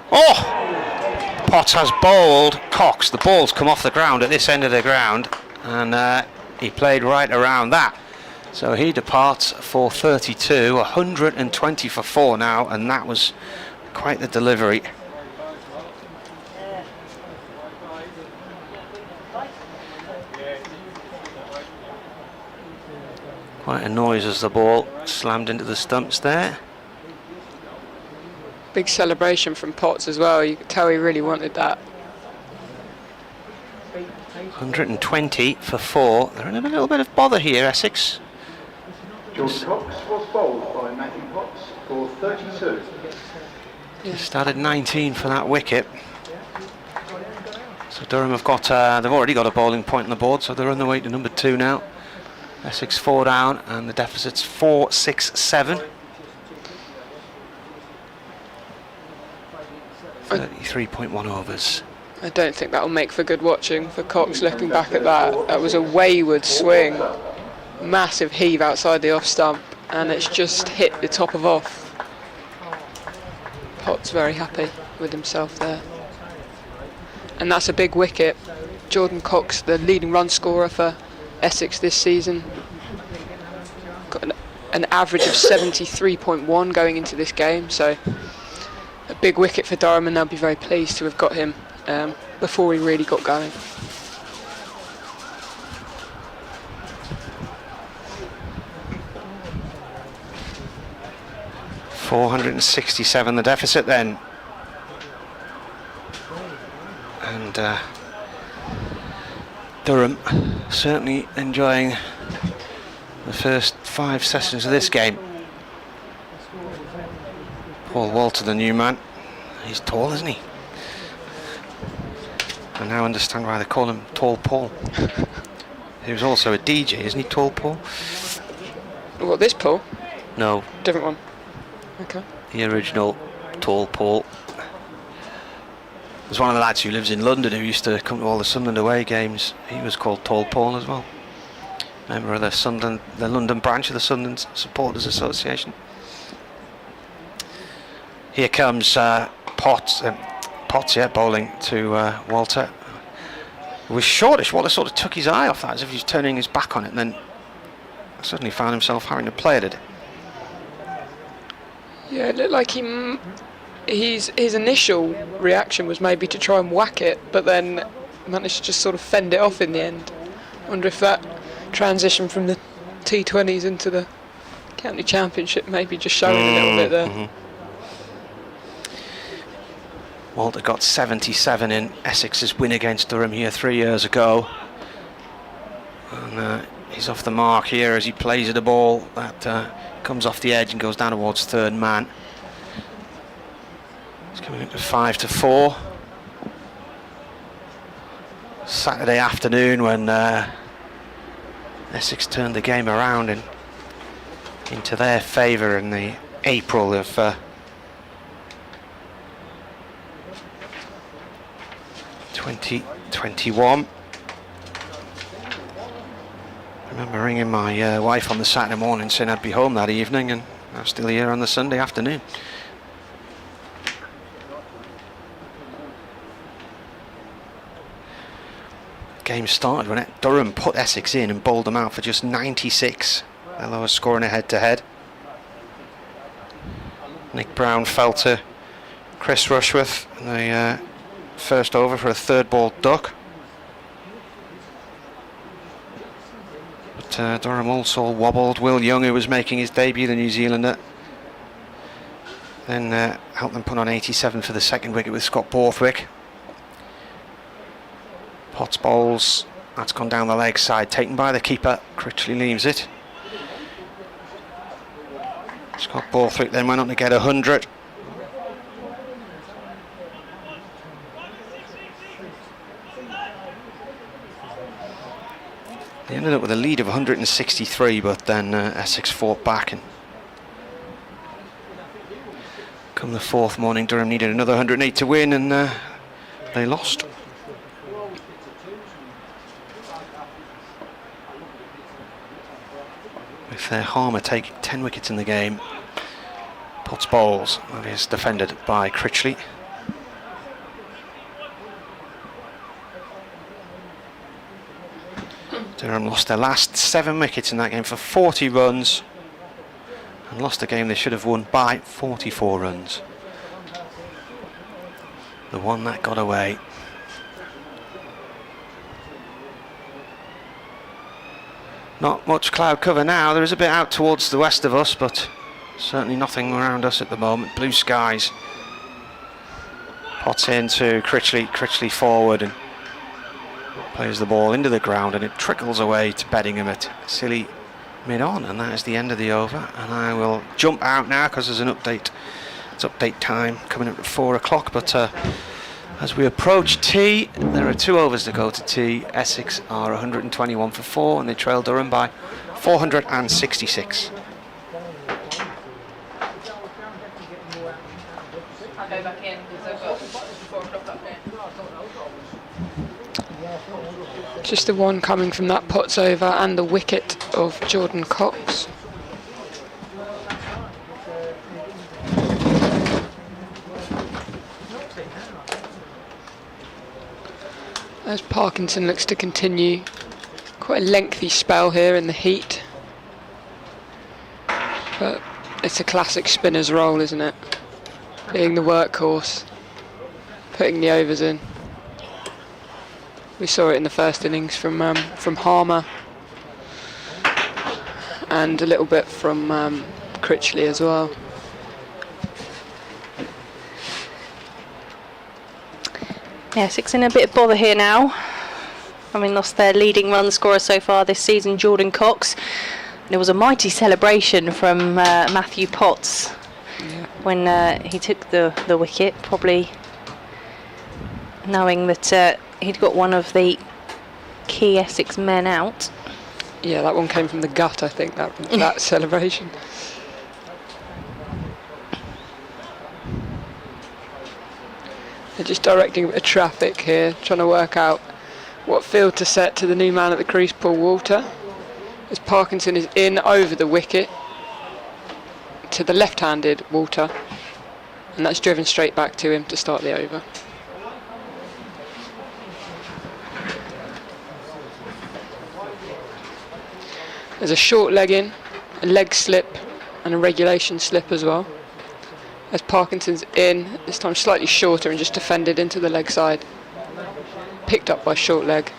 Oh! Potts has bowled Cox. The ball's come off the ground at this end of the ground, and he played right around that. So he departs for 32, 120 for 4 now, and that was quite the delivery. Quite a noise as the ball slammed into the stumps there. Big celebration from Potts as well. You could tell he really wanted that. 120 for 4. They're in a little bit of bother here, Essex. George Cox was bowled by Matthew Potts for 32. Started 19 for that wicket. So Durham have got, they've already got a bowling point on the board, so they're on their way to number 2 now. Essex 4 down, and the deficit's 4-6-7. 33.1 overs. I don't think that will make for good watching for Cox looking back at that. That was a wayward swing. massive heave outside the off stump, and it's just hit the top of off. Potts very happy with himself there. And that's a big wicket. Jordan Cox, the leading run scorer for Essex this season, got an average of 73.1 going into this game, so a big wicket for Durham, and they'll be very pleased to have got him before he really got going. .467 the deficit then, and Durham certainly enjoying the first 5 sessions of this game. Paul Walter, the new man, he's tall, isn't he? I now understand why they call him Tall Paul. He was also a DJ, isn't he, Tall Paul? What, this Paul? No, Different one. Okay. the original Tall Paul. There's one of the lads who lives in London who used to come to all the Sunderland away games. He was called Tall Paul as well. Member of the London branch of the Sunderland Supporters Association. Here comes Potts, bowling to Walter. It was shortish. Walter sort of took his eye off that as if he was turning his back on it, and then suddenly found himself having to play at it. Yeah, it looked like his initial reaction was maybe to try and whack it, but then managed to just sort of fend it off in the end. Wonder if that transition from the T20s into the county championship maybe just showing a little bit there. Mm-hmm. Walter got 77 in Essex's win against Durham here 3 years ago, and he's off the mark here as he plays at a ball that comes off the edge and goes down towards third man. It's coming up to 5-4. Saturday afternoon when Essex turned the game around and into their favour in the April of 2021. I remember ringing my wife on the Saturday morning saying I'd be home that evening, and I'm still here on the Sunday afternoon. Game started when Durham put Essex in and bowled them out for just 96, their lowest score in a head-to-head. Nick Brown fell to Chris Rushworth in the first over for a third ball duck. But Durham also wobbled. Will Young, who was making his debut, the New Zealander, then helped them put on 87 for the second wicket with Scott Borthwick. Potts bowls, that's gone down the leg side, taken by the keeper. Critchley leaves it. Scott Borthwick then went on to get 100. They ended up with a lead of 163, but then Essex fought back, and come the fourth morning, Durham needed another 108 to win, and they lost. With Harmer taking 10 wickets in the game. Potts bowls, that is defended by Critchley. Durham lost their last 7 wickets in that game for 40 runs, and lost a game they should have won by 44 runs. The one that got away. Not much cloud cover now. There is a bit out towards the west of us, but certainly nothing around us at the moment. Blue skies. Potts into Critchley. Critchley forward and plays the ball into the ground, and it trickles away to Beddingham at silly mid-on, and that is the end of the over. And I will jump out now because there's an update. It's update time coming up at 4 o'clock, but as we approach tea, there are 2 overs to go to tea. Essex are 121 for 4, and they trail Durham by 466. I'll go back in because I've got 4 o'clock update. Just the one coming from that Potts over and the wicket of Jordan Cox. As Parkinson looks to continue quite a lengthy spell here in the heat. But it's a classic spinner's role, isn't it? Being the workhorse, putting the overs in. We saw it in the first innings from Harmer, and a little bit from Critchley as well. Yeah, Essex in a bit of bother here now. Having lost their leading run scorer so far this season, Jordan Cox. There was a mighty celebration from Matthew Potts when he took the wicket, probably knowing that he'd got one of the key Essex men out. Yeah, that one came from the gut, I think, that celebration. They're just directing a bit of traffic here, trying to work out what field to set to the new man at the crease, Paul Walter. As Parkinson is in over the wicket to the left-handed Walter, and that's driven straight back to him to start the over. There's a short leg in, a leg slip and a regulation slip as well. As Parkinson's in, this time slightly shorter and just defended into the leg side. Picked up by short leg.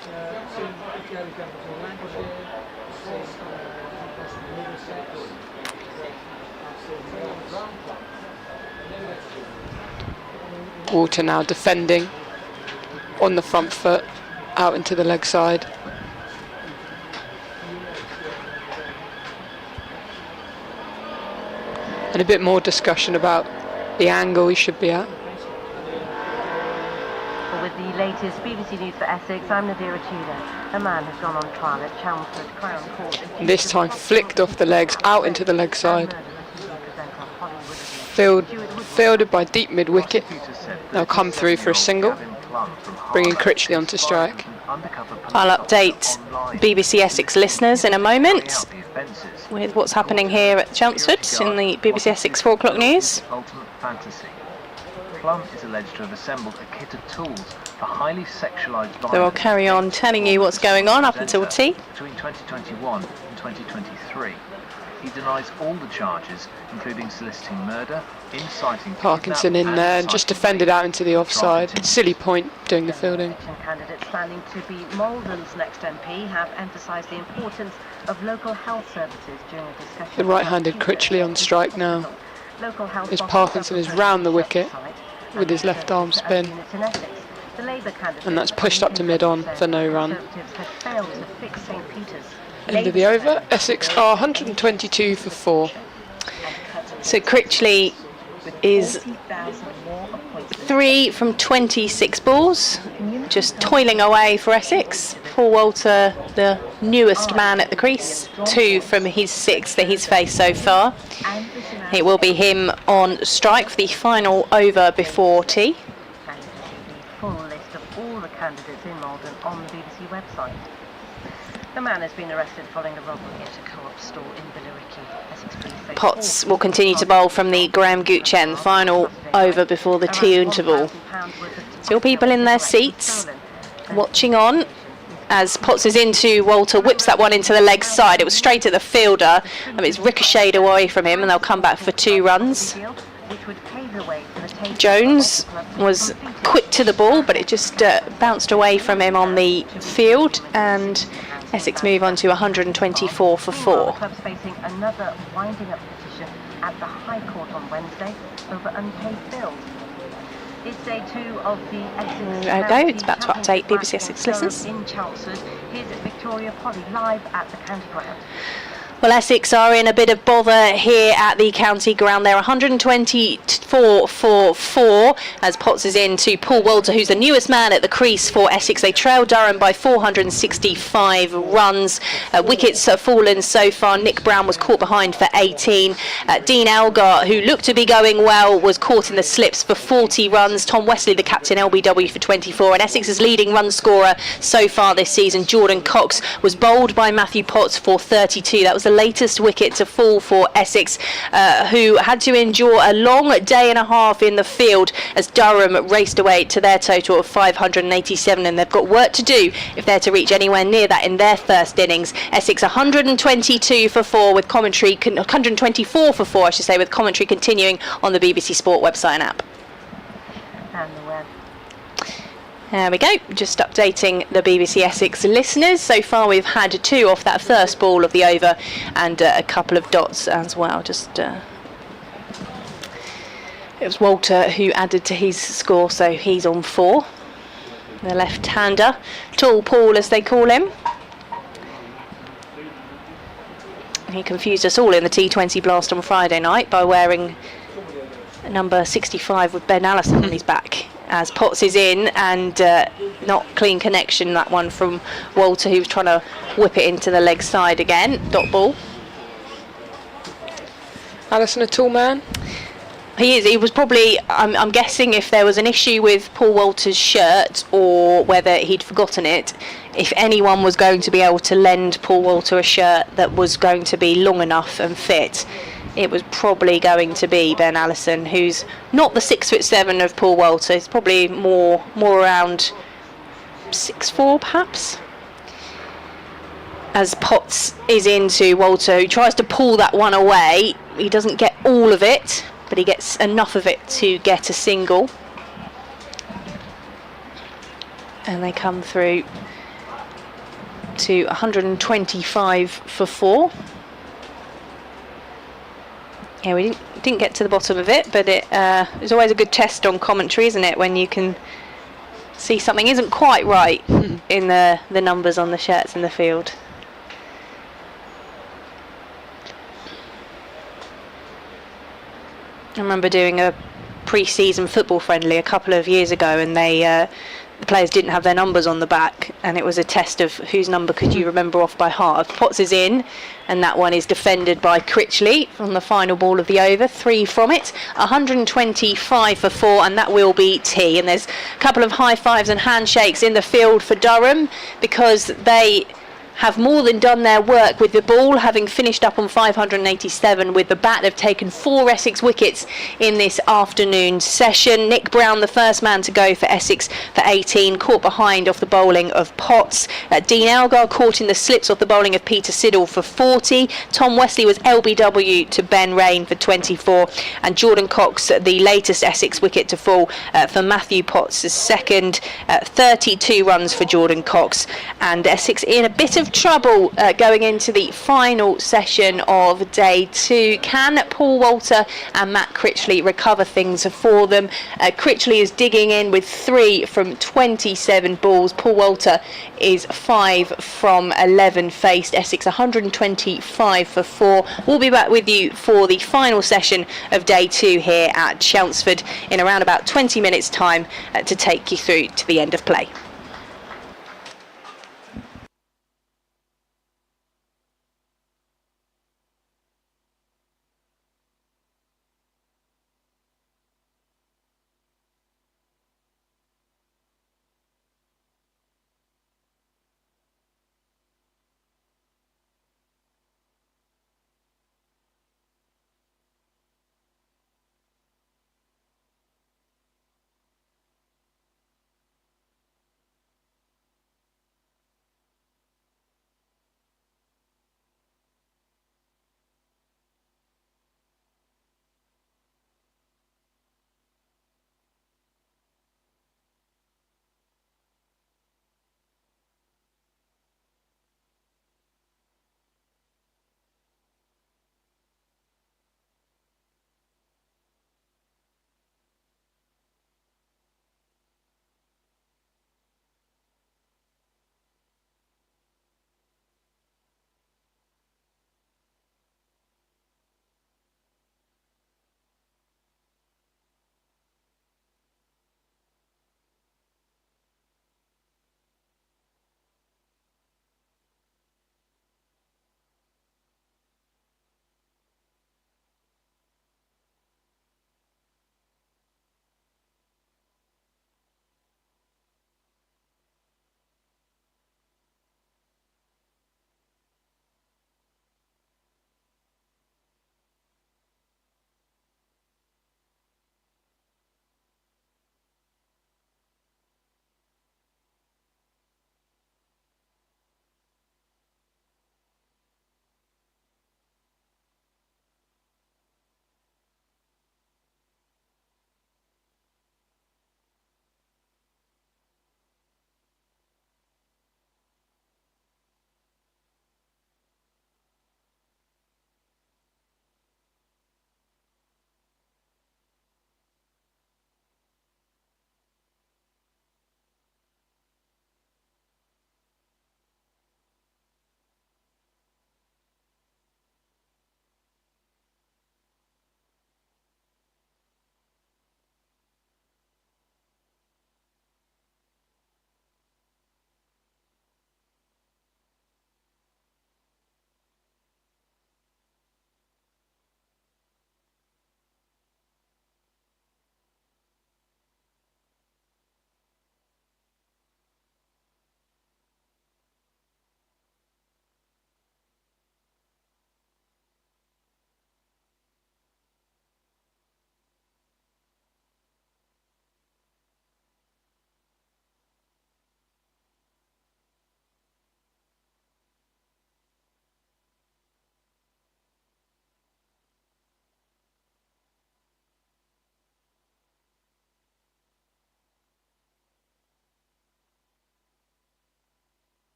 Walter now defending on the front foot, out into the leg side. And a bit more discussion about the angle he should be at. With the latest BBC News for Essex, I'm Nadira Tudor. A man has gone on trial at Chelmsford Crown Court. This time flicked off the legs, out into the leg side. Fielded by deep mid-wicket. They'll come through for a single, bringing Critchley onto strike. I'll update BBC Essex listeners in a moment with what's happening here at Chelmsford in the BBC Essex 4 o'clock news. Ultimate fantasy. Plum is alleged to have assembled a kit of tools for highly sexualised violence. So I'll carry on telling you what's going on up until tea. Between 2021 and 2023. He denies all the charges, including soliciting murder, inciting... Parkinson in there and just defended out into the offside. Silly point doing the fielding. Candidates planning to be Malden's next MP have emphasised the importance of local health services during a discussion. The right-handed Critchley on strike now. As Parkinson is round the wicket with his left arm spin. And that's pushed up to mid-on for no run. End of the over. Essex are 122 for 4. So Critchley is 3 from 26 balls, just toiling away for Essex. Paul Walter, the newest man at the crease, 2 from his 6 that he's faced so far. It will be him on strike for the final over before tea. Full list of all the candidates in Malden on the BBC website. The man has been arrested following a robbery at a co-op store in Billericay. Potts will continue to bowl from the Graham Gooch end, the final over before the tea interval. Still people in their seats, watching on as Potts is into Walter, whips that one into the leg side. It was straight at the fielder, and it's ricocheted away from him, and they'll come back for 2 runs. Jones was quick to the ball, but it just bounced away from him on the field, and Essex move on to 124 for 4. Clubs facing another winding up petition at the High Court on Wednesday over unpaid bills. It's day 2 of the Essex. There we go. It's about to update BBC Essex listeners. In Chelmsford, here's Victoria Polly live at the county ground. Well, Essex are in a bit of bother here at the county ground. They're 120 4-4-4 as Potts is in to Paul Walter, who's the newest man at the crease for Essex. They trail Durham by 465 runs. Wickets have fallen so far. Nick Brown was caught behind for 18. Dean Elgar, who looked to be going well, was caught in the slips for 40 runs. Tom Wesley, the captain, LBW for 24. And Essex's leading run scorer so far this season, Jordan Cox, was bowled by Matthew Potts for 32. That was the latest wicket to fall for Essex, who had to endure a long day and a half in the field as Durham raced away to their total of 587, and they've got work to do if they're to reach anywhere near that in their first innings. Essex 122 for 4 with commentary, 124 for 4 I should say, with commentary continuing on the BBC Sport website and app. And the web. There we go, just updating the BBC Essex listeners. So far we've had 2 off that first ball of the over and a couple of dots as well. It was Walter who added to his score, so he's on 4. The left-hander, Tall Paul as they call him. He confused us all in the T20 Blast on Friday night by wearing number 65 with Ben Allison on his back. As Potts is in, and not clean connection, that one from Walter, who was trying to whip it into the leg side again. Dot ball. Allison a tall man? He is. He was probably, I'm guessing, if there was an issue with Paul Walter's shirt or whether he'd forgotten it, if anyone was going to be able to lend Paul Walter a shirt that was going to be long enough and fit, it was probably going to be Ben Allison, who's not the 6'7" of Paul Walter. He's probably more around 6'4" perhaps. As Potts is into Walter, who tries to pull that one away. He doesn't get all of it, but he gets enough of it to get a single. And they come through to 125 for 4. Yeah, we didn't get to the bottom of it, but it's always a good test on commentary, isn't it, when you can see something isn't quite right in the numbers on the shirts in the field. I remember doing a pre-season football friendly a couple of years ago, and the players didn't have their numbers on the back, and it was a test of whose number could you remember off by heart. Potts is in, and that one is defended by Critchley from the final ball of the over. 3 from it, 125 for 4, and that will be tea. And there's a couple of high fives and handshakes in the field for Durham, because they have more than done their work with the ball, having finished up on 587 with the bat. They've taken 4 Essex wickets in this afternoon session. Nick Brown, the first man to go for Essex for 18, caught behind off the bowling of Potts. Dean Elgar caught in the slips off the bowling of Peter Siddle for 40. Tom Wesley was LBW to Ben Rain for 24. And Jordan Cox, the latest Essex wicket to fall for Matthew Potts' second. 32 runs for Jordan Cox. And Essex in a bit of trouble going into the final session of day 2. Can Paul Walter and Matt Critchley recover things for them? Critchley is digging in with 3 from 27 balls. Paul Walter is 5 from 11 faced. Essex 125 for 4. We'll be back with you for the final session of day 2 here at Chelmsford in around about 20 minutes time to take you through to the end of play.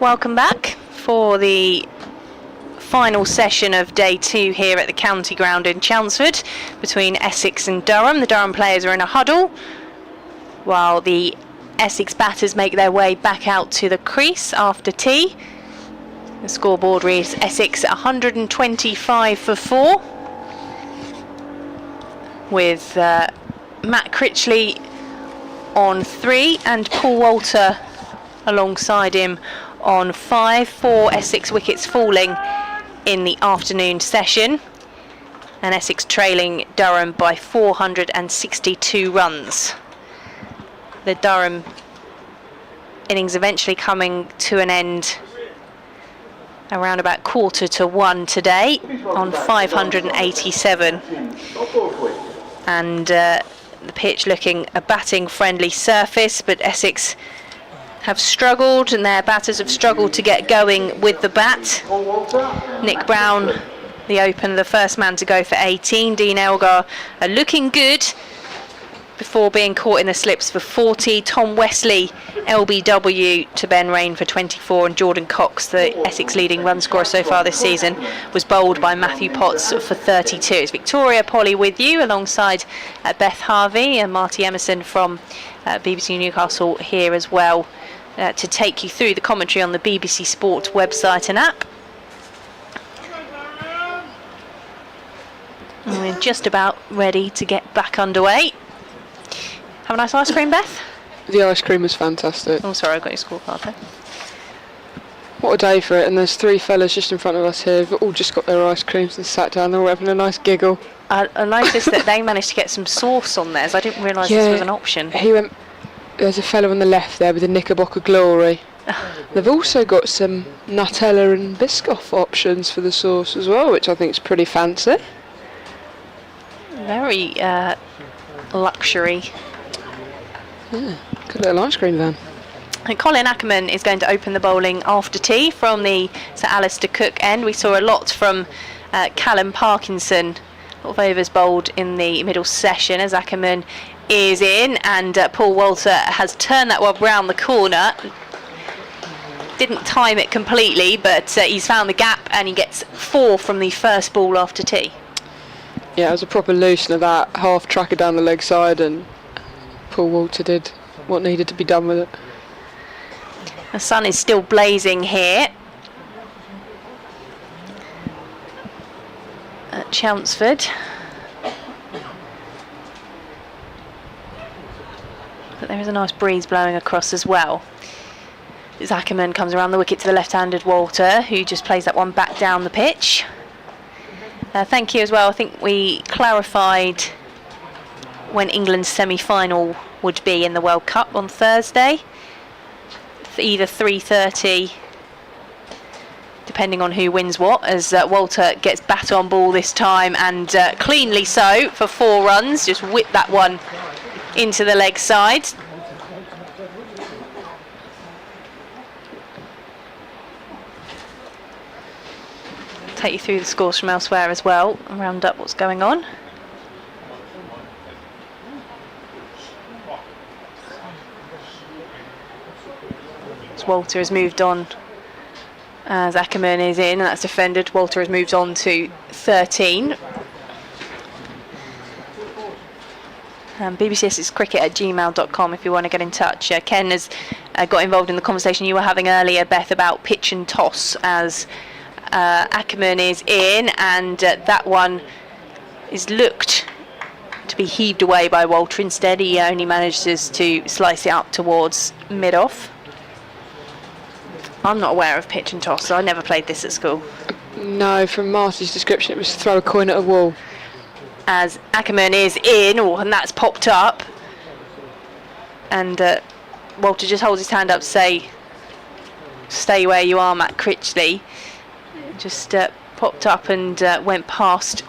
Welcome back for the final session of day 2 here at the County Ground in Chelmsford between Essex and Durham. The Durham players are in a huddle while the Essex batters make their way back out to the crease after tea. The scoreboard reads Essex 125 for 4 with Matt Critchley on 3 and Paul Walter alongside him on 5. 4 Essex wickets falling in the afternoon session, and Essex trailing Durham by 462 runs. The Durham innings eventually coming to an end around about 1:45 today on 587, and the pitch looking a batting friendly surface, but Essex have struggled and their batters have struggled to get going with the bat. Nick Brown, the opener, the first man to go for 18. Dean Elgar are looking good before being caught in the slips for 40. Tom Wesley, LBW to Ben Rain for 24, and Jordan Cox, the Essex leading run scorer so far this season, was bowled by Matthew Potts for 32. It's Victoria Polly with you alongside Beth Harvey and Marty Emerson from BBC Newcastle here as well to take you through the commentary on the BBC Sport website and app. And we're just about ready to get back underway. Have a nice ice cream, Beth? The ice cream was fantastic. Oh, sorry, I've got your scorecard there. What a day for it, and there's 3 fellas just in front of us here who've all just got their ice creams and sat down. They're all having a nice giggle. I noticed that they managed to get some sauce on theirs. I didn't realise this was an option. There's a fella on the left there with the Knickerbocker Glory. They've also got some Nutella and Biscoff options for the sauce as well, which I think is pretty fancy. Very luxury. Yeah, good little ice cream then. And Colin Ackerman is going to open the bowling after tea from the Sir Alistair Cook end. We saw a lot from Callum Parkinson. A lot of overs bowled in the middle session as Ackerman is in, and Paul Walter has turned that one round the corner. Didn't time it completely, but he's found the gap and he gets 4 from the first ball after tea. Yeah, it was a proper loosener, that half tracker down the leg side, and Paul Walter did what needed to be done with it. The sun is still blazing here at Chelmsford. But there is a nice breeze blowing across as well. As Ackerman comes around the wicket to the left-handed Walter, who just plays that one back down the pitch. Thank you as well. I think we clarified when England's semi-final would be in the World Cup on Thursday. Either 3:30, depending on who wins what, as Walter gets bat on ball this time, and cleanly so for 4 runs. Just whip that one into the leg side. Take you through the scores from elsewhere as well and round up what's going on. As Walter has moved on, as Ackerman is in, and that's defended. Walter has moved on to 13. bbcscricket@gmail.com if you want to get in touch. Ken has got involved in the conversation you were having earlier, Beth, about pitch and toss, as Ackerman is in, and that one is looked to be heaved away by Walter. Instead, he only manages to slice it up towards mid-off. I'm not aware of pitch and toss, so I never played this at school. No, from Marty's description, it was throw a coin at a wall. As Ackerman is in, and that's popped up, and Walter just holds his hand up to say, stay where you are, Matt Critchley. Just popped up and went past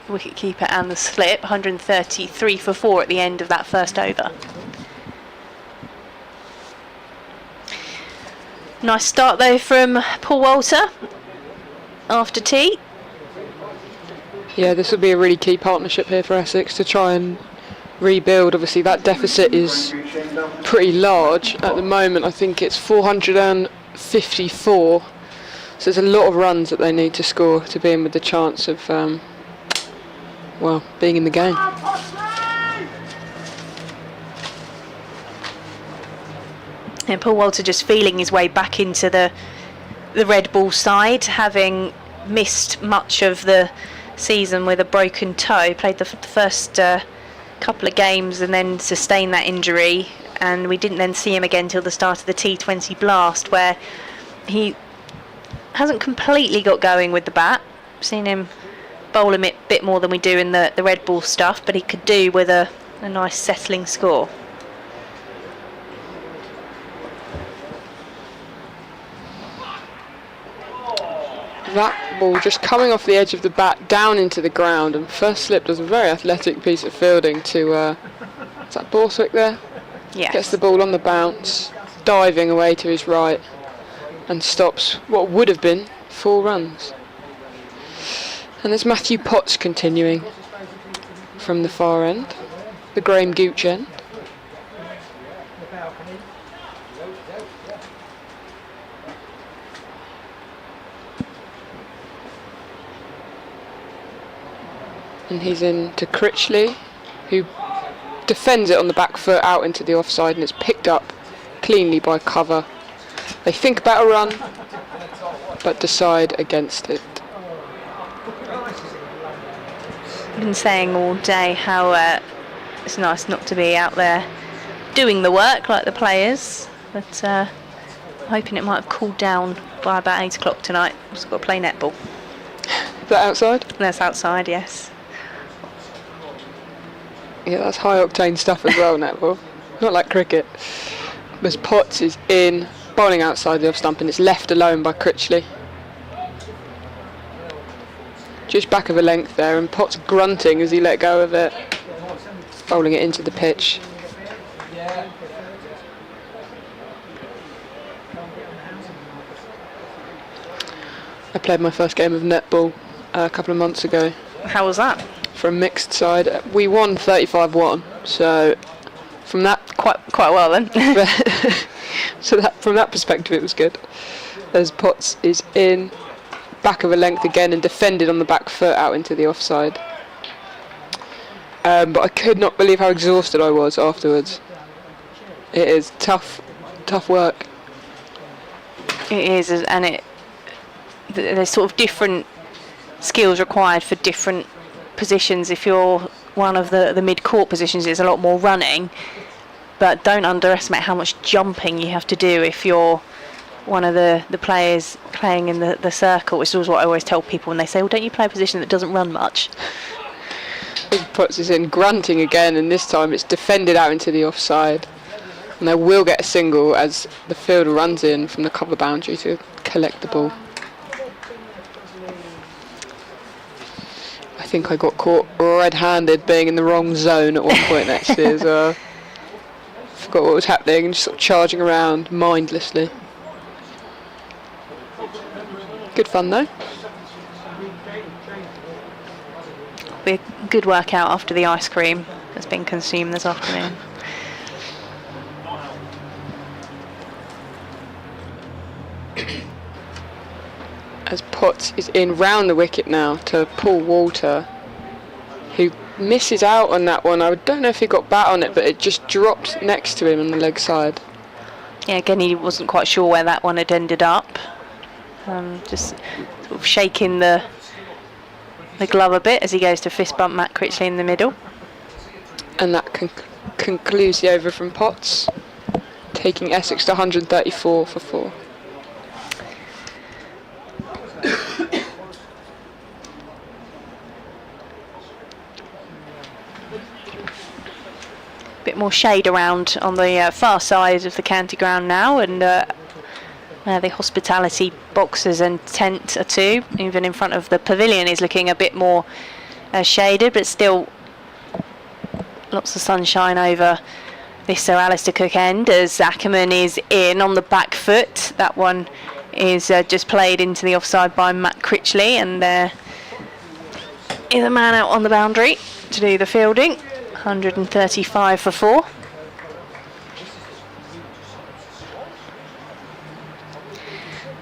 the wicketkeeper and the slip. 133 for 4 at the end of that first over. Nice start though from Paul Walter after tea. Yeah, this will be a really key partnership here for Essex to try and rebuild. Obviously that deficit is pretty large at the moment. I think it's 400 and 54. So there's a lot of runs that they need to score to be in with the chance of, being in the game. And Paul Walter just feeling his way back into the Red Bull side, having missed much of the season with a broken toe. Played the first couple of games and then sustained that injury, and we didn't then see him again till the start of the T20 Blast, where he hasn't completely got going with the bat. Seen him bowl a bit more than we do in the Red Bull stuff, but he could do with a nice settling score. That ball just coming off the edge of the bat down into the ground, and first slip does a very athletic piece of fielding to, is that Borthwick there? Yes. Gets the ball on the bounce, diving away to his right, and stops what would have been 4 runs. And there's Matthew Potts continuing from the far end, the Graham Gooch end. And he's in to Critchley, who defends it on the back foot out into the offside, and it's picked up cleanly by cover. They think about a run, but decide against it. I've been saying all day how it's nice not to be out there doing the work like the players, but I'm hoping it might have cooled down by about 8 o'clock tonight. I've just got to play netball. Is that outside? That's outside, yes. Yeah, that's high octane stuff as well, netball. Not like cricket. As Potts is in, bowling outside the off stump, and it's left alone by Critchley. Just back of a length there, and Potts grunting as he let go of it, bowling it into the pitch. I played my first game of netball a couple of months ago. How was that? For a mixed side, we won 35-1. So from that, quite well then. so that from that perspective, it was good. As Potts is in, back of a length again, and defended on the back foot out into the offside. But I could not believe how exhausted I was afterwards. It is tough work. It is, and there's sort of different skills required for different positions. If you're one of the mid-court positions, it's a lot more running, but don't underestimate how much jumping you have to do if you're one of the players playing in the circle, which is what I always tell people when they say, well, don't you play a position that doesn't run much? He puts us in grunting again, and this time it's defended out into the offside, and they will get a single as the fielder runs in from the cover boundary to collect the ball. I think I got caught red-handed being in the wrong zone at one point actually as well. Forgot what was happening and just sort of charging around mindlessly. Good fun though. Be a good workout after the ice cream that's been consumed this afternoon. As Potts is in round the wicket now to Paul Walter, who misses out on that one. I don't know if he got bat on it, but it just dropped next to him on the leg side. Yeah, again, he wasn't quite sure where that one had ended up. Just sort of shaking the glove a bit as he goes to fist bump Matt Critchley in the middle. And that concludes the over from Potts, taking Essex to 134 for 4. Bit more shade around on the far side of the county ground now, and where the hospitality boxes and tent are too. Even in front of the pavilion is looking a bit more shaded, but still lots of sunshine over this Sir Alistair Cook end as Ackerman is in on the back foot. That one is just played into the offside by Matt Critchley, and there is a man out on the boundary to do the fielding. 135 for 4.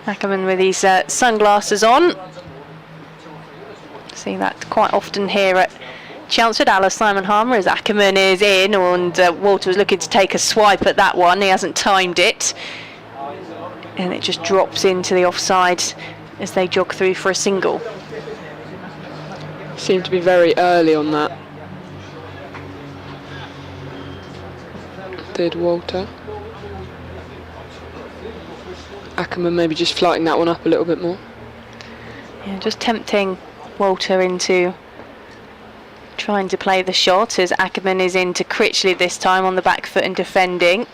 Ackerman with his sunglasses on. See that quite often here at Chelmsford. Alice Simon Harmer as Ackerman is in, and Walter was looking to take a swipe at that one. He hasn't timed it. And it just drops into the offside as they jog through for a single. Seemed to be very early on that. Did Walter. Ackerman maybe just flighting that one up a little bit more. Yeah, just tempting Walter into trying to play the shot as Ackerman is into Critchley this time on the back foot and defending.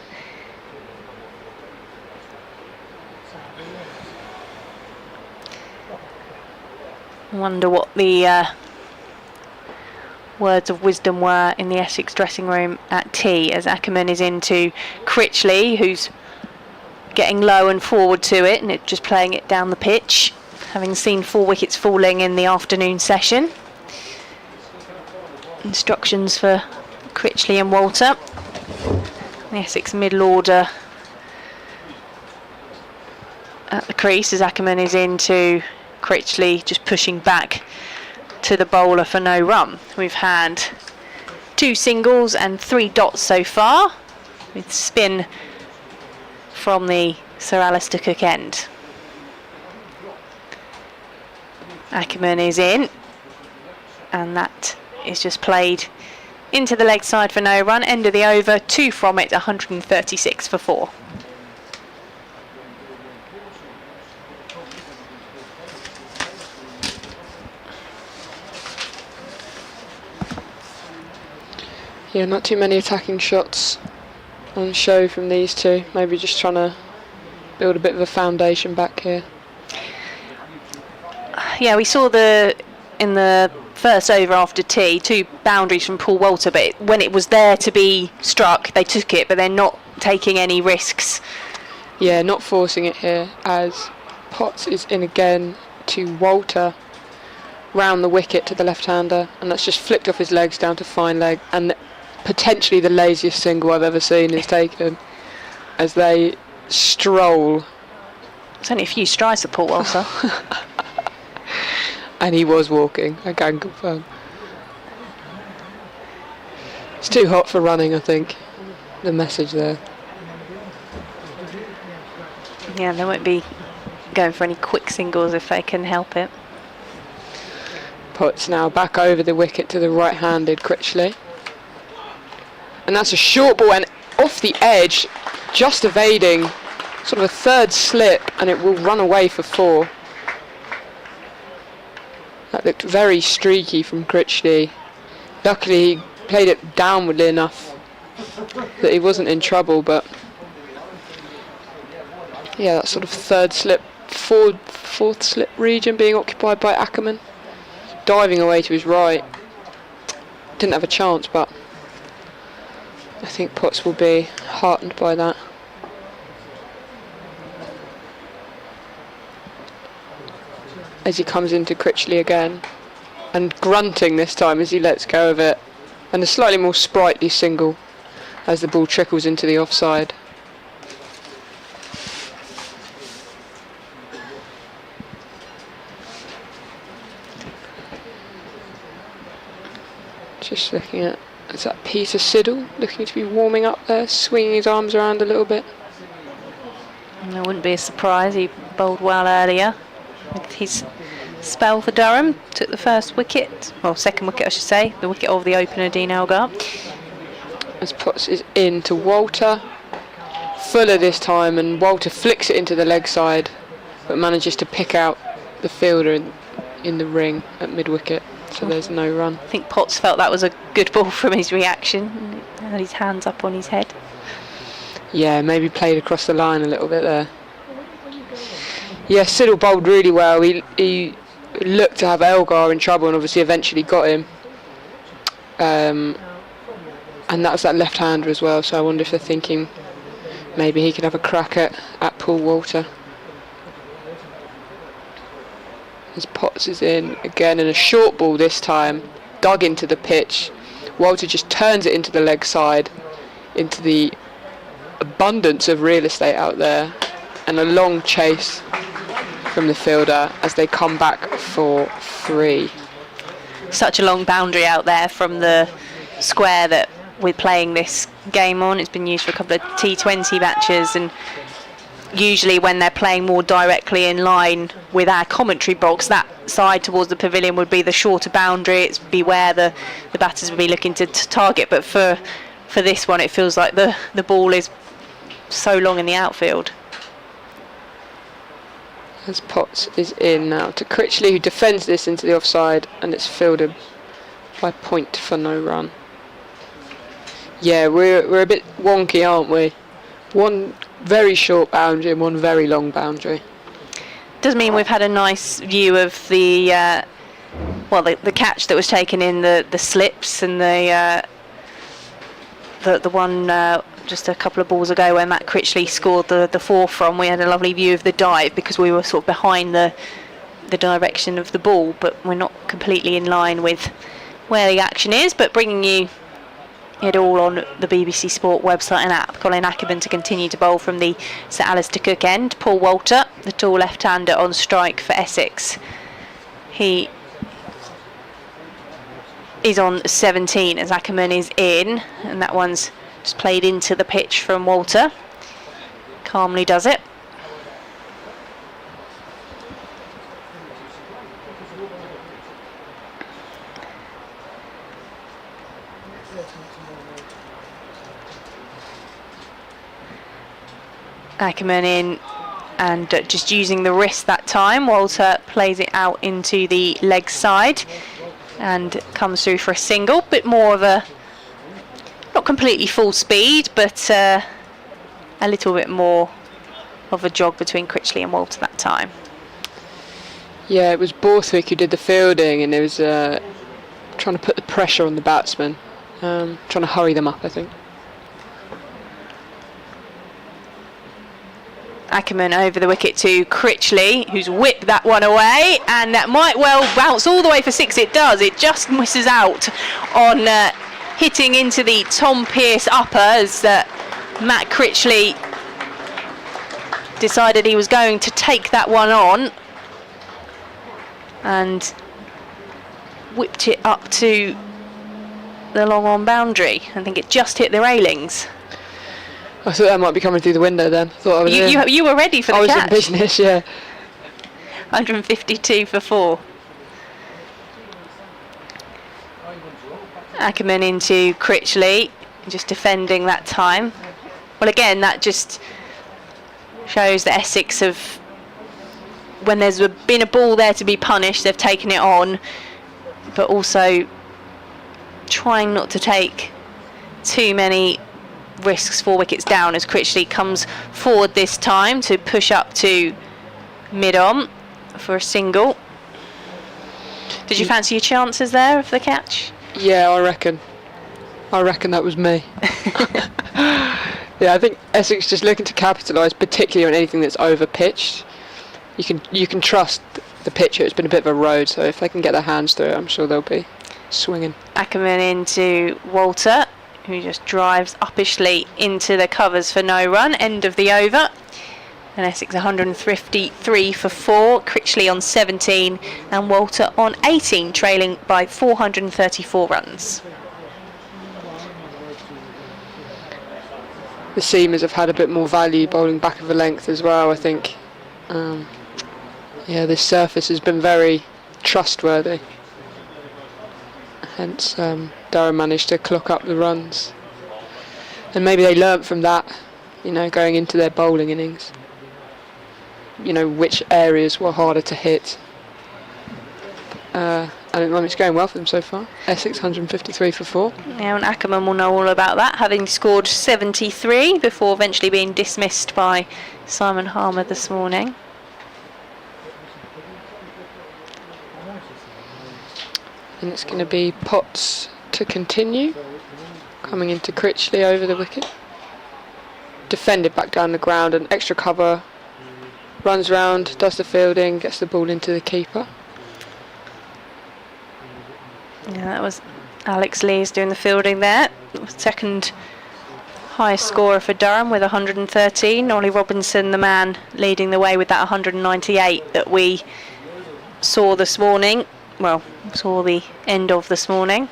I wonder what the words of wisdom were in the Essex dressing room at tea as Ackerman is into Critchley, who's getting low and forward to it and just playing it down the pitch, having seen 4 wickets falling in the afternoon session. Instructions for Critchley and Walter. The Essex middle order at the crease as Ackerman is into Critchley, just pushing back to the bowler for no run. We've had 2 singles and 3 dots so far, with spin from the Sir Alistair Cook end. Ackerman is in, and that is just played into the leg side for no run. End of the over, 2 from it, 136 for 4. Yeah, not too many attacking shots on show from these two. Maybe just trying to build a bit of a foundation back here. Yeah, we saw in the first over after tea 2 boundaries from Paul Walter, but when it was there to be struck, they took it, but they're not taking any risks. Yeah, not forcing it here as Potts is in again to Walter round the wicket to the left-hander, and that's just flicked off his legs down to fine leg, and potentially the laziest single I've ever seen is taken as they stroll. It's only a few strides for Paul Walter. And he was walking, I can confirm. It's too hot for running, I think. The message there. Yeah, they won't be going for any quick singles if they can help it. Potts now back over the wicket to the right-handed Critchley. And that's a short ball and off the edge, just evading sort of a third slip, and it will run away for 4. That looked very streaky from Critchley. Luckily he played it downwardly enough that he wasn't in trouble, but yeah, that sort of third slip, fourth slip region being occupied by Ackerman. Diving away to his right. Didn't have a chance, but I think Potts will be heartened by that. As he comes into Critchley again, and grunting this time as he lets go of it, and a slightly more sprightly single as the ball trickles into the offside. Just looking at, is that Peter Siddle looking to be warming up there, swinging his arms around a little bit. It wouldn't be a surprise, he bowled well earlier with his spell for Durham. Took the first wicket, well, second wicket I should say, the wicket of the opener Dean Elgar. As Potts is in to Walter. Fuller this time, and Walter flicks it into the leg side, but manages to pick out the fielder in the ring at mid-wicket, so there's no run. I think Potts felt that was a good ball from his reaction. He had his hands up on his head. Yeah, maybe played across the line a little bit there. Yeah, Siddle bowled really well. He looked to have Elgar in trouble and obviously eventually got him. And that was that left-hander as well, so I wonder if they're thinking maybe he could have a crack at Paul Walter. As Potts is in again, and a short ball this time, dug into the pitch. Walter just turns it into the leg side, into the abundance of real estate out there, and a long chase from the fielder as they come back for 3. Such a long boundary out there from the square that we're playing this game on. It's been used for a couple of T20 matches, and usually when they're playing more directly in line with our commentary box, that side towards the pavilion would be the shorter boundary. It's be where the batters would be looking to target, but for this one it feels like the ball is so long in the outfield. As Potts is in now to Critchley, who defends this into the offside, and it's fielded by point for no run. Yeah, we're a bit wonky, aren't we? One very short boundary and one very long boundary. Does mean we've had a nice view of the the catch that was taken in the slips, and the one just a couple of balls ago where Matt Critchley scored the 4 from. We had a lovely view of the dive because we were sort of behind the direction of the ball, but we're not completely in line with where the action is. But bringing you it all on the BBC Sport website and app. Colin Ackerman to continue to bowl from the Sir Alistair Cook end. Paul Walter, the tall left-hander, on strike for Essex. He is on 17 as Ackerman is in, and that one's just played into the pitch from Walter. Calmly does it. Ackerman in and just using the wrist that time. Walter plays it out into the leg side and comes through for a single. Bit more of a, not completely full speed, but a little bit more of a jog between Critchley and Walter that time. Yeah, it was Borthwick who did the fielding, and it was trying to put the pressure on the batsman, trying to hurry them up, I think. Ackerman over the wicket to Critchley, who's whipped that one away, and that might well bounce all the way for 6. It does. It just misses out on hitting into the Tom Pearce upper as Matt Critchley decided he was going to take that one on and whipped it up to the long on boundary. I think it just hit the railings. I thought that might be coming through the window then. Thought I was you were ready for the catch. I was in business, yeah. 152 for 4. Ackerman into Critchley, just defending that time. Well, again, that just shows that Essex have, when there's been a ball there to be punished, they've taken it on, but also trying not to take too many risks 4 wickets down as Critchley comes forward this time to push up to mid-on for a single. Did you fancy your chances there of the catch? Yeah, I reckon that was me. Yeah, I think Essex just looking to capitalise, particularly on anything that's over pitched. You can trust the pitcher. It's been a bit of a road, so if they can get their hands through it, I'm sure they'll be swinging. Ackerman into Walter, who just drives uppishly into the covers for no run. End of the over. And Essex 153 for 4. Critchley on 17 and Walter on 18, trailing by 434 runs. The seamers have had a bit more value bowling back of a length as well, I think. Yeah, this surface has been very trustworthy. Hence, Durham managed to clock up the runs. And maybe they learnt from that, going into their bowling innings. Which areas were harder to hit. And it's going well for them so far. Essex 153 for 4. Yeah, and Ackerman will know all about that, having scored 73 before eventually being dismissed by Simon Harmer this morning. And it's going to be Potts to continue, coming into Critchley over the wicket. Defended back down the ground, and extra cover, runs round, does the fielding, gets the ball into the keeper. Yeah, that was Alex Lees doing the fielding there. Second highest scorer for Durham with 113. Ollie Robinson, the man leading the way with that 198 that we saw this morning. Well, saw the end of this morning.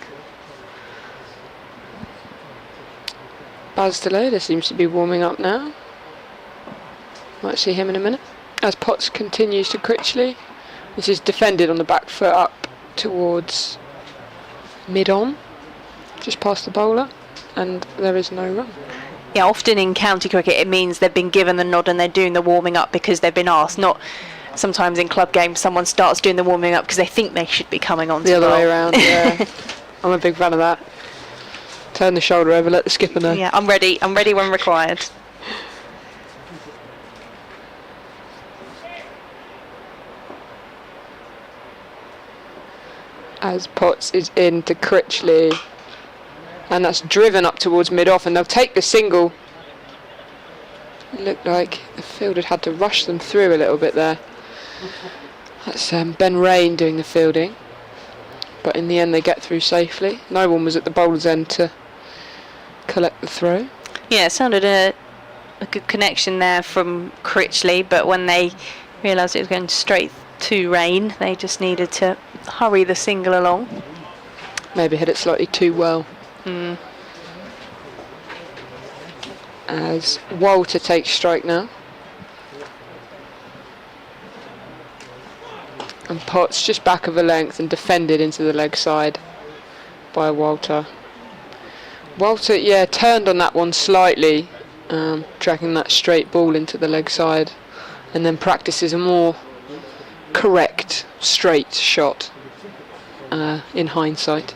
Baz Deloder seems to be warming up now. Might see him in a minute. As Potts continues to Critchley. This is defended on the back foot up towards mid-on, just past the bowler, and there is no run. Yeah, often in county cricket it means they've been given the nod and they're doing the warming up because they've been asked. Not sometimes in club games someone starts doing the warming up because they think they should be coming on. The other way around, yeah. I'm a big fan of that. Turn the shoulder over, let the skipper know. Yeah, I'm ready when required. As Potts is in to Critchley, and that's driven up towards mid-off, and they'll take the single. It looked like the field had to rush them through a little bit there. That's Ben Rain doing the fielding, but in the end they get through safely. No one was at the bowler's end to collect the throw. Yeah, it sounded a good connection there from Critchley, but when they realised it was going straight to Rain, they just needed to hurry the single along. Maybe hit it slightly too well. As Walter takes strike now. And Potts just back of a length and defended into the leg side by Walter. Walter, yeah, turned on that one slightly, tracking that straight ball into the leg side, and then practices a more correct straight shot in hindsight.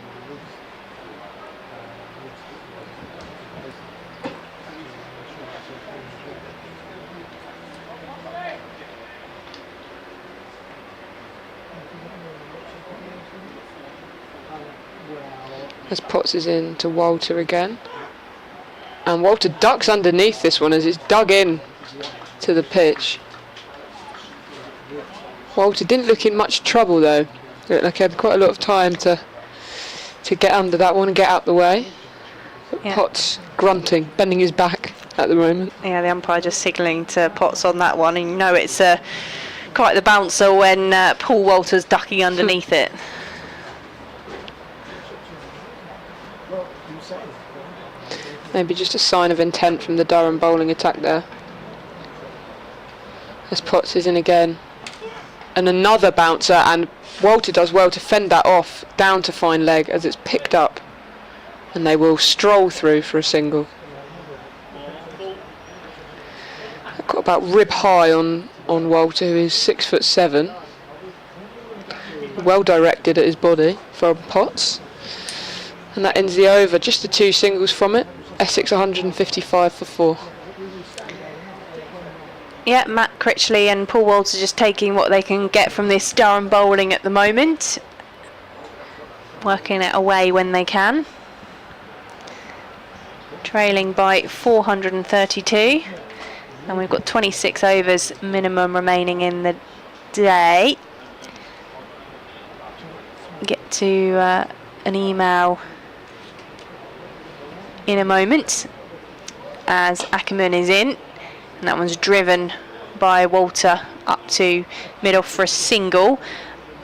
As Potts is in to Walter again, and Walter ducks underneath this one as it's dug in to the pitch. Walter didn't look in much trouble though. Looked like he had quite a lot of time to get under that one and get out the way. But Yeah. Potts grunting, bending his back at the moment. Yeah, the umpire just signalling to Potts on that one, and you know it's quite the bouncer when Paul Walter's ducking underneath it. Maybe just a sign of intent from the Durham bowling attack there. As Potts is in again. And another bouncer, and Walter does well to fend that off down to fine leg as it's picked up. And they will stroll through for a single. Got about rib high on Walter, who is 6'7". Well directed at his body from Potts. And that ends the over, just the two singles from it. Essex 155 for 4. Yeah, Matt Critchley and Paul Walter just taking what they can get from this Durham bowling at the moment. Working it away when they can. Trailing by 432. And we've got 26 overs minimum remaining in the day. Get to an email in a moment as Ackerman is in, and that one's driven by Walter up to mid-off for a single.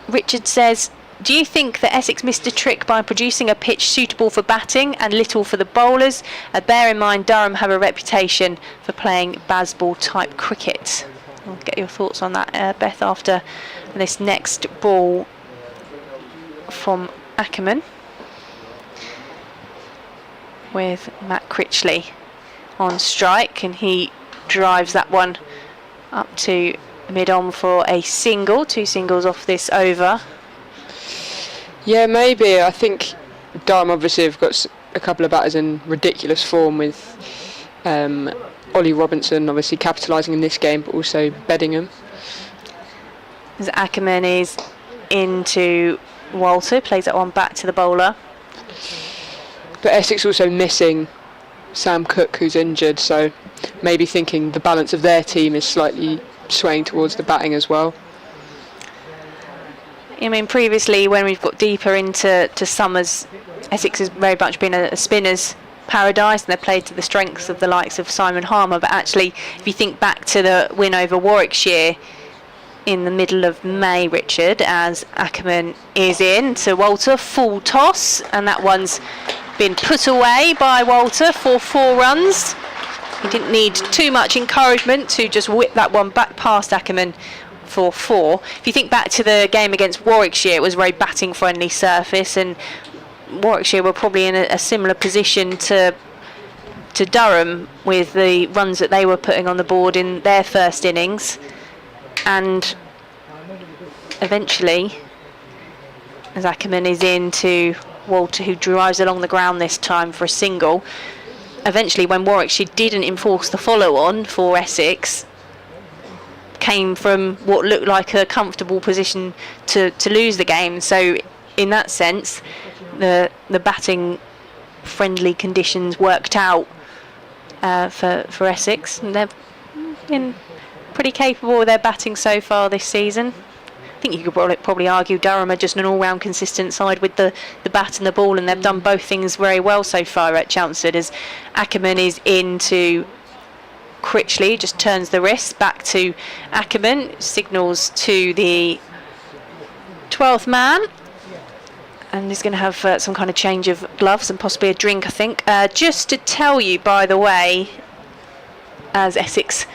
Richard says, do you think that Essex missed a trick by producing a pitch suitable for batting and little for the bowlers? Bear in mind Durham have a reputation for playing baseball type cricket. I'll get your thoughts on that, Beth, after this next ball from Ackerman, with Matt Critchley on strike, and he drives that one up to mid-on for a single. 2 singles off this over. Yeah, maybe. I think Durham obviously have got a couple of batters in ridiculous form, with Ollie Robinson obviously capitalising in this game, but also Beddingham. As Ackerman is into Walter, plays that one back to the bowler. But Essex also missing Sam Cook, who's injured, so maybe thinking the balance of their team is slightly swaying towards the batting as well. I mean, previously when we've got deeper into summers, Essex has very much been a spinners paradise, and they played to the strengths of the likes of Simon Harmer. But actually, if you think back to the win over Warwickshire in the middle of May, Richard, as Ackerman is in to Walter, full toss, and that one's been put away by Walter for 4 runs. He didn't need too much encouragement to just whip that one back past Ackerman for 4. If you think back to the game against Warwickshire, it was a very batting friendly surface, and Warwickshire were probably in a similar position to Durham with the runs that they were putting on the board in their first innings. And eventually, as Ackerman is in to Walter, who drives along the ground this time for a single, eventually when Warwickshire didn't enforce the follow-on for Essex, came from what looked like a comfortable position to lose the game. So in that sense, the batting friendly conditions worked out for Essex, and they've been pretty capable of their batting so far this season. I think you could probably argue Durham are just an all-round consistent side with the bat and the ball, and they've done both things very well so far at Chelmsford. As Ackerman is into Critchley, just turns the wrist back to Ackerman, signals to the 12th man, and he's going to have some kind of change of gloves and possibly a drink, I think. Just to tell you, by the way, as Essex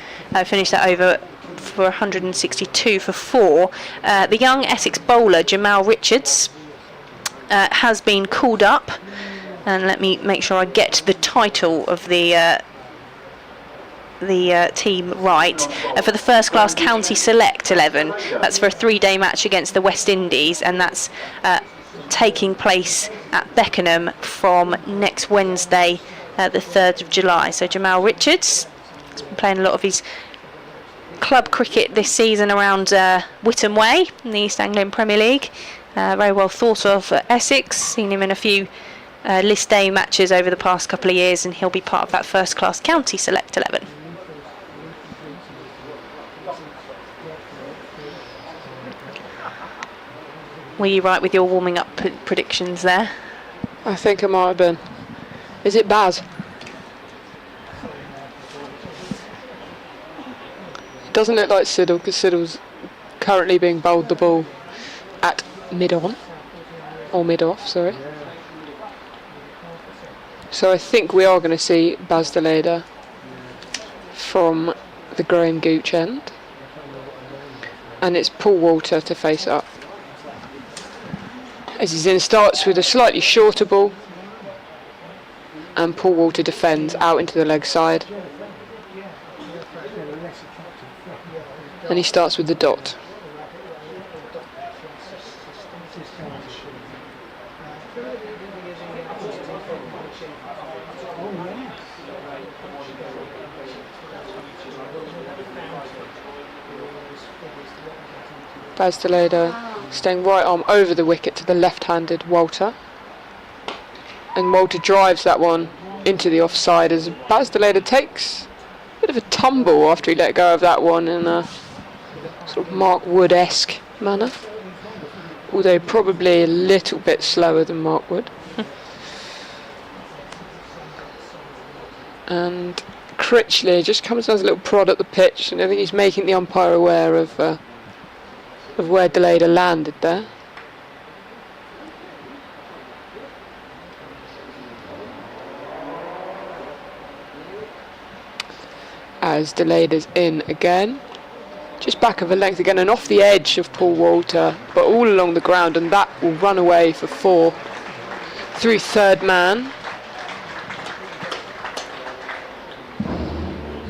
finished that over for 162 for 4, the young Essex bowler Jamal Richards has been called up, and let me make sure I get the title of the team right, for the first class county select 11. That's for a 3-day match against the West Indies, and that's taking place at Beckenham from next Wednesday, the 3rd of July. So Jamal Richards has been playing a lot of his club cricket this season around Whittam Way in the East Anglian Premier League. Very well thought of at Essex, seen him in a few list day matches over the past couple of years, and he'll be part of that first class county select 11. Were you right with your warming up predictions there? I think it might have been. Is it Baz? It doesn't look like Siddle, because Siddle's currently being bowled the ball at mid-on, or mid-off, sorry. So I think we are going to see Baz Deleda from the Graham Gooch end, and it's Paul Walter to face up. As he's in, starts with a slightly shorter ball, and Paul Walter defends out into the leg side, and he starts with the dot. Baz Deleda staying right arm over the wicket to the left-handed Walter, and Walter drives that one into the offside as Baz Deleda takes a bit of a tumble after he let go of that one in a sort of Mark Wood-esque manner, although probably a little bit slower than Mark Wood. And Critchley just comes and has a little prod at the pitch, and I think he's making the umpire aware of where Deleda landed there. As Deleda's in again, just back of a length again and off the edge of Paul Walter, but all along the ground, and that will run away for 4 through 3rd man.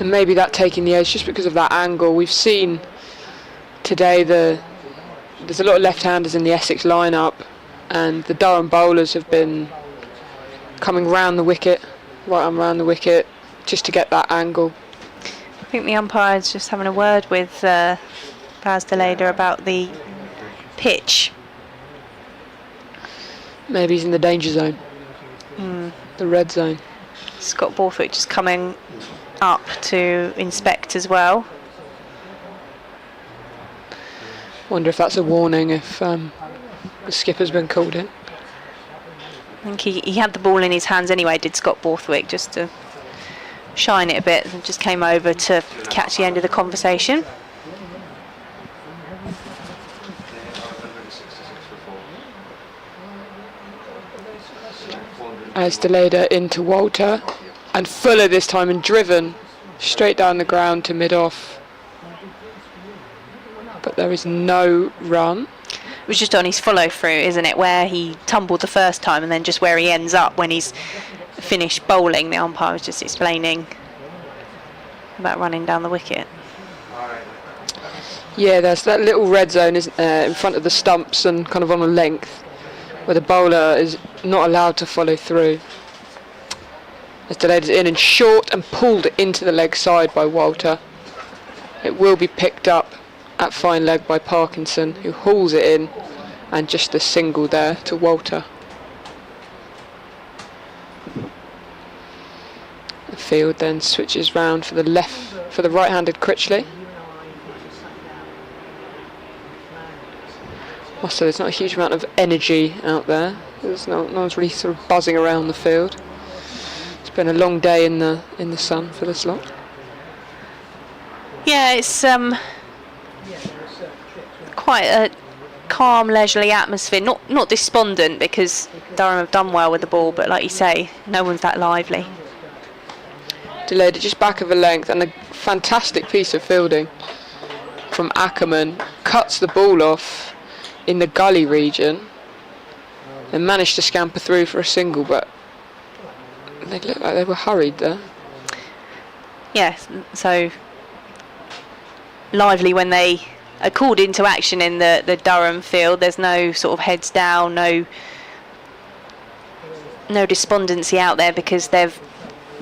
And maybe that taking the edge just because of that angle. We've seen today there's a lot of left-handers in the Essex lineup, and the Durham bowlers have been coming round the wicket, right arm round the wicket, just to get that angle. I think the umpire's just having a word with Baz Deleda about the pitch. Maybe he's in the danger zone, the red zone. Scott Borthwick just coming up to inspect as well. Wonder if that's a warning if the skipper's been called in. I think he had the ball in his hands anyway, did Scott Borthwick, just to shine it a bit, and just came over to catch the end of the conversation. As Deleda into Walter, and Fuller this time, and driven straight down the ground to mid-off. But there is no run. It was just on his follow-through, isn't it, where he tumbled the first time, and then just where he ends up when he's finished bowling. The umpire was just explaining about running down the wicket. Yeah, there's that little red zone, isn't there, in front of the stumps and kind of on a length, where the bowler is not allowed to follow through. As Deleda's in and short and pulled into the leg side by Walter. It will be picked up at fine leg by Parkinson, who hauls it in, and just a single there to Walter. The field then switches round for the right-handed Critchley. Must say there's not a huge amount of energy out there. No one's really sort of buzzing around the field. It's been a long day in the sun for this lot. Yeah, it's quite a calm, leisurely atmosphere. Not despondent, because Durham have done well with the ball, but like you say, no one's that lively. Delayed it just back of a length, and a fantastic piece of fielding from Ackerman. Cuts the ball off in the gully region and managed to scamper through for a single, but they looked like they were hurried there. Yes, so lively when they are called into action in the Durham field. There's no sort of heads down, no despondency out there, because they've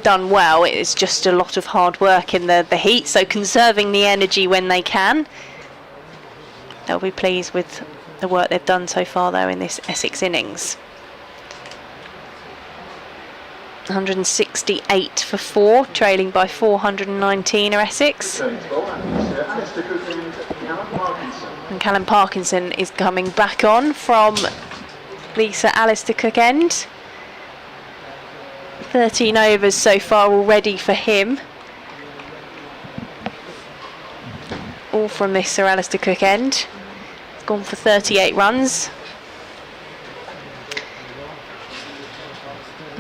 done well. It's just a lot of hard work in the heat, so conserving the energy when they can. They'll be pleased with the work they've done so far though in this Essex innings. 168 for 4, trailing by 419 are Essex. And Callum Parkinson is coming back on from the Sir Alistair Cook end. 13 overs so far already for him. All from this Sir Alistair Cook end. He's gone for 38 runs.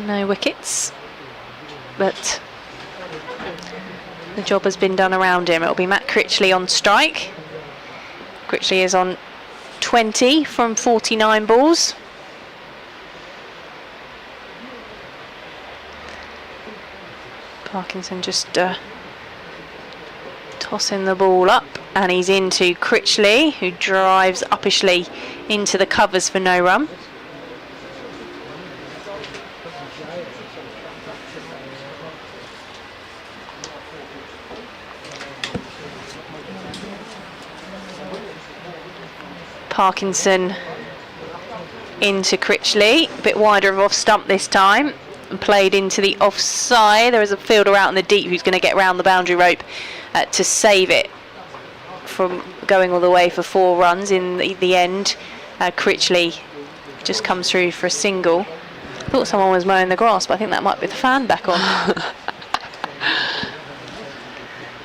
No wickets, but the job has been done around him. It'll be Matt Critchley on strike. Critchley is on 20 from 49 balls. Parkinson just tossing the ball up, and he's into Critchley, who drives uppishly into the covers for no run. Parkinson into Critchley, a bit wider of off stump this time, and played into the offside. There is a fielder out in the deep who's going to get round the boundary rope to save it from going all the way for 4 runs in the end. Critchley just comes through for a single. I thought someone was mowing the grass, but I think that might be the fan back on.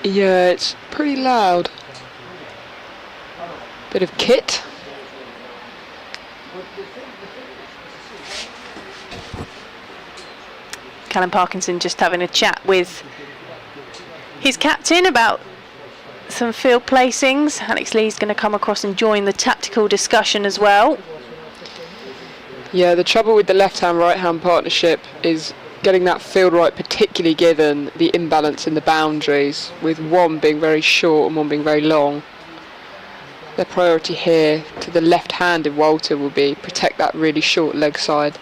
Yeah, it's pretty loud. Bit of kit. Callum Parkinson just having a chat with his captain about some field placings. Alex Lee's going to come across and join the tactical discussion as well. Yeah, the trouble with the left-hand, right-hand partnership is getting that field right, particularly given the imbalance in the boundaries, with one being very short and one being very long. Their priority here to the left-handed Walter will be protect that really short leg side.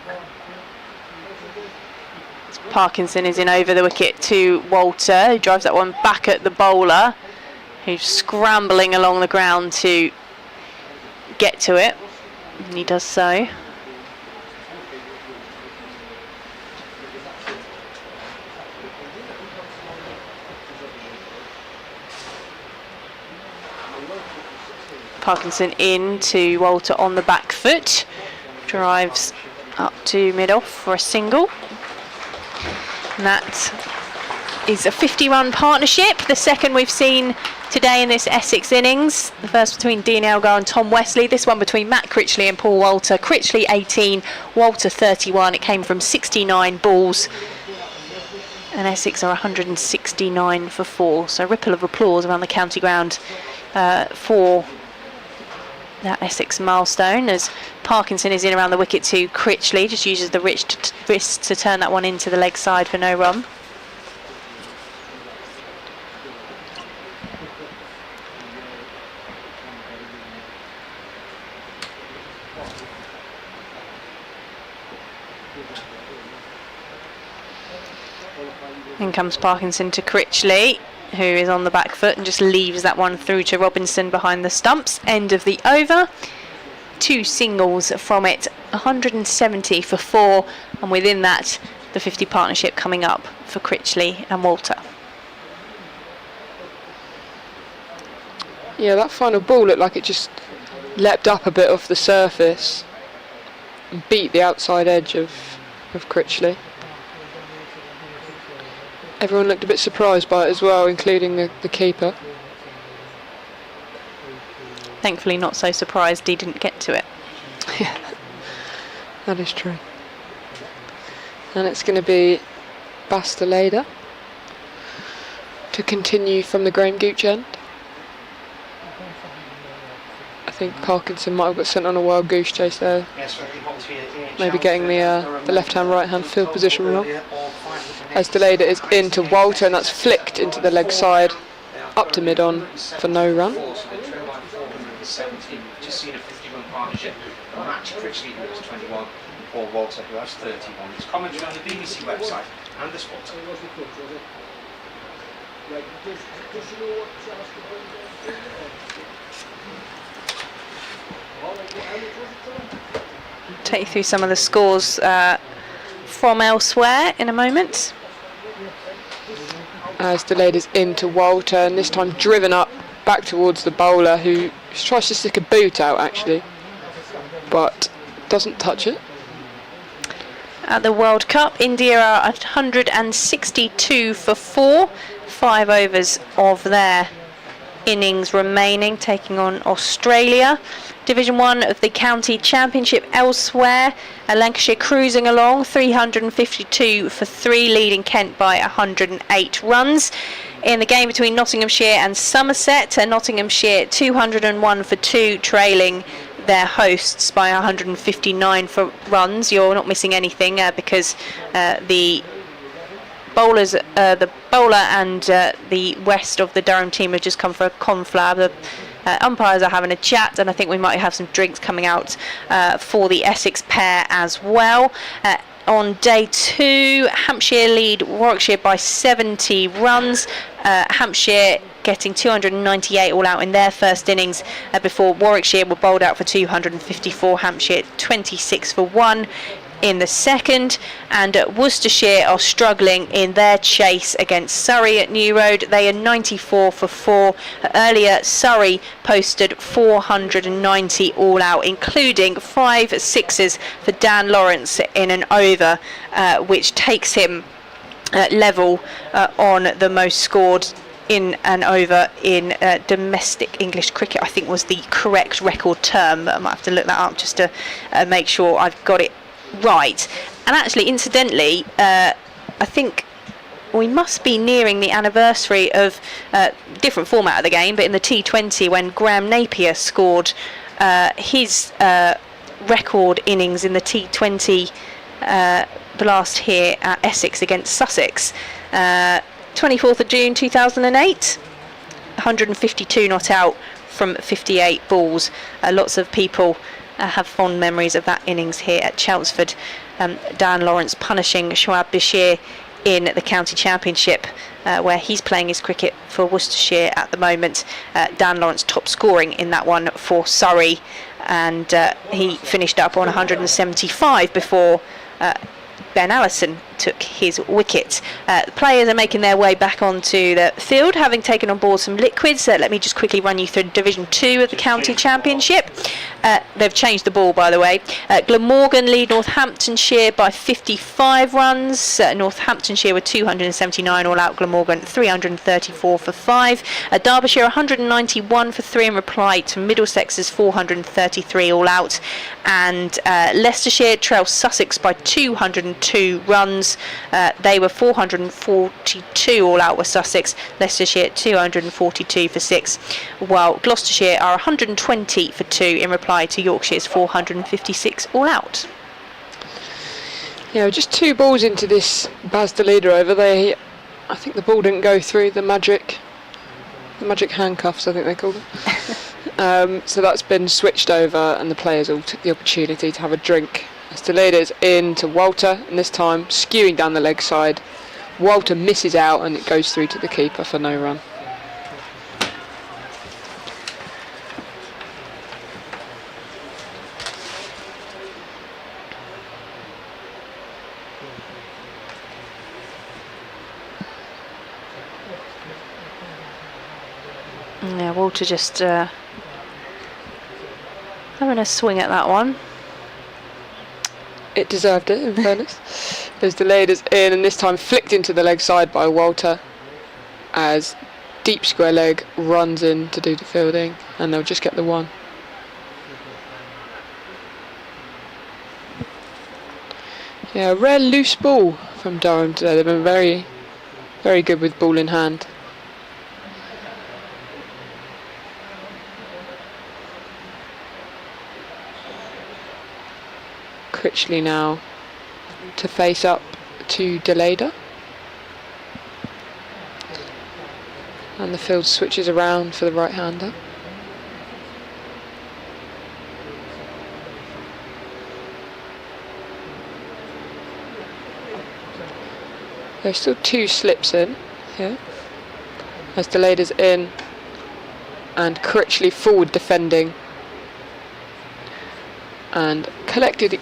Parkinson is in over the wicket to Walter, who drives that one back at the bowler, who's scrambling along the ground to get to it, and he does so. Parkinson in to Walter on the back foot, drives up to mid-off for a single. And that is a 50-run partnership, the second we've seen today in this Essex innings. The first between Dean Elgar and Tom Wesley, this one between Matt Critchley and Paul Walter. Critchley 18, Walter 31. It came from 69 balls. And Essex are 169 for 4. So ripple of applause around the county ground for that Essex milestone, as Parkinson is in around the wicket to Critchley, just uses the wrist to turn that one into the leg side for no run. In comes Parkinson to Critchley, who is on the back foot and just leaves that one through to Robinson behind the stumps. End of the over. 2 singles from it, 170 for 4, and within that, the 50 partnership coming up for Critchley and Walter. Yeah, that final ball looked like it just leapt up a bit off the surface and beat the outside edge of Critchley. Everyone looked a bit surprised by it as well, including the keeper. Thankfully not so surprised he didn't get to it. Yeah, that is true. And it's going to be Basteleda to continue from the Graham Gooch end. I think Parkinson might have got sent on a wild goose chase there. Maybe getting the left-hand, right-hand field position wrong. As Deleda is into Walter, and that's flicked into the leg side, up to mid-on for no run. Just seen a 50-run partnership. Match Critchley, who has 21, and Paul Walter, who has 31. It's commentary on the BBC website and the Sport. Take you through some of the scores from elsewhere in a moment. As delayed is into Walter, and this time driven up back towards the bowler, who tries to stick a boot out actually, but doesn't touch it. At the World Cup, India are 162 for 4, 5 overs of their innings remaining, taking on Australia. Division 1 of the County Championship elsewhere, Lancashire cruising along, 352 for 3, leading Kent by 108 runs. In the game between Nottinghamshire and Somerset, Nottinghamshire 201 for 2, trailing their hosts by 159 for runs. You're not missing anything because the bowlers, the bowler and the west of the Durham team have just come for a conflab. The umpires are having a chat, and I think we might have some drinks coming out for the Essex pair as well. On day 2, Hampshire lead Warwickshire by 70 runs. Hampshire getting 298 all out in their first innings before Warwickshire were bowled out for 254. Hampshire 26 for 1 in the second, and Worcestershire are struggling in their chase against Surrey at New Road. They are 94 for 4. Earlier, Surrey posted 490 all out, including 5 sixes for Dan Lawrence in an over, which takes him level on the most scored in an over in domestic English cricket, I think was the correct record term. I might have to look that up just to make sure I've got it right. And actually, incidentally, I think we must be nearing the anniversary of different format of the game, but in the T20 when Graham Napier scored his record innings in the T20 blast here at Essex against Sussex. 24th of June 2008, 152 not out from 58 balls. Lots of people have fond memories of that innings here at Chelmsford. Dan Lawrence punishing Shoaib Bashir in the County Championship, where he's playing his cricket for Worcestershire at the moment. Dan Lawrence top scoring in that one for Surrey, and he finished up on 175 before Ben Allison took his wicket. The players are making their way back onto the field, having taken on board some liquids. Let me just quickly run you through Division 2 of the County Championship. They've changed the ball, by the way. Glamorgan lead Northamptonshire by 55 runs. Northamptonshire were 279 all out. Glamorgan 334 for 5. Derbyshire 191 for 3 in reply to Middlesex's 433 all out. And Leicestershire trail Sussex by 202 runs. They were 442 all out with Sussex. Leicestershire 242 for 6. While Gloucestershire are 120 for 2 in reply to Yorkshire's 456 all out. Yeah, just 2 balls into this Baz the Leader over. I think the ball didn't go through the magic handcuffs, I think they called them. So that's been switched over, and the players all took the opportunity to have a drink. As the Leader's in to Walter, and this time skewing down the leg side. Walter misses out, and it goes through to the keeper for no run. Yeah, Walter just having a swing at that one. It deserved it, in fairness. As the Leader's in, and this time flicked into the leg side by Walter, as deep square leg runs in to do the fielding, and they'll just get the 1. Yeah, a rare loose ball from Durham today. They've been very, very good with ball in hand. Critchley now to face up to Deleda, and the field switches around for the right-hander. There's still 2 slips in here as Deleda's in, and Critchley forward defending and collected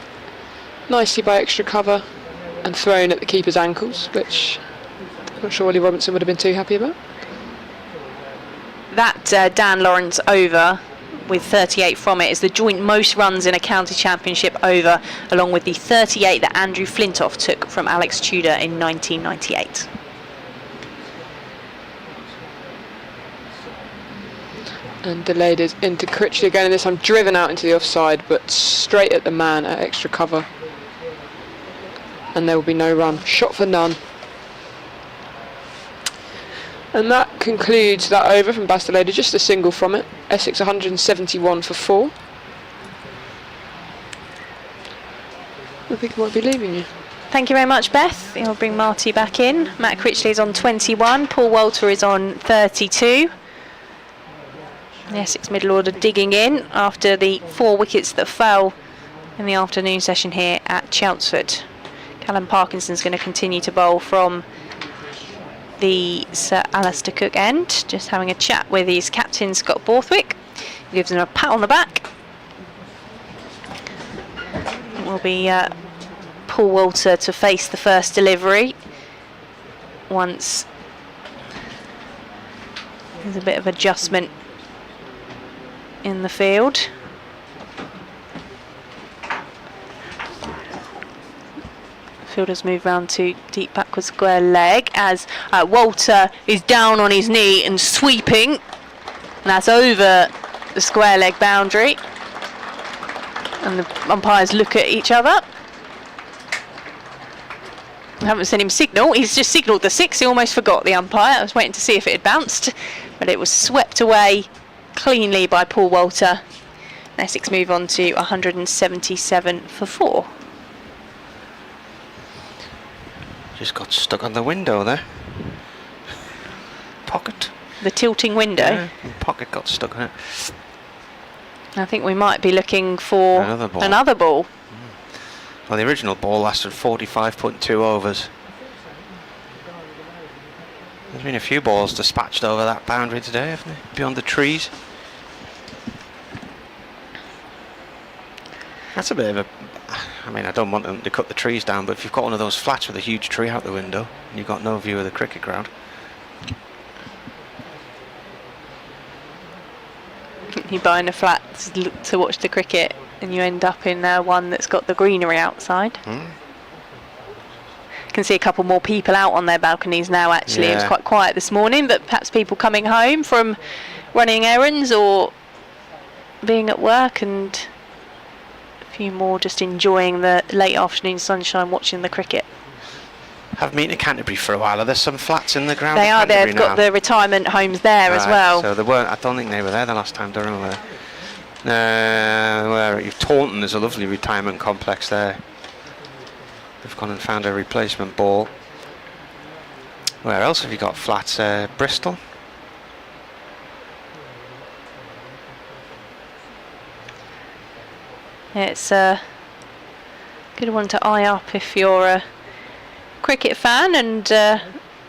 nicely by extra cover and thrown at the keeper's ankles, which I'm not sure Ollie Robinson would have been too happy about. That Dan Lawrence over with 38 from it is the joint most runs in a county championship over, along with the 38 that Andrew Flintoff took from Alex Tudor in 1998. And delayed is into Critchley again, and this time driven out into the offside, but straight at the man at extra cover. And there will be no run. Shot for none. And that concludes that over from Bastilledo, just a single from it. Essex 171 for 4. I think I might be leaving you. Thank you very much, Beth. You'll bring Marty back in. Matt Critchley is on 21. Paul Walter is on 32. The Essex middle order digging in after the 4 wickets that fell in the afternoon session here at Chelmsford. Callum Parkinson's going to continue to bowl from the Sir Alistair Cook end, just having a chat with his captain Scott Borthwick. He gives him a pat on the back. It will be Paul Walter to face the first delivery once there's a bit of adjustment in the field. Fielders move round to deep backward square leg as Walter is down on his knee and sweeping, and that's over the square leg boundary, and the umpires look at each other. I haven't seen him signal, he's just signalled the 6. He almost forgot the umpire. I was waiting to see if it had bounced, but it was swept away cleanly by Paul Walter. Essex move on to 177 for 4. Just got stuck on the window there. Pocket. The tilting window? Yeah, the pocket got stuck on it. I think we might be looking for another ball. Well, the original ball lasted 45.2 overs. There's been a few balls dispatched over that boundary today, haven't they? Beyond the trees. That's a bit of a... I mean, I don't want them to cut the trees down, but if you've got one of those flats with a huge tree out the window and you've got no view of the cricket ground. You buy in a flat to watch the cricket, and you end up in one that's got the greenery outside. Can see a couple more people out on their balconies now. Actually, it was quite quiet this morning, but perhaps people coming home from running errands or being at work, and a few more just enjoying the late afternoon sunshine, watching the cricket. Have been to Canterbury for a while. Are there some flats in the ground? They are. They've got the retirement homes there as well. So they weren't. I don't think they were there the last time Durham were there. Where Taunton, there's a lovely retirement complex there. They've gone and found a replacement ball. Where else have you got flats? Bristol. It's a good one to eye up if you're a cricket fan and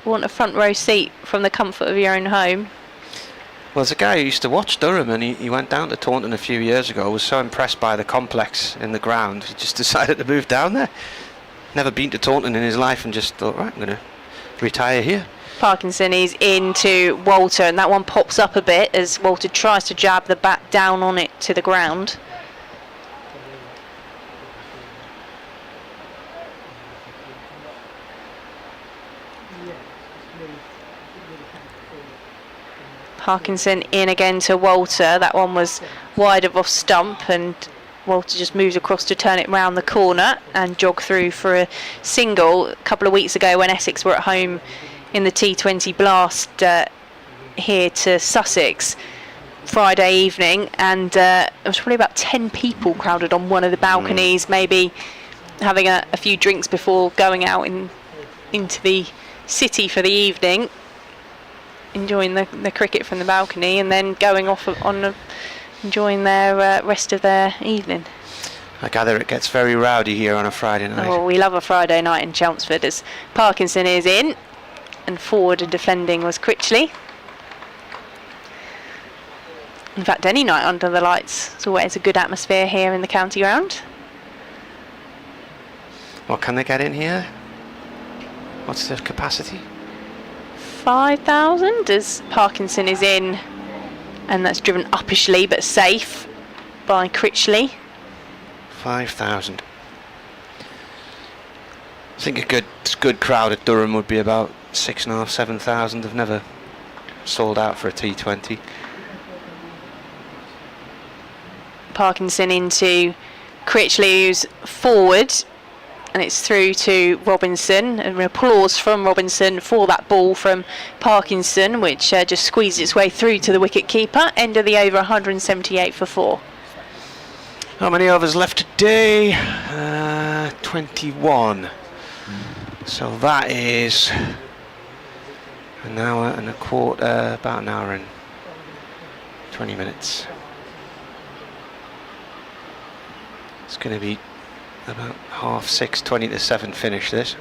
want a front row seat from the comfort of your own home. Well, there's a guy who used to watch Durham, and he went down to Taunton a few years ago. Was so impressed by the complex in the ground, he just decided to move down there. Never been to Taunton in his life, and just thought, right, I'm going to retire here. Parkinson is into Walter, and that one pops up a bit as Walter tries to jab the bat down on it to the ground. Parkinson in again to Walter. That one was wide of off stump, and Walter just moves across to turn it round the corner and jog through for a single. A couple of weeks ago when Essex were at home in the T20 Blast here to Sussex Friday evening, and there was probably about 10 people crowded on one of the balconies, maybe having a few drinks before going out into the city for the evening, enjoying the cricket from the balcony, and then going off on enjoying their rest of their evening. I gather it gets very rowdy here on a Friday night. Oh, we love a Friday night in Chelmsford, as Parkinson is in, and forward and defending was Critchley. In fact, any night under the lights, it's always a good atmosphere here in the county ground. What can they get in here? What's the capacity? 5,000 as Parkinson is in, and that's driven uppishly but safe by Critchley. 5,000. I think a good crowd at Durham would be about 6,500, 7,000. They've never sold out for a T20. Parkinson into Critchley, who's forward, and it's through to Robinson, and an applause from Robinson for that ball from Parkinson, which just squeezed its way through to the wicket keeper. End of the over, 178 for 4. How many overs left today? 21. So that is an hour and a quarter, about an hour and 20 minutes. It's going to be about 6:30, 20 to 7 finish this.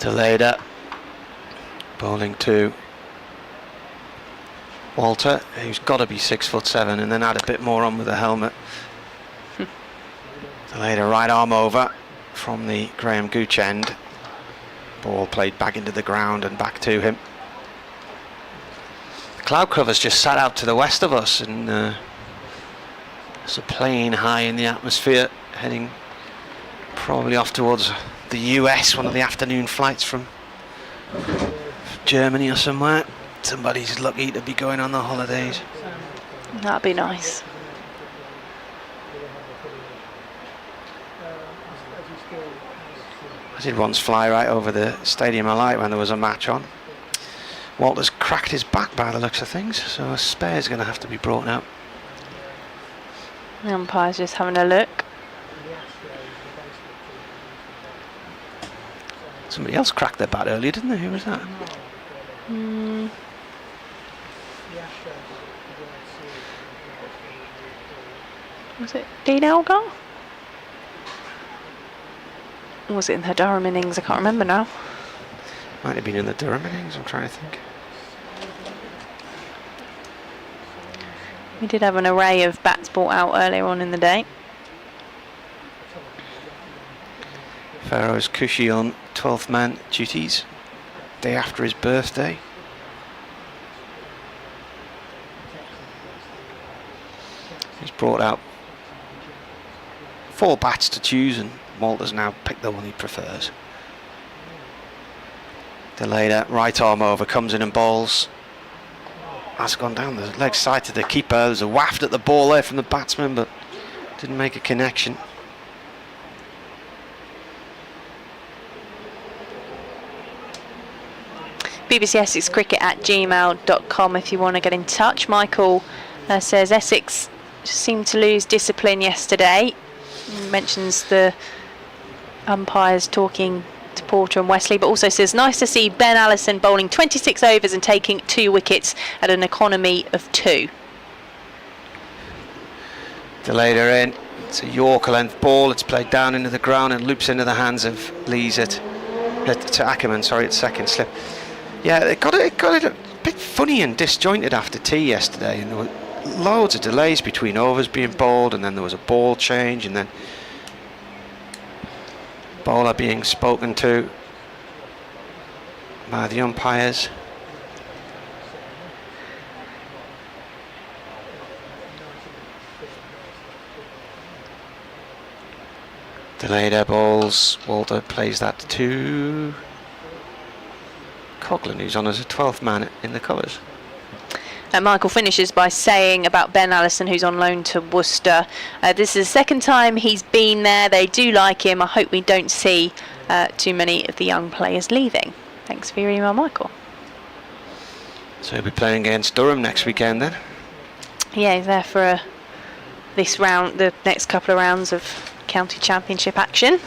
Delayed bowling to Walter, who's got to be 6'7", and then add a bit more on with the helmet. Delayed right arm over from the Graham Gooch end. Ball played back into the ground and back to him. The cloud cover's just sat out to the west of us, and there's a plane high in the atmosphere heading probably off towards the US, one of the afternoon flights from Germany or somewhere. Somebody's lucky to be going on the holidays. That'd be nice. I did once fly right over the Stadium of Light when there was a match on. Walter's cracked his back by the looks of things, so a spare's going to have to be brought out. The umpire's just having a look. Somebody else cracked their bat earlier, didn't they? Who was that? Was it Dean Elgar? Or was it in the Durham innings? I can't remember now. Might have been in the Durham innings, I'm trying to think. We did have an array of bats brought out earlier on in the day. Farrow's cushy on 12th man duties, day after his birthday. He's brought out 4 bats to choose, and Walter's now picked the one he prefers. Delayed right arm over, comes in and bowls. That's gone down the leg side to the keeper. There's a waft at the ball there from the batsman, but didn't make a connection. BBC Essex Cricket at gmail.com if you want to get in touch. Michael says Essex seemed to lose discipline yesterday. He mentions the umpires talking to Porter and Wesley, but also says nice to see Ben Allison bowling 26 overs and taking 2 wickets at an economy of 2. Delayed her in. It's a Yorker length ball. It's played down into the ground and loops into the hands of Lees to Ackerman. Sorry, it's second slip. Yeah, it got it a bit funny and disjointed after tea yesterday, and there were loads of delays between overs being bowled, and then there was a ball change, and then bowler being spoken to by the umpires. Delayed air balls. Walter plays that to Coughlin, who's on as a 12th man in the covers. And Michael finishes by saying about Ben Allison, who's on loan to Worcester, this is the second time he's been there. They do like him. I hope we don't see too many of the young players leaving. Thanks for your email, Michael. So he'll be playing against Durham next weekend then? Yeah, he's there for this round, the next couple of rounds of county championship action.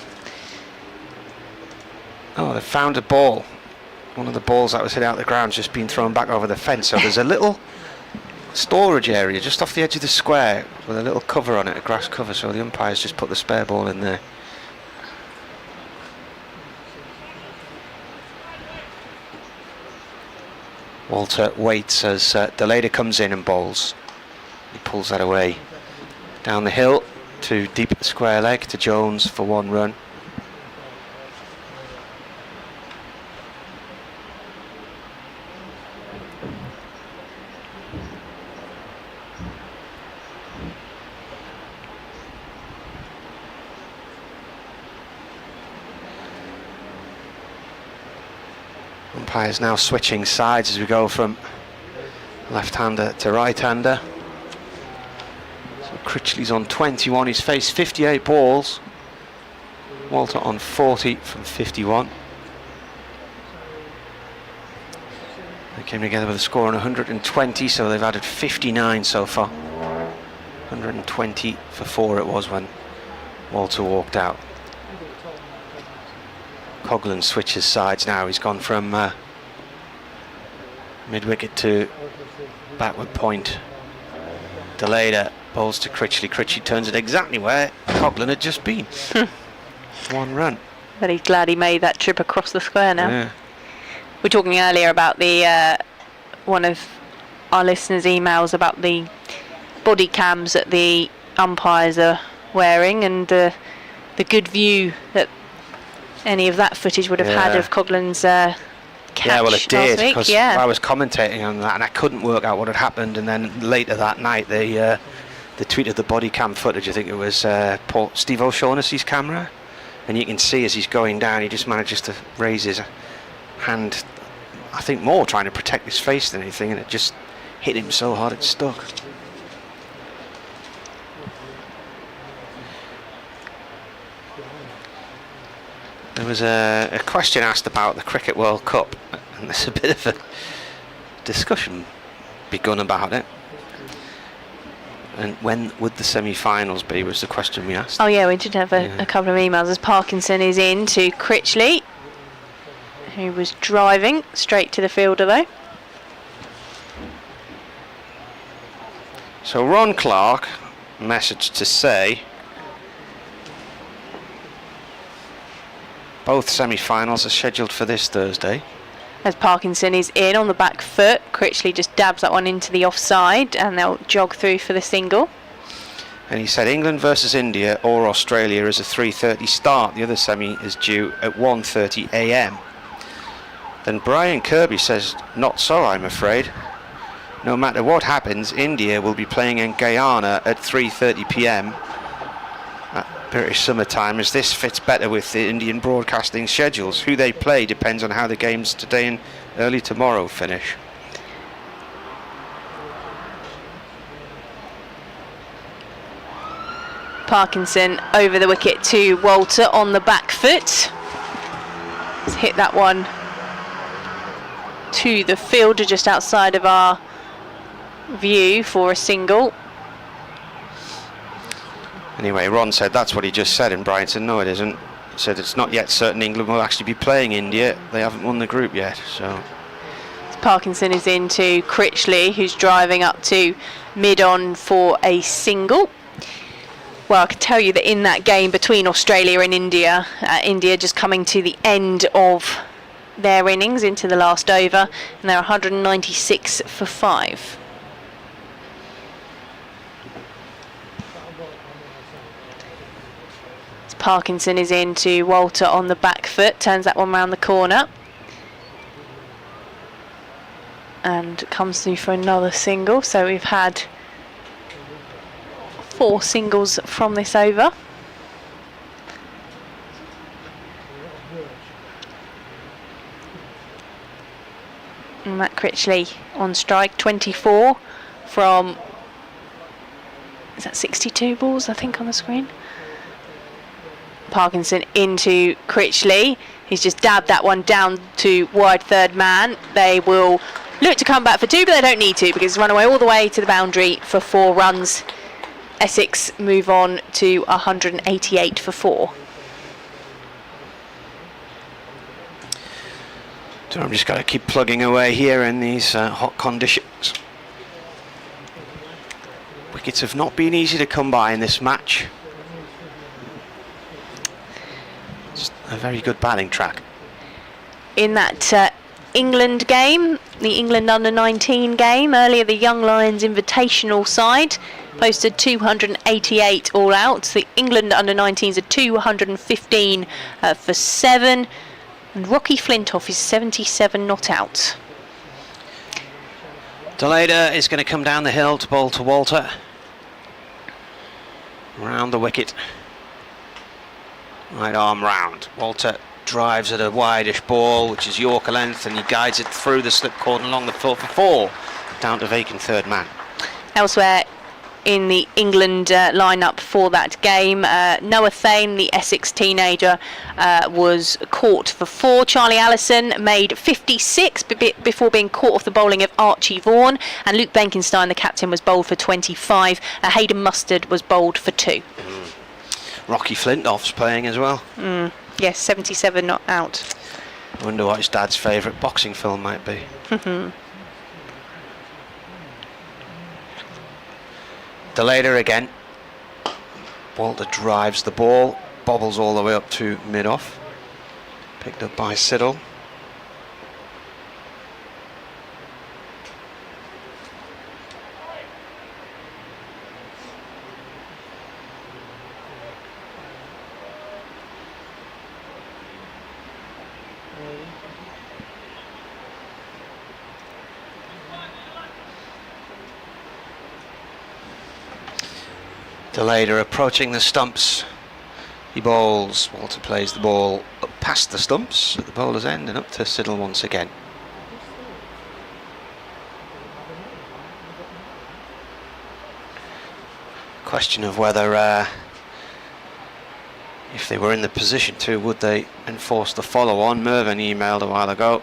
Oh, they found a ball. One of the balls that was hit out of the ground's just been thrown back over the fence. So there's a little storage area just off the edge of the square with a little cover on it, a grass cover. So the umpires just put the spare ball in there. Walter waits as Deleda comes in and bowls. He pulls that away down the hill to deep at the square leg to Jones for 1 run. Umpires now switching sides as we go from left-hander to right-hander. So Critchley's on 21, he's faced 58 balls. Walter on 40 from 51. They came together with a score on 120, so they've added 59 so far. 120 for 4 it was when Walter walked out. Coughlin switches sides now. He's gone from mid-wicket to backward point. Deleda bowls to Critchley. Critchley turns it exactly where Coughlin had just been. 1 run. But he's glad he made that trip across the square now. Yeah. We were talking earlier about the one of our listeners' emails about the body cams that the umpires are wearing, and the good view that any of that footage would have had of Coughlin's catch. Yeah, well, it did, last because week. Yeah. I was commentating on that and I couldn't work out what had happened, and then later that night they tweeted the body cam footage. I think it was Steve O'Shaughnessy's camera, and you can see as he's going down he just manages to raise his hand, I think more trying to protect his face than anything, and it just hit him so hard it stuck. There was a question asked about the Cricket World Cup, and there's a bit of a discussion begun about it. And when would the semi-finals be, was the question we asked. Oh yeah, we did have a couple of emails as Parkinson is in to Critchley, who was driving straight to the fielder though. So Ron Clark messaged to say both semi-finals are scheduled for this Thursday. As Parkinson is in on the back foot, Critchley just dabs that one into the offside and they'll jog through for the single. And he said England versus India or Australia is a 3:30 start. The other semi is due at 1:30 a.m. Then Brian Kirby says, not so, I'm afraid. no matter what happens, India will be playing in Guyana at 3:30 p.m. at British summer time, as this fits better with the Indian broadcasting schedules. Who they play depends on how the games today and early tomorrow finish. Parkinson over the wicket to Walter on the back foot. He's hit that one to the fielder just outside of our view for a single. Anyway, Ron said that's what he just said in Brighton. No, it isn't. He said it's not yet certain England will actually be playing India. They haven't won the group yet, so... Parkinson is into Critchley, who's driving up to mid-on for a single. Well, I can tell you that in that game between Australia and India, India just coming to the end of their innings into the last over, and they're 196 for 5. Parkinson is into Walter on the back foot, turns that one round the corner. And comes through for another single, so we've had 4 singles from this over. And Matt Critchley on strike, 24 from, is that 62 balls I think on the screen? Parkinson into Critchley. He's just dabbed that one down to wide third man. They will look to come back for 2, but they don't need to because it's run away all the way to the boundary for 4 runs. Essex move on to 188 for 4. Durham just got to keep plugging away here in these hot conditions. Wickets have not been easy to come by in this match. Just a very good batting track. In that England game, the England under-19 game, earlier the Young Lions Invitational side posted 288 all out. The England under-19s are 215 for 7. And Rocky Flintoff is 77 not out. Deleda is going to come down the hill to bowl to Walter. Round the wicket. Right arm round. Walter drives at a wideish ball, which is Yorker length, and he guides it through the slip cordon along the floor for 4. Down to vacant third man. Elsewhere in the England lineup for that game, Noah Thane, the Essex teenager, was caught for 4. Charlie Allison made 56 before being caught off the bowling of Archie Vaughan, and Luke Benkenstein, the captain, was bowled for 25. Hayden Mustard was bowled for 2. Rocky Flintoff's playing as well. Yes, 77 not out. I wonder what his dad's favourite boxing film might be. Deleda again. Walter drives the ball, bobbles all the way up to mid-off. Picked up by Siddle. Deleda approaching the stumps. He bowls. Walter plays the ball up past the stumps at the bowler's end and up to Siddle once again. Question of whether, if they were in the position to, would they enforce the follow-on? Mervyn emailed a while ago.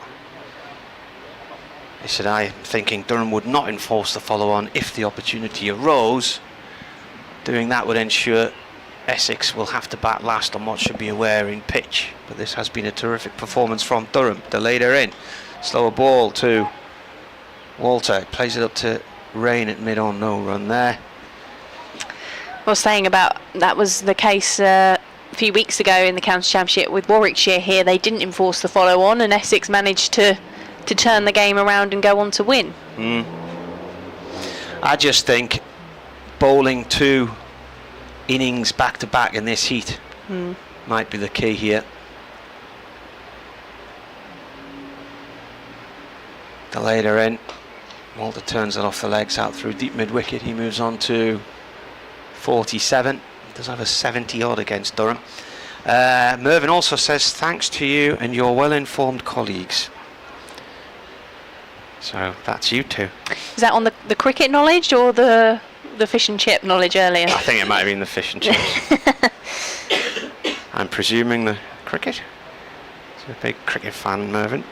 He said, I'm thinking Durham would not enforce the follow-on if the opportunity arose. Doing that would ensure Essex will have to bat last on what should be a wearing pitch. But this has been a terrific performance from Durham. Deleda in. Slower ball to Walter. Plays it up to Rain at mid-on. No run there. I was saying about that was the case a few weeks ago in the County Championship with Warwickshire here. They didn't enforce the follow-on, and Essex managed to turn the game around and go on to win. I just think bowling 2 innings back to back in this heat might be the key here. Deleda in. Walter turns it off the legs out through deep mid-wicket. He moves on to 47. He does have a 70 odd against Durham. Mervyn also says thanks to you and your well-informed colleagues. So that's you two. Is that on the cricket knowledge or the fish and chip knowledge earlier? I think it might have been the fish and chips. I'm presuming the cricket. He's a big cricket fan, Mervyn.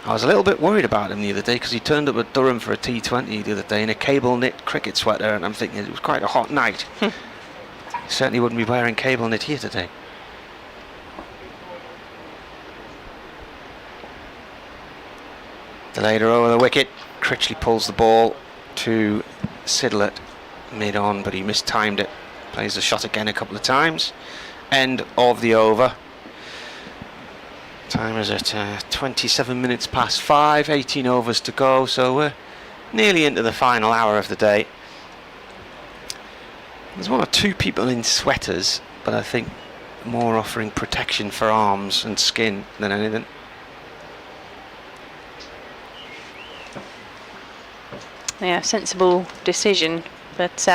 I was a little bit worried about him the other day because he turned up at Durham for a T20 the other day in a cable knit cricket sweater, and I'm thinking it was quite a hot night. He certainly wouldn't be wearing cable knit here today. Delayed her over the wicket. Critchley pulls the ball to Sidlett mid-on, but he mistimed it. Plays the shot again a couple of times. End of the over. Time is at 27 minutes past 5, 18 overs to go, so we're nearly into the final hour of the day. There's one or two people in sweaters, but I think more offering protection for arms and skin than anything. Yeah, sensible decision, but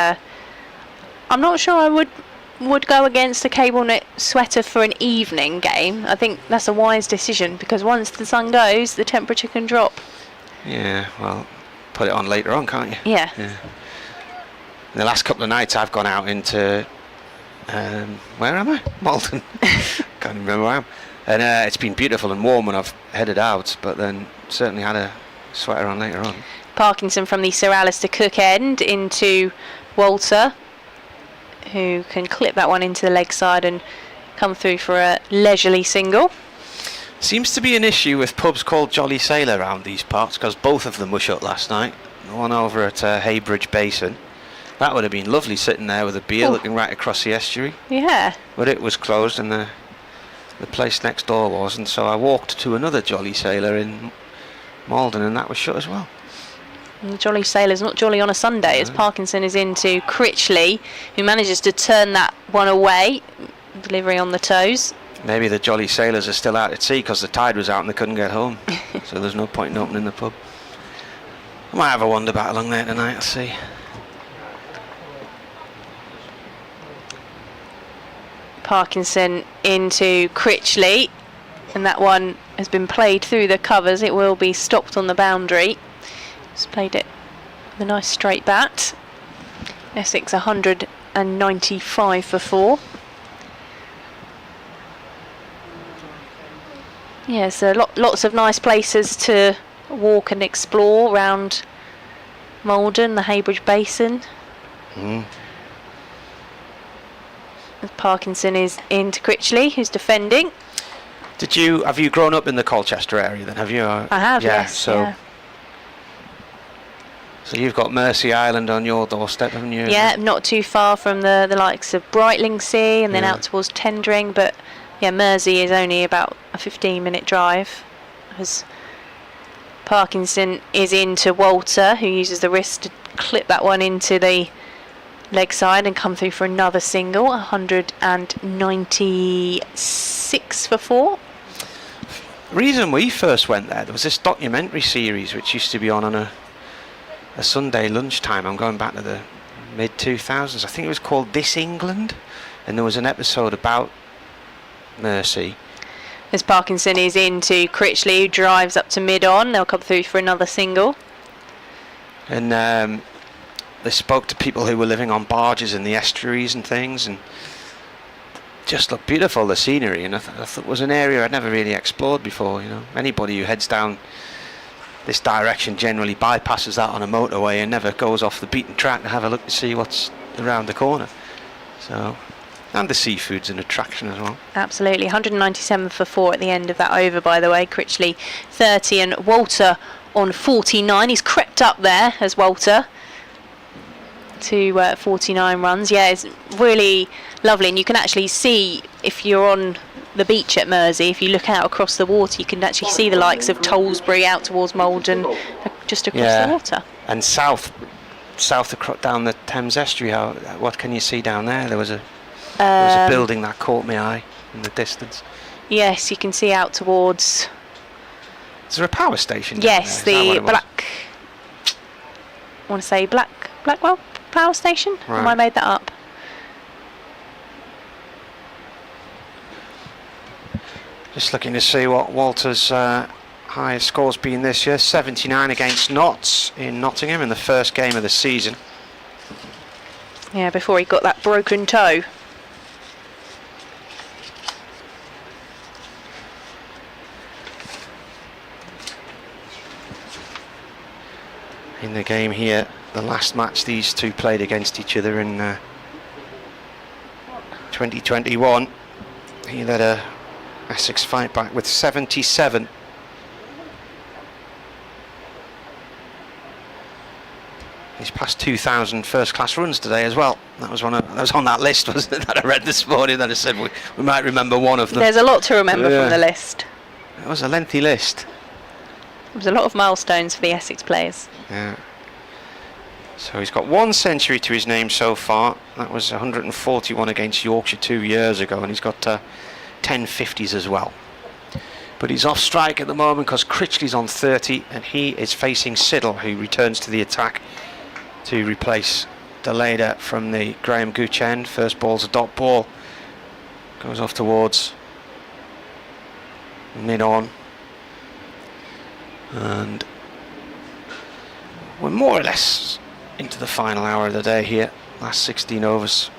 I'm not sure I would go against a cable knit sweater for an evening game. I think that's a wise decision because once the sun goes, the temperature can drop. Yeah, well, put it on later on, can't you? Yeah. In the last couple of nights I've gone out into where am I? Malton. Can't even remember where I am. And it's been beautiful and warm when I've headed out, but then certainly had a sweater on later on. Parkinson from the Sir Alistair Cook end into Walter, who can clip that one into the leg side and come through for a leisurely single. Seems to be an issue with pubs called Jolly Sailor around these parts because both of them were shut last night. The one over at Haybridge Basin. That would have been lovely sitting there with a beer looking right across the estuary. Yeah. But it was closed and the place next door wasn't, so I walked to another Jolly Sailor in Malden and that was shut as well. And the Jolly Sailor's not jolly on a Sunday as Parkinson is into Critchley, who manages to turn that one away. Delivery on the toes. Maybe the Jolly Sailors are still out at sea because the tide was out and they couldn't get home. So there's no point in opening the pub. I might have a wander back along there tonight, I'll see. Parkinson into Critchley, and that one has been played through the covers. It will be stopped on the boundary. Just played it with a nice straight bat. Essex 195 for 4. Yeah, so lots of nice places to walk and explore around Malden, the Haybridge Basin. Parkinson is into Critchley, who's defending. Have you grown up in the Colchester area then, have you? I have, yes. So you've got Mersey Island on your doorstep, haven't you? Yeah, not too far from the likes of Brightlingsea and then out towards Tendring, but yeah, Mersey is only about a 15-minute drive. As Parkinson is into Walter, who uses the wrist to clip that one into the leg side and come through for another single. 196 for 4. The reason we first went there was this documentary series which used to be on a Sunday lunchtime. I'm going back to the mid-2000s. I think it was called This England, and there was an episode about Mersey. As Parkinson is into Critchley, who drives up to mid-on. They'll come through for another single. And they spoke to people who were living on barges in the estuaries and things, and just looked beautiful, the scenery. And I thought it was an area I'd never really explored before. You know, anybody who heads down this direction generally bypasses that on a motorway and never goes off the beaten track to have a look to see what's around the corner. So, and the seafood's an attraction as well. Absolutely. 197 for 4 at the end of that over, by the way. Critchley 30 and Walter on 49. He's crept up there as Walter to 49 runs. Yeah, it's really lovely, and you can actually see, if you're on the beach at Mersey, if you look out across the water, you can actually see the likes of Tollsbury out towards Malden, just across the water. And south down the Thames estuary, what can you see down there? There was a building that caught my eye in the distance. Yes, you can see out towards... Is there a power station? Yes, the want to say Blackwell Power Station. Or Have I Right. made that up? Just looking to see what Walter's highest score's been this year. 79 against Notts in Nottingham in the first game of the season. Yeah, before he got that broken toe. In the game here, the last match these two played against each other in 2021, he led a Essex fight back with 77. He's passed 2,000 first-class runs today as well. That was that was on that list, wasn't it, that I read this morning, that I said we might remember one of them. There's a lot to remember Yeah. from the list. It was a lengthy list. There was a lot of milestones for the Essex players. Yeah. So he's got 1 century to his name so far. That was 141 against Yorkshire 2 years ago, and he's got 10 50s as well. But he's off strike at the moment because Critchley's on 30, and he is facing Siddle, who returns to the attack to replace Deleda from the Graham Gooch end. First ball's a dot ball. Goes off towards mid-on. And we're more or less into the final hour of the day here. Last 16 overs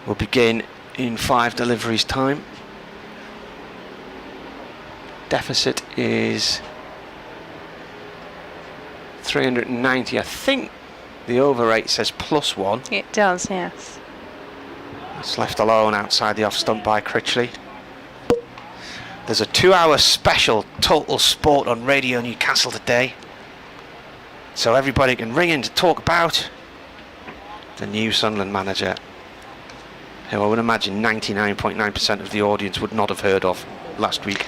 will begin in 5 deliveries time. Deficit is 390. I think the over rate says +1. It does, yes. It's left alone outside the off stump by Critchley. There's a 2-hour special Total Sport on Radio Newcastle today, so everybody can ring in to talk about the new Sunderland manager, who I would imagine 99.9% of the audience would not have heard of last week.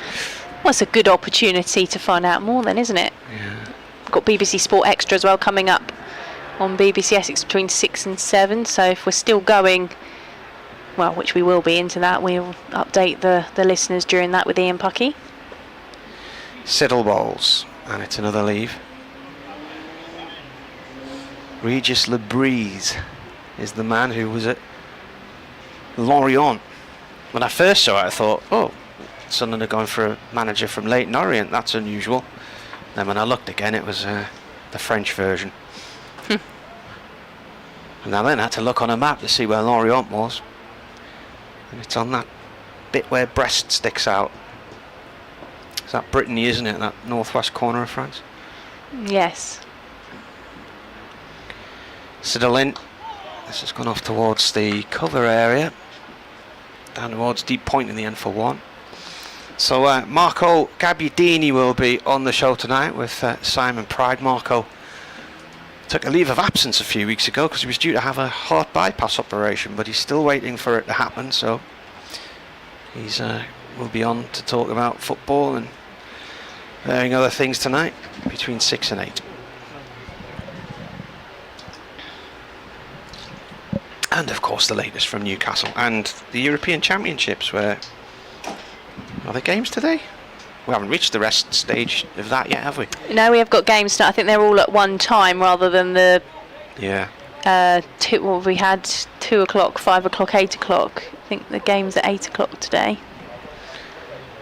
Well, it's a good opportunity to find out more then, isn't it? Yeah. We've got BBC Sport Extra as well coming up on BBC Essex between 6 and 7, so if we're still going, well, which we will be into that, we'll update the listeners during that with Ian Puckey. Siddle bowls, and it's another leave. Regis Lebrise is the man who was at Lorient. When I first saw it, I thought, oh, Sunderland are going for a manager from Leyton Orient, that's unusual. Then when I looked again, it was the French version. And I then had to look on a map to see where Lorient was. And it's on that bit where Brest sticks out. Is that Brittany, isn't it? That northwest corner of France? Yes. Siddle in. This has gone off towards the cover area. Down towards deep point in the end for 1. So Marco Gabbiadini will be on the show tonight with Simon Pride. Marco took a leave of absence a few weeks ago because he was due to have a heart bypass operation, but he's still waiting for it to happen, so he's will be on to talk about football and varying other things tonight between 6 and 8. And of course the latest from Newcastle and the European Championships, where are there games today? We haven't reached the rest stage of that yet, have we? No, we have got games tonight. I think they're all at one time rather than the we had 2 o'clock, 5 o'clock, 8 o'clock. I think the game's at 8 o'clock today.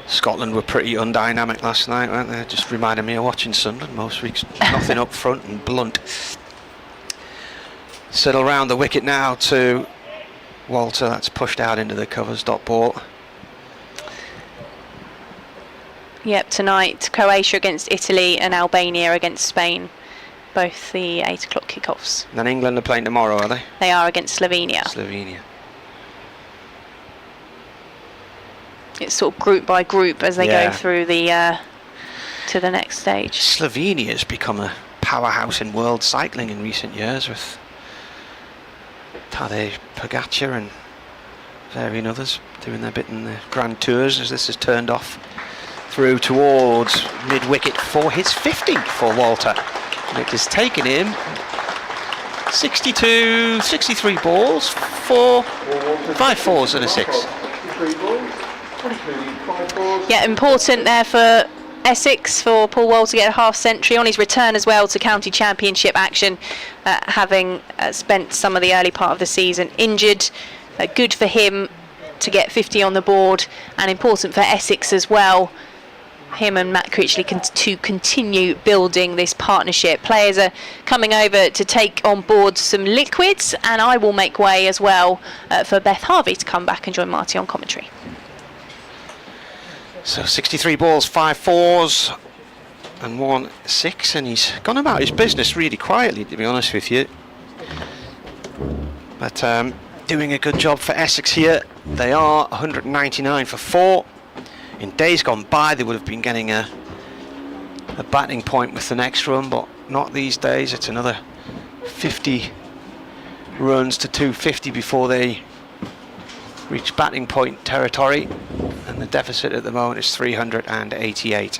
Scotland were pretty undynamic last night, weren't they? Just reminded me of watching Sunderland most weeks. Nothing up front and blunt. Settle round the wicket now to Walter. That's pushed out into the covers. Dot ball. Yep, tonight Croatia against Italy and Albania against Spain. Both the 8 o'clock kickoffs. And then England are playing tomorrow, are they? They are against Slovenia. Slovenia. It's sort of group by group as they Yeah. go through the to the next stage. Slovenia has become a powerhouse in world cycling in recent years with Tadej Pogacar and varying others doing their bit in the Grand Tours as this is turned off through towards mid-wicket for his 50th for Walter. And it has taken him 63 balls for 5 fours and a 6. Yeah, important there for Essex for Paul Wall to get a half century on his return as well to county championship action, having spent some of the early part of the season injured. Good for him to get 50 on the board, and important for Essex as well. Him and Matt Critchley to continue building this partnership. Players are coming over to take on board some liquids, and I will make way as well for Beth Harvey to come back and join Marty on commentary. So 63 balls, 5 fours and 1 6, and he's gone about his business really quietly, to be honest with you. But doing a good job for Essex here. They are 199 for 4. In days gone by, they would have been getting a batting point with the next run, but not these days. It's another 50 runs to 250 before they reach batting point territory, and the deficit at the moment is 388.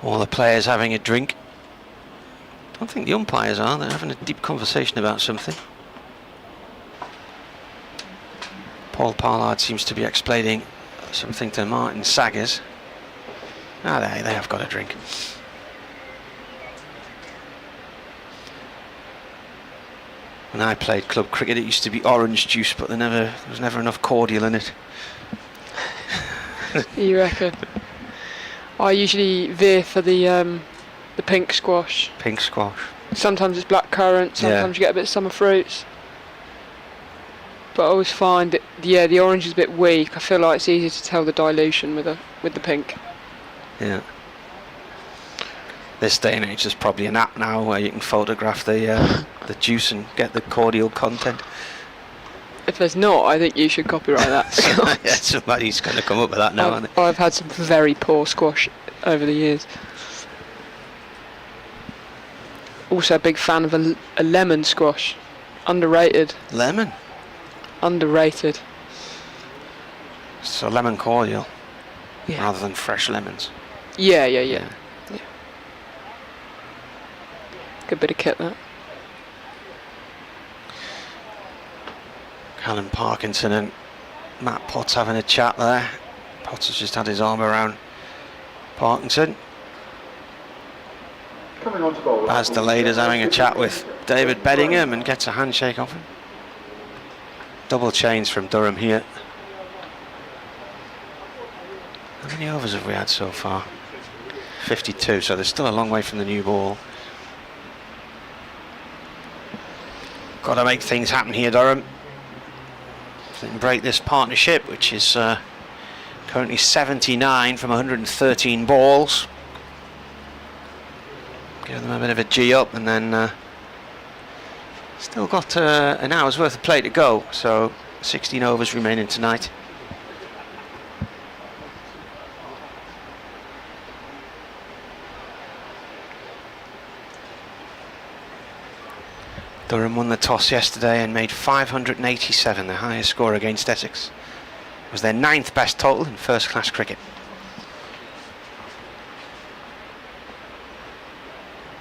All the players having a drink. I don't think the umpires are. They're having a deep conversation about something. Paul Pollard seems to be explaining something to Martin Saggers. They have got a drink. When I played club cricket, it used to be orange juice, but there was never enough cordial in it. You reckon? I usually veer for the pink squash. Pink squash. Sometimes it's black currant, sometimes you get a bit of summer fruits. But I always find that, the orange is a bit weak. I feel like it's easier to tell the dilution with the pink. Yeah. This day and age, there's probably an app now where you can photograph the juice and get the cordial content. If there's not, I think you should copyright that. Yeah, somebody's going to come up with that now. I've had some very poor squash over the years. Also a big fan of a lemon squash. Underrated. Lemon? Underrated. So lemon cordial, yeah, rather than fresh lemons. Yeah. Good bit of kit, that. Callum Parkinson and Matt Potts having a chat there. Potts has just had his arm around Parkinson. Coming on to bowl. Baz Delayder's having a chat with David Beddingham and gets a handshake off him. Double chains from Durham here. How many overs have we had so far? 52, so there's still a long way from the new ball. Got to make things happen here, Durham. If they can break this partnership, which is currently 79 from 113 balls. Give them a bit of a G up, and then still got an hour's worth of play to go, so 16 overs remaining tonight. Durham won the toss yesterday and made 587, the highest score against Essex. It was their 9th best total in first class cricket.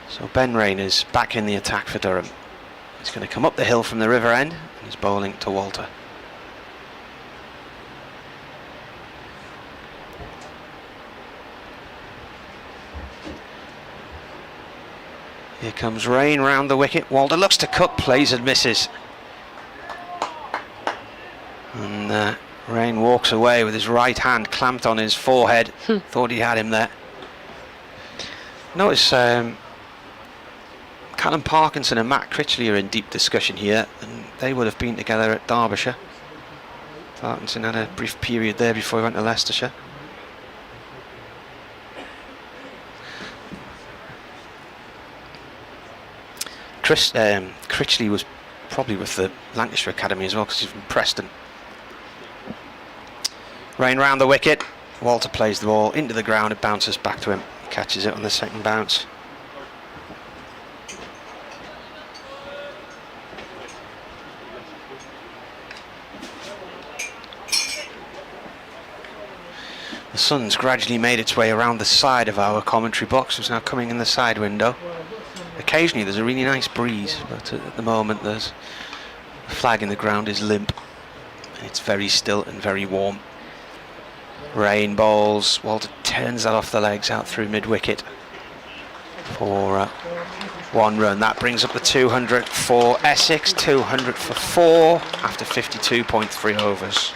So Ben Rayner's back in the attack for Durham. He's going to come up the hill from the river end and he's bowling to Walter. Here comes Rain round the wicket. Walter looks to cut, plays and misses. And Rain walks away with his right hand clamped on his forehead. Thought he had him there. Notice Callum Parkinson and Matt Critchley are in deep discussion here, and they would have been together at Derbyshire. Parkinson had a brief period there before he went to Leicestershire. Critchley was probably with the Lancashire Academy as well, because he's from Preston. Rain round the wicket. Walter plays the ball into the ground. It bounces back to him. He catches it on the second bounce. The sun's gradually made its way around the side of our commentary box. It's now coming in the side window. Occasionally there's a really nice breeze, but at the moment there's the flag in the ground is limp. It's very still and very warm. Rain bowls. Walter turns that off the legs out through mid-wicket for 1 run. That brings up the 200 for Essex, 200 for 4 after 52.3 overs.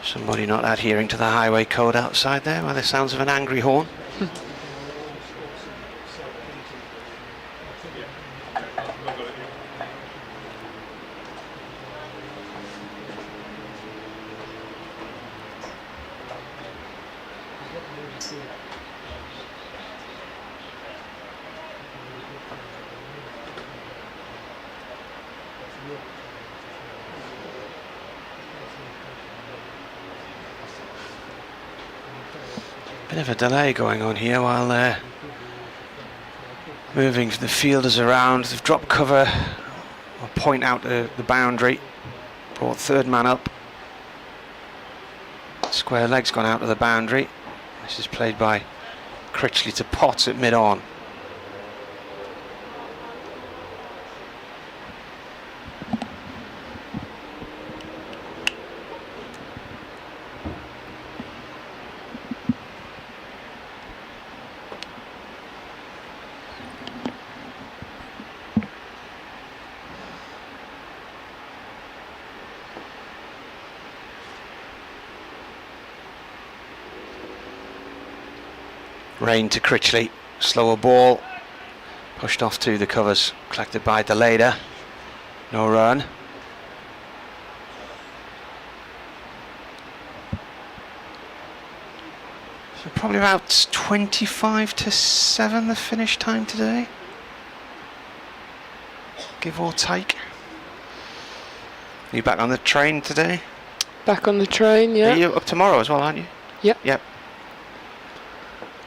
Somebody not adhering to the highway code outside there by the sounds of an angry horn. Bit of a delay going on here while they're moving the fielders around. They've dropped cover, or point out the boundary, brought third man up. Square leg's gone out to the boundary. This is played by Critchley to Potts at mid-on. Rain to Critchley, slower ball, pushed off to the covers, collected by Deleda, no run. So probably about 25 to 7 the finish time today, give or take. Are you back on the train today? Back on the train, yeah. Are you up tomorrow as well, aren't you? Yep. Yep.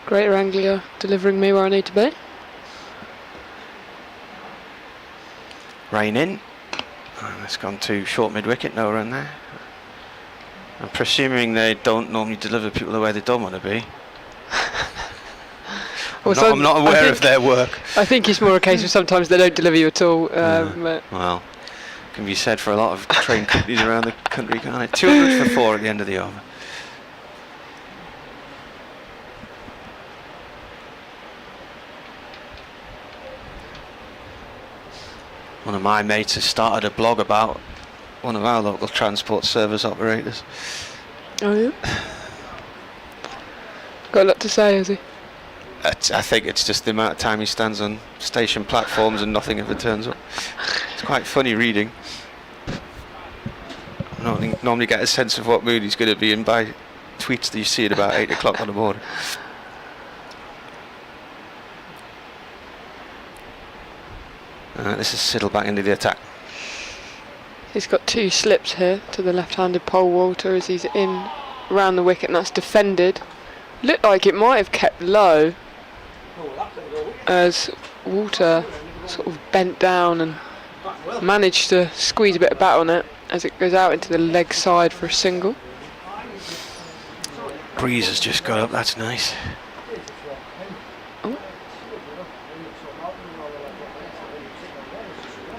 Greater Anglia delivering me where I need to be. Rain in. Oh, that's gone too short mid-wicket, no run there. I'm presuming they don't normally deliver people the way they don't want to be. I'm not aware of their work. I think it's more a case of sometimes they don't deliver you at all. Well, can be said for a lot of train companies around the country, can't it? 200 for 4 at the end of the over. One of my mates has started a blog about one of our local transport service operators. Oh yeah? Got a lot to say, has he? I think it's just the amount of time he stands on station platforms and nothing ever turns up. It's quite funny reading. I normally get a sense of what mood he's going to be in by tweets that you see at about 8 o'clock on the morning. This is Siddle back into the attack. He's got 2 slips here to the left-handed pole Walter as he's in around the wicket, and that's defended. Looked like it might have kept low as Walter sort of bent down and managed to squeeze a bit of bat on it as it goes out into the leg side for a single. Breeze has just got up, that's nice.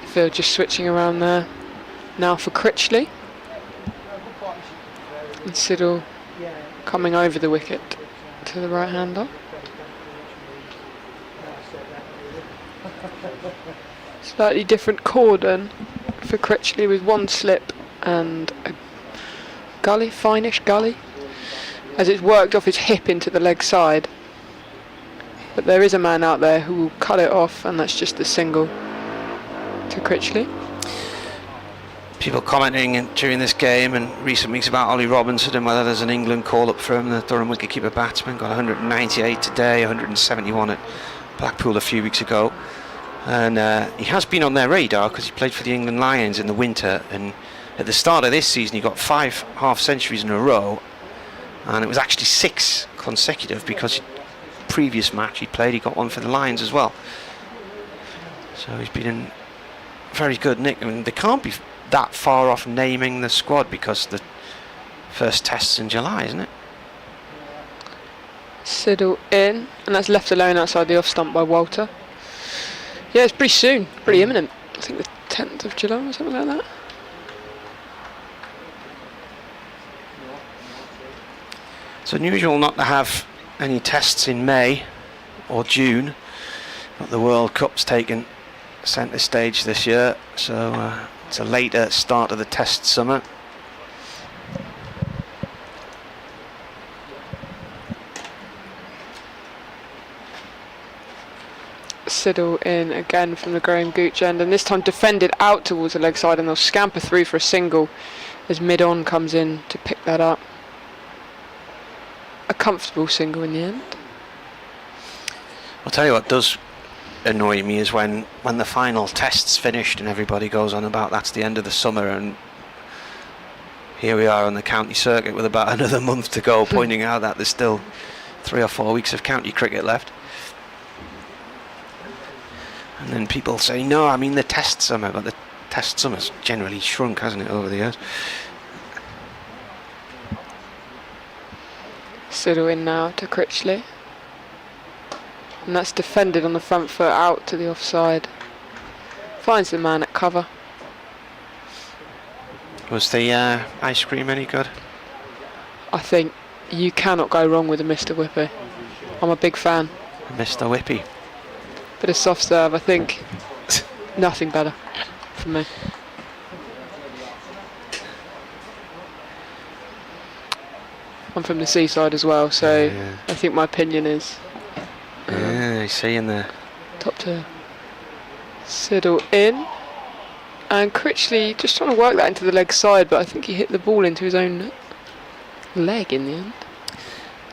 Field just switching around there now for Critchley, and Siddle coming over the wicket to the right hander. Slightly different cordon for Critchley with 1 slip and a gully, finish gully, as it's worked off his hip into the leg side. But there is a man out there who will cut it off, and that's just the single to Critchley. People commenting during this game and recent weeks about Ollie Robinson and whether there's an England call up for him. The Durham wicketkeeper batsman got 198 today, 171 at Blackpool a few weeks ago, and he has been on their radar because he played for the England Lions in the winter, and at the start of this season he got 5 half centuries in a row, and it was actually 6 consecutive because previous match he played he got 1 for the Lions as well. So he's been in very good nick. I mean, they can't be that far off naming the squad because the first test's in July, isn't it? Siddle in, and that's left alone outside the off stump by Walter. Yeah, it's pretty soon, pretty imminent. I think the 10th of July or something like that. It's unusual not to have any tests in May or June, but the World Cup's taken centre stage this year, so it's a later start of the test summer. Siddle in again from the Graham Gooch end, and this time defended out towards the leg side, and they'll scamper through for a single as mid-on comes in to pick that up. A comfortable single in the end. I'll tell you what does annoy me is when the final test's finished and everybody goes on about that's the end of the summer, and here we are on the county circuit with about another month to go, pointing out that there's still 3 or 4 weeks of county cricket left. And then people say, no, I mean the test summer, but the test summer's generally shrunk, hasn't it, over the years? Siddle in now to Critchley. And that's defended on the front foot out to the offside. Finds the man at cover. Was the ice cream any good? I think you cannot go wrong with a Mr. Whippy. I'm a big fan. Mr. Whippy. Bit of soft serve, I think. Nothing better for me. I'm from the seaside as well, so yeah. I think my opinion is Yeah, I see in there. top to Siddle in. And Critchley just trying to work that into the leg side, but I think he hit the ball into his own leg in the end.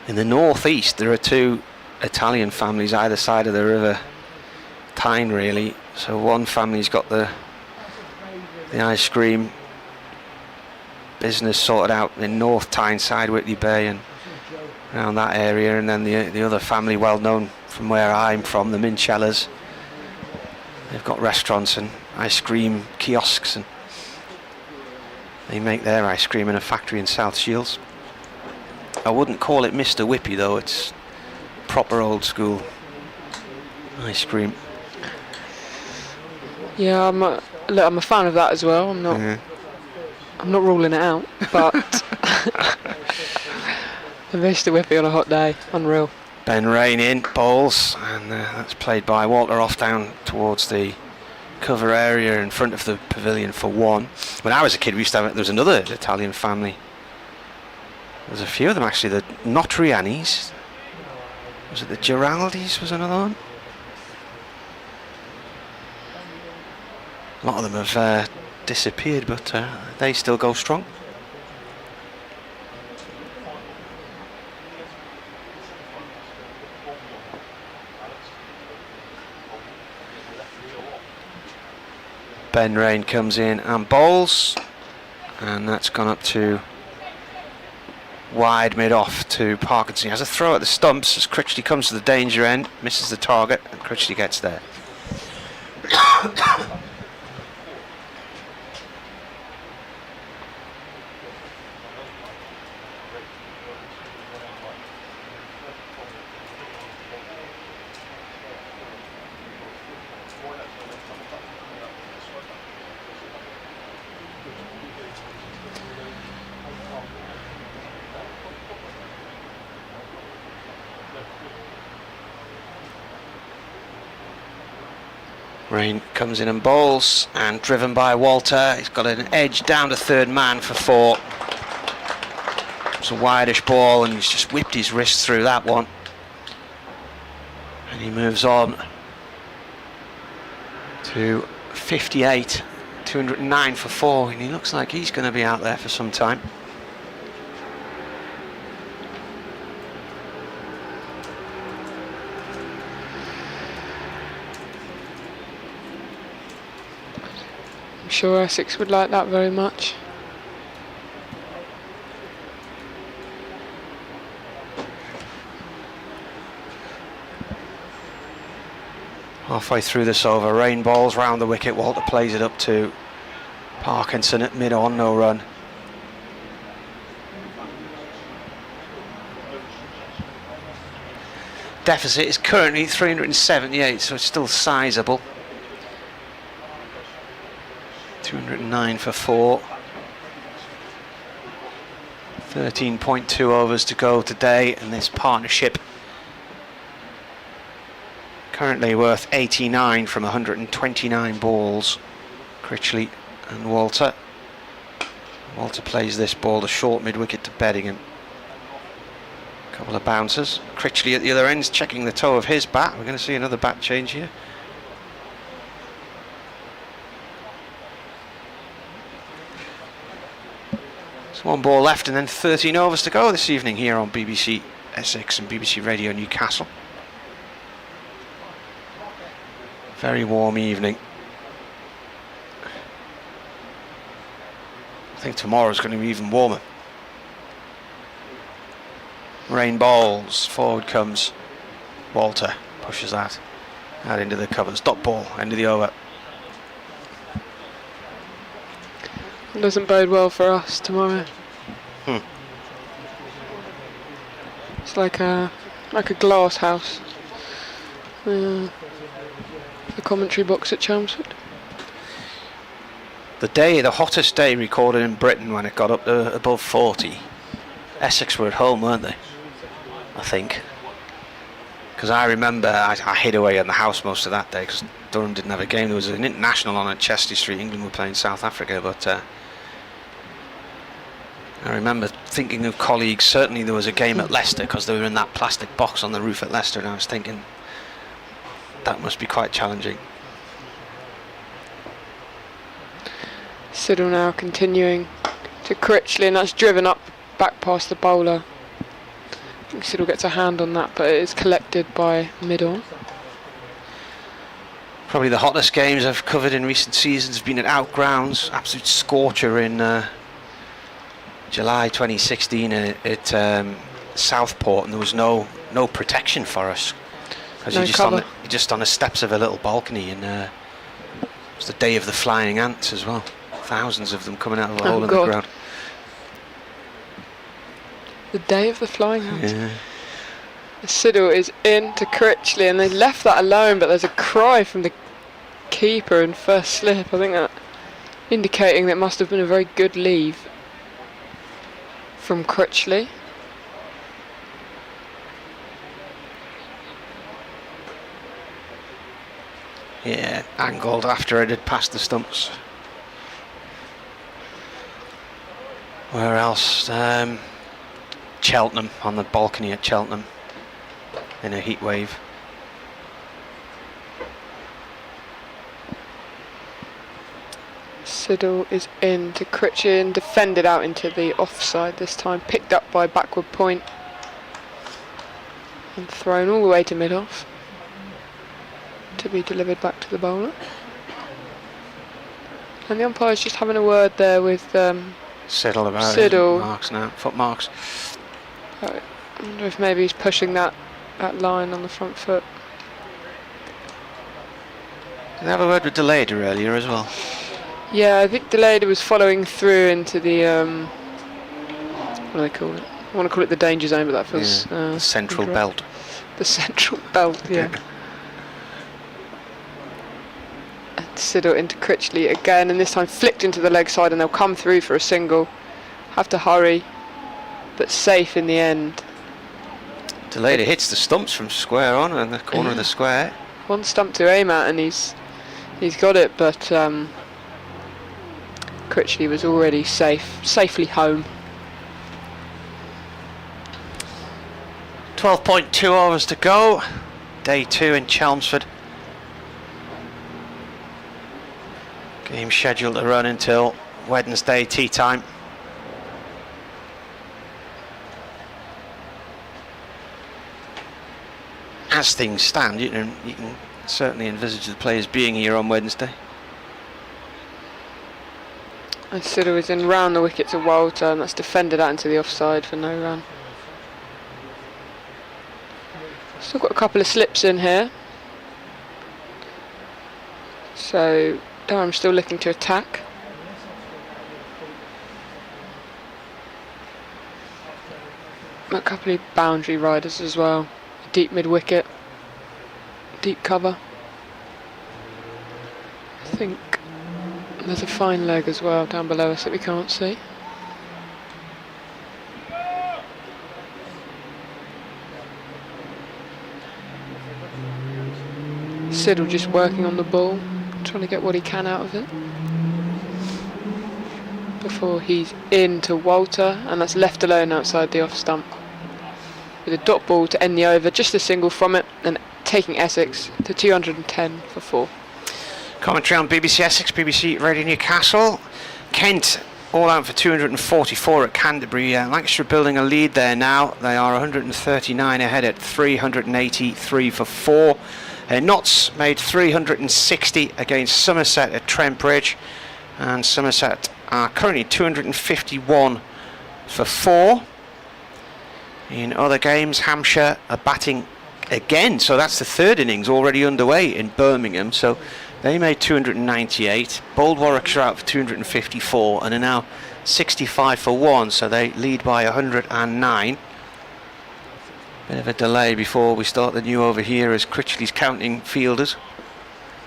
In the northeast, there are 2 Italian families either side of the River Tyne, really. So one family's got the ice cream business sorted out in North Tyneside, Whitley Bay, and around that area, and then the other family, well known from where I'm from, the Minchellas. They've got restaurants and ice cream kiosks, and they make their ice cream in a factory in South Shields. I wouldn't call it Mr. Whippy though, it's proper old school ice cream. Yeah, look, I'm a fan of that as well. I'm not ruling it out, but the Mr. Whippy on a hot day, unreal. Ben Rain in, bowls, and that's played by Walter off down towards the cover area in front of the pavilion for 1. When I was a kid, we used to have, there was another Italian family. There's a few of them actually, the Notrianis. Was it the Giraldis was another one? A lot of them have disappeared, but they still go strong. Ben Rain comes in and bowls, and that's gone up to wide mid-off to Parkinson. He has a throw at the stumps as Critchley comes to the danger end, misses the target, and Critchley gets there. Rain comes in and bowls, and driven by Walter. He's got an edge down to third man for 4. It's a wideish ball, and he's just whipped his wrist through that one. And he moves on to 58, 209 for 4, and he looks like he's going to be out there for some time. I'm sure Essex would like that very much. Halfway through this over, Rain balls round the wicket. Walter plays it up to Parkinson at mid-on, no run. deficit is currently 378, so it's still sizable. 209 for 4. 13.2 overs to go today, and this partnership currently worth 89 from 129 balls. Critchley and Walter. Walter plays this ball to short mid-wicket to Beddingham. Couple of bouncers. Critchley at the other end, checking the toe of his bat. We're going to see another bat change here. There's one ball left and then 13 overs to go this evening here on BBC Essex and BBC Radio Newcastle. Very warm evening. I think tomorrow's going to be even warmer. Rain balls, forward comes Walter, pushes that out into the covers. Dot ball, end of the over. It doesn't bode well for us tomorrow. It's like a glass house. The commentary box at Chelmsford. The hottest day recorded in Britain when it got up to above 40. Essex were at home, weren't they? I think. Because I remember I hid away in the house most of that day because Durham didn't have a game. There was an international on at Chester Street. England were playing South Africa, but I remember thinking of colleagues. Certainly there was a game at Leicester because they were in that plastic box on the roof at Leicester, and I was thinking that must be quite challenging. Siddle now continuing to Critchley, and that's driven up back past the bowler. I think Siddle gets a hand on that, but it is collected by mid-on. Probably the hottest games I've covered in recent seasons have been at outgrounds. Absolute scorcher in July 2016 at Southport, and there was no protection for us because you're just on the steps of a little balcony, and it was the day of the flying ants as well. Thousands of them coming out of the hole in the ground. The day of the flying ants. Yeah. Siddle is in to Critchley, and they left that alone, but there's a cry from the keeper in first slip. I think that indicating that it must have been a very good leave from Critchley. Yeah, angled after it had passed the stumps. Where else? Cheltenham, on the balcony at Cheltenham in a heat wave. Siddle is in to Critchley and defended out into the offside this time, picked up by backward point and thrown all the way to mid-off to be delivered back to the bowler. And the umpire's just having a word there with Siddle about Siddle. Marks now, foot marks. I wonder if maybe he's pushing that line on the front foot. Did they have a word with Delayder earlier as well? Yeah, I think Delayder was following through into the what do they call it? I want to call it the danger zone, but that feels the central incorrect. belt. The central belt, yeah. And Siddle into Critchley again, and this time flicked into the leg side, and they'll come through for a single. Have to hurry, but safe in the end. Delayder hits the stumps from square on in the corner of the square. One stump to aim at, and he's got it, but Critchley was already safely home. 12.2 overs to go. Day 2 in Chelmsford. Game scheduled to run until Wednesday tea time. As things stand, you can certainly envisage the players being here on Wednesday. And Siddle is in round the wicket to Walter, and that's defended out into the offside for no run. Still got a couple of slips in here. So Durham still looking to attack. A couple of boundary riders as well. deep mid wicket, deep cover. I think there's a fine leg as well down below us that we can't see. Siddle just working on the ball, trying to get what he can out of it before he's into Walter, and that's left alone outside the off stump with a dot ball to end the over, just a single from it, and taking Essex to 210 for 4. Commentary on BBC Essex, BBC Radio Newcastle. Kent all out for 244 at Canterbury. Lancashire building a lead there now. They are 139 ahead at 383 for 4. Notts made 360 against Somerset at Trent Bridge, and Somerset are currently 251 for 4. In other games, Hampshire are batting again, so that's the third innings already underway in Birmingham. So they made 298. Bold Warwickshire out for 254 and are now 65 for 1, so they lead by 109. Bit of a delay before we start the new over here as Critchley's counting fielders.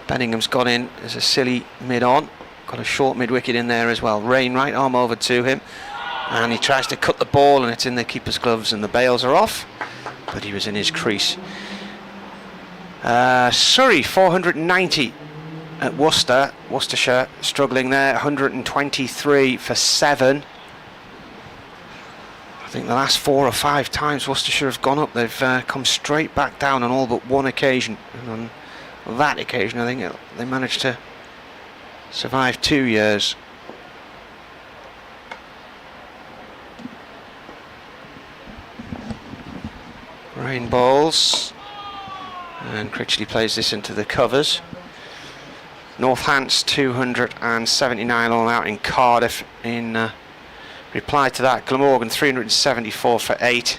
Benningham's gone in as a silly mid-on. Got a short mid-wicket in there as well. Rain right arm over to him, and he tries to cut the ball and it's in the keeper's gloves and the bails are off, but he was in his crease. Surrey 490 at Worcestershire struggling there, 123 for 7. I think the last 4 or 5 times Worcestershire have gone up, they've come straight back down on all but one occasion, and on that occasion I think they managed to survive 2 years. Rain bowls, and Critchley plays this into the covers. Northants 279 all out in Cardiff. In reply to that, Glamorgan 374 for 8.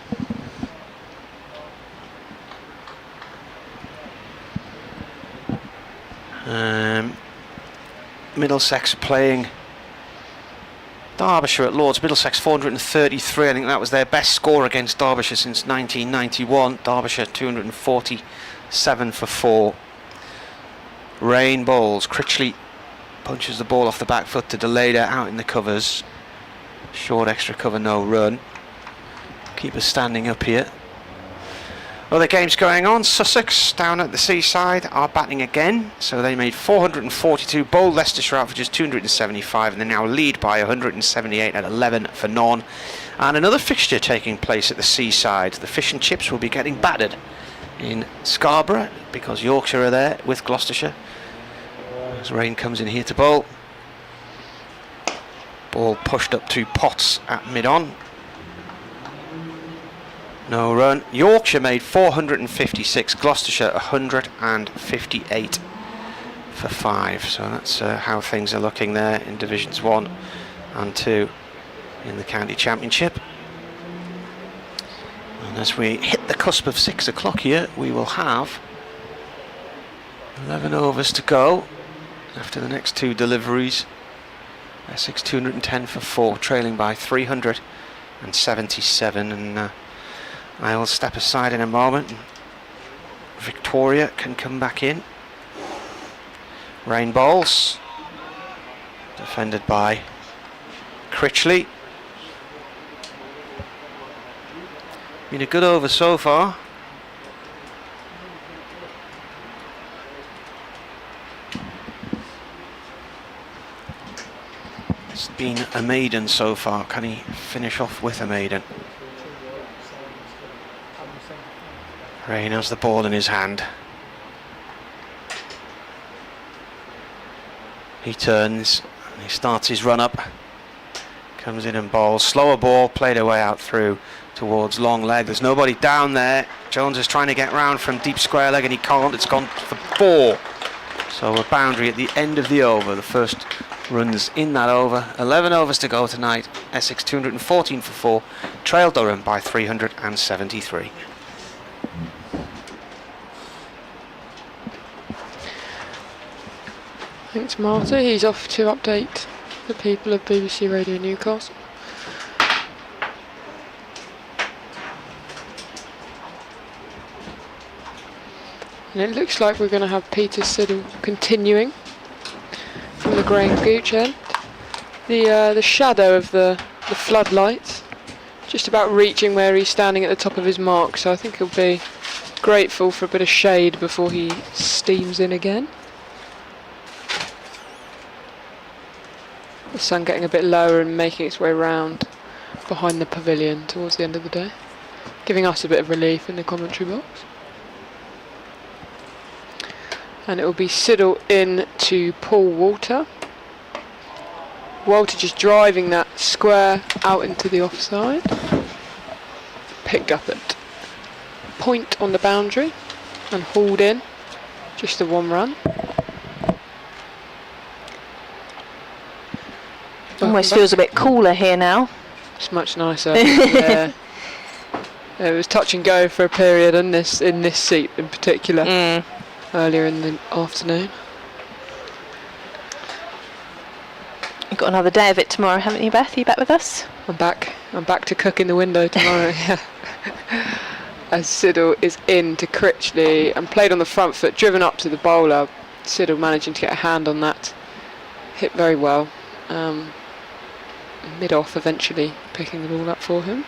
Middlesex playing Derbyshire at Lords. Middlesex 433, I think that was their best score against Derbyshire since 1991. Derbyshire 247 for 4. Rain bowls. Critchley punches the ball off the back foot to Deleda out in the covers. Short extra cover, no run. Keeper standing up here. Other games going on. Sussex down at the seaside are batting again, so they made 442. Bowled Leicestershire out for just 275, and they now lead by 178 at 11 for none. And another fixture taking place at the seaside. The Fish and Chips will be getting battered in Scarborough because Yorkshire are there with Gloucestershire. As Rain comes in here to bowl. Ball pushed up to Potts at mid-on. No run. Yorkshire made 456, Gloucestershire 158 for 5. So that's how things are looking there in Divisions 1 and 2 in the County Championship. And as we hit the cusp of 6 o'clock here, we will have 11 overs to go after the next 2 deliveries. Essex 210 for 4, trailing by 377, and I will step aside in a moment. Victoria can come back in. Rain bowls, defended by Critchley. Been a good over so far. It's been a maiden so far. Can he finish off with a maiden? Rain has the ball in his hand. He turns and he starts his run up. Comes in and bowls. Slower ball played away out through towards long leg. There's nobody down there. Jones is trying to get round from deep square leg and he can't. It's gone for 4. So a boundary at the end of the over. The first runs in that over. 11 overs to go tonight. Essex 214 for 4. Trail Durham by 373. Thanks, Marta. He's off to update the people of BBC Radio Newcastle. And it looks like we're going to have Peter Siddle continuing from the grey and gooch end. The shadow of the floodlights just about reaching where he's standing at the top of his mark, so I think he'll be grateful for a bit of shade before he steams in again. The sun getting a bit lower and making its way round behind the pavilion towards the end of the day, giving us a bit of relief in the commentary box. And it will be Siddle in to Paul Walter. Walter just driving that square out into the offside. Picked up at point on the boundary and hauled in. Just the one run. Almost feels a bit cooler here now. It's much nicer. Yeah. It was touch and go for a period in this seat in particular earlier in the afternoon. You've got another day of it tomorrow, haven't you, Beth? Are you back with us? I'm back to cook in the window tomorrow. Yeah. As Siddle is in to Critchley and played on the front foot, driven up to the bowler. Siddle managing to get a hand on that. Hit very well. Mid-off eventually picking the ball up for him.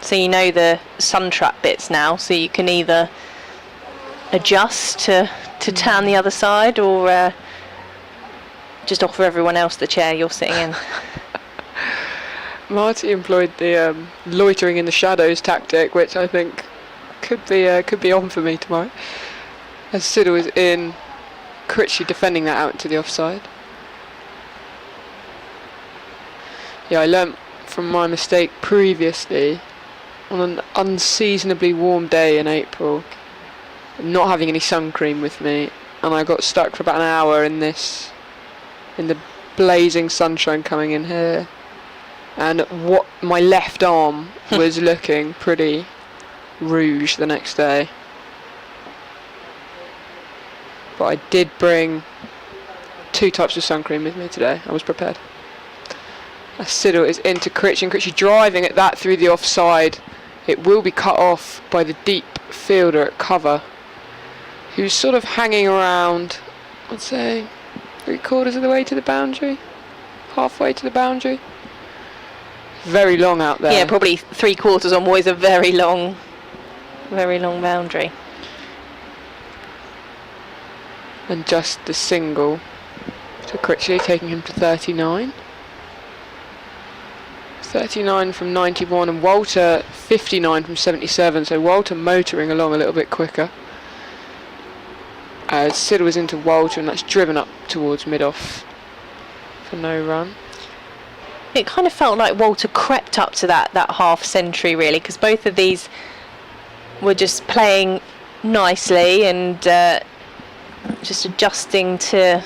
So you know the sun trap bits now, so you can either adjust to turn the other side or just offer everyone else the chair you're sitting in. Marty employed the loitering in the shadows tactic, which I think could be on for me tomorrow. As Siddle is in, Critchley defending that out into the offside. Yeah, I learnt from my mistake previously on an unseasonably warm day in April, not having any sun cream with me, and I got stuck for about an hour in the blazing sunshine coming in here, and what my left arm was looking pretty rouge the next day. But I did bring 2 types of sun cream with me today. I was prepared. As Siddle is into Critchley, and Critchley driving at that through the offside. It will be cut off by the deep fielder at cover, who's sort of hanging around, I'd say 3/4 of the way to the boundary, halfway to the boundary. Very long out there. Yeah, probably 3/4 on what is a very long boundary. And just the single to Critchley, taking him to 39. 39 from 91, and Walter 59 from 77, so Walter motoring along a little bit quicker. As Siddle was into Walter, and that's driven up towards mid-off for no run. It kind of felt like Walter crept up to that half century really, because both of these were just playing nicely and just adjusting to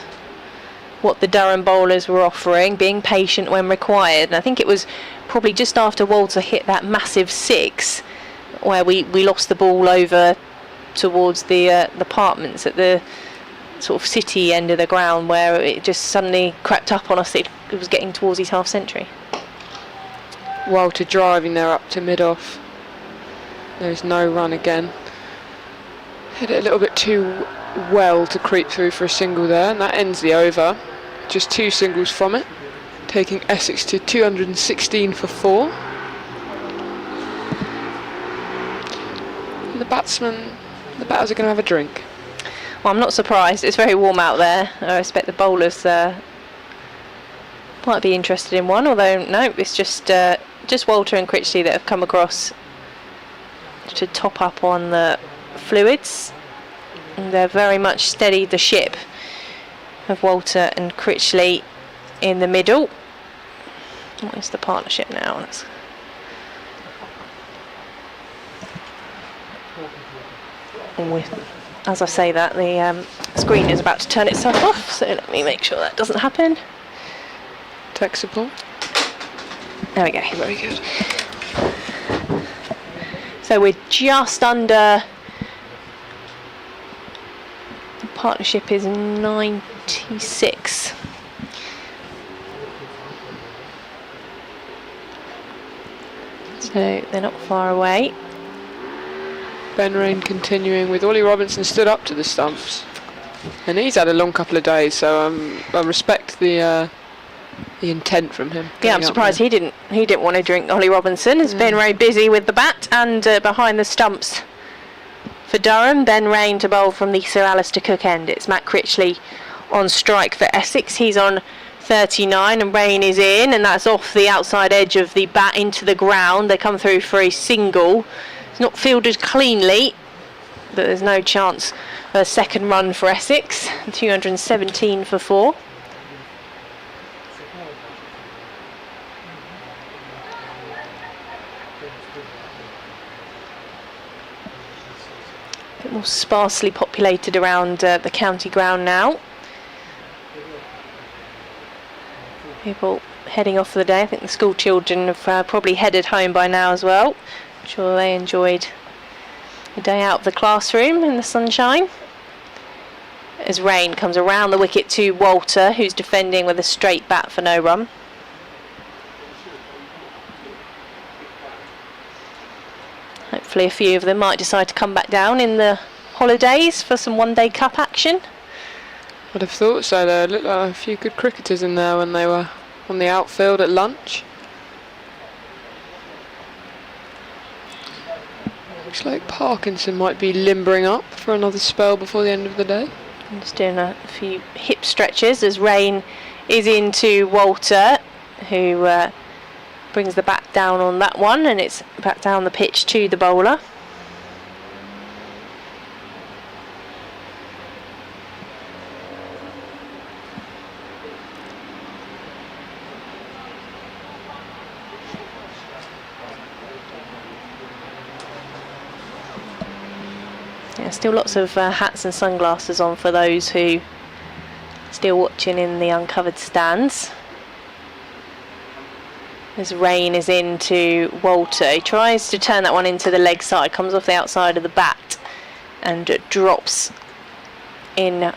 what the Durham bowlers were offering, being patient when required. And I think it was probably just after Walter hit that massive 6 where we lost the ball over towards the apartments at the sort of city end of the ground, where it just suddenly crept up on us. It was getting towards his half century. Walter driving there up to mid-off. There's no run again. Hit it a little bit too well to creep through for a single there, and that ends the over. Just 2 singles from it, taking Essex to 216 for 4. And the batters are going to have a drink. Well, I'm not surprised. It's very warm out there. I expect the bowlers might be interested in one, although no, it's just Walter and Critchley that have come across to top up on the fluids. And they're very much steadied the ship of Walter and Critchley in the middle. What is the partnership now? As I say that, the screen is about to turn itself off, so let me make sure that doesn't happen. Tech support. There we go. Very good. So we're just under. The partnership is 96. So they're not far away. Ben Rain continuing with Ollie Robinson stood up to the stumps, and he's had a long couple of days, so I respect the intent from him. Yeah, I'm surprised he didn't want to drink Ollie Robinson. Has been very busy with the bat and behind the stumps for Durham. Ben Rain to bowl from the Sir Alistair Cook end. It's Matt Critchley on strike for Essex. He's on 39 and Rain is in, and that's off the outside edge of the bat into the ground. They come through for a single. It's not fielded cleanly, but there's no chance of a second run for Essex. 217 for 4. A bit more sparsely populated around the county ground now. People heading off for the day. I think the school children have probably headed home by now as well. I'm sure they enjoyed a day out of the classroom in the sunshine. As Rain comes around the wicket to Walter, who's defending with a straight bat for no run. Hopefully a few of them might decide to come back down in the holidays for some one-day cup action. I'd have thought so. There looked like a few good cricketers in there when they were on the outfield at lunch. Looks like Parkinson might be limbering up for another spell before the end of the day. I'm just doing a few hip stretches as Rain is into Walter, who brings the bat down on that one, and it's back down the pitch to the bowler. Yeah, still lots of hats and sunglasses on for those who are still watching in the uncovered stands. As Rain is into Walter, he tries to turn that one into the leg side, comes off the outside of the bat and drops in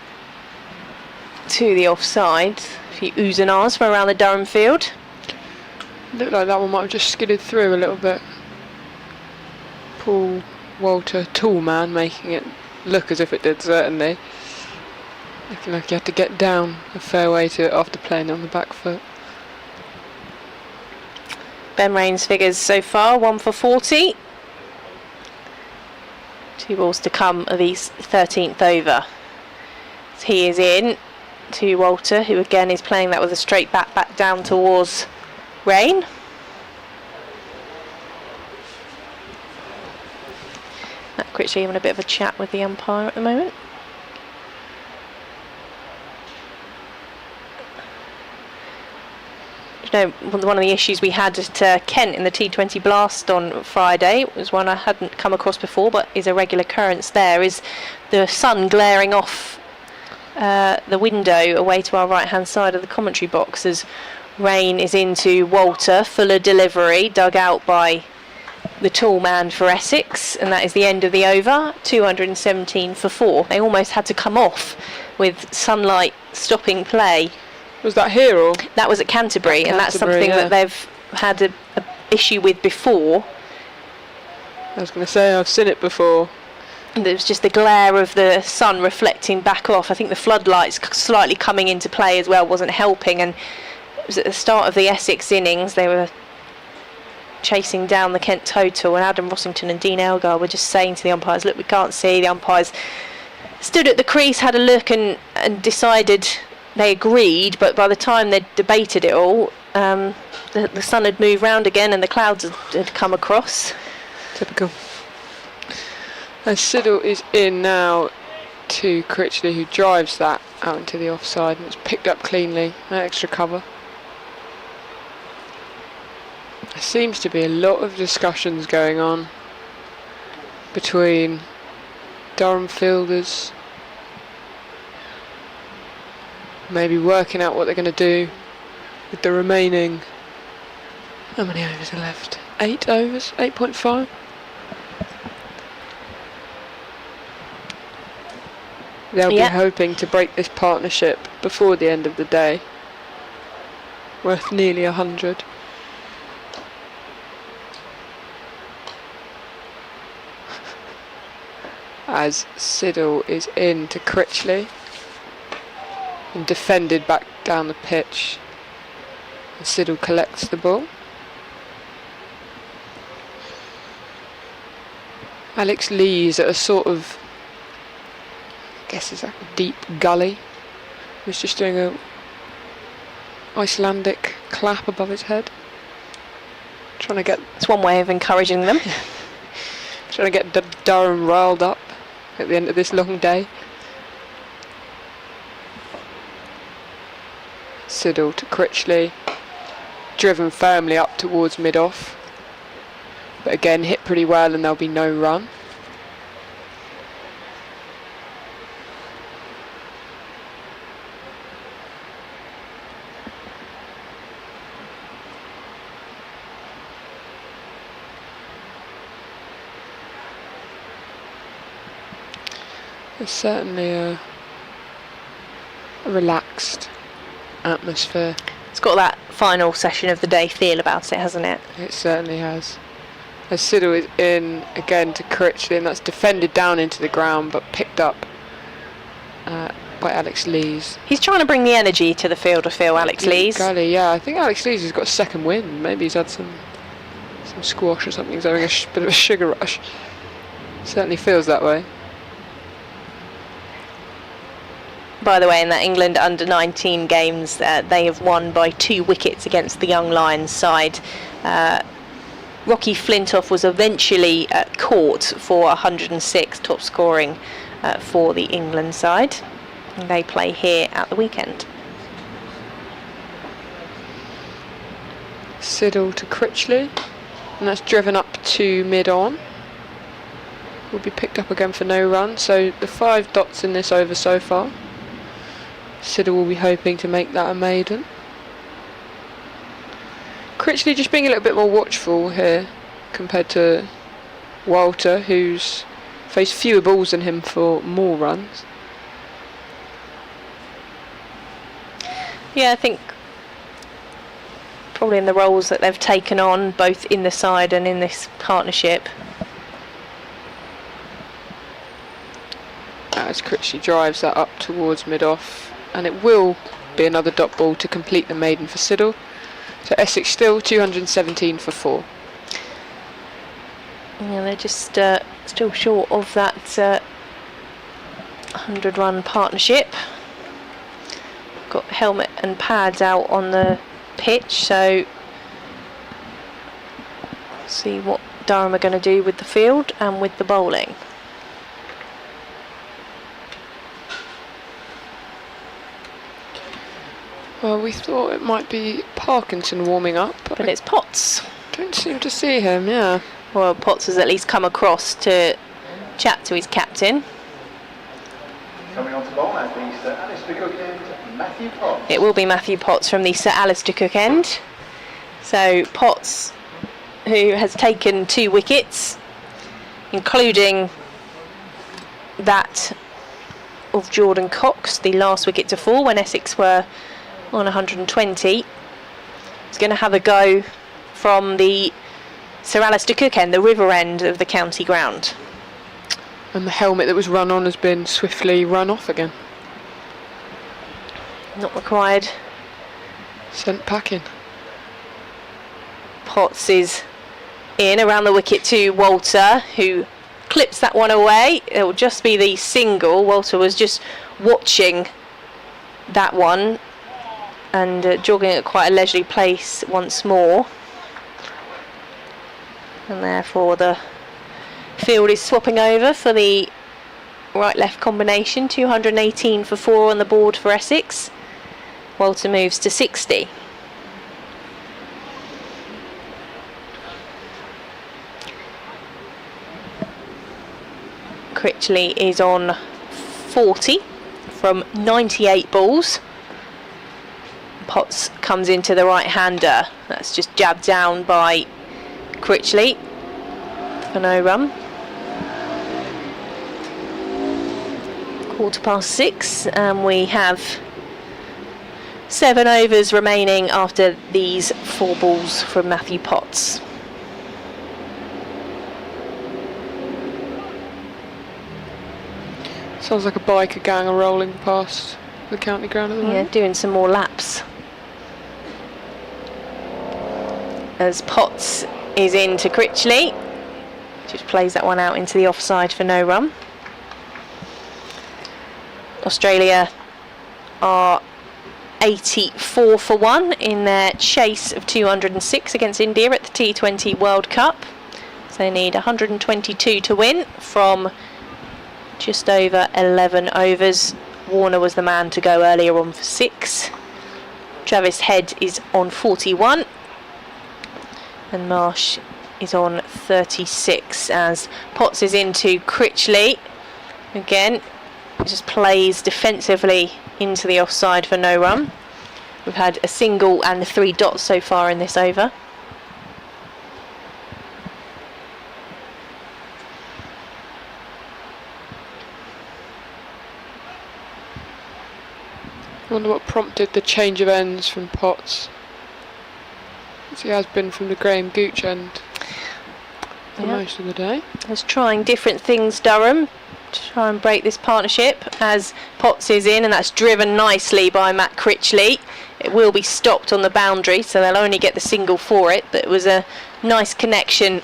to the offside. A few oohs and ahs from around the Durham field. Looked like that one might have just skidded through a little bit. Poor Walter, tall man, making it look as if it did, certainly. Looking like he had to get down a fair way to it after playing on the back foot. Ben Rain's figures so far, 1 for 40. 2 balls to come of his 13th over. So he is in to Walter, who again is playing that with a straight bat back down towards Rain. Matt Critchley having a bit of a chat with the umpire at the moment. You know, one of the issues we had at Kent in the T20 Blast on Friday was one I hadn't come across before, but is a regular occurrence there, is the sun glaring off the window away to our right hand side of the commentary box as Rain is into Walter, fuller delivery, dug out by the tall man for Essex, and that is the end of the over. 217 for 4. They almost had to come off with sunlight stopping play. Was that here or? That was at Canterbury, and that's Canterbury, something yeah, that they've had a issue with before. I was going to say, I've seen it before. And there was just the glare of the sun reflecting back off. I think the floodlights slightly coming into play as well wasn't helping, and it was at the start of the Essex innings. They were chasing down the Kent total, and Adam Rossington and Dean Elgar were just saying to the umpires, look, we can't see. The umpires stood at the crease, had a look and decided they agreed, but by the time they'd debated it all, the sun had moved round again and the clouds had come across. Typical. As Siddle is in now to Critchley, who drives that out into the offside, and it's picked up cleanly, that extra cover. There seems to be a lot of discussions going on between Durham fielders, maybe working out what they're going to do with the remaining, how many overs are left? 8 overs? 8.5? They'll be hoping to break this partnership before the end of the day, worth nearly 100. as Siddle is in to Critchley and defended back down the pitch. And Siddle collects the ball. Alex Lee's at a sort of, I guess it's like a deep gully. He's just doing a Icelandic clap above his head. Trying to get... It's one way of encouraging them. Trying to get Durham riled up at the end of this long day. Siddle to Critchley. Driven firmly up towards mid-off. But again, hit pretty well and there'll be no run. There's certainly a relaxed atmosphere. It's got that final session of the day feel about it, hasn't it? It certainly has. As Siddle is in again to Critchley, and that's defended down into the ground but picked up by Alex Lees. He's trying to bring the energy to the field, I feel, Alex Lees. Gully, yeah, I think Alex Lees has got a second wind. Maybe he's had some squash or something. He's having a bit of a sugar rush. Certainly feels that way. By the way, in that England under-19 games, they have won by 2 wickets against the Young Lions side. Rocky Flintoff was eventually caught for 106, top scoring for the England side. And they play here at the weekend. Siddle to Critchley, and that's driven up to mid-on. Will be picked up again for no run, so the 5 dots in this over so far. Siddle will be hoping to make that a maiden. Critchley just being a little bit more watchful here compared to Walter, who's faced fewer balls than him for more runs. Yeah, I think probably in the roles that they've taken on, both in the side and in this partnership. As Critchley drives that up towards mid-off. And it will be another dot ball to complete the maiden for Siddle. So Essex still 217 for 4. Yeah, they're just still short of that 100-run partnership. Got helmet and pads out on the pitch, so see what Durham are going to do with the field and with the bowling. Well, we thought it might be Parkinson warming up, but it's Potts. Don't seem to see him, yeah. Well, Potts has at least come across to chat to his captain. Coming on to bowl at the Sir Alistair Cook end, Matthew Potts. It will be Matthew Potts from the Sir Alistair Cook end. So Potts, who has taken 2 wickets, including that of Jordan Cox, the last wicket to fall when Essex were on 120. He's going to have a go from the Sir Alistair Cook end, the river end of the county ground. And the helmet that was run on has been swiftly run off again. Not required. Sent packing. Potts is in around the wicket to Walter, who clips that one away. It will just be the single. Walter was just watching that one and jogging at quite a leisurely pace once more. And therefore the field is swapping over for the right-left combination. 218 for 4 on the board for Essex. Walter moves to 60. Critchley is on 40 from 98 balls. Potts comes into the right-hander. That's just jabbed down by Critchley for no run. 6:15, and we have 7 overs remaining after these 4 balls from Matthew Potts. Sounds like a biker gang are rolling past the county ground at the Yeah, moment. doing some more laps. As Potts is into Critchley, just plays that one out into the offside for no run. Australia are 84 for 1 in their chase of 206 against India at the T20 World Cup. So they need 122 to win from just over 11 overs. Warner was the man to go earlier on for 6. Travis Head is on 41. And Marsh is on 36 as Potts is into Critchley. Again, just plays defensively into the offside for no run. We've had a single and 3 dots so far in this over. I wonder what prompted the change of ends from Potts. As he has been from the Graham Gooch end for most of the day. He's trying different things, Durham, to try and break this partnership as Potts is in, and that's driven nicely by Matt Critchley. It will be stopped on the boundary, so they'll only get the single for it, but it was a nice connection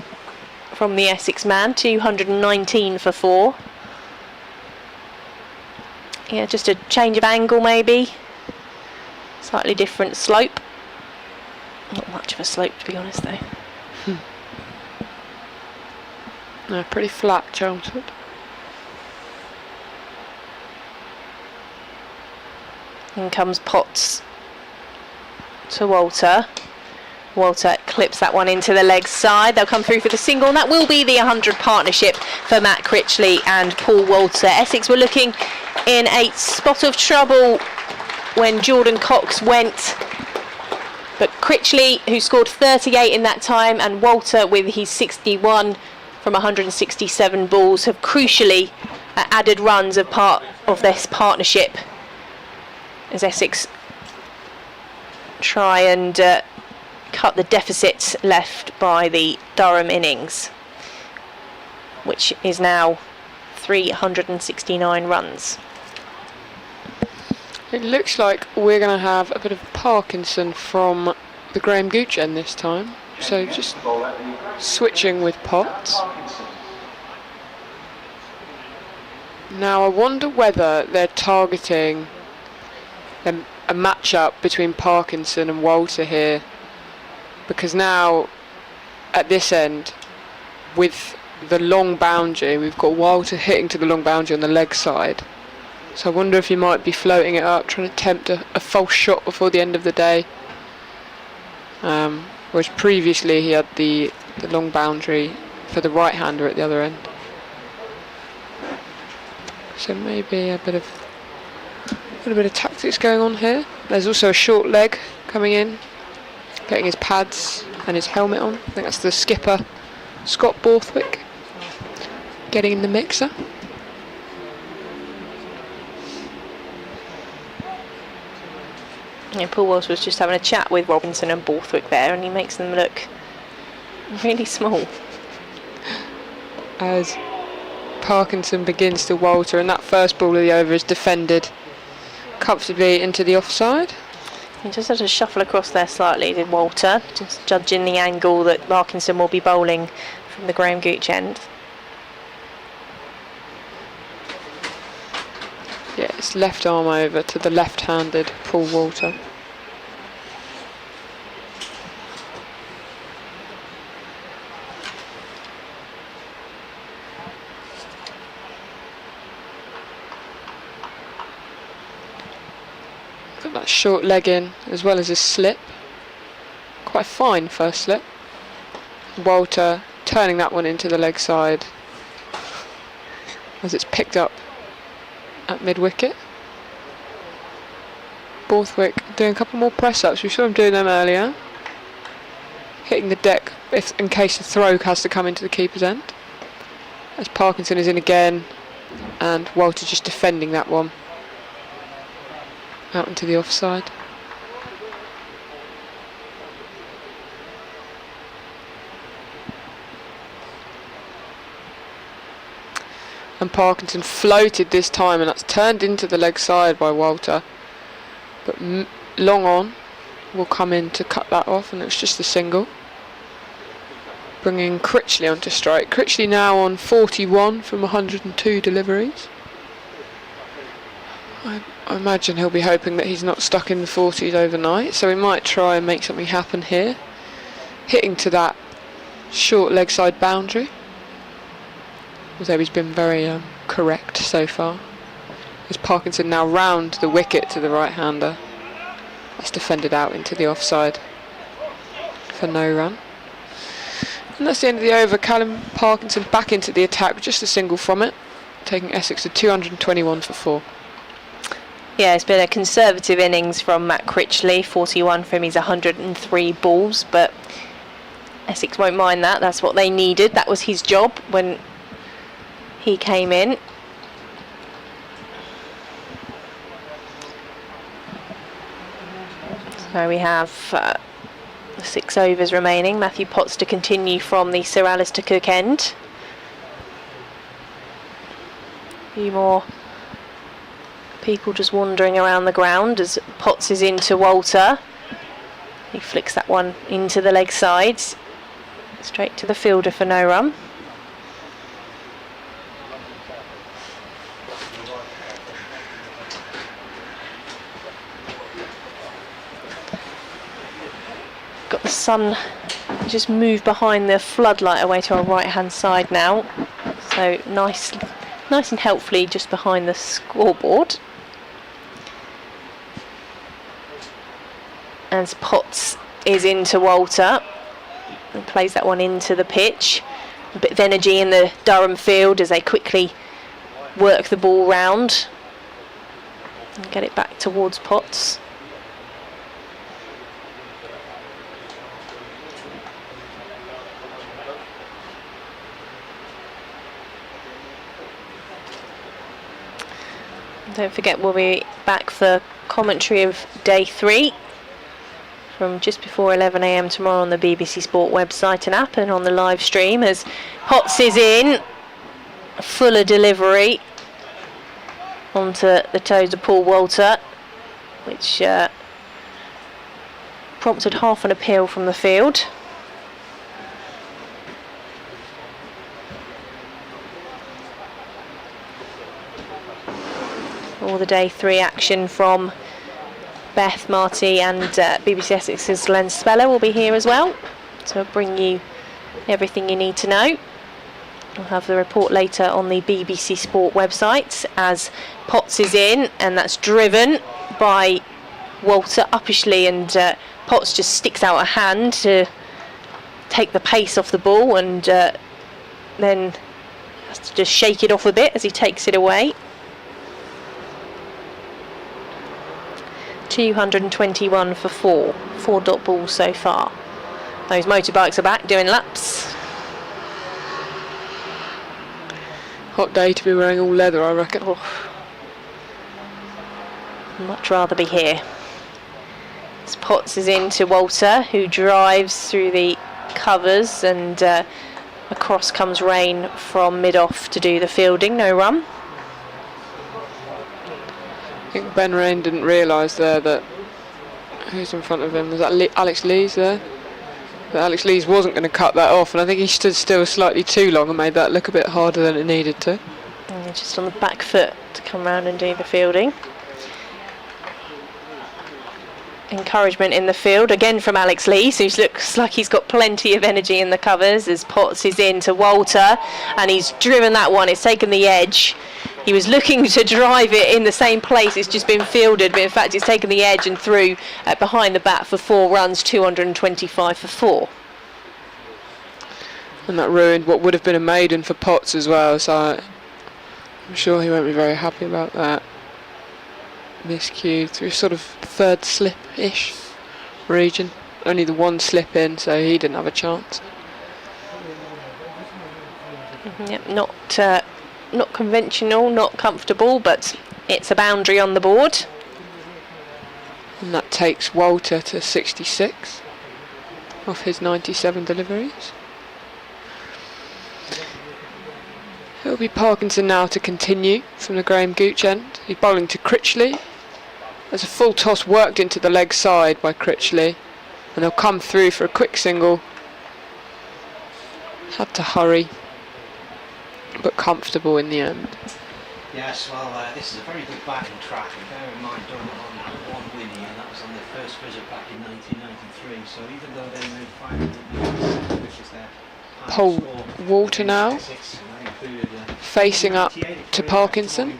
from the Essex man, 219 for 4. Yeah, just a change of angle maybe. Slightly different slope. Not much of a slope, to be honest, though. No, pretty flat, Chelmsford. In comes Potts to Walter. Walter clips that one into the leg side. They'll come through for the single, and that will be the 100 partnership for Matt Critchley and Paul Walter. Essex were looking in a spot of trouble when Jordan Cox went. But Critchley, who scored 38 in that time, and Walter with his 61 from 167 balls, have crucially added runs as part of this partnership as Essex try and cut the deficit left by the Durham innings, which is now 369 runs. It looks like we're going to have a bit of Parkinson from the Graham Gooch end this time. So just switching with Potts. Now I wonder whether they're targeting a match-up between Parkinson and Walter here, because now at this end with the long boundary we've got Walter hitting to the long boundary on the leg side. So I wonder if he might be floating it up, trying to tempt a false shot before the end of the day. Whereas previously he had the long boundary for the right-hander at the other end. So maybe a bit of tactics going on here. There's also a short leg coming in, getting his pads and his helmet on. I think that's the skipper, Scott Borthwick, getting in the mixer. Yeah, Paul Walsh was just having a chat with Robinson and Borthwick there, and he makes them look really small. As Parkinson begins to Walter, and that first ball of the over is defended comfortably into the offside. He just had to shuffle across there slightly, did Walter, just judging the angle that Parkinson will be bowling from the Graham Gooch end. Yeah, it's left arm over to the left-handed Paul Walter. Got that short leg in as well as his slip. Quite fine first slip. Walter turning that one into the leg side as it's picked up at mid-wicket. Borthwick doing a couple more press-ups. We saw him doing them earlier. Hitting the deck in case the throw has to come into the keeper's end. As Parkinson is in again, and Walter just defending that one out into the offside. and Parkinson floated this time, and that's turned into the leg side by Walter. But Long On will come in to cut that off, and it's just a single. Bringing Critchley onto strike. Critchley now on 41 from 102 deliveries. I imagine he'll be hoping that he's not stuck in the 40s overnight, so he might try and make something happen here. Hitting to that short leg side boundary, although he's been very correct so far. As Parkinson now round the wicket to the right-hander. That's defended out into the offside for no run. And that's the end of the over. Callum Parkinson back into the attack with just a single from it, taking Essex to 221 for 4. Yeah, it's been a conservative innings from Matt Critchley, 41 from his 103 balls, but Essex won't mind that. That's what they needed. That was his job when he came in. So we have 6 overs remaining. Matthew Potts to continue from the Sir Alistair Cook end. A few more people just wandering around the ground as Potts is into Walter. He flicks that one into the leg sides. Straight to the fielder for no run. Got the sun just moved behind the floodlight away to our right hand side now. So nice and helpfully just behind the scoreboard. As Potts is into Walter and plays that one into the pitch. A bit of energy in the Durham field as they quickly work the ball round and get it back towards Potts. Don't forget, we'll be back for commentary of day 3 from just before 11 AM tomorrow on the BBC Sport website and app and on the live stream as Potts is in. Fuller delivery onto the toes of Paul Walter, which prompted half an appeal from the field. All the day 3 action from Beth, Marty and BBC Essex's Len Speller will be here as well to bring you everything you need to know. We'll have the report later on the BBC Sport website as Potts is in, and that's driven by Walter uppishly, and Potts just sticks out a hand to take the pace off the ball and then has to just shake it off a bit as he takes it away. 221 for 4 dot balls so far. Those motorbikes are back doing laps. Hot day to be wearing all leather, I reckon. Oh. Much rather be here. As Potts is into Walter, who drives through the covers, and across comes Rain from mid-off to do the fielding. No run. I think Ben Rain didn't realise there that who's in front of him. Was that Alex Lees there? But Alex Lees wasn't going to cut that off, and I think he stood still slightly too long and made that look a bit harder than it needed to. And just on the back foot to come round and do the fielding. Encouragement in the field again from Alex Lees, who looks like he's got plenty of energy in the covers as Potts is in to Walter, and he's driven that one. It's taken the edge. He was looking to drive it in the same place, it's just been fielded, but in fact it's taken the edge and through behind the bat for 4 runs, 225 for 4. And that ruined what would have been a maiden for Potts as well, so I'm sure he won't be very happy about that. Miscued through sort of third slip-ish region. Only the one slip in, so he didn't have a chance. Yep, not conventional, not comfortable, but it's a boundary on the board. And that takes Walter to 66 off his 97 deliveries. He'll It'll be Parkinson now to continue from the Graham Gooch end. He's bowling to Critchley. There's a full toss worked into the leg side by Critchley, and they'll come through for a quick single. Had to hurry, but comfortable in the end. Yes, well, this is a very good batting track, and bear in mind Durham only had one win here, and that was on their first visit back in 1993. So even though they made 500 which is their Paul Walter now, facing up to Parkinson.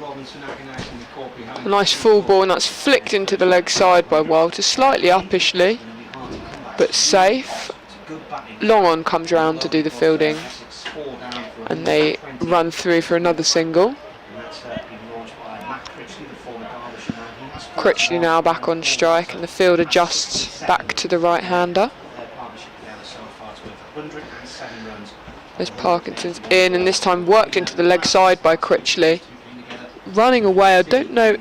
A nice full ball, and that's flicked into the leg side by Walter, slightly uppishly, but safe. Long on comes round to do the fielding, and they run through for another single. Critchley now back on strike, and the field adjusts back to the right-hander. There's Parkinson's in, and this time worked into the leg side by Critchley. Running away, I don't know,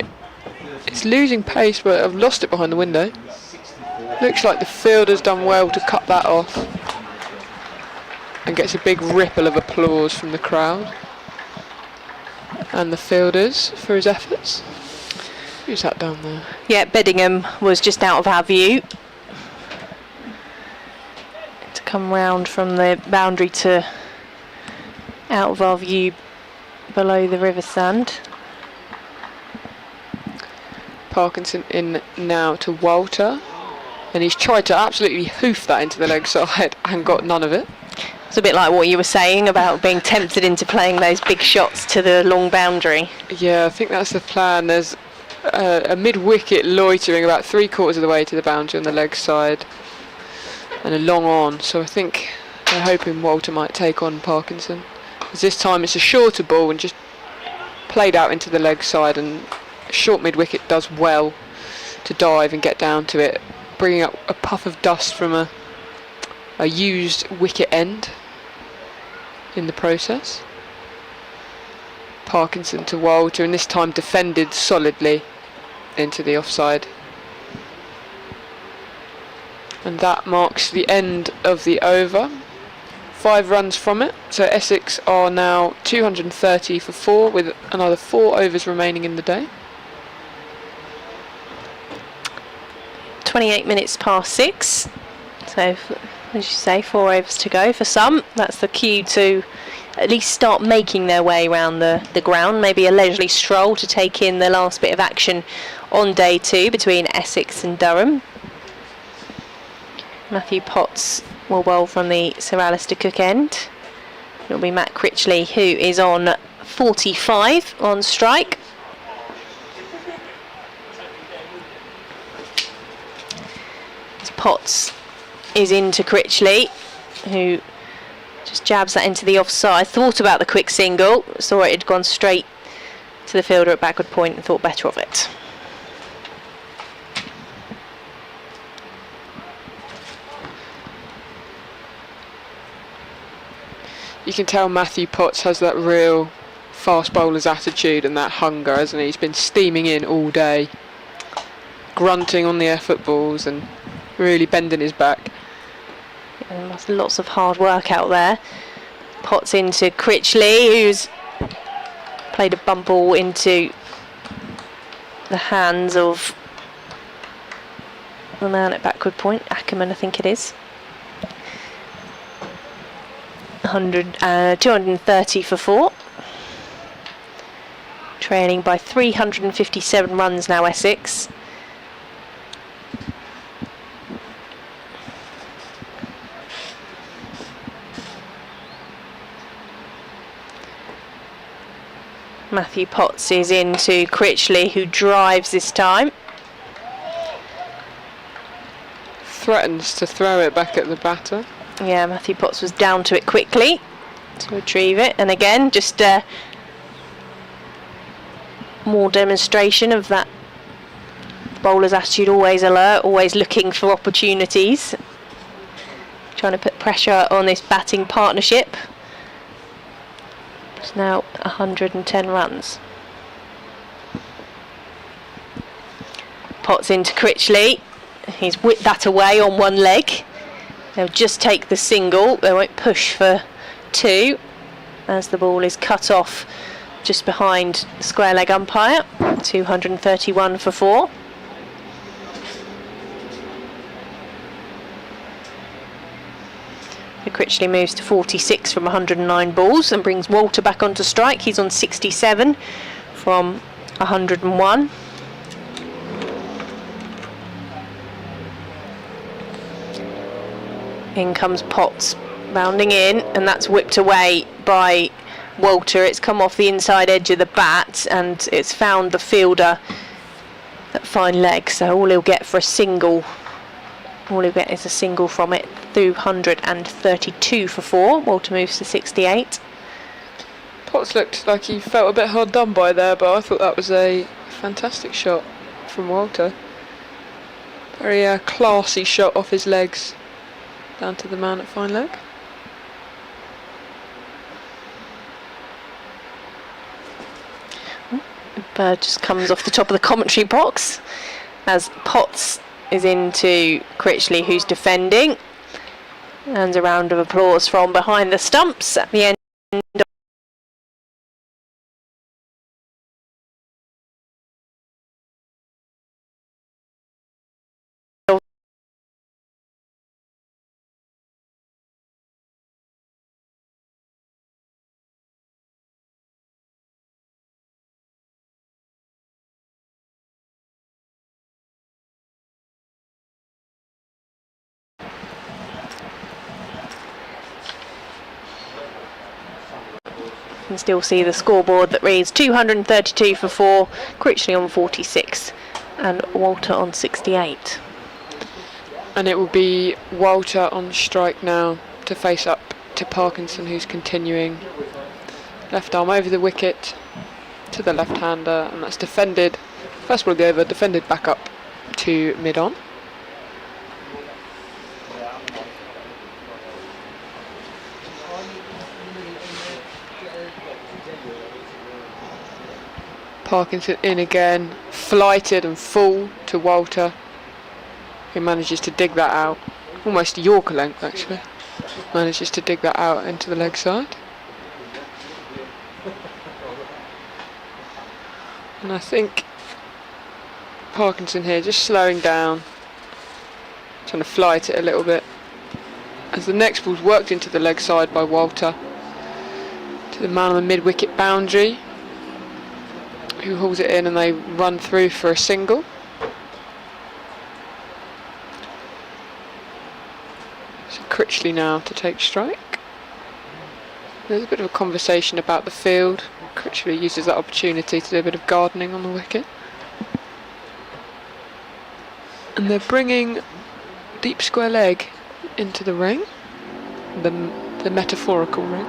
it's losing pace, but I've lost it behind the window. Looks like the fielder's done well to cut that off, and gets a big ripple of applause from the crowd and the fielders for his efforts. Who's that down there? Yeah, Beddingham was just out of our view. To come round from the boundary to out of our view below the river sand. Parkinson in now to Walter, and he's tried to absolutely hoof that into the leg side and got none of it. It's a bit like what you were saying about being tempted into playing those big shots to the long boundary. Yeah, I think that's the plan. There's a mid-wicket loitering about 3/4 of the way to the boundary on the leg side, and a long on, so I think they're hoping Walter might take on Parkinson. As this time it's a shorter ball and just played out into the leg side, and a short mid-wicket does well to dive and get down to it, bringing up a puff of dust from a used wicket end in the process. Parkinson to Walter, and this time defended solidly into the offside. And that marks the end of the over. 5 runs from it, so Essex are now 230 for 4 with another 4 overs remaining in the day. 28 minutes past 6, so as you say, 4 overs to go for some. That's the cue to at least start making their way around the ground, maybe a leisurely stroll to take in the last bit of action on day 2 between Essex and Durham. Matthew Potts will bowl from the Sir Alistair Cook end. It'll be Matt Critchley who is on 45 on strike. Potts is into Critchley, who just jabs that into the offside. Thought about the quick single, saw it had gone straight to the fielder at backward point and thought better of it. You can tell Matthew Potts has that real fast bowler's attitude and that hunger, hasn't he? He's been steaming in all day, grunting on the effort balls and really bending his back. And there's lots of hard work out there. Potts into Critchley, who's played a bump ball into the hands of the man at backward point, Ackerman I think it is. 230 for 4. Trailing by 357 runs now, Essex. Matthew Potts is into Critchley, who drives this time. Threatens to throw it back at the batter. Yeah, Matthew Potts was down to it quickly to retrieve it, and again just more demonstration of that bowler's attitude, always alert, always looking for opportunities, trying to put pressure on this batting partnership. It's now 110 runs. Potts into Critchley, he's whipped that away on one leg. They'll just take the single, they won't push for 2. as the ball is cut off just behind the square leg umpire. 231 for 4. Critchley moves to 46 from 109 balls and brings Walter back onto strike. He's on 67 from 101. In comes Potts, bounding in, and that's whipped away by Walter. It's come off the inside edge of the bat and it's found the fielder at fine leg, so all he'll get for a single, all he'll get is a single from it. 232 for 4. Walter moves to 68. Potts looked like he felt a bit hard done by there, but I thought that was a fantastic shot from Walter. Very classy shot off his legs down to the man at fine leg. Bird just comes off the top of the commentary box as Potts is into Critchley, who's defending. And a round of applause from behind the stumps at the end of You can still see the scoreboard that reads 232 for 4, Critchley on 46 and Walter on 68. And it will be Walter on strike now to face up to Parkinson, who's continuing. Left arm over the wicket to the left-hander, and that's defended. First ball of the over, defended back up to mid-on. Parkinson in again, flighted and full to Walter, who manages to dig that out, almost a Yorker length actually, manages to dig that out into the leg side. And I think Parkinson here just slowing down, trying to flight it a little bit, as the next ball's worked into the leg side by Walter, to the man on the mid-wicket boundary, who hauls it in and they run through for a single. So Critchley now to take strike. There's a bit of a conversation about the field. Critchley uses that opportunity to do a bit of gardening on the wicket. And they're bringing deep square leg into the ring, the metaphorical ring.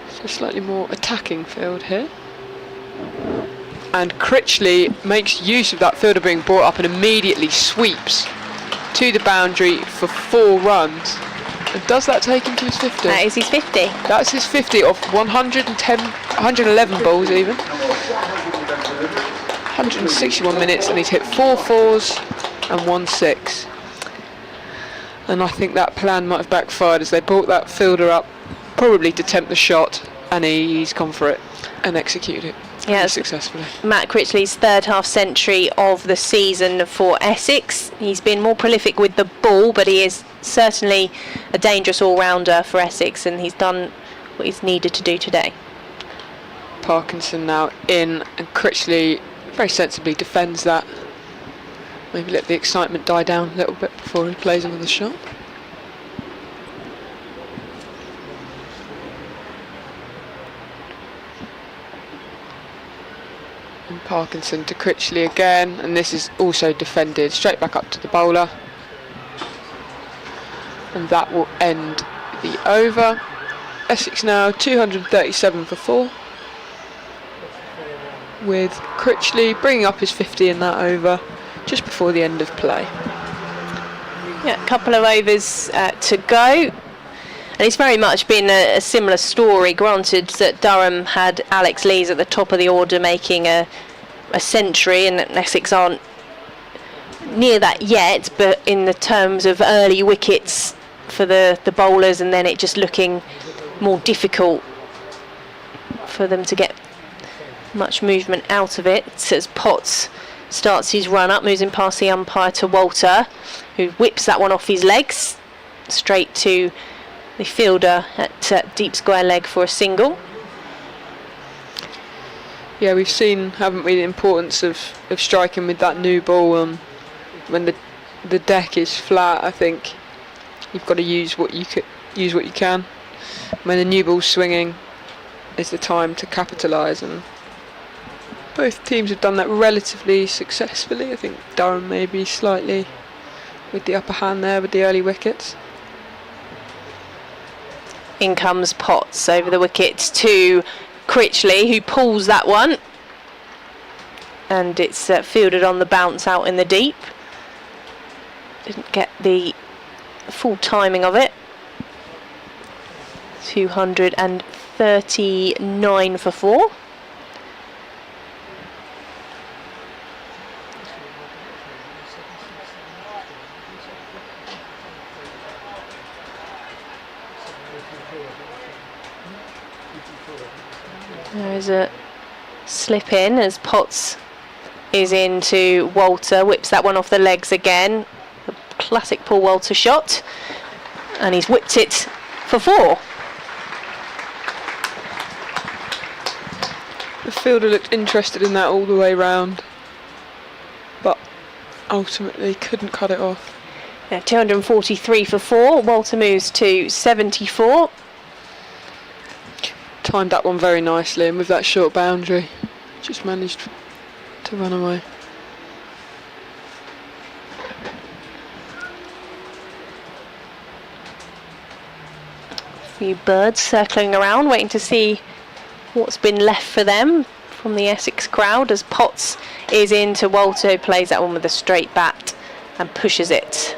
So slightly more attacking field here. And Critchley makes use of that fielder being brought up and immediately sweeps to the boundary for 4 runs. And does that take him to his 50? That is his 50. That's his 50 off 111 balls even. 161 minutes, and he's hit 4 fours and 1 6. And I think that plan might have backfired as they brought that fielder up probably to tempt the shot, and he's gone for it and executed it successfully. Matt Critchley's 3rd half century of the season for Essex. He's been more prolific with the ball, but he is certainly a dangerous all-rounder for Essex, and he's done what he's needed to do today. Parkinson now in, and Critchley very sensibly defends that. Maybe let the excitement die down a little bit before he plays another shot. And Parkinson to Critchley again, and this is also defended straight back up to the bowler. And that will end the over. Essex now 237 for 4, with Critchley bringing up his 50 in that over just before the end of play. Yeah, a couple of overs to go. And it's very much been a similar story, granted that Durham had Alex Lees at the top of the order making a century, and Essex aren't near that yet, but in the terms of early wickets for the bowlers, and then it just looking more difficult for them to get much movement out of it, as Potts starts his run up, moves in past the umpire to Walter, who whips that one off his legs straight to the fielder at deep square leg for a single. Yeah, we've seen, haven't we, the importance of striking with that new ball. When the deck is flat, I think you've got to use what you can. When the new ball's swinging, is the time to capitalise, and both teams have done that relatively successfully. I think Durham maybe slightly with the upper hand there with the early wickets. In comes Potts over the wickets to Critchley, who pulls that one, and it's fielded on the bounce out in the deep. Didn't get the full timing of it. 239 for 4. There is a slip in as Potts is into Walter, whips that one off the legs again. The classic Paul Walter shot, and he's whipped it for 4. The fielder looked interested in that all the way round, but ultimately couldn't cut it off. Yeah, 243 for 4. Walter moves to 74. Timed that one very nicely, and with that short boundary, just managed to run away. A few birds circling around, waiting to see what's been left for them from the Essex crowd, as Potts is into Walter, who plays that one with a straight bat and pushes it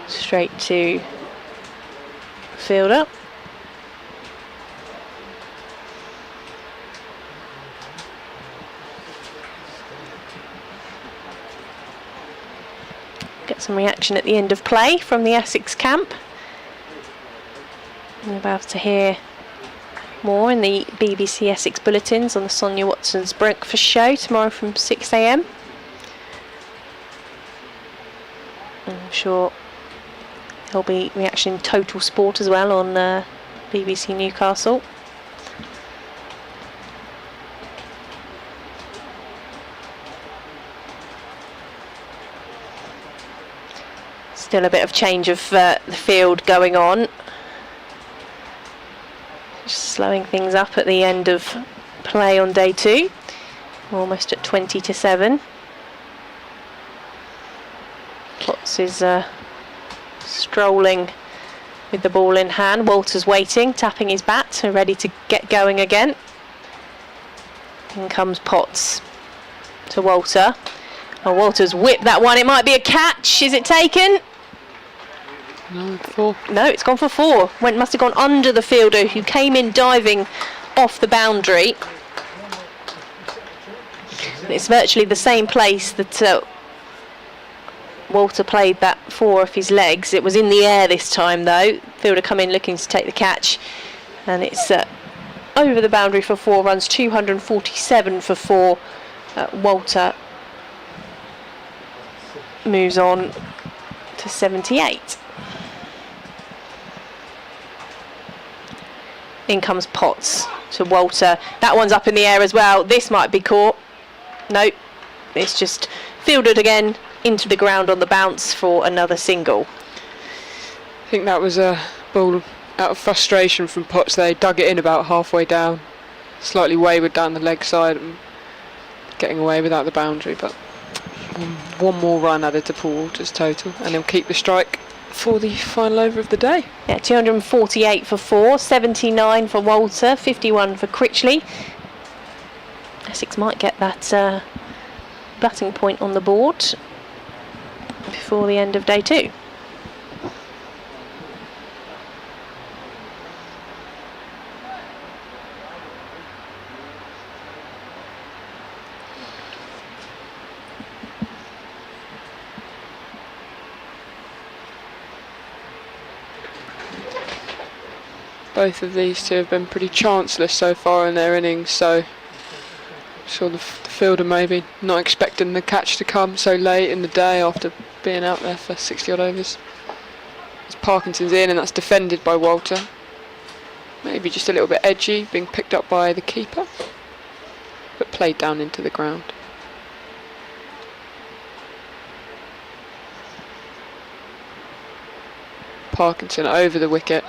straight to fielder. Get some reaction at the end of play from the Essex camp. We're about to hear more in the BBC Essex bulletins on the Sonia Watson's breakfast show tomorrow from 6 a.m. I'm sure there'll be reaction in Total Sport as well on BBC Newcastle. Still a bit of change of the field going on. Just slowing things up at the end of play on day 2. Almost at 20 to 7. Potts is strolling with the ball in hand. Walter's waiting, tapping his bat, so ready to get going again. In comes Potts to Walter. Oh, Walter's whipped that one. It might be a catch. Is it taken? No, 4. No, it's gone for 4. Must have gone under the fielder, who came in diving off the boundary. It's virtually the same place that Walter played that 4 off his legs. It was in the air this time though. Fielder come in looking to take the catch, and it's over the boundary for 4 runs. 247 for 4. Walter moves on to 78. In comes Potts to Walter. That one's up in the air as well. This might be caught. Nope. It's just fielded again into the ground on the bounce for another single. I think that was a ball out of frustration from Potts. They dug it in about halfway down, slightly wayward down the leg side, and getting away without the boundary. But one more run added to Paul Walter's total, and he'll keep the strike for the final over of the day. Yeah, 248 for 4, 79 for Walter, 51 for Critchley. Essex might get that batting point on the board before the end of day 2. Both of these two have been pretty chanceless so far in their innings, so sure the fielder maybe not expecting the catch to come so late in the day after being out there for 60 odd overs. As Parkinson's in, and that's defended by Walter. Maybe just a little bit edgy, being picked up by the keeper, but played down into the ground. Parkinson over the wicket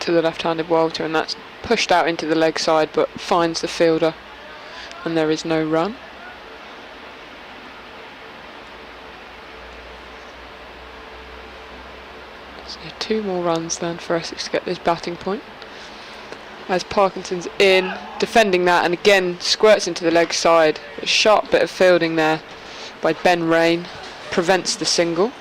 to the left-handed Walter, and that's pushed out into the leg side but finds the fielder, and there is no run. So 2 more runs then for Essex to get this batting point. As Parkinson's in, defending that, and again squirts into the leg side. A sharp bit of fielding there by Ben Rain prevents the single.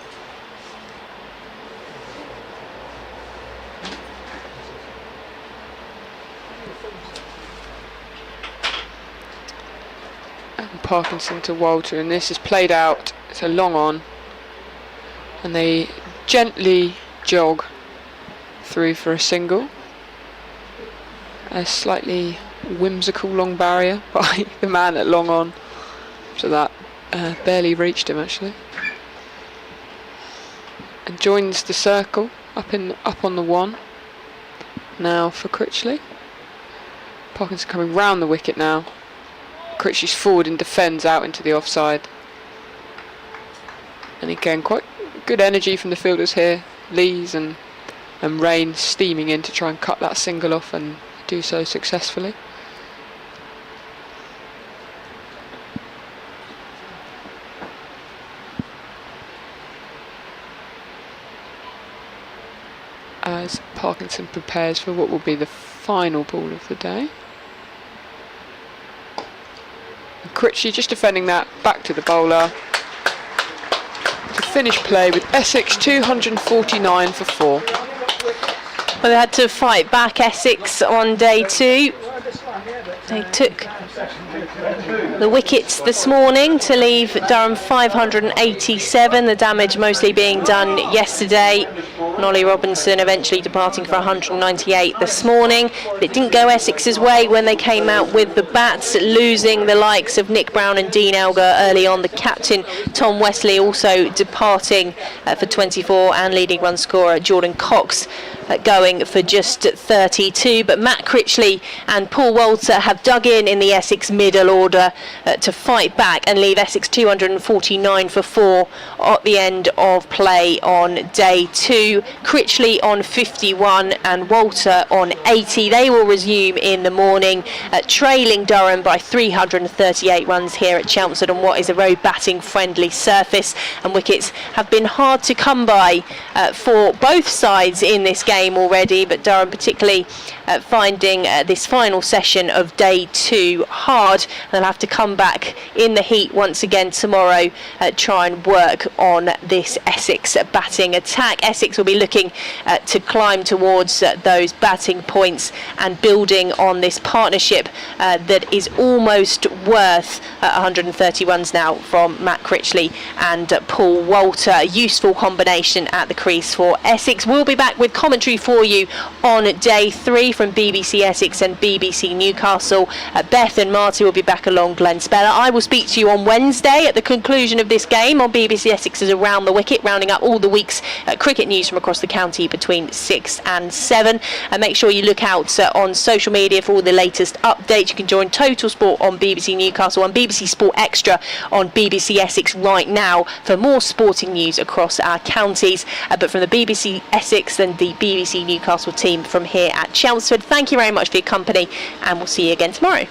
Parkinson to Walter, and this is played out. It's a long on, and they gently jog through for a single. A slightly whimsical long barrier by the man at long on, so that barely reached him actually, and joins the circle up on the 1 now for Critchley. Parkinson coming round the wicket now. Critchley's forward and defends out into the offside. And again, quite good energy from the fielders here. Lees and Rain steaming in to try and cut that single off, and do so successfully. As Parkinson prepares for what will be the final ball of the day. Critchley just defending that back to the bowler to finish play with Essex 249 for 4. Well, they had to fight back, Essex, on day 2. They took the wickets this morning to leave Durham 587, the damage mostly being done yesterday. Nolly Robinson eventually departing for 198 this morning. But it didn't go Essex's way when they came out with the bats, losing the likes of Nick Brown and Dean Elgar early on. The captain, Tom Wesley, also departing for 24, and leading run scorer Jordan Cox going for just 32. But Matt Critchley and Paul Walter have dug in the Essex middle order to fight back and leave Essex 249 for 4 at the end of play on day 2. Critchley on 51 and Walter on 80. They will resume in the morning, trailing Durham by 338 runs here at Chelmsford on what is a very batting friendly surface, and wickets have been hard to come by for both sides in this game already, but Durham particularly finding this final session of day 2 hard. They'll have to come back in the heat once again tomorrow, try and work on this Essex batting attack. Essex will be looking to climb towards those batting points and building on this partnership that is almost worth 130 runs now from Matt Critchley and Paul Walter. A useful combination at the crease for Essex. We'll be back with commentary for you on day 3 from BBC Essex and BBC Newcastle. Beth and Marty will be back along Glenn Speller. I will speak to you on Wednesday at the conclusion of this game on BBC Essex's Around the Wicket, rounding up all the week's cricket news from across the county between 6 and 7. And make sure you look out on social media for all the latest updates. You can join Total Sport on BBC Newcastle and BBC Sport Extra on BBC Essex right now for more sporting news across our counties. But from the BBC Essex and the BBC Newcastle team from here at Chelmsford, thank you very much for your company, and we'll see you again tomorrow.